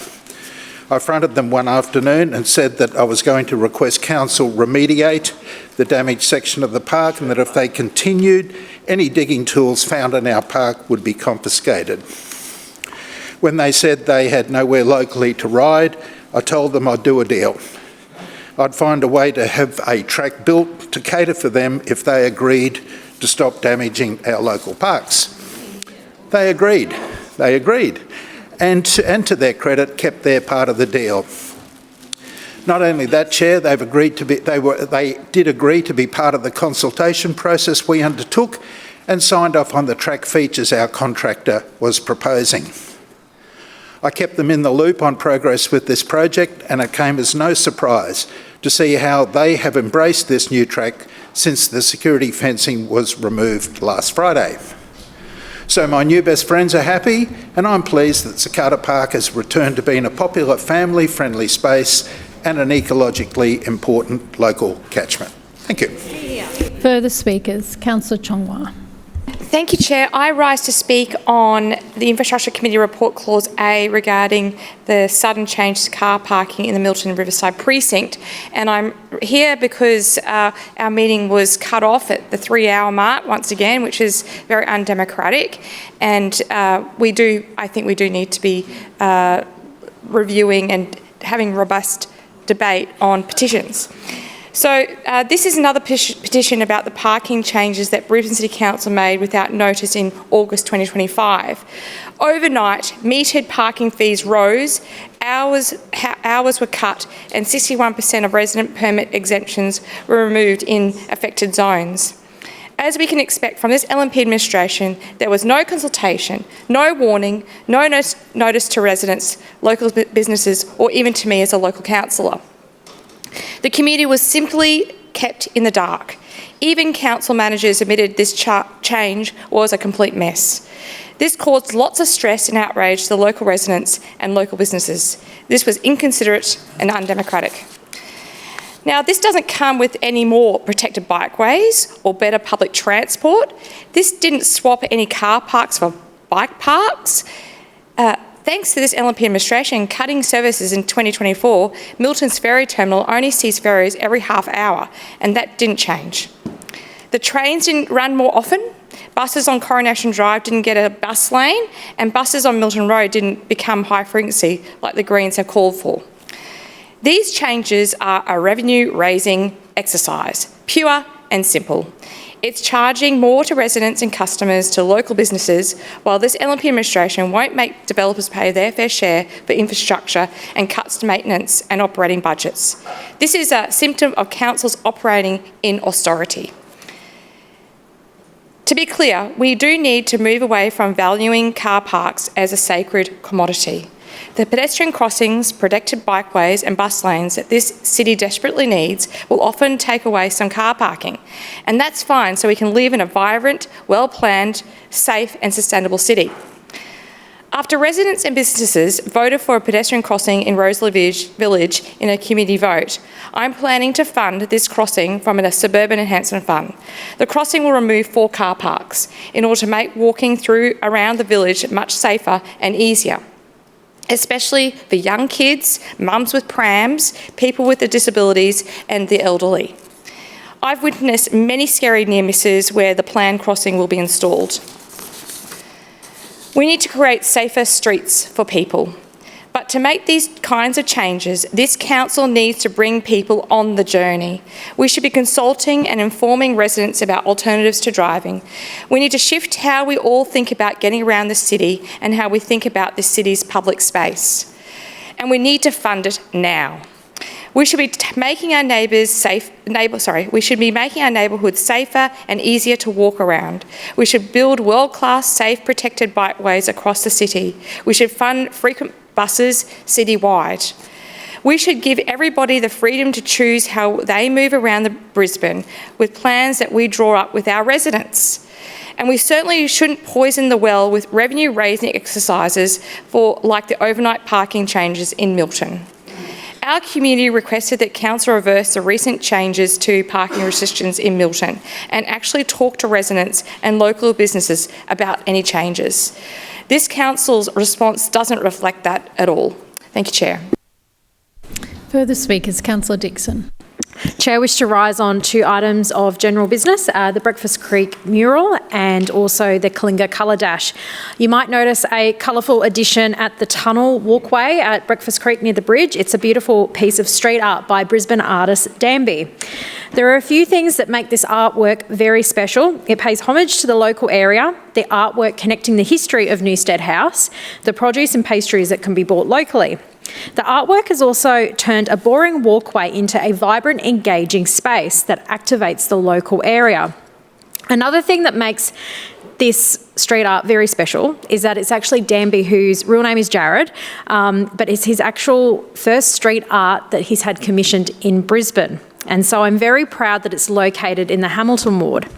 I fronted them one afternoon and said that I was going to request Council remediate the damaged section of the park and that if they continued, any digging tools found in our park would be confiscated. When they said they had nowhere locally to ride, I told them I'd do a deal. I'd find a way to have a track built to cater for them if they agreed to stop damaging our local parks. They agreed. And to their credit, kept their part of the deal. Not only that, Chair, they did agree to be part of the consultation process we undertook and signed off on the track features our contractor was proposing. I kept them in the loop on progress with this project, and it came as no surprise to see how they have embraced this new track since the security fencing was removed last Friday. So my new best friends are happy, and I'm pleased that Cicada Park has returned to being a popular family-friendly space and an ecologically important local catchment. Thank you. Further speakers, Councillor Chongwa. Thank you, Chair. I rise to speak on the Infrastructure Committee Report Clause A regarding the sudden change to car parking in the Milton Riverside precinct. And I'm here because our meeting was cut off at the 3-hour mark once again, which is very undemocratic. And I think we do need to be reviewing and having robust debate on petitions. So this is another petition about the parking changes that Brisbane City Council made without notice in August 2025. Overnight, metered parking fees rose, hours were cut, and 61% of resident permit exemptions were removed in affected zones. As we can expect from this LNP administration, there was no consultation, no warning, no notice to residents, local businesses, or even to me as a local councillor. The community was simply kept in the dark. Even council managers admitted this change was a complete mess. This caused lots of stress and outrage to the local residents and local businesses. This was inconsiderate and undemocratic. Now, this doesn't come with any more protected bikeways or better public transport. This didn't swap any car parks for bike parks. Thanks to this LNP administration cutting services in 2024, Milton's ferry terminal only sees ferries every half hour, and that didn't change. The trains didn't run more often, buses on Coronation Drive didn't get a bus lane, and buses on Milton Road didn't become high frequency like the Greens have called for. These changes are a revenue-raising exercise, pure and simple. It's charging more to residents and customers, to local businesses, while this LNP administration won't make developers pay their fair share for infrastructure and cuts to maintenance and operating budgets. This is a symptom of councils operating in austerity. To be clear, we do need to move away from valuing car parks as a sacred commodity. The pedestrian crossings, protected bikeways and bus lanes that this city desperately needs will often take away some car parking. And that's fine, so we can live in a vibrant, well-planned, safe and sustainable city. After residents and businesses voted for a pedestrian crossing in Rosalie Village in a community vote, I'm planning to fund this crossing from a suburban enhancement fund. The crossing will remove 4 car parks in order to make walking around the village much safer and easier, especially for young kids, mums with prams, people with disabilities and the elderly. I've witnessed many scary near misses where the planned crossing will be installed. We need to create safer streets for people. But to make these kinds of changes, this council needs to bring people on the journey. We should be consulting and informing residents about alternatives to driving. We need to shift how we all think about getting around the city and how we think about this city's public space. And we need to fund it now. We should be making our neighbourhoods safer and easier to walk around. We should build world-class, safe, protected bikeways across the city. We should fund frequent buses citywide. We should give everybody the freedom to choose how they move around Brisbane with plans that we draw up with our residents. And we certainly shouldn't poison the well with revenue-raising exercises like the overnight parking changes in Milton. Our community requested that Council reverse the recent changes to parking restrictions in Milton and actually talk to residents and local businesses about any changes. This Council's response doesn't reflect that at all. Thank you, Chair. Further speakers, Councillor Dixon. Chair, wish to rise on 2 items of general business, the Breakfast Creek mural and also the Kalinga Colour Dash. You might notice a colourful addition at the tunnel walkway at Breakfast Creek near the bridge. It's a beautiful piece of street art by Brisbane artist Danby. There are a few things that make this artwork very special. It pays homage to the local area, the artwork connecting the history of Newstead House, the produce and pastries that can be bought locally. The artwork has also turned a boring walkway into a vibrant, engaging space that activates the local area. Another thing that makes this street art very special is that it's actually Danby, whose real name is Jared, but it's his actual first street art that he's had commissioned in Brisbane. And so I'm very proud that it's located in the Hamilton ward.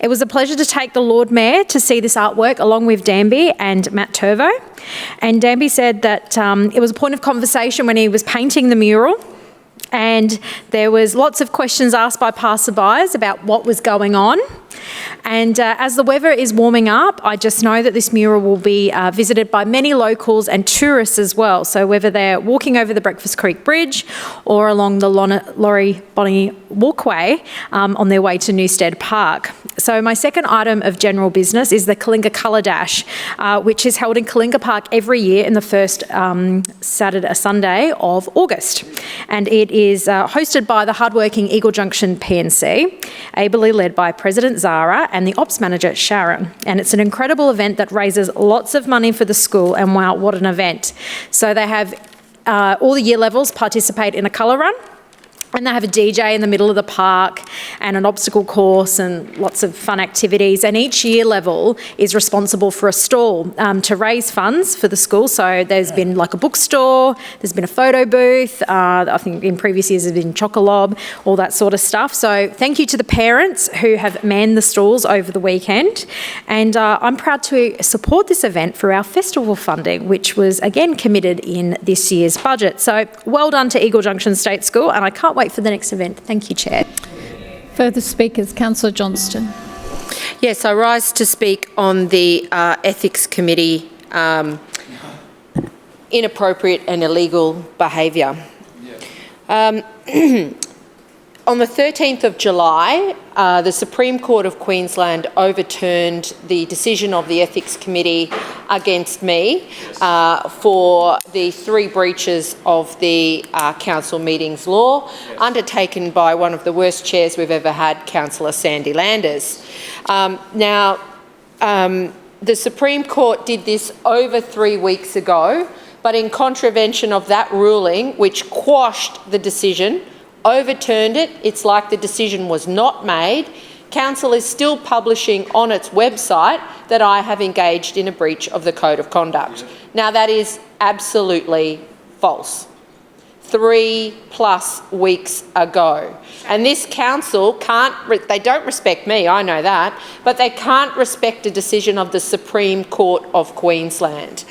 It was a pleasure to take the Lord Mayor to see this artwork along with Danby and Matt Turvo. And Danby said that it was a point of conversation when he was painting the mural, and there was lots of questions asked by passerbys about what was going on. And as the weather is warming up, I just know that this mural will be visited by many locals and tourists as well. So whether they're walking over the Breakfast Creek Bridge or along the Laurie Bonnie Walkway on their way to Newstead Park. So my second item of general business is the Kalinga Colour Dash, which is held in Kalinga Park every year in the first Sunday of August. And it is hosted by the hardworking Eagle Junction PNC, ably led by President Zara and the Ops Manager Sharon. And it's an incredible event that raises lots of money for the school, and wow, what an event. So they have all the year levels participate in a colour run. And they have a DJ in the middle of the park and an obstacle course and lots of fun activities. And each year level is responsible for a stall to raise funds for the school. So there's been like a bookstore, there's been a photo booth, I think in previous years there's been Chocolob, all that sort of stuff. So thank you to the parents who have manned the stalls over the weekend. And I'm proud to support this event through our festival funding, which was again committed in this year's budget. So well done to Eagle Junction State School, and I can't wait for the next event. Thank you, Chair. Further speakers, Councillor Johnston. Yes, I rise to speak on the Ethics Committee inappropriate and illegal behaviour. On the 13th of July, the Supreme Court of Queensland overturned the decision of the Ethics Committee against me for the 3 breaches of the council meetings law undertaken by one of the worst chairs we've ever had, Councillor Sandy Landers. The Supreme Court did this over 3 weeks ago, but in contravention of that ruling, which quashed the decision, overturned it. It's like the decision was not made. Council is still publishing on its website that I have engaged in a breach of the Code of Conduct. Now, that is absolutely false. 3+ weeks ago. And this council they don't respect me, I know that, but they can't respect a decision of the Supreme Court of Queensland.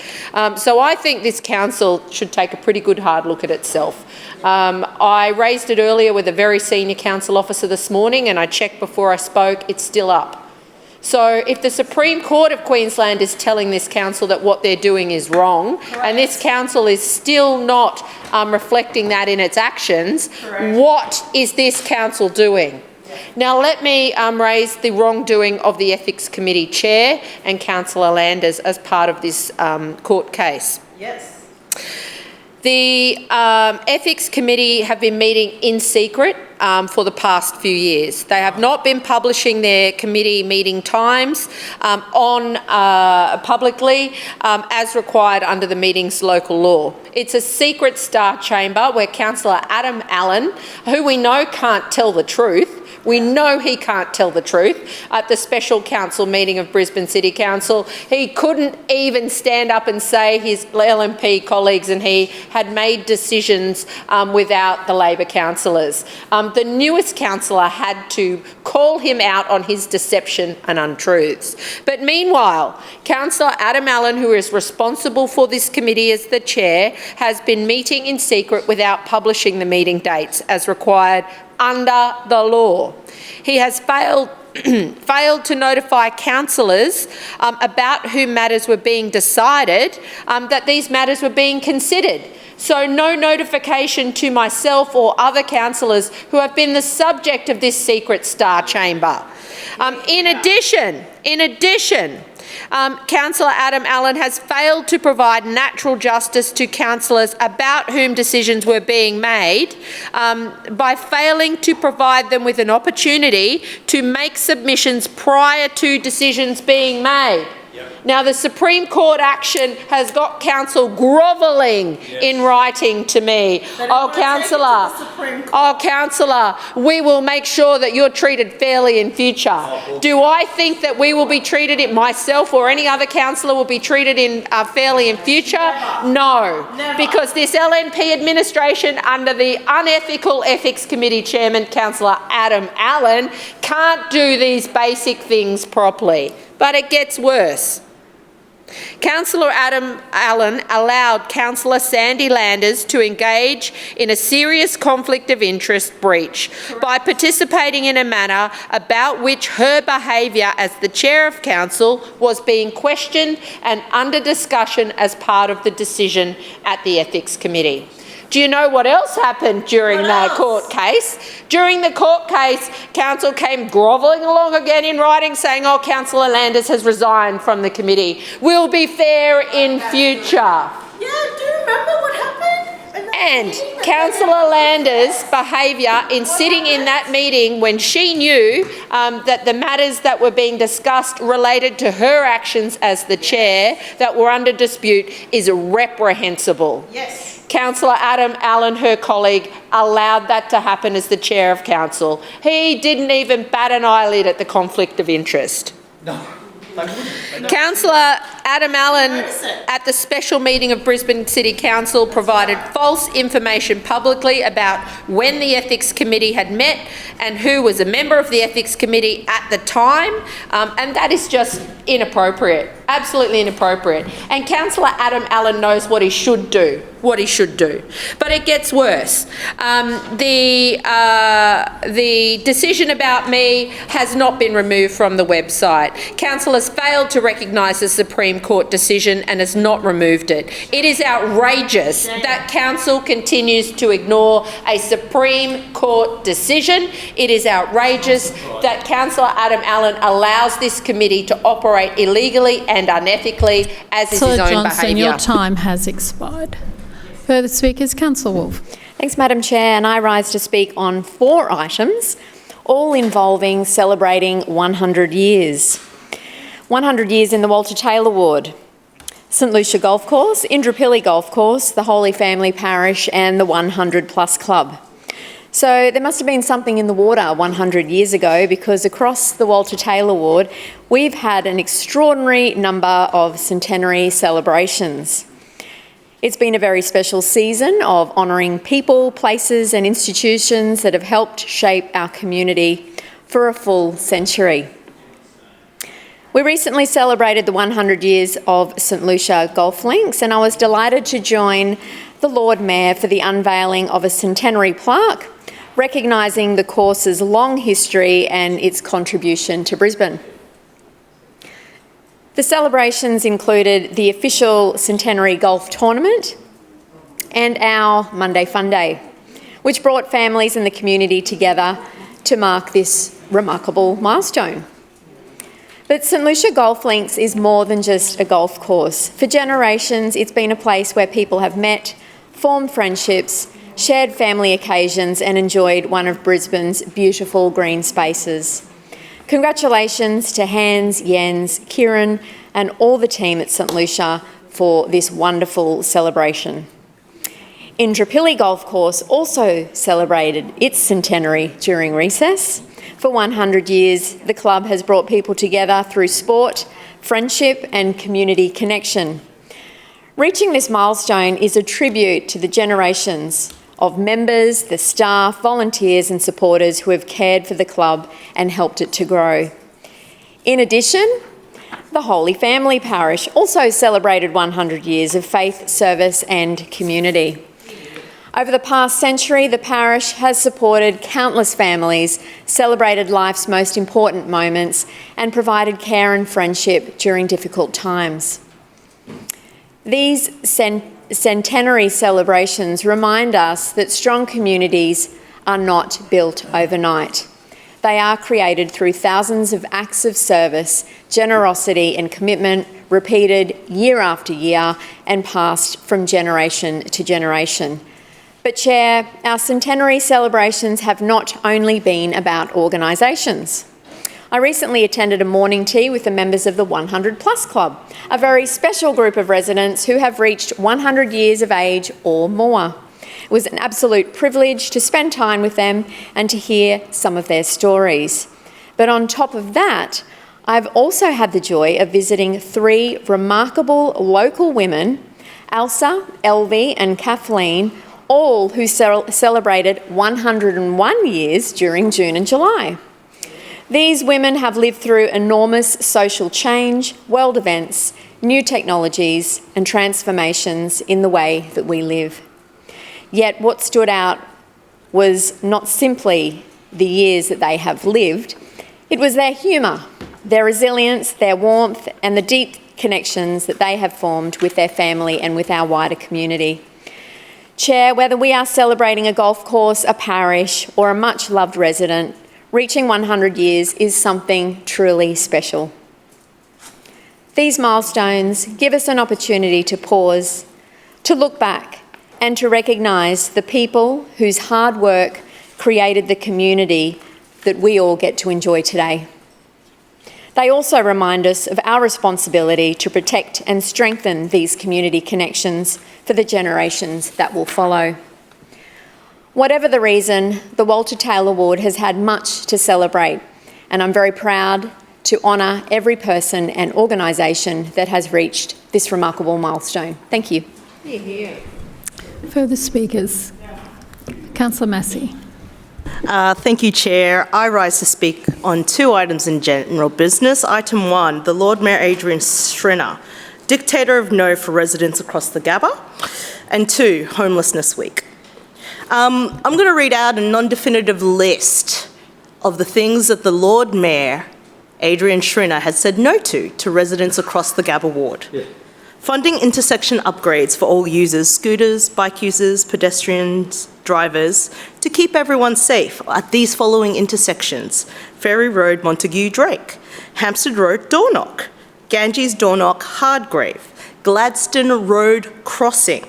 So I think this council should take a pretty good hard look at itself. I raised it earlier with a very senior council officer this morning, and I checked before I spoke, it's still up. So if the Supreme Court of Queensland is telling this council that what they're doing is wrong, and this council is still not reflecting that in its actions, what is this council doing? Now let me raise the wrongdoing of the Ethics Committee Chair and Councillor Landers as part of this court case. Yes. The Ethics Committee have been meeting in secret for the past few years. They have not been publishing their committee meeting times publicly as required under the meeting's local law. It's a secret star chamber where Councillor Adam Allen, who we know can't tell the truth, we know he can't tell the truth. At the special council meeting of Brisbane City Council, he couldn't even stand up and say his LNP colleagues and he had made decisions without the Labor councillors. The newest councillor had to call him out on his deception and untruths. But meanwhile, Councillor Adam Allen, who is responsible for this committee as the chair, has been meeting in secret without publishing the meeting dates as required under the law. He has failed to notify councillors about whom matters were being decided, that these matters were being considered. So no notification to myself or other councillors who have been the subject of this secret star chamber. In addition, Councillor Adam Allen has failed to provide natural justice to councillors about whom decisions were being made by failing to provide them with an opportunity to make submissions prior to decisions being made. Now, the Supreme Court action has got council grovelling in writing to me. Councillor, we will make sure that you're treated fairly in future. Do I think that we will be treated, myself or any other councillor will be treated fairly in future? No, because this LNP administration under the unethical Ethics Committee Chairman, Councillor Adam Allen, can't do these basic things properly. But it gets worse. Councillor Adam Allen allowed Councillor Sandy Landers to engage in a serious conflict of interest breach by participating in a manner about which her behaviour as the Chair of Council was being questioned and under discussion as part of the decision at the Ethics Committee. Do you know what else happened during that court case? During the court case, council came grovelling along again in writing saying, oh, Councillor Landers has resigned from the committee. We'll be fair in future. Yeah, do you remember what happened? And Councillor Landers' behaviour in sitting in that meeting when she knew that the matters that were being discussed related to her actions as the chair that were under dispute is reprehensible. Yes. Councillor Adam Allen, her colleague, allowed that to happen as the Chair of Council. He didn't even bat an eyelid at the conflict of interest. No. Councillor Adam Allen at the special meeting of Brisbane City Council provided false information publicly about when the Ethics Committee had met and who was a member of the Ethics Committee at the time, and that is just inappropriate, absolutely inappropriate. And Councillor Adam Allen knows what he should do. But it gets worse. The decision about me has not been removed from the website. Council has failed to recognise the Supreme Court decision and has not removed it. It is outrageous that Council continues to ignore a Supreme Court decision. It is outrageous that Councillor Adam Allen allows this committee to operate illegally and unethically, as is his own behaviour. Your time has expired. Further speakers, Councillor Wolf. Thanks, Madam Chair, and I rise to speak on 4 items, all involving celebrating 100 years. 100 years in the Walter Taylor Ward, St Lucia Golf Course, Indooroopilly Golf Course, the Holy Family Parish and the 100 Plus Club. So there must have been something in the water 100 years ago, because across the Walter Taylor Ward we've had an extraordinary number of centenary celebrations. It's been a very special season of honouring people, places and institutions that have helped shape our community for a full century. We recently celebrated the 100 years of St Lucia Golf Links, and I was delighted to join the Lord Mayor for the unveiling of a centenary plaque recognising the course's long history and its contribution to Brisbane. The celebrations included the official centenary golf tournament and our Monday Fun Day, which brought families and the community together to mark this remarkable milestone. But St Lucia Golf Links is more than just a golf course. For generations, it's been a place where people have met, formed friendships, shared family occasions and enjoyed one of Brisbane's beautiful green spaces. Congratulations to Hans, Jens, Kieran and all the team at St Lucia for this wonderful celebration. Indooroopilly Golf Course also celebrated its centenary during recess. For 100 years, the club has brought people together through sport, friendship and community connection. Reaching this milestone is a tribute to the generations of members, the staff, volunteers and supporters who have cared for the club and helped it to grow. In addition, the Holy Family Parish also celebrated 100 years of faith, service and community. Over the past century, the parish has supported countless families, celebrated life's most important moments and provided care and friendship during difficult times. These centenary celebrations remind us that strong communities are not built overnight. They are created through thousands of acts of service, generosity and commitment, repeated year after year and passed from generation to generation. But Chair, our centenary celebrations have not only been about organisations. I recently attended a morning tea with the members of the 100 Plus Club, a very special group of residents who have reached 100 years of age or more. It was an absolute privilege to spend time with them and to hear some of their stories. But on top of that, I've also had the joy of visiting 3 remarkable local women, Elsa, Elvie and Kathleen, all who celebrated 101 years during June and July. These women have lived through enormous social change, world events, new technologies and transformations in the way that we live. Yet what stood out was not simply the years that they have lived, it was their humour, their resilience, their warmth and the deep connections that they have formed with their family and with our wider community. Chair, whether we are celebrating a golf course, a parish or a much-loved resident, reaching 100 years is something truly special. These milestones give us an opportunity to pause, to look back and to recognise the people whose hard work created the community that we all get to enjoy today. They also remind us of our responsibility to protect and strengthen these community connections for the generations that will follow. Whatever the reason, the Walter Taylor Award has had much to celebrate, and I'm very proud to honour every person and organisation that has reached this remarkable milestone. Thank you. Further speakers? Councillor Massey. Thank you, Chair. I rise to speak on 2 items in general business. Item 1, the Lord Mayor Adrian Schrinner, dictator of no for residents across the Gabba. And 2, Homelessness Week. I'm going to read out a non-definitive list of the things that the Lord Mayor Adrian Schrinner has said no to residents across the Gabba ward. Yeah. Funding intersection upgrades for all users, scooters, bike users, pedestrians, drivers, to keep everyone safe at these following intersections: Ferry Road, Montague, Drake; Hampstead Road, Dornoch; Ganges, Dornoch, Hardgrave; Gladstone Road Crossing;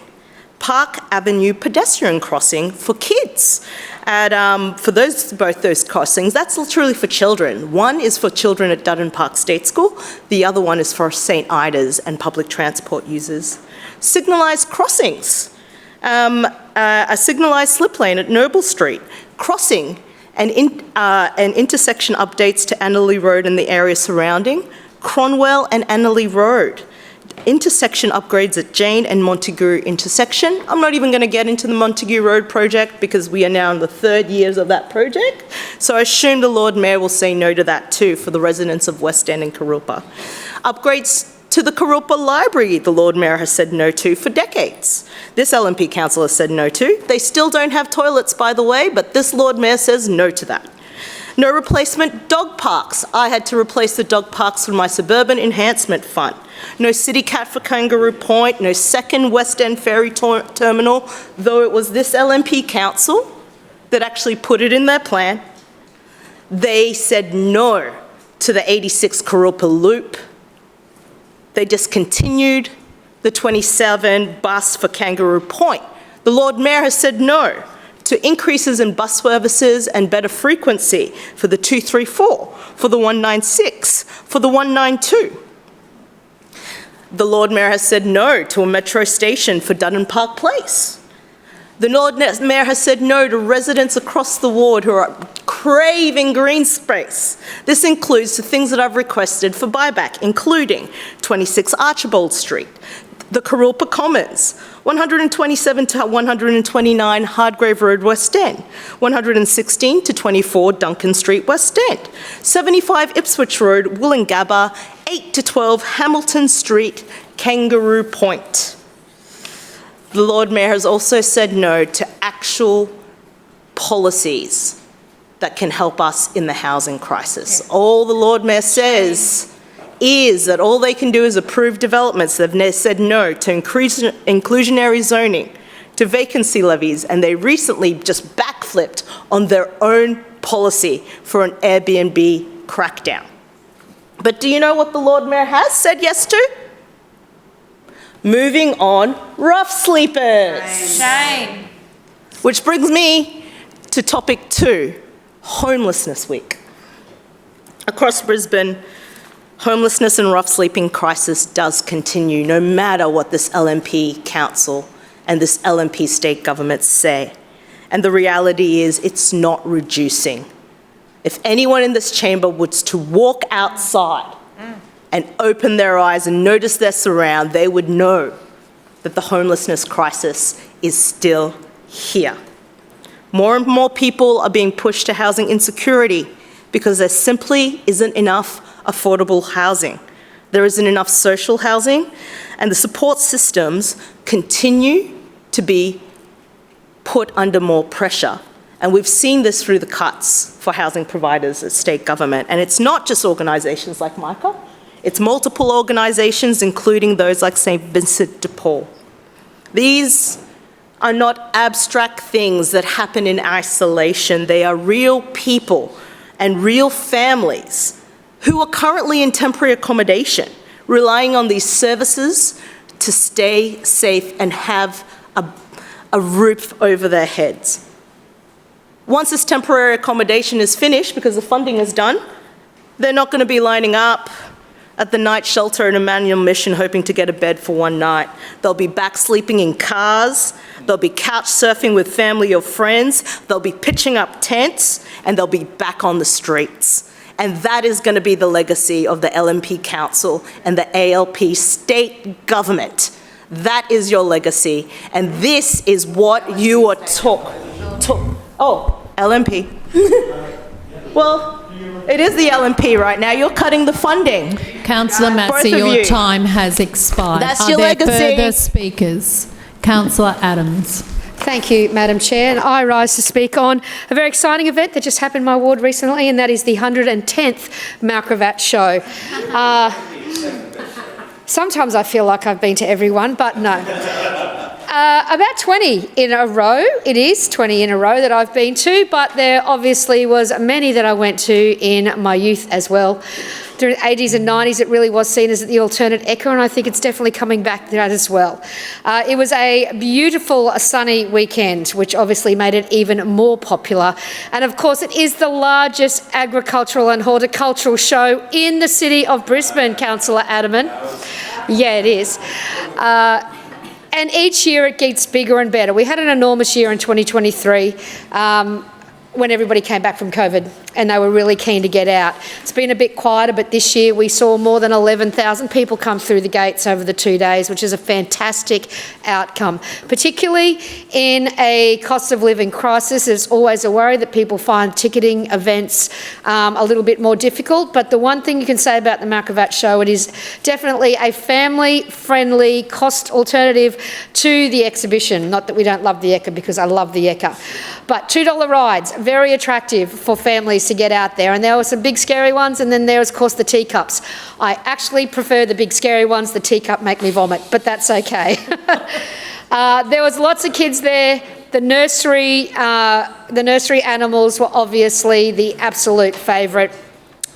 Park Avenue pedestrian crossing for kids. And for both those crossings, that's literally for children. One is for children at Dutton Park State School. The other one is for St Ida's and public transport users. Signalised crossings. A signalised slip lane at Noble Street. Crossing and intersection updates to Annerley Road and the area surrounding. Cronwell and Annerley Road. Intersection upgrades at Jane and Montague intersection. I'm not even going to get into the Montague Road project because we are now in the 3rd years of that project. So I assume the Lord Mayor will say no to that too for the residents of West End and Kurilpa. Upgrades to the Kurilpa Library, the Lord Mayor has said no to for decades. This LNP council has said no to. They still don't have toilets, by the way, but this Lord Mayor says no to that. No replacement dog parks. I had to replace the dog parks from my Suburban Enhancement Fund. No City Cat for Kangaroo Point, no second West End Ferry Terminal, though it was this LNP council that actually put it in their plan. They said no to the 86 Kurilpa Loop. They discontinued the 27 bus for Kangaroo Point. The Lord Mayor has said no to increases in bus services and better frequency for the 234, for the 196, for the 192. The Lord Mayor has said no to a metro station for Dutton Park Place. The Lord Mayor has said no to residents across the ward who are craving green space. This includes the things that I've requested for buyback, including 26 Archibald Street, the Kurilpa Commons, 127 to 129 Hardgrave Road, West End, 116 to 24 Duncan Street, West End, 75 Ipswich Road, Wollongabba, 8 to 12 Hamilton Street, Kangaroo Point. The Lord Mayor has also said no to actual policies that can help us in the housing crisis. Yes. All the Lord Mayor says is that all they can do is approve developments. They've said no to inclusionary zoning, to vacancy levies, and they recently just backflipped on their own policy for an Airbnb crackdown. But do you know what the Lord Mayor has said yes to? Moving on, rough sleepers. Shame. Which brings me to topic 2, Homelessness Week. A Across Brisbane, homelessness and rough sleeping crisis does continue, no matter what this LNP council and this LNP state government say. And the reality is it's not reducing. If anyone in this chamber was to walk outside and open their eyes and notice their surround, they would know that the homelessness crisis is still here. More and more people are being pushed to housing insecurity because there simply isn't enough affordable housing. There isn't enough social housing, and the support systems continue to be put under more pressure. And we've seen this through the cuts for housing providers at state government. And it's not just organisations like Micah, it's multiple organisations, including those like St. Vincent de Paul. These are not abstract things that happen in isolation. They are real people and real families who are currently in temporary accommodation, relying on these services to stay safe and have a roof over their heads. Once this temporary accommodation is finished, because the funding is done, they're not going to be lining up at the night shelter in Emmanuel Mission hoping to get a bed for one night. They'll be back sleeping in cars, they'll be couch surfing with family or friends, they'll be pitching up tents, and they'll be back on the streets. And that is going to be the legacy of the LNP Council and the ALP state government. That is your legacy, and this is what you are LNP. Well, it is the LNP right now. You're cutting the funding. Councillor Massey, your time has expired. That's your legacy. Are there further speakers? Councillor Adams. Thank you, Madam Chair. And I rise to speak on a very exciting event that just happened in my ward recently, and that is the 110th Malcravat Show. Sometimes I feel like I've been to every one, but no. About 20 in a row. It is 20 in a row that I've been to, but there obviously was many that I went to in my youth as well. During the 80s and 90s, it really was seen as the alternate Ekka, and I think it's definitely coming back there as well. It was a beautiful, sunny weekend, which obviously made it even more popular. And of course, it is the largest agricultural and horticultural show in the city of Brisbane, Councillor Adaman. Yeah, it is. And each year it gets bigger and better. We had an enormous year in 2023 when everybody came back from COVID and they were really keen to get out. It's been a bit quieter, but this year we saw more than 11,000 people come through the gates over the 2 days, which is a fantastic outcome. Particularly in a cost of living crisis, there's always a worry that people find ticketing events a little bit more difficult, but the one thing you can say about the Malcravat Show, it is definitely a family-friendly cost alternative to the exhibition. Not that we don't love the Ekka, because I love the Ekka. But $2 rides, very attractive for families to get out there. And there were some big scary ones, and then there was, of course, the teacups. I actually prefer the big scary ones. The teacup make me vomit, but that's okay. There was lots of kids there. The nursery animals were obviously the absolute favourite.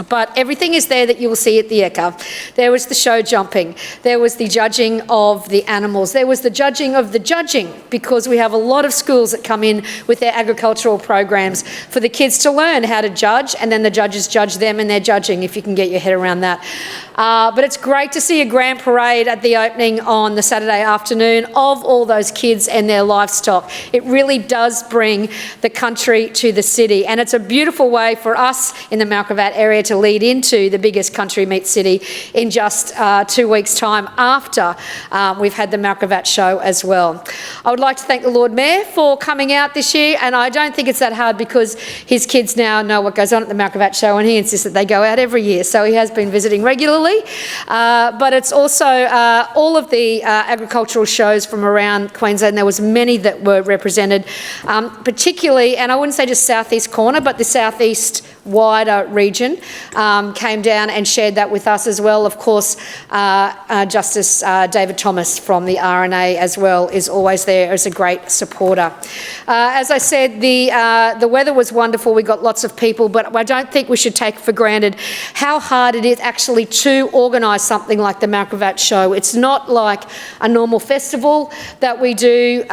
But everything is there that you will see at the Ekka. There was the show jumping. There was the judging of the animals. There was the judging of the judging, because we have a lot of schools that come in with their agricultural programs for the kids to learn how to judge, and then the judges judge them in their judging, if you can get your head around that. But it's great to see a grand parade at the opening on the Saturday afternoon of all those kids and their livestock. It really does bring the country to the city, and it's a beautiful way for us in the Malcravat area to lead into the biggest country meat city in just 2 weeks' time after we've had the Malcravat Show as well. I would like to thank the Lord Mayor for coming out this year, and I don't think it's that hard because his kids now know what goes on at the Malcravat Show, and he insists that they go out every year, so he has been visiting regularly. But it's also all of the agricultural shows from around Queensland. There was many that were represented, particularly, and I wouldn't say just southeast corner, but the southeast wider region came down and shared that with us as well. Of course, Justice David Thomas from the RNA as well is always there as a great supporter. As I said, the weather was wonderful. We got lots of people, but I don't think we should take for granted how hard it is actually to organise something like the Malcravat Show. It's not like a normal festival that we do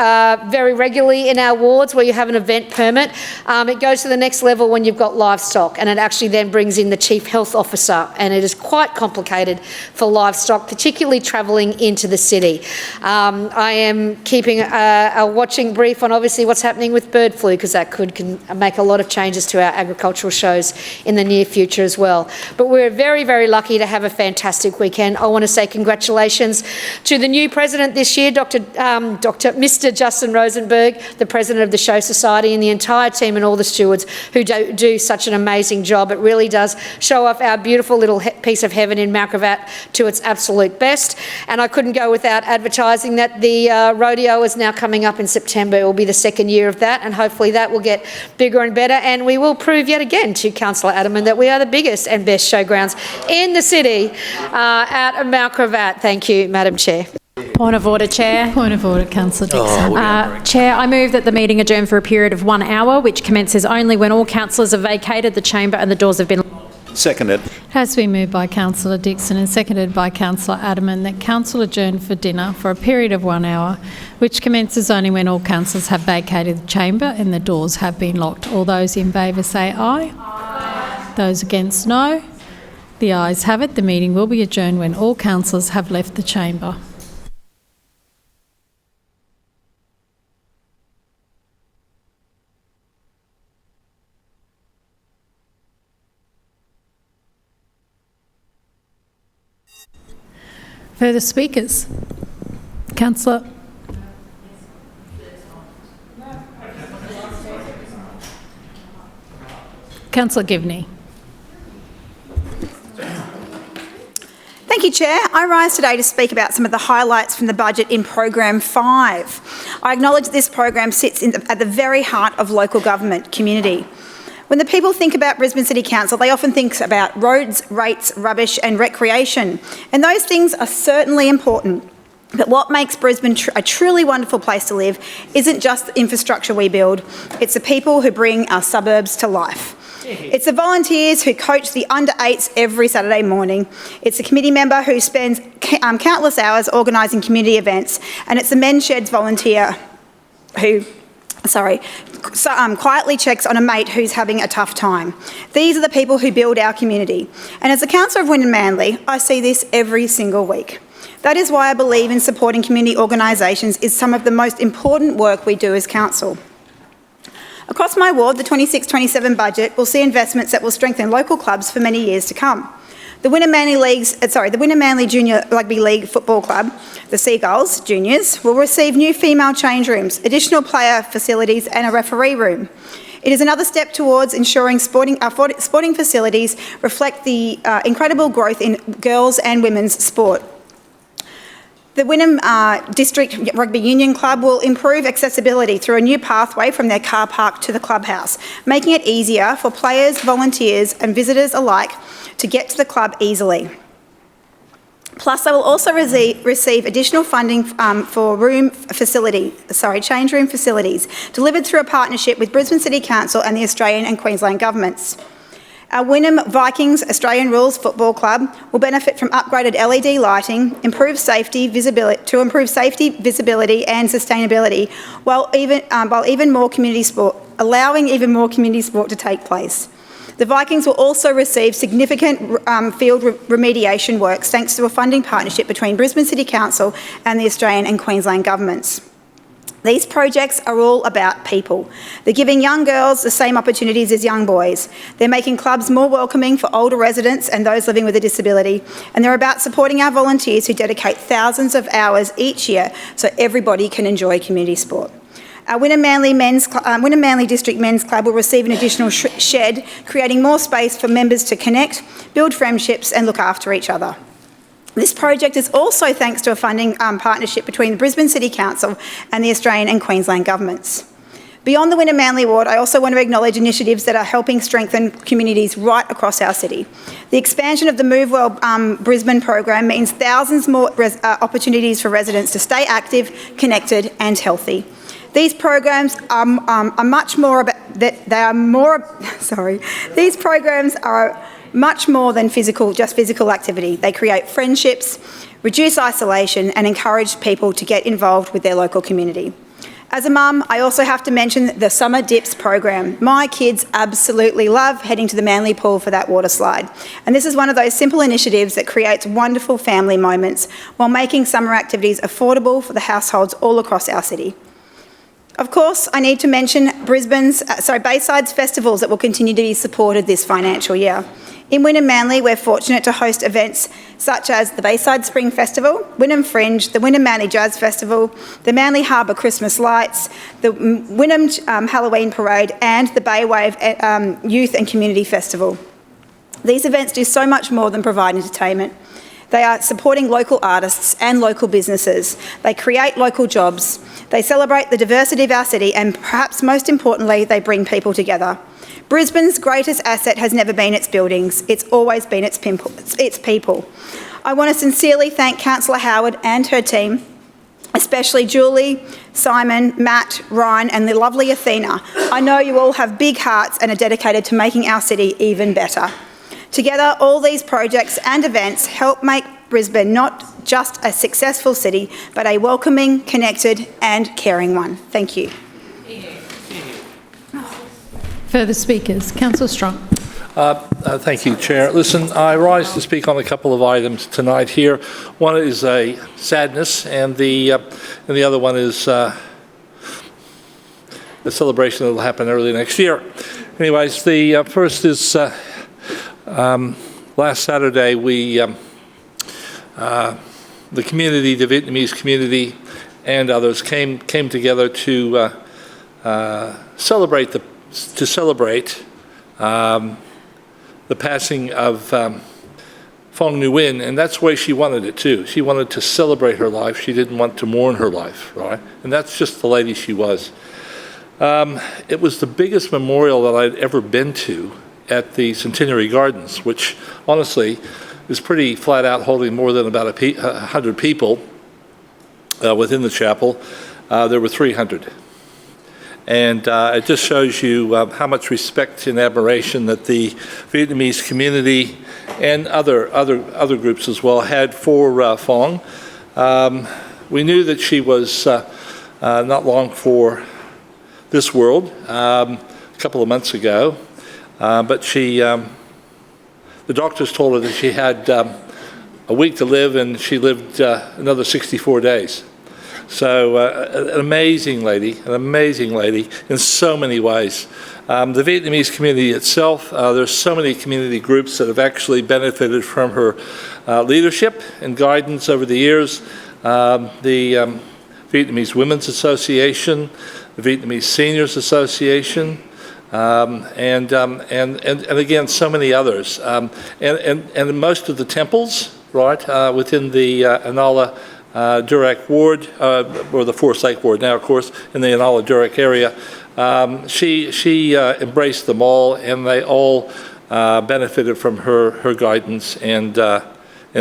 very regularly in our wards where you have an event permit. It goes to the next level when you've got livestock. livestock, and it actually then brings in the chief health officer, and it is quite complicated for livestock, particularly travelling into the city. I am keeping a watching brief on obviously what's happening with bird flu, because that can make a lot of changes to our agricultural shows in the near future as well. But we're very, very lucky to have a fantastic weekend. I want to say congratulations to the new president this year, Mr. Justin Rosenberg, the president of the Show Society, and the entire team and all the stewards who do such an amazing job. It really does show off our beautiful little piece of heaven in Mount Gravatt to its absolute best. And I couldn't go without advertising that the rodeo is now coming up in September. It will be the second year of that, and hopefully that will get bigger and better, and we will prove yet again to Councillor Adderman that we are the biggest and best showgrounds in the city at Mount Gravatt. Thank you, Madam Chair. Point of order, Chair. Point of order, Councillor Dixon. Chair, I move that the meeting adjourn for a period of 1 hour, which commences only when all councillors have vacated the chamber and the doors have been... Seconded. It has been moved by Councillor Dixon and seconded by Councillor Adderman that council adjourn for dinner for a period of 1 hour, which commences only when all councillors have vacated the chamber and the doors have been locked. All those in favour say aye. Aye. Those against, no. The ayes have it. The meeting will be adjourned when all councillors have left the chamber. Further speakers? Councillor? Councillor Givney. Thank you, Chair. I rise today to speak about some of the highlights from the budget in Program 5. I acknowledge this program sits at the very heart of local government community. When the people think about Brisbane City Council, they often think about roads, rates, rubbish and recreation. And those things are certainly important. But what makes Brisbane a truly wonderful place to live isn't just the infrastructure we build, it's the people who bring our suburbs to life. It's the volunteers who coach the under-8s every Saturday morning. It's the committee member who spends countless hours organising community events. And it's the men's sheds volunteer who quietly checks on a mate who's having a tough time. These are the people who build our community. And as a councillor of Wynnum Manly, I see this every single week. That is why I believe in supporting community organisations is some of the most important work we do as council. Across my ward, the 26-27 budget will see investments that will strengthen local clubs for many years to come. The Wynnum Manly Junior Rugby League Football Club, the Seagulls Juniors, will receive new female change rooms, additional player facilities and a referee room. It is another step towards ensuring sporting facilities reflect the incredible growth in girls' and women's sport. The Wynnum District Rugby Union Club will improve accessibility through a new pathway from their car park to the clubhouse, making it easier for players, volunteers and visitors alike to get to the club easily. Plus, they will also receive additional funding for change room facilities, delivered through a partnership with Brisbane City Council and the Australian and Queensland governments. Our Wynnum Vikings Australian Rules Football Club will benefit from upgraded LED lighting, allowing even more community sport to take place. The Vikings will also receive significant field remediation works thanks to a funding partnership between Brisbane City Council and the Australian and Queensland governments. These projects are all about people. They're giving young girls the same opportunities as young boys. They're making clubs more welcoming for older residents and those living with a disability. And they're about supporting our volunteers who dedicate thousands of hours each year so everybody can enjoy community sport. Our Wynnum Manly District Men's Club will receive an additional shed, creating more space for members to connect, build friendships and look after each other. This project is also thanks to a funding partnership between the Brisbane City Council and the Australian and Queensland governments. Beyond the Wynnum Manly ward, I also want to acknowledge initiatives that are helping strengthen communities right across our city. The expansion of the Move Well Brisbane program means thousands more opportunities for residents to stay active, connected and healthy. These programs are much more than just physical activity. They create friendships, reduce isolation and encourage people to get involved with their local community. As a mum, I also have to mention the Summer Dips program. My kids absolutely love heading to the Manly Pool for that water slide. And this is one of those simple initiatives that creates wonderful family moments while making summer activities affordable for the households all across our city. Of course, I need to mention Bayside's festivals that will continue to be supported this financial year. In Wynnum Manly, we're fortunate to host events such as the Bayside Spring Festival, Wynnum Fringe, the Wynnum Manly Jazz Festival, the Manly Harbour Christmas Lights, the Wynnum Halloween Parade, and the Baywave Youth and Community Festival. These events do so much more than provide entertainment. They are supporting local artists and local businesses. They create local jobs. They celebrate the diversity of our city, and perhaps most importantly, they bring people together. Brisbane's greatest asset has never been its buildings, it's always been its people. I want to sincerely thank Councillor Howard and her team, especially Julie, Simon, Matt, Ryan and the lovely Athena. I know you all have big hearts and are dedicated to making our city even better. Together, all these projects and events help make Brisbane not just a successful city, but a welcoming, connected and caring one. Thank you. Further speakers. Councillor Strong. Thank you, Chair. Listen, I rise to speak on a couple of items tonight here. One is a sadness, and the other one is a celebration that will happen early next year. Anyways, the first is last Saturday we, the community, the Vietnamese community, and others came together to celebrate the passing of Phuong Nhu Yen, and that's the way she wanted it too. She wanted to celebrate her life. She didn't want to mourn her life, right? And that's just the lady she was. It was the biggest memorial that I'd ever been to at the Centenary Gardens, which honestly is pretty flat out, holding more than about 100 people within the chapel. There were 300. And it just shows you how much respect and admiration that the Vietnamese community and other groups as well had for Phuong. We knew that she was not long for this world a couple of months ago, but the doctors told her that she had a week to live, and she lived another 64 days. So an amazing lady in so many ways. The Vietnamese community itself, there's so many community groups that have actually benefited from her leadership and guidance over the years. The Vietnamese Women's Association, the Vietnamese Seniors Association, and again, so many others. And most of the temples, right, within the Anala Durack ward, or the Forsyth ward now, of course, in the Anala Durack area. She embraced them all, and they all benefited from her guidance and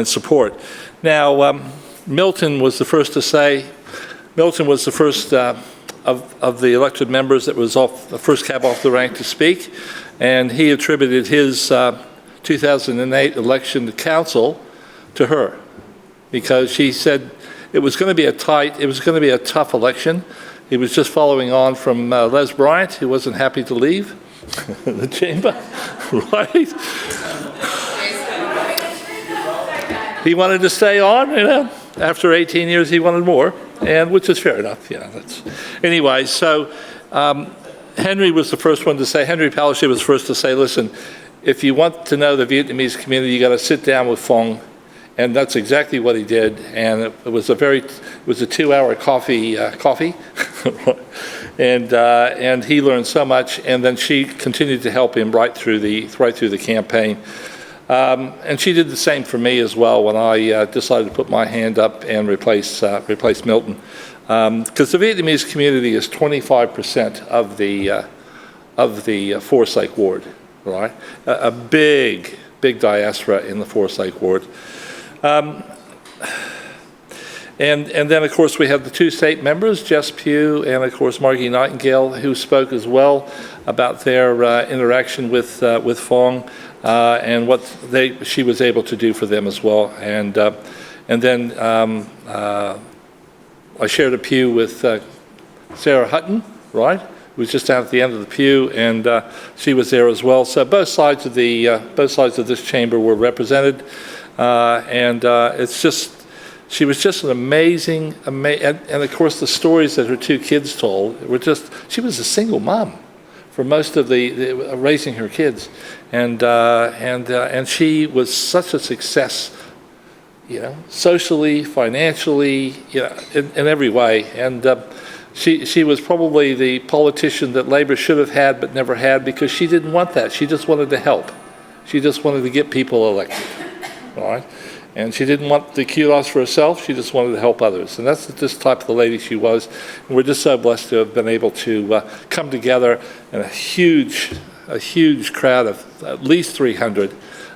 support. Now, Milton was the first to say, Milton was the first of the elected members that was the first cab off the rank to speak, and he attributed his 2008 election to council to her, because she said it was going to be a tough election. He was just following on from Les Bryant, who wasn't happy to leave the chamber, right? He wanted to stay on, you know. After 18 years, he wanted more, and which is fair enough. Yeah. Anyway, so Henry was the first one to say. Henry Palaszczuk was the first to say, "Listen, if you want to know the Vietnamese community, you got to sit down with Phuong." And that's exactly what he did, and it was a 2-hour coffee, and he learned so much. And then she continued to help him right through the campaign, and she did the same for me as well when I decided to put my hand up and replace Milton, because the Vietnamese community is 25% of the Forsyth ward, right? A big diaspora in the Forsyth ward. And then, of course, we have the two state members, Jess Pugh and, of course, Margie Nightingale, who spoke as well about their interaction with Phuong and what she was able to do for them as well. And then I shared a pew with Sarah Hutton, right, who was just down at the end of the pew, and she was there as well. So both sides of this chamber were represented, it's just, she was just an amazing, and of course the stories that her two kids told were just, she was a single mom for most of the raising her kids, and she was such a success, socially, financially, in every way, and she was probably the politician that Labor should have had but never had, because she didn't want that. She just wanted to help. She just wanted to get people elected, all right? And she didn't want the kudos for herself. She just wanted to help others. And that's this type of the lady she was. And we're just so blessed to have been able to come together in a huge crowd of at least 300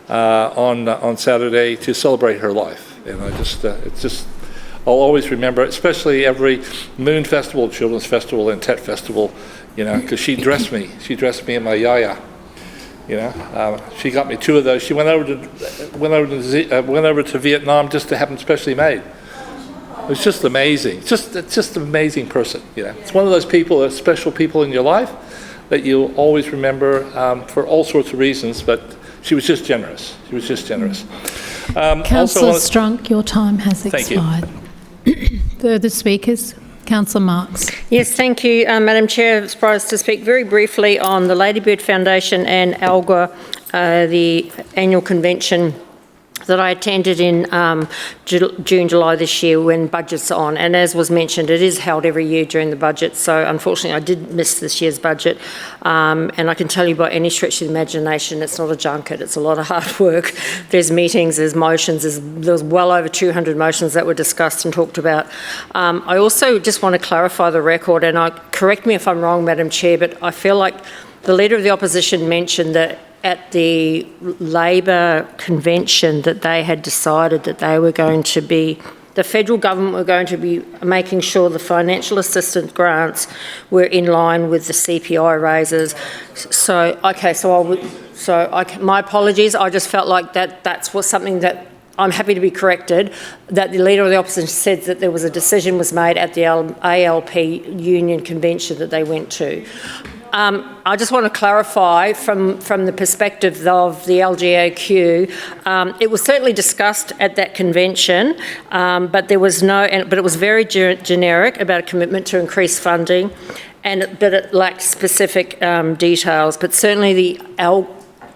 on Saturday to celebrate her life. And I'll always remember, especially every Moon Festival, Children's Festival, and Tet Festival, because she dressed me. She dressed me in my yaya. She got me 2 of those. She went over to Vietnam just to have them specially made. It was just amazing. Just an amazing person. It's one of those people, those special people in your life that you'll always remember for all sorts of reasons. But she was just generous. Councillor Strunk, your time has expired. Thank you. Further speakers. Councillor Marks. Yes, thank you, Madam Chair. I was surprised to speak very briefly on the Ladybird Foundation and ALGA, the annual convention that I attended in June, July this year when budget's on. And as was mentioned, it is held every year during the budget. So unfortunately, I did miss this year's budget. And I can tell you by any stretch of the imagination, it's not a junket. It's a lot of hard work. There's meetings, there's motions. There's well over 200 motions that were discussed and talked about. I also just want to clarify the record, and correct me if I'm wrong, Madam Chair, but I feel like the Leader of the Opposition mentioned that at the Labor convention that they had decided that they were going to be, the federal government were going to be making sure the financial assistance grants were in line with the CPI raises. My apologies. I just felt like that was something that I'm happy to be corrected, that the Leader of the Opposition said that there was a decision was made at the ALP union convention that they went to. I just want to clarify from the perspective of the LGAQ, it was certainly discussed at that convention, but there was but it was very generic about a commitment to increase funding, but it lacked specific details. But certainly the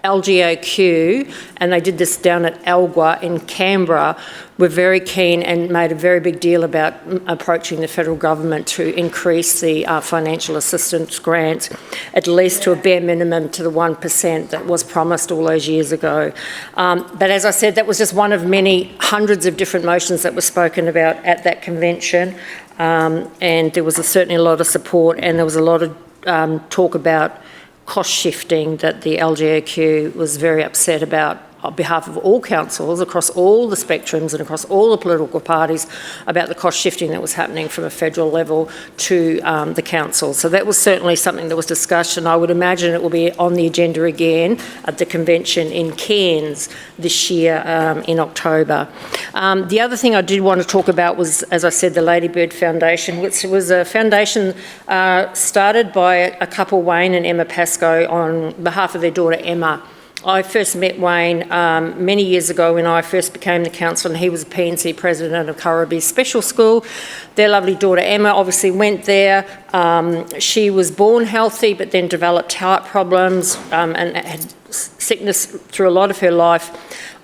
LGAQ, and they did this down at ALGA in Canberra, were very keen and made a very big deal about approaching the federal government to increase the financial assistance grants, at least to a bare minimum to the 1% that was promised all those years ago. But as I said, that was just one of many hundreds of different motions that were spoken about at that convention, and there was certainly a lot of support, and there was a lot of talk about cost shifting that the LGAQ was very upset about on behalf of all councils across all the spectrums and across all the political parties about the cost shifting that was happening from a federal level to the council. So that was certainly something that was discussed, and I would imagine it will be on the agenda again at the convention in Cairns this year in October. The other thing I did want to talk about was, as I said, the Ladybird Foundation, which was a foundation started by a couple, Wayne and Emma Pascoe, on behalf of their daughter Emma. I first met Wayne many years ago when I first became the councillor, and he was a PNC president of Currabee Special School. Their lovely daughter Emma obviously went there. She was born healthy but then developed heart problems and had sickness through a lot of her life.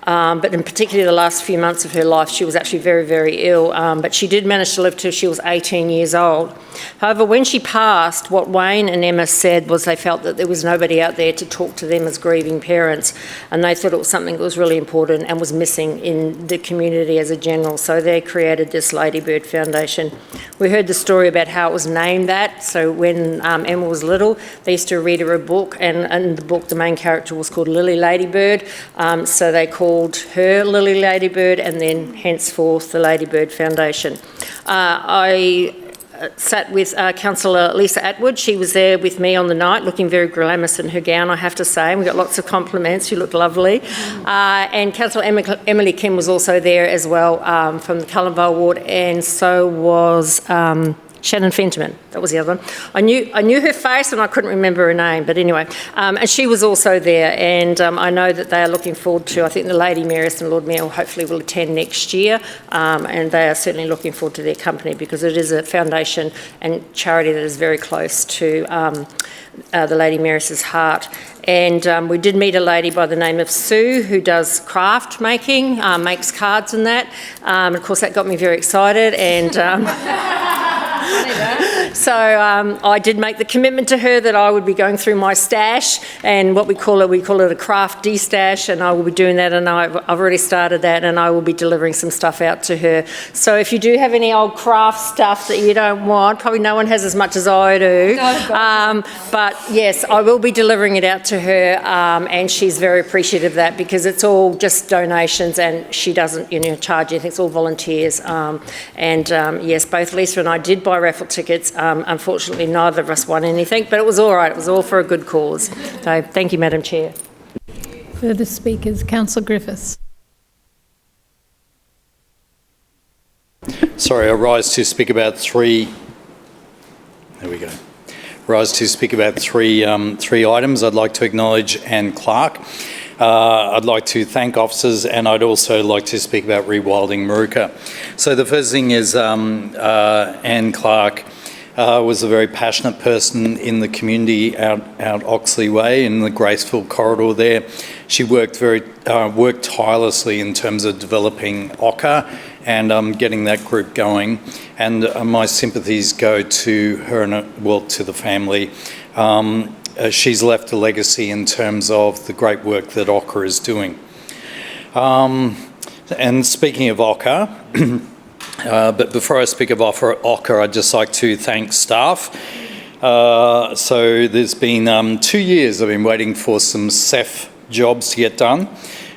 But in particular the last few months of her life, she was actually very, very ill. But she did manage to live till she was 18 years old. However, when she passed, what Wayne and Emma said was they felt that there was nobody out there to talk to them as grieving parents, and they thought it was something that was really important and was missing in the community as a general. So they created this Ladybird Foundation. We heard the story about how it was named that. So when Emma was little, they used to read her a book, and in the book the main character was called Lily Ladybird. So they called her Lily Ladybird, and then henceforth the Ladybird Foundation. I sat with Councillor Lisa Atwood. She was there with me on the night, looking very glamorous in her gown, I have to say. We got lots of compliments. She looked lovely. And Councillor Emily Kim was also there as well from the Cullenvale ward, and so was Shannon Fentiman, that was the other one. I knew her face and I couldn't remember her name, but anyway. And she was also there, and I know that they are looking forward to, I think the Lady Mayoress and Lord Mayor hopefully will attend next year, and they are certainly looking forward to their company because it is a foundation and charity that is very close to the Lady Mayoress's heart. And we did meet a lady by the name of Sue who does craft making, makes cards and that. And of course that got me very excited, and so I did make the commitment to her that I would be going through my stash and we call it a craft de-stash, and I will be doing that, and I've already started that, and I will be delivering some stuff out to her. So if you do have any old craft stuff that you don't want, probably no one has as much as I do, but yes, I will be delivering it out to her, and she's very appreciative of that because it's all just donations and she doesn't charge anything, it's all volunteers. Yes, both Lisa and I did buy raffle tickets. Unfortunately, neither of us won anything, but it was all right. It was all for a good cause. So thank you, Madam Chair. Further speakers, Councillor Griffiths. Sorry, I rise to speak about three. There we go. Rise to speak about three items. I'd like to acknowledge Anne Clark. I'd like to thank officers, and I'd also like to speak about rewilding Moorooka. So the first thing is Anne Clark was a very passionate person in the community out Oxley Way in the Graceville corridor there. She worked tirelessly in terms of developing OCCA and getting that group going. And my sympathies go to her and to the family. She's left a legacy in terms of the great work that OCCA is doing. And speaking of OCCA, but before I speak of OCCA, I'd just like to thank staff. So there's been 2 years I've been waiting for some CEF jobs to get done.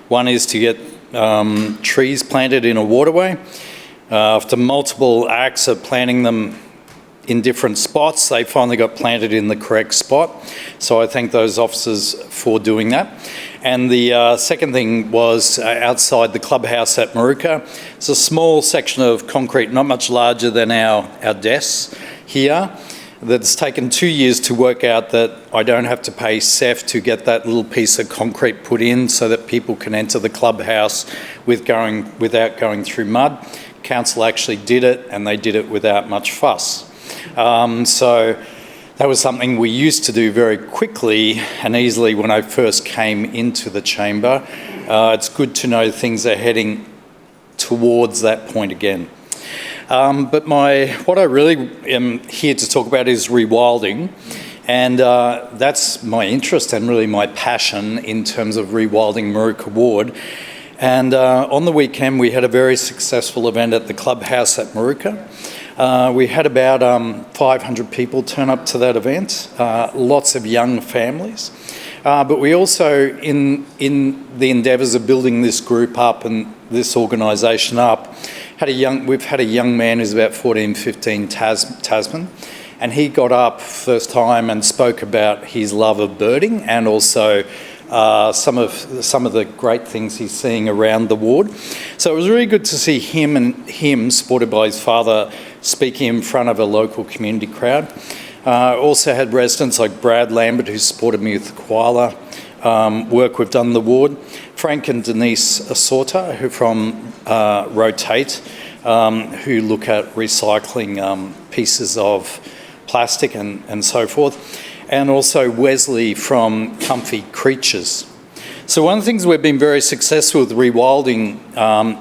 One is to get trees planted in a waterway. After multiple acts of planting them in different spots, they finally got planted in the correct spot. So I thank those officers for doing that. And the second thing was outside the clubhouse at Moorooka. It's a small section of concrete, not much larger than our desks here, that's taken 2 years to work out that I don't have to pay CEF to get that little piece of concrete put in so that people can enter the clubhouse without going through mud. Council actually did it, and they did it without much fuss. So that was something we used to do very quickly and easily when I first came into the chamber. It's good to know things are heading towards that point again. But what I really am here to talk about is rewilding, and that's my interest and really my passion in terms of rewilding Moorooka Ward. And on the weekend we had a very successful event at the clubhouse at Moorooka. We had about 500 people turn up to that event, lots of young families. But we also, in the endeavours of building this group up and this organisation up, we've had a young man who's about 14, 15, Tasman, and he got up first time and spoke about his love of birding and also some of the great things he's seeing around the ward. So it was really good to see him supported by his father, speaking in front of a local community crowd. Also had residents like Brad Lambert, who supported me with the koala work we've done in the ward. Frank and Denise Assorta, who from Rotate, who look at recycling pieces of plastic and so forth. And also Wesley from Comfy Creatures. So one of the things we've been very successful with rewilding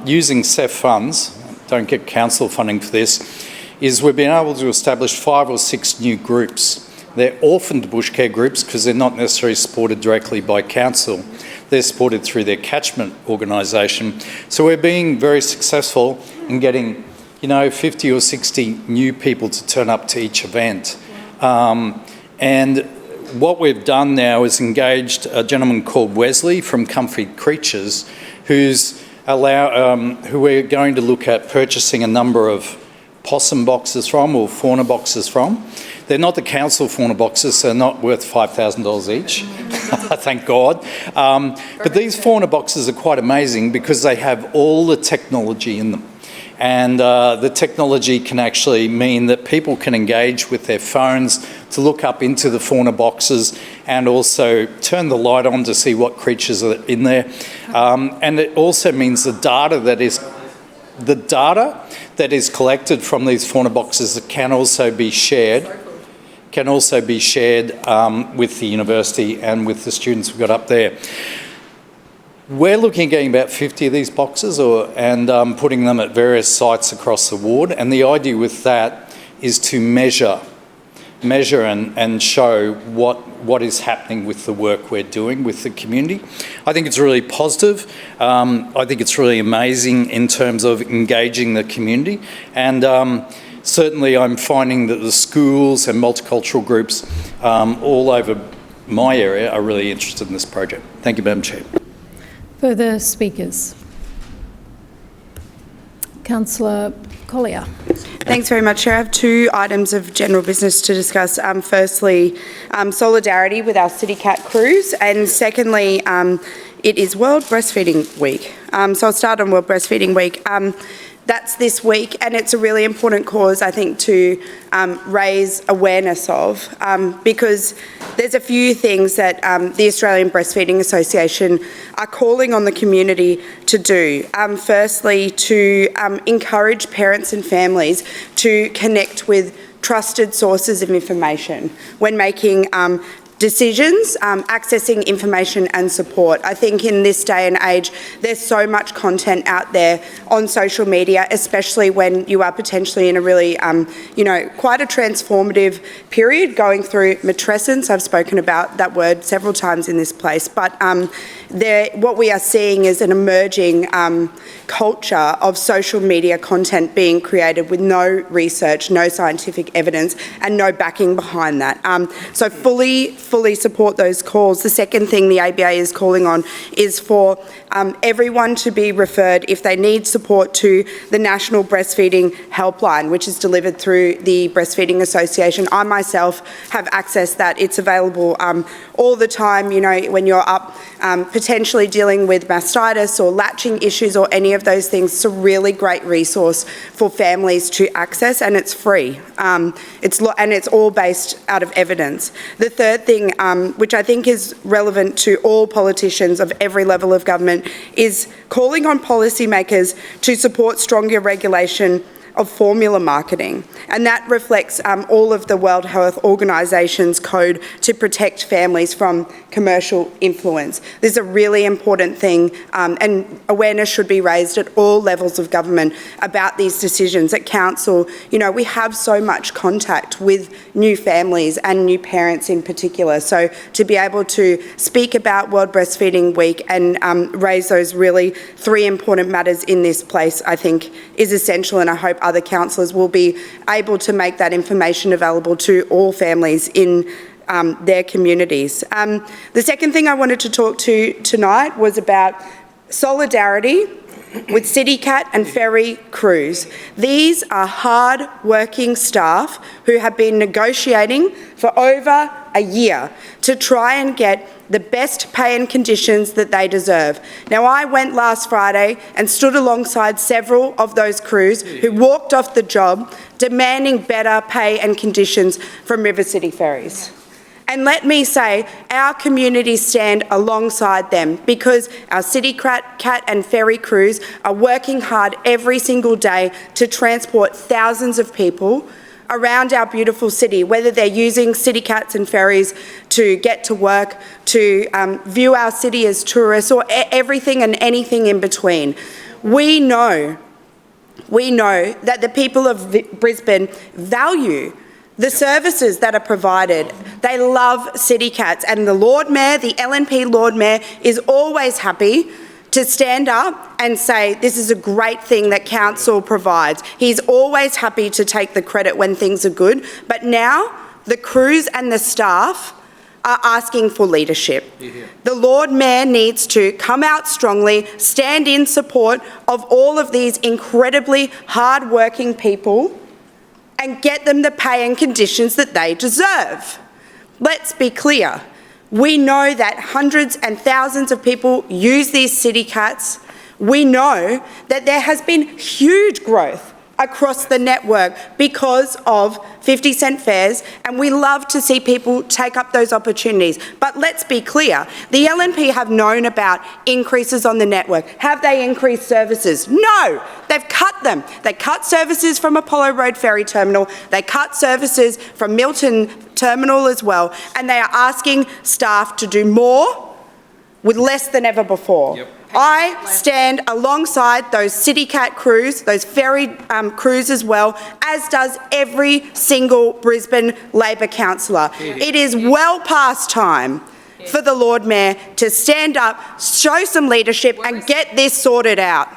using CEF funds, don't get council funding for this, is we've been able to establish 5 or 6 new groups. They're orphaned bush care groups because they're not necessarily supported directly by council. They're supported through their catchment organisation. So we're being very successful in getting, 50 or 60 new people to turn up to each event. And what we've done now is engaged a gentleman called Wesley from Comfy Creatures, who we're going to look at purchasing a number of possum boxes from, or fauna boxes from. They're not the council fauna boxes, so they're not worth $5,000 each, thank God. But these fauna boxes are quite amazing because they have all the technology in them. And the technology can actually mean that people can engage with their phones to look up into the fauna boxes and also turn the light on to see what creatures are in there. And it also means the data that is collected from these fauna boxes can also be shared with the university and with the students we've got up there. We're looking at getting about 50 of these boxes and putting them at various sites across the ward. And the idea with that is to measure and show what is happening with the work we're doing with the community. I think it's really positive. I think it's really amazing in terms of engaging the community. And certainly I'm finding that the schools and multicultural groups all over my area are really interested in this project. Thank you, Madam Chair. Further speakers? Councillor Collier. Thanks very much, Chair. I have two items of general business to discuss. Firstly, solidarity with our City Cat crews, and secondly, it is World Breastfeeding Week. So I'll start on World Breastfeeding Week. That's this week, and it's a really important cause, I think, to raise awareness of, because there's a few things that the Australian Breastfeeding Association are calling on the community to do. Firstly, to encourage parents and families to connect with trusted sources of information when making decisions, accessing information and support. I think in this day and age, there's so much content out there on social media, especially when you are potentially in a really, quite a transformative period going through matrescence. I've spoken about that word several times in this place, but what we are seeing is an emerging culture of social media content being created with no research, no scientific evidence, and no backing behind that. So fully support those calls. The second thing the ABA is calling on is for everyone to be referred, if they need support, to the National Breastfeeding Helpline, which is delivered through the Breastfeeding Association. I myself have accessed that. It's available all the time, when you're up potentially dealing with mastitis or latching issues or any of those things. It's a really great resource for families to access, and it's free. And it's all based out of evidence. The third thing, which I think is relevant to all politicians of every level of government, is calling on policymakers to support stronger regulation of formula marketing, and that reflects all of the World Health Organisation's code to protect families from commercial influence. This is a really important thing, and awareness should be raised at all levels of government about these decisions. At council, we have so much contact with new families and new parents in particular, so to be able to speak about World Breastfeeding Week and raise those really three important matters in this place, I think, is essential, and I hope other councillors will be able to make that information available to all families in their communities. The second thing I wanted to talk to tonight was about solidarity with City Cat and ferry crews. These are hard-working staff who have been negotiating for over a year to try and get the best pay and conditions that they deserve. Now, I went last Friday and stood alongside several of those crews who walked off the job demanding better pay and conditions from River City Ferries. And let me say, our communities stand alongside them, because our City Cat and ferry crews are working hard every single day to transport thousands of people around our beautiful city, whether they're using City Cats and ferries to get to work, to view our city as tourists, or everything and anything in between. We know that the people of Brisbane value the services that are provided. They love City Cats, and the Lord Mayor, the LNP Lord Mayor, is always happy to stand up and say this is a great thing that council provides. He's always happy to take the credit when things are good, but now the crews and the staff are asking for leadership. The Lord Mayor needs to come out strongly, stand in support of all of these incredibly hard-working people and get them the pay and conditions that they deserve. Let's be clear. We know that hundreds and thousands of people use these City Cats. We know that there has been huge growth across the network because of 50 cent fares, and we love to see people take up those opportunities. But let's be clear, the LNP have known about increases on the network. Have they increased services? No, they've cut them. They cut services from Apollo Road Ferry Terminal, they cut services from Milton Terminal as well, and they are asking staff to do more with less than ever before. Yep. I stand alongside those CityCat crews, those ferry crews as well, as does every single Brisbane Labor councillor. It is well past time for the Lord Mayor to stand up, show some leadership and get this sorted out.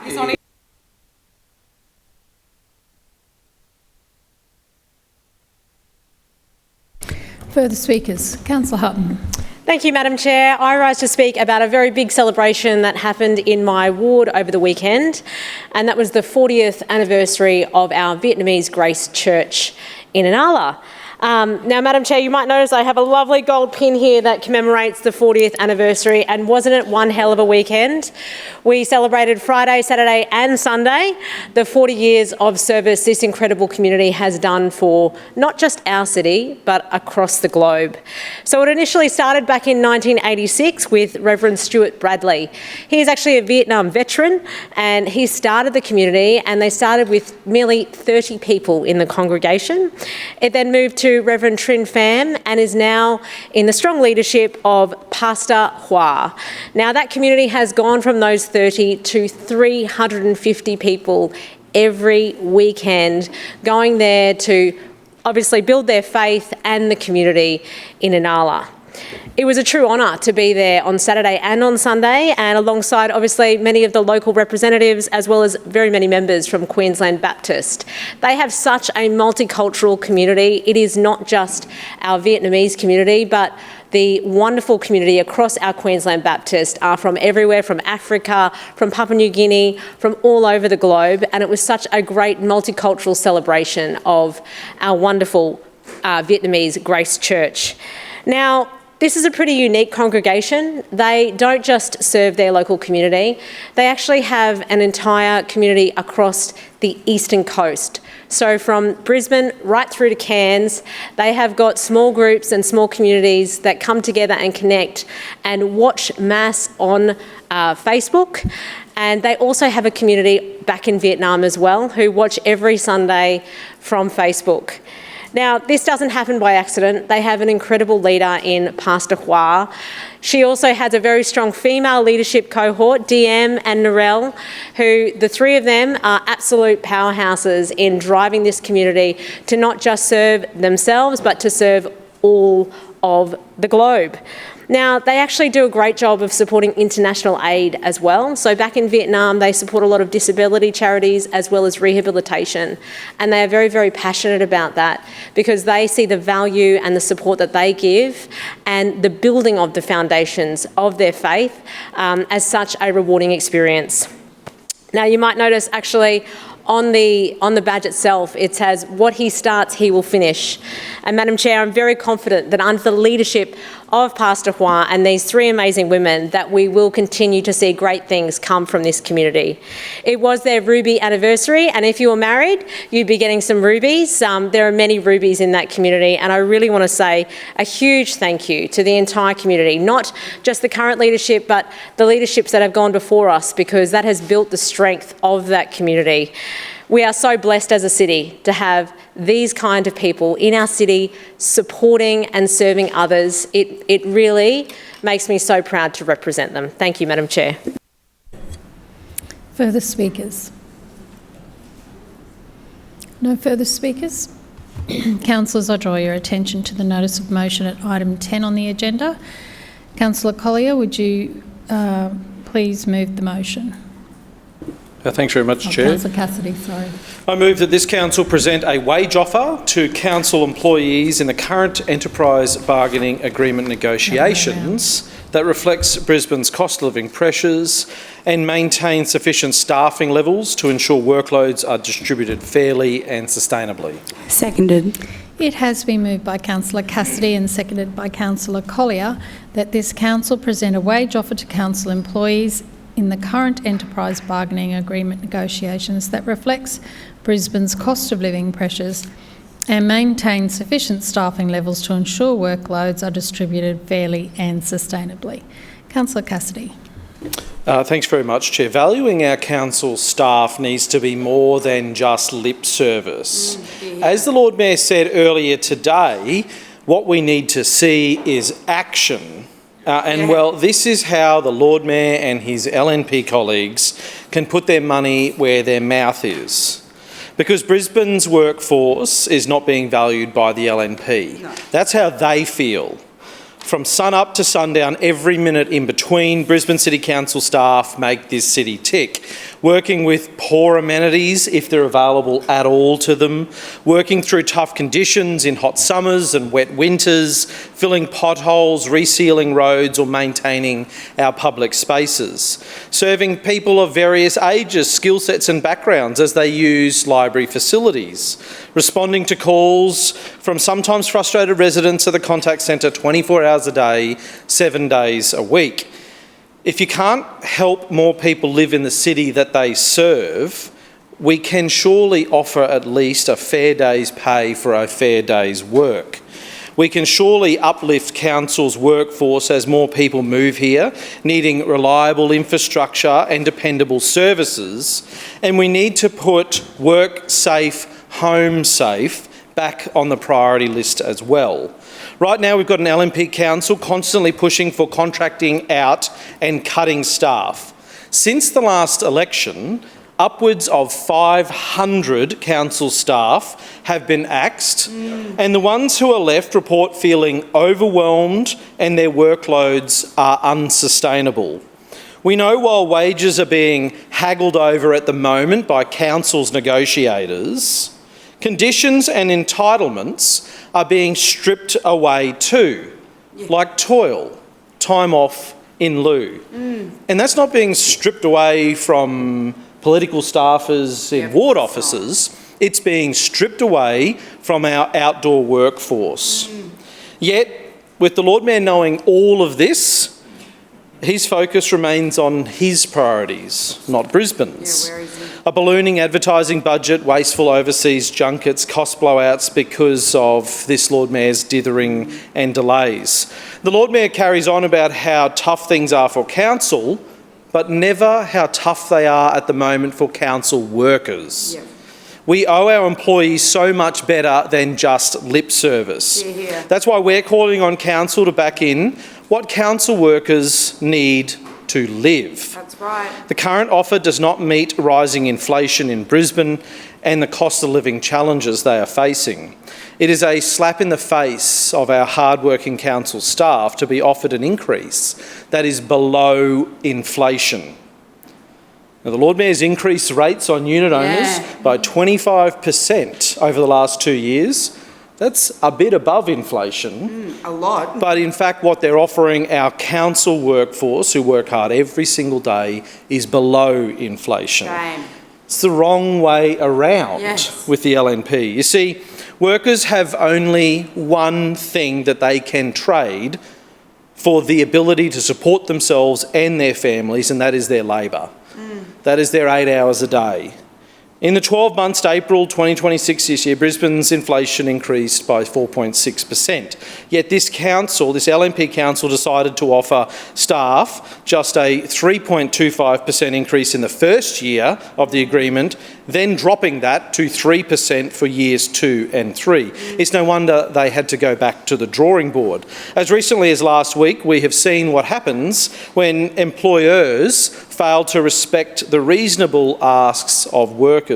Further speakers. Councillor Hutton. Thank you, Madam Chair. I rise to speak about a very big celebration that happened in my ward over the weekend, and that was the 40th anniversary of our Vietnamese Grace Church in Inala. Now, Madam Chair, you might notice I have a lovely gold pin here that commemorates the 40th anniversary, and wasn't it one hell of a weekend? We celebrated Friday, Saturday and Sunday the 40 years of service this incredible community has done for not just our city, but across the globe. So it initially started back in 1986 with Reverend Stuart Bradley. He is actually a Vietnam veteran, and he started the community, and they started with merely 30 people in the congregation. It then moved to Reverend Trin Pham and is now in the strong leadership of Pastor Hua. Now that community has gone from those 30 to 350 people every weekend, going there to obviously build their faith and the community in Inala. It was a true honour to be there on Saturday and on Sunday, and alongside obviously many of the local representatives as well as very many members from Queensland Baptist. They have such a multicultural community. It is not just our Vietnamese community, but the wonderful community across our Queensland Baptist are from everywhere, from Africa, from Papua New Guinea, from all over the globe, and it was such a great multicultural celebration of our wonderful Vietnamese Grace Church. Now, this is a pretty unique congregation. They don't just serve their local community, they actually have an entire community across the eastern coast. So from Brisbane right through to Cairns, they have got small groups and small communities that come together and connect and watch Mass on Facebook. And they also have a community back in Vietnam as well who watch every Sunday from Facebook. Now, this doesn't happen by accident. They have an incredible leader in Pastor Hua. She also has a very strong female leadership cohort, DM and Narelle, who the three of them are absolute powerhouses in driving this community to not just serve themselves, but to serve all of the globe. Now, they actually do a great job of supporting international aid as well. So back in Vietnam, they support a lot of disability charities as well as rehabilitation. And they are very, very passionate about that because they see the value and the support that they give and the building of the foundations of their faith as such a rewarding experience. Now, you might notice actually on the badge itself, it says, "What he starts, he will finish." And Madam Chair, I'm very confident that under the leadership of Pastor Hua and these three amazing women, that we will continue to see great things come from this community. It was their ruby anniversary, and if you were married, you'd be getting some rubies. There are many rubies in that community, and I really want to say a huge thank you to the entire community, not just the current leadership, but the leaderships that have gone before us, because that has built the strength of that community. We are so blessed as a city to have these kind of people in our city supporting and serving others. It really makes me so proud to represent them. Thank you, Madam Chair. Further speakers? No further speakers? Councillors, I draw your attention to the notice of motion at item 10 on the agenda. Councillor Collier, would you please move the motion? Thanks very much, Chair. Councillor Cassidy, sorry. I move that this council present a wage offer to council employees in the current enterprise bargaining agreement negotiations that reflects Brisbane's cost of living pressures and maintains sufficient staffing levels to ensure workloads are distributed fairly and sustainably. Seconded. It has been moved by Councillor Cassidy and seconded by Councillor Collier that this council present a wage offer to council employees in the current enterprise bargaining agreement negotiations that reflects Brisbane's cost of living pressures and maintain sufficient staffing levels to ensure workloads are distributed fairly and sustainably. Councillor Cassidy. Thanks very much, Chair. Valuing our council staff needs to be more than just lip service. As the Lord Mayor said earlier today, what we need to see is action. Well, this is how the Lord Mayor and his LNP colleagues can put their money where their mouth is. Because Brisbane's workforce is not being valued by the LNP. No. That's how they feel. From sun up to sundown, every minute in between, Brisbane City Council staff make this city tick. Working with poor amenities, if they're available at all to them, working through tough conditions in hot summers and wet winters, filling potholes, resealing roads or maintaining our public spaces, serving people of various ages, skill sets and backgrounds as they use library facilities, responding to calls from sometimes frustrated residents at the contact centre 24 hours a day, 7 days a week. If you can't help more people live in the city that they serve, we can surely offer at least a fair day's pay for a fair day's work. We can surely uplift council's workforce as more people move here, needing reliable infrastructure and dependable services, and we need to put work safe, home safe back on the priority list as well. Right now we've got an LNP council constantly pushing for contracting out and cutting staff. Since the last election, upwards of 500 council staff have been axed, and the ones who are left report feeling overwhelmed and their workloads are unsustainable. We know while wages are being haggled over at the moment by council's negotiators, conditions and entitlements are being stripped away too, like toil, time off in lieu. And that's not being stripped away from political staffers in ward offices, it's being stripped away from our outdoor workforce. Yet, with the Lord Mayor knowing all of this, his focus remains on his priorities, not Brisbane's. Yeah, where is he? A ballooning advertising budget, wasteful overseas junkets, cost blowouts because of this Lord Mayor's dithering and delays. The Lord Mayor carries on about how tough things are for council, but never how tough they are at the moment for council workers. Yeah. We owe our employees so much better than just lip service. Yeah. That's why we're calling on council to back in what council workers need to live. That's right. The current offer does not meet rising inflation in Brisbane and the cost of living challenges they are facing. It is a slap in the face of our hard-working council staff to be offered an increase that is below inflation. Now, the Lord Mayor's increased rates on unit owners by 25% over the last 2 years. That's a bit above inflation. A lot. But in fact, what they're offering our council workforce, who work hard every single day, is below inflation. Shame. It's the wrong way around with the LNP. You see, workers have only one thing that they can trade for the ability to support themselves and their families, and that is their labour. That is their 8 hours a day. In the 12 months to April 2026 this year, Brisbane's inflation increased by 4.6%. Yet this council, this LNP council, decided to offer staff just a 3.25% increase in the first year of the agreement, then dropping that to 3% for years 2 and 3. It's no wonder they had to go back to the drawing board. As recently as last week, we have seen what happens when employers fail to respect the reasonable asks of workers.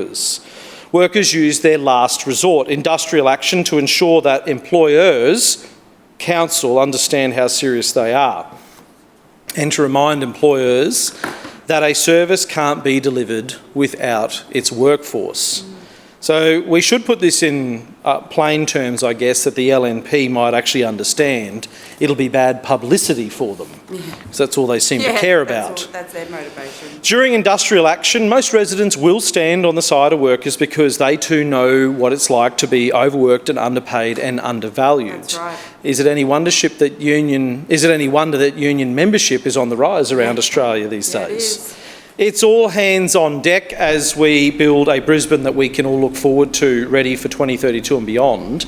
Workers use their last resort, industrial action, to ensure that employers, council, understand how serious they are, and to remind employers that a service can't be delivered without its workforce. So we should put this in plain terms, I guess, that the LNP might actually understand. It'll be bad publicity for them, because that's all they seem to care about. That's their motivation. During industrial action, most residents will stand on the side of workers because they too know what it's like to be overworked and underpaid and undervalued. That's right. Is it any wonder that union membership is on the rise around Australia these days? It is. It's all hands on deck as we build a Brisbane that we can all look forward to, ready for 2032 and beyond.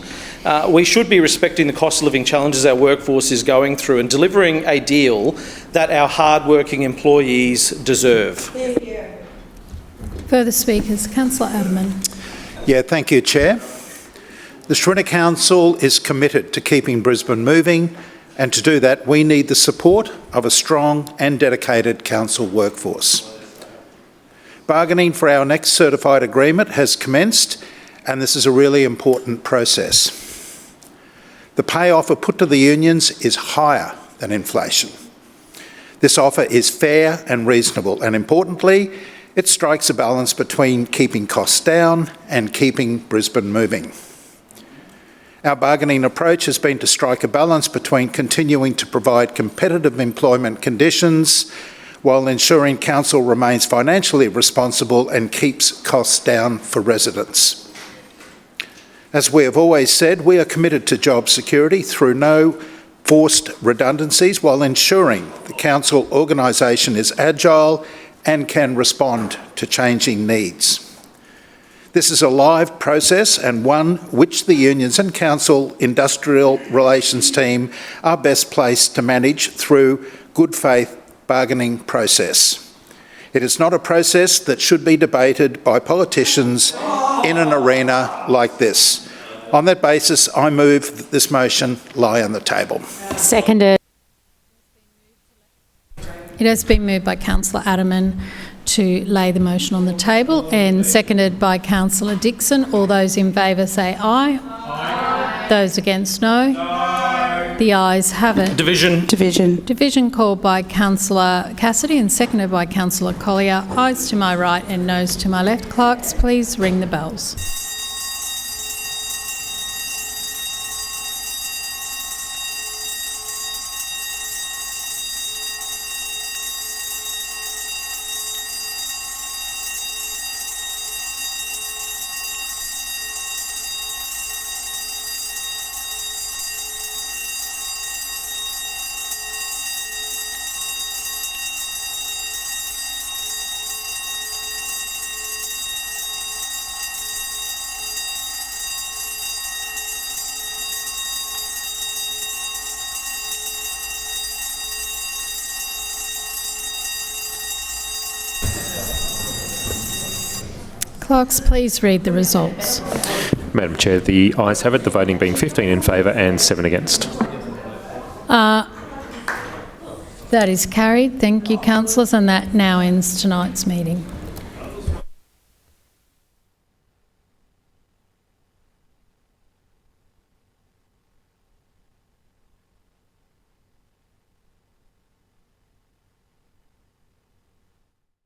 We should be respecting the cost of living challenges our workforce is going through and delivering a deal that our hard-working employees deserve. Further speakers, Councillor Aderman. Yeah, thank you, Chair. The Schrinner Council is committed to keeping Brisbane moving, and to do that we need the support of a strong and dedicated council workforce. Bargaining for our next certified agreement has commenced, and this is a really important process. The pay offer put to the unions is higher than inflation. This offer is fair and reasonable, and importantly, it strikes a balance between keeping costs down and keeping Brisbane moving. Our bargaining approach has been to strike a balance between continuing to provide competitive employment conditions while ensuring council remains financially responsible and keeps costs down for residents. As we have always said, we are committed to job security through no forced redundancies while ensuring the council organisation is agile and can respond to changing needs. This is a live process and one which the unions and council industrial relations team are best placed to manage through good faith bargaining process. It is not a process that should be debated by politicians in an arena like this. On that basis, I move that this motion lie on the table. Seconded. It has been moved by Councillor Aderman to lay the motion on the table and seconded by Councillor Dixon. All those in favour say aye. Aye. Those against no. No. The ayes have it. Division. Division called by Councillor Cassidy and seconded by Councillor Collier. Ayes to my right and noes to my left. Clerks, please ring the bells. Clerks, please read the results. Madam Chair, the ayes have it, the voting being 15 in favour and 7 against. That is carried. Thank you, councillors, and that now ends tonight's meeting.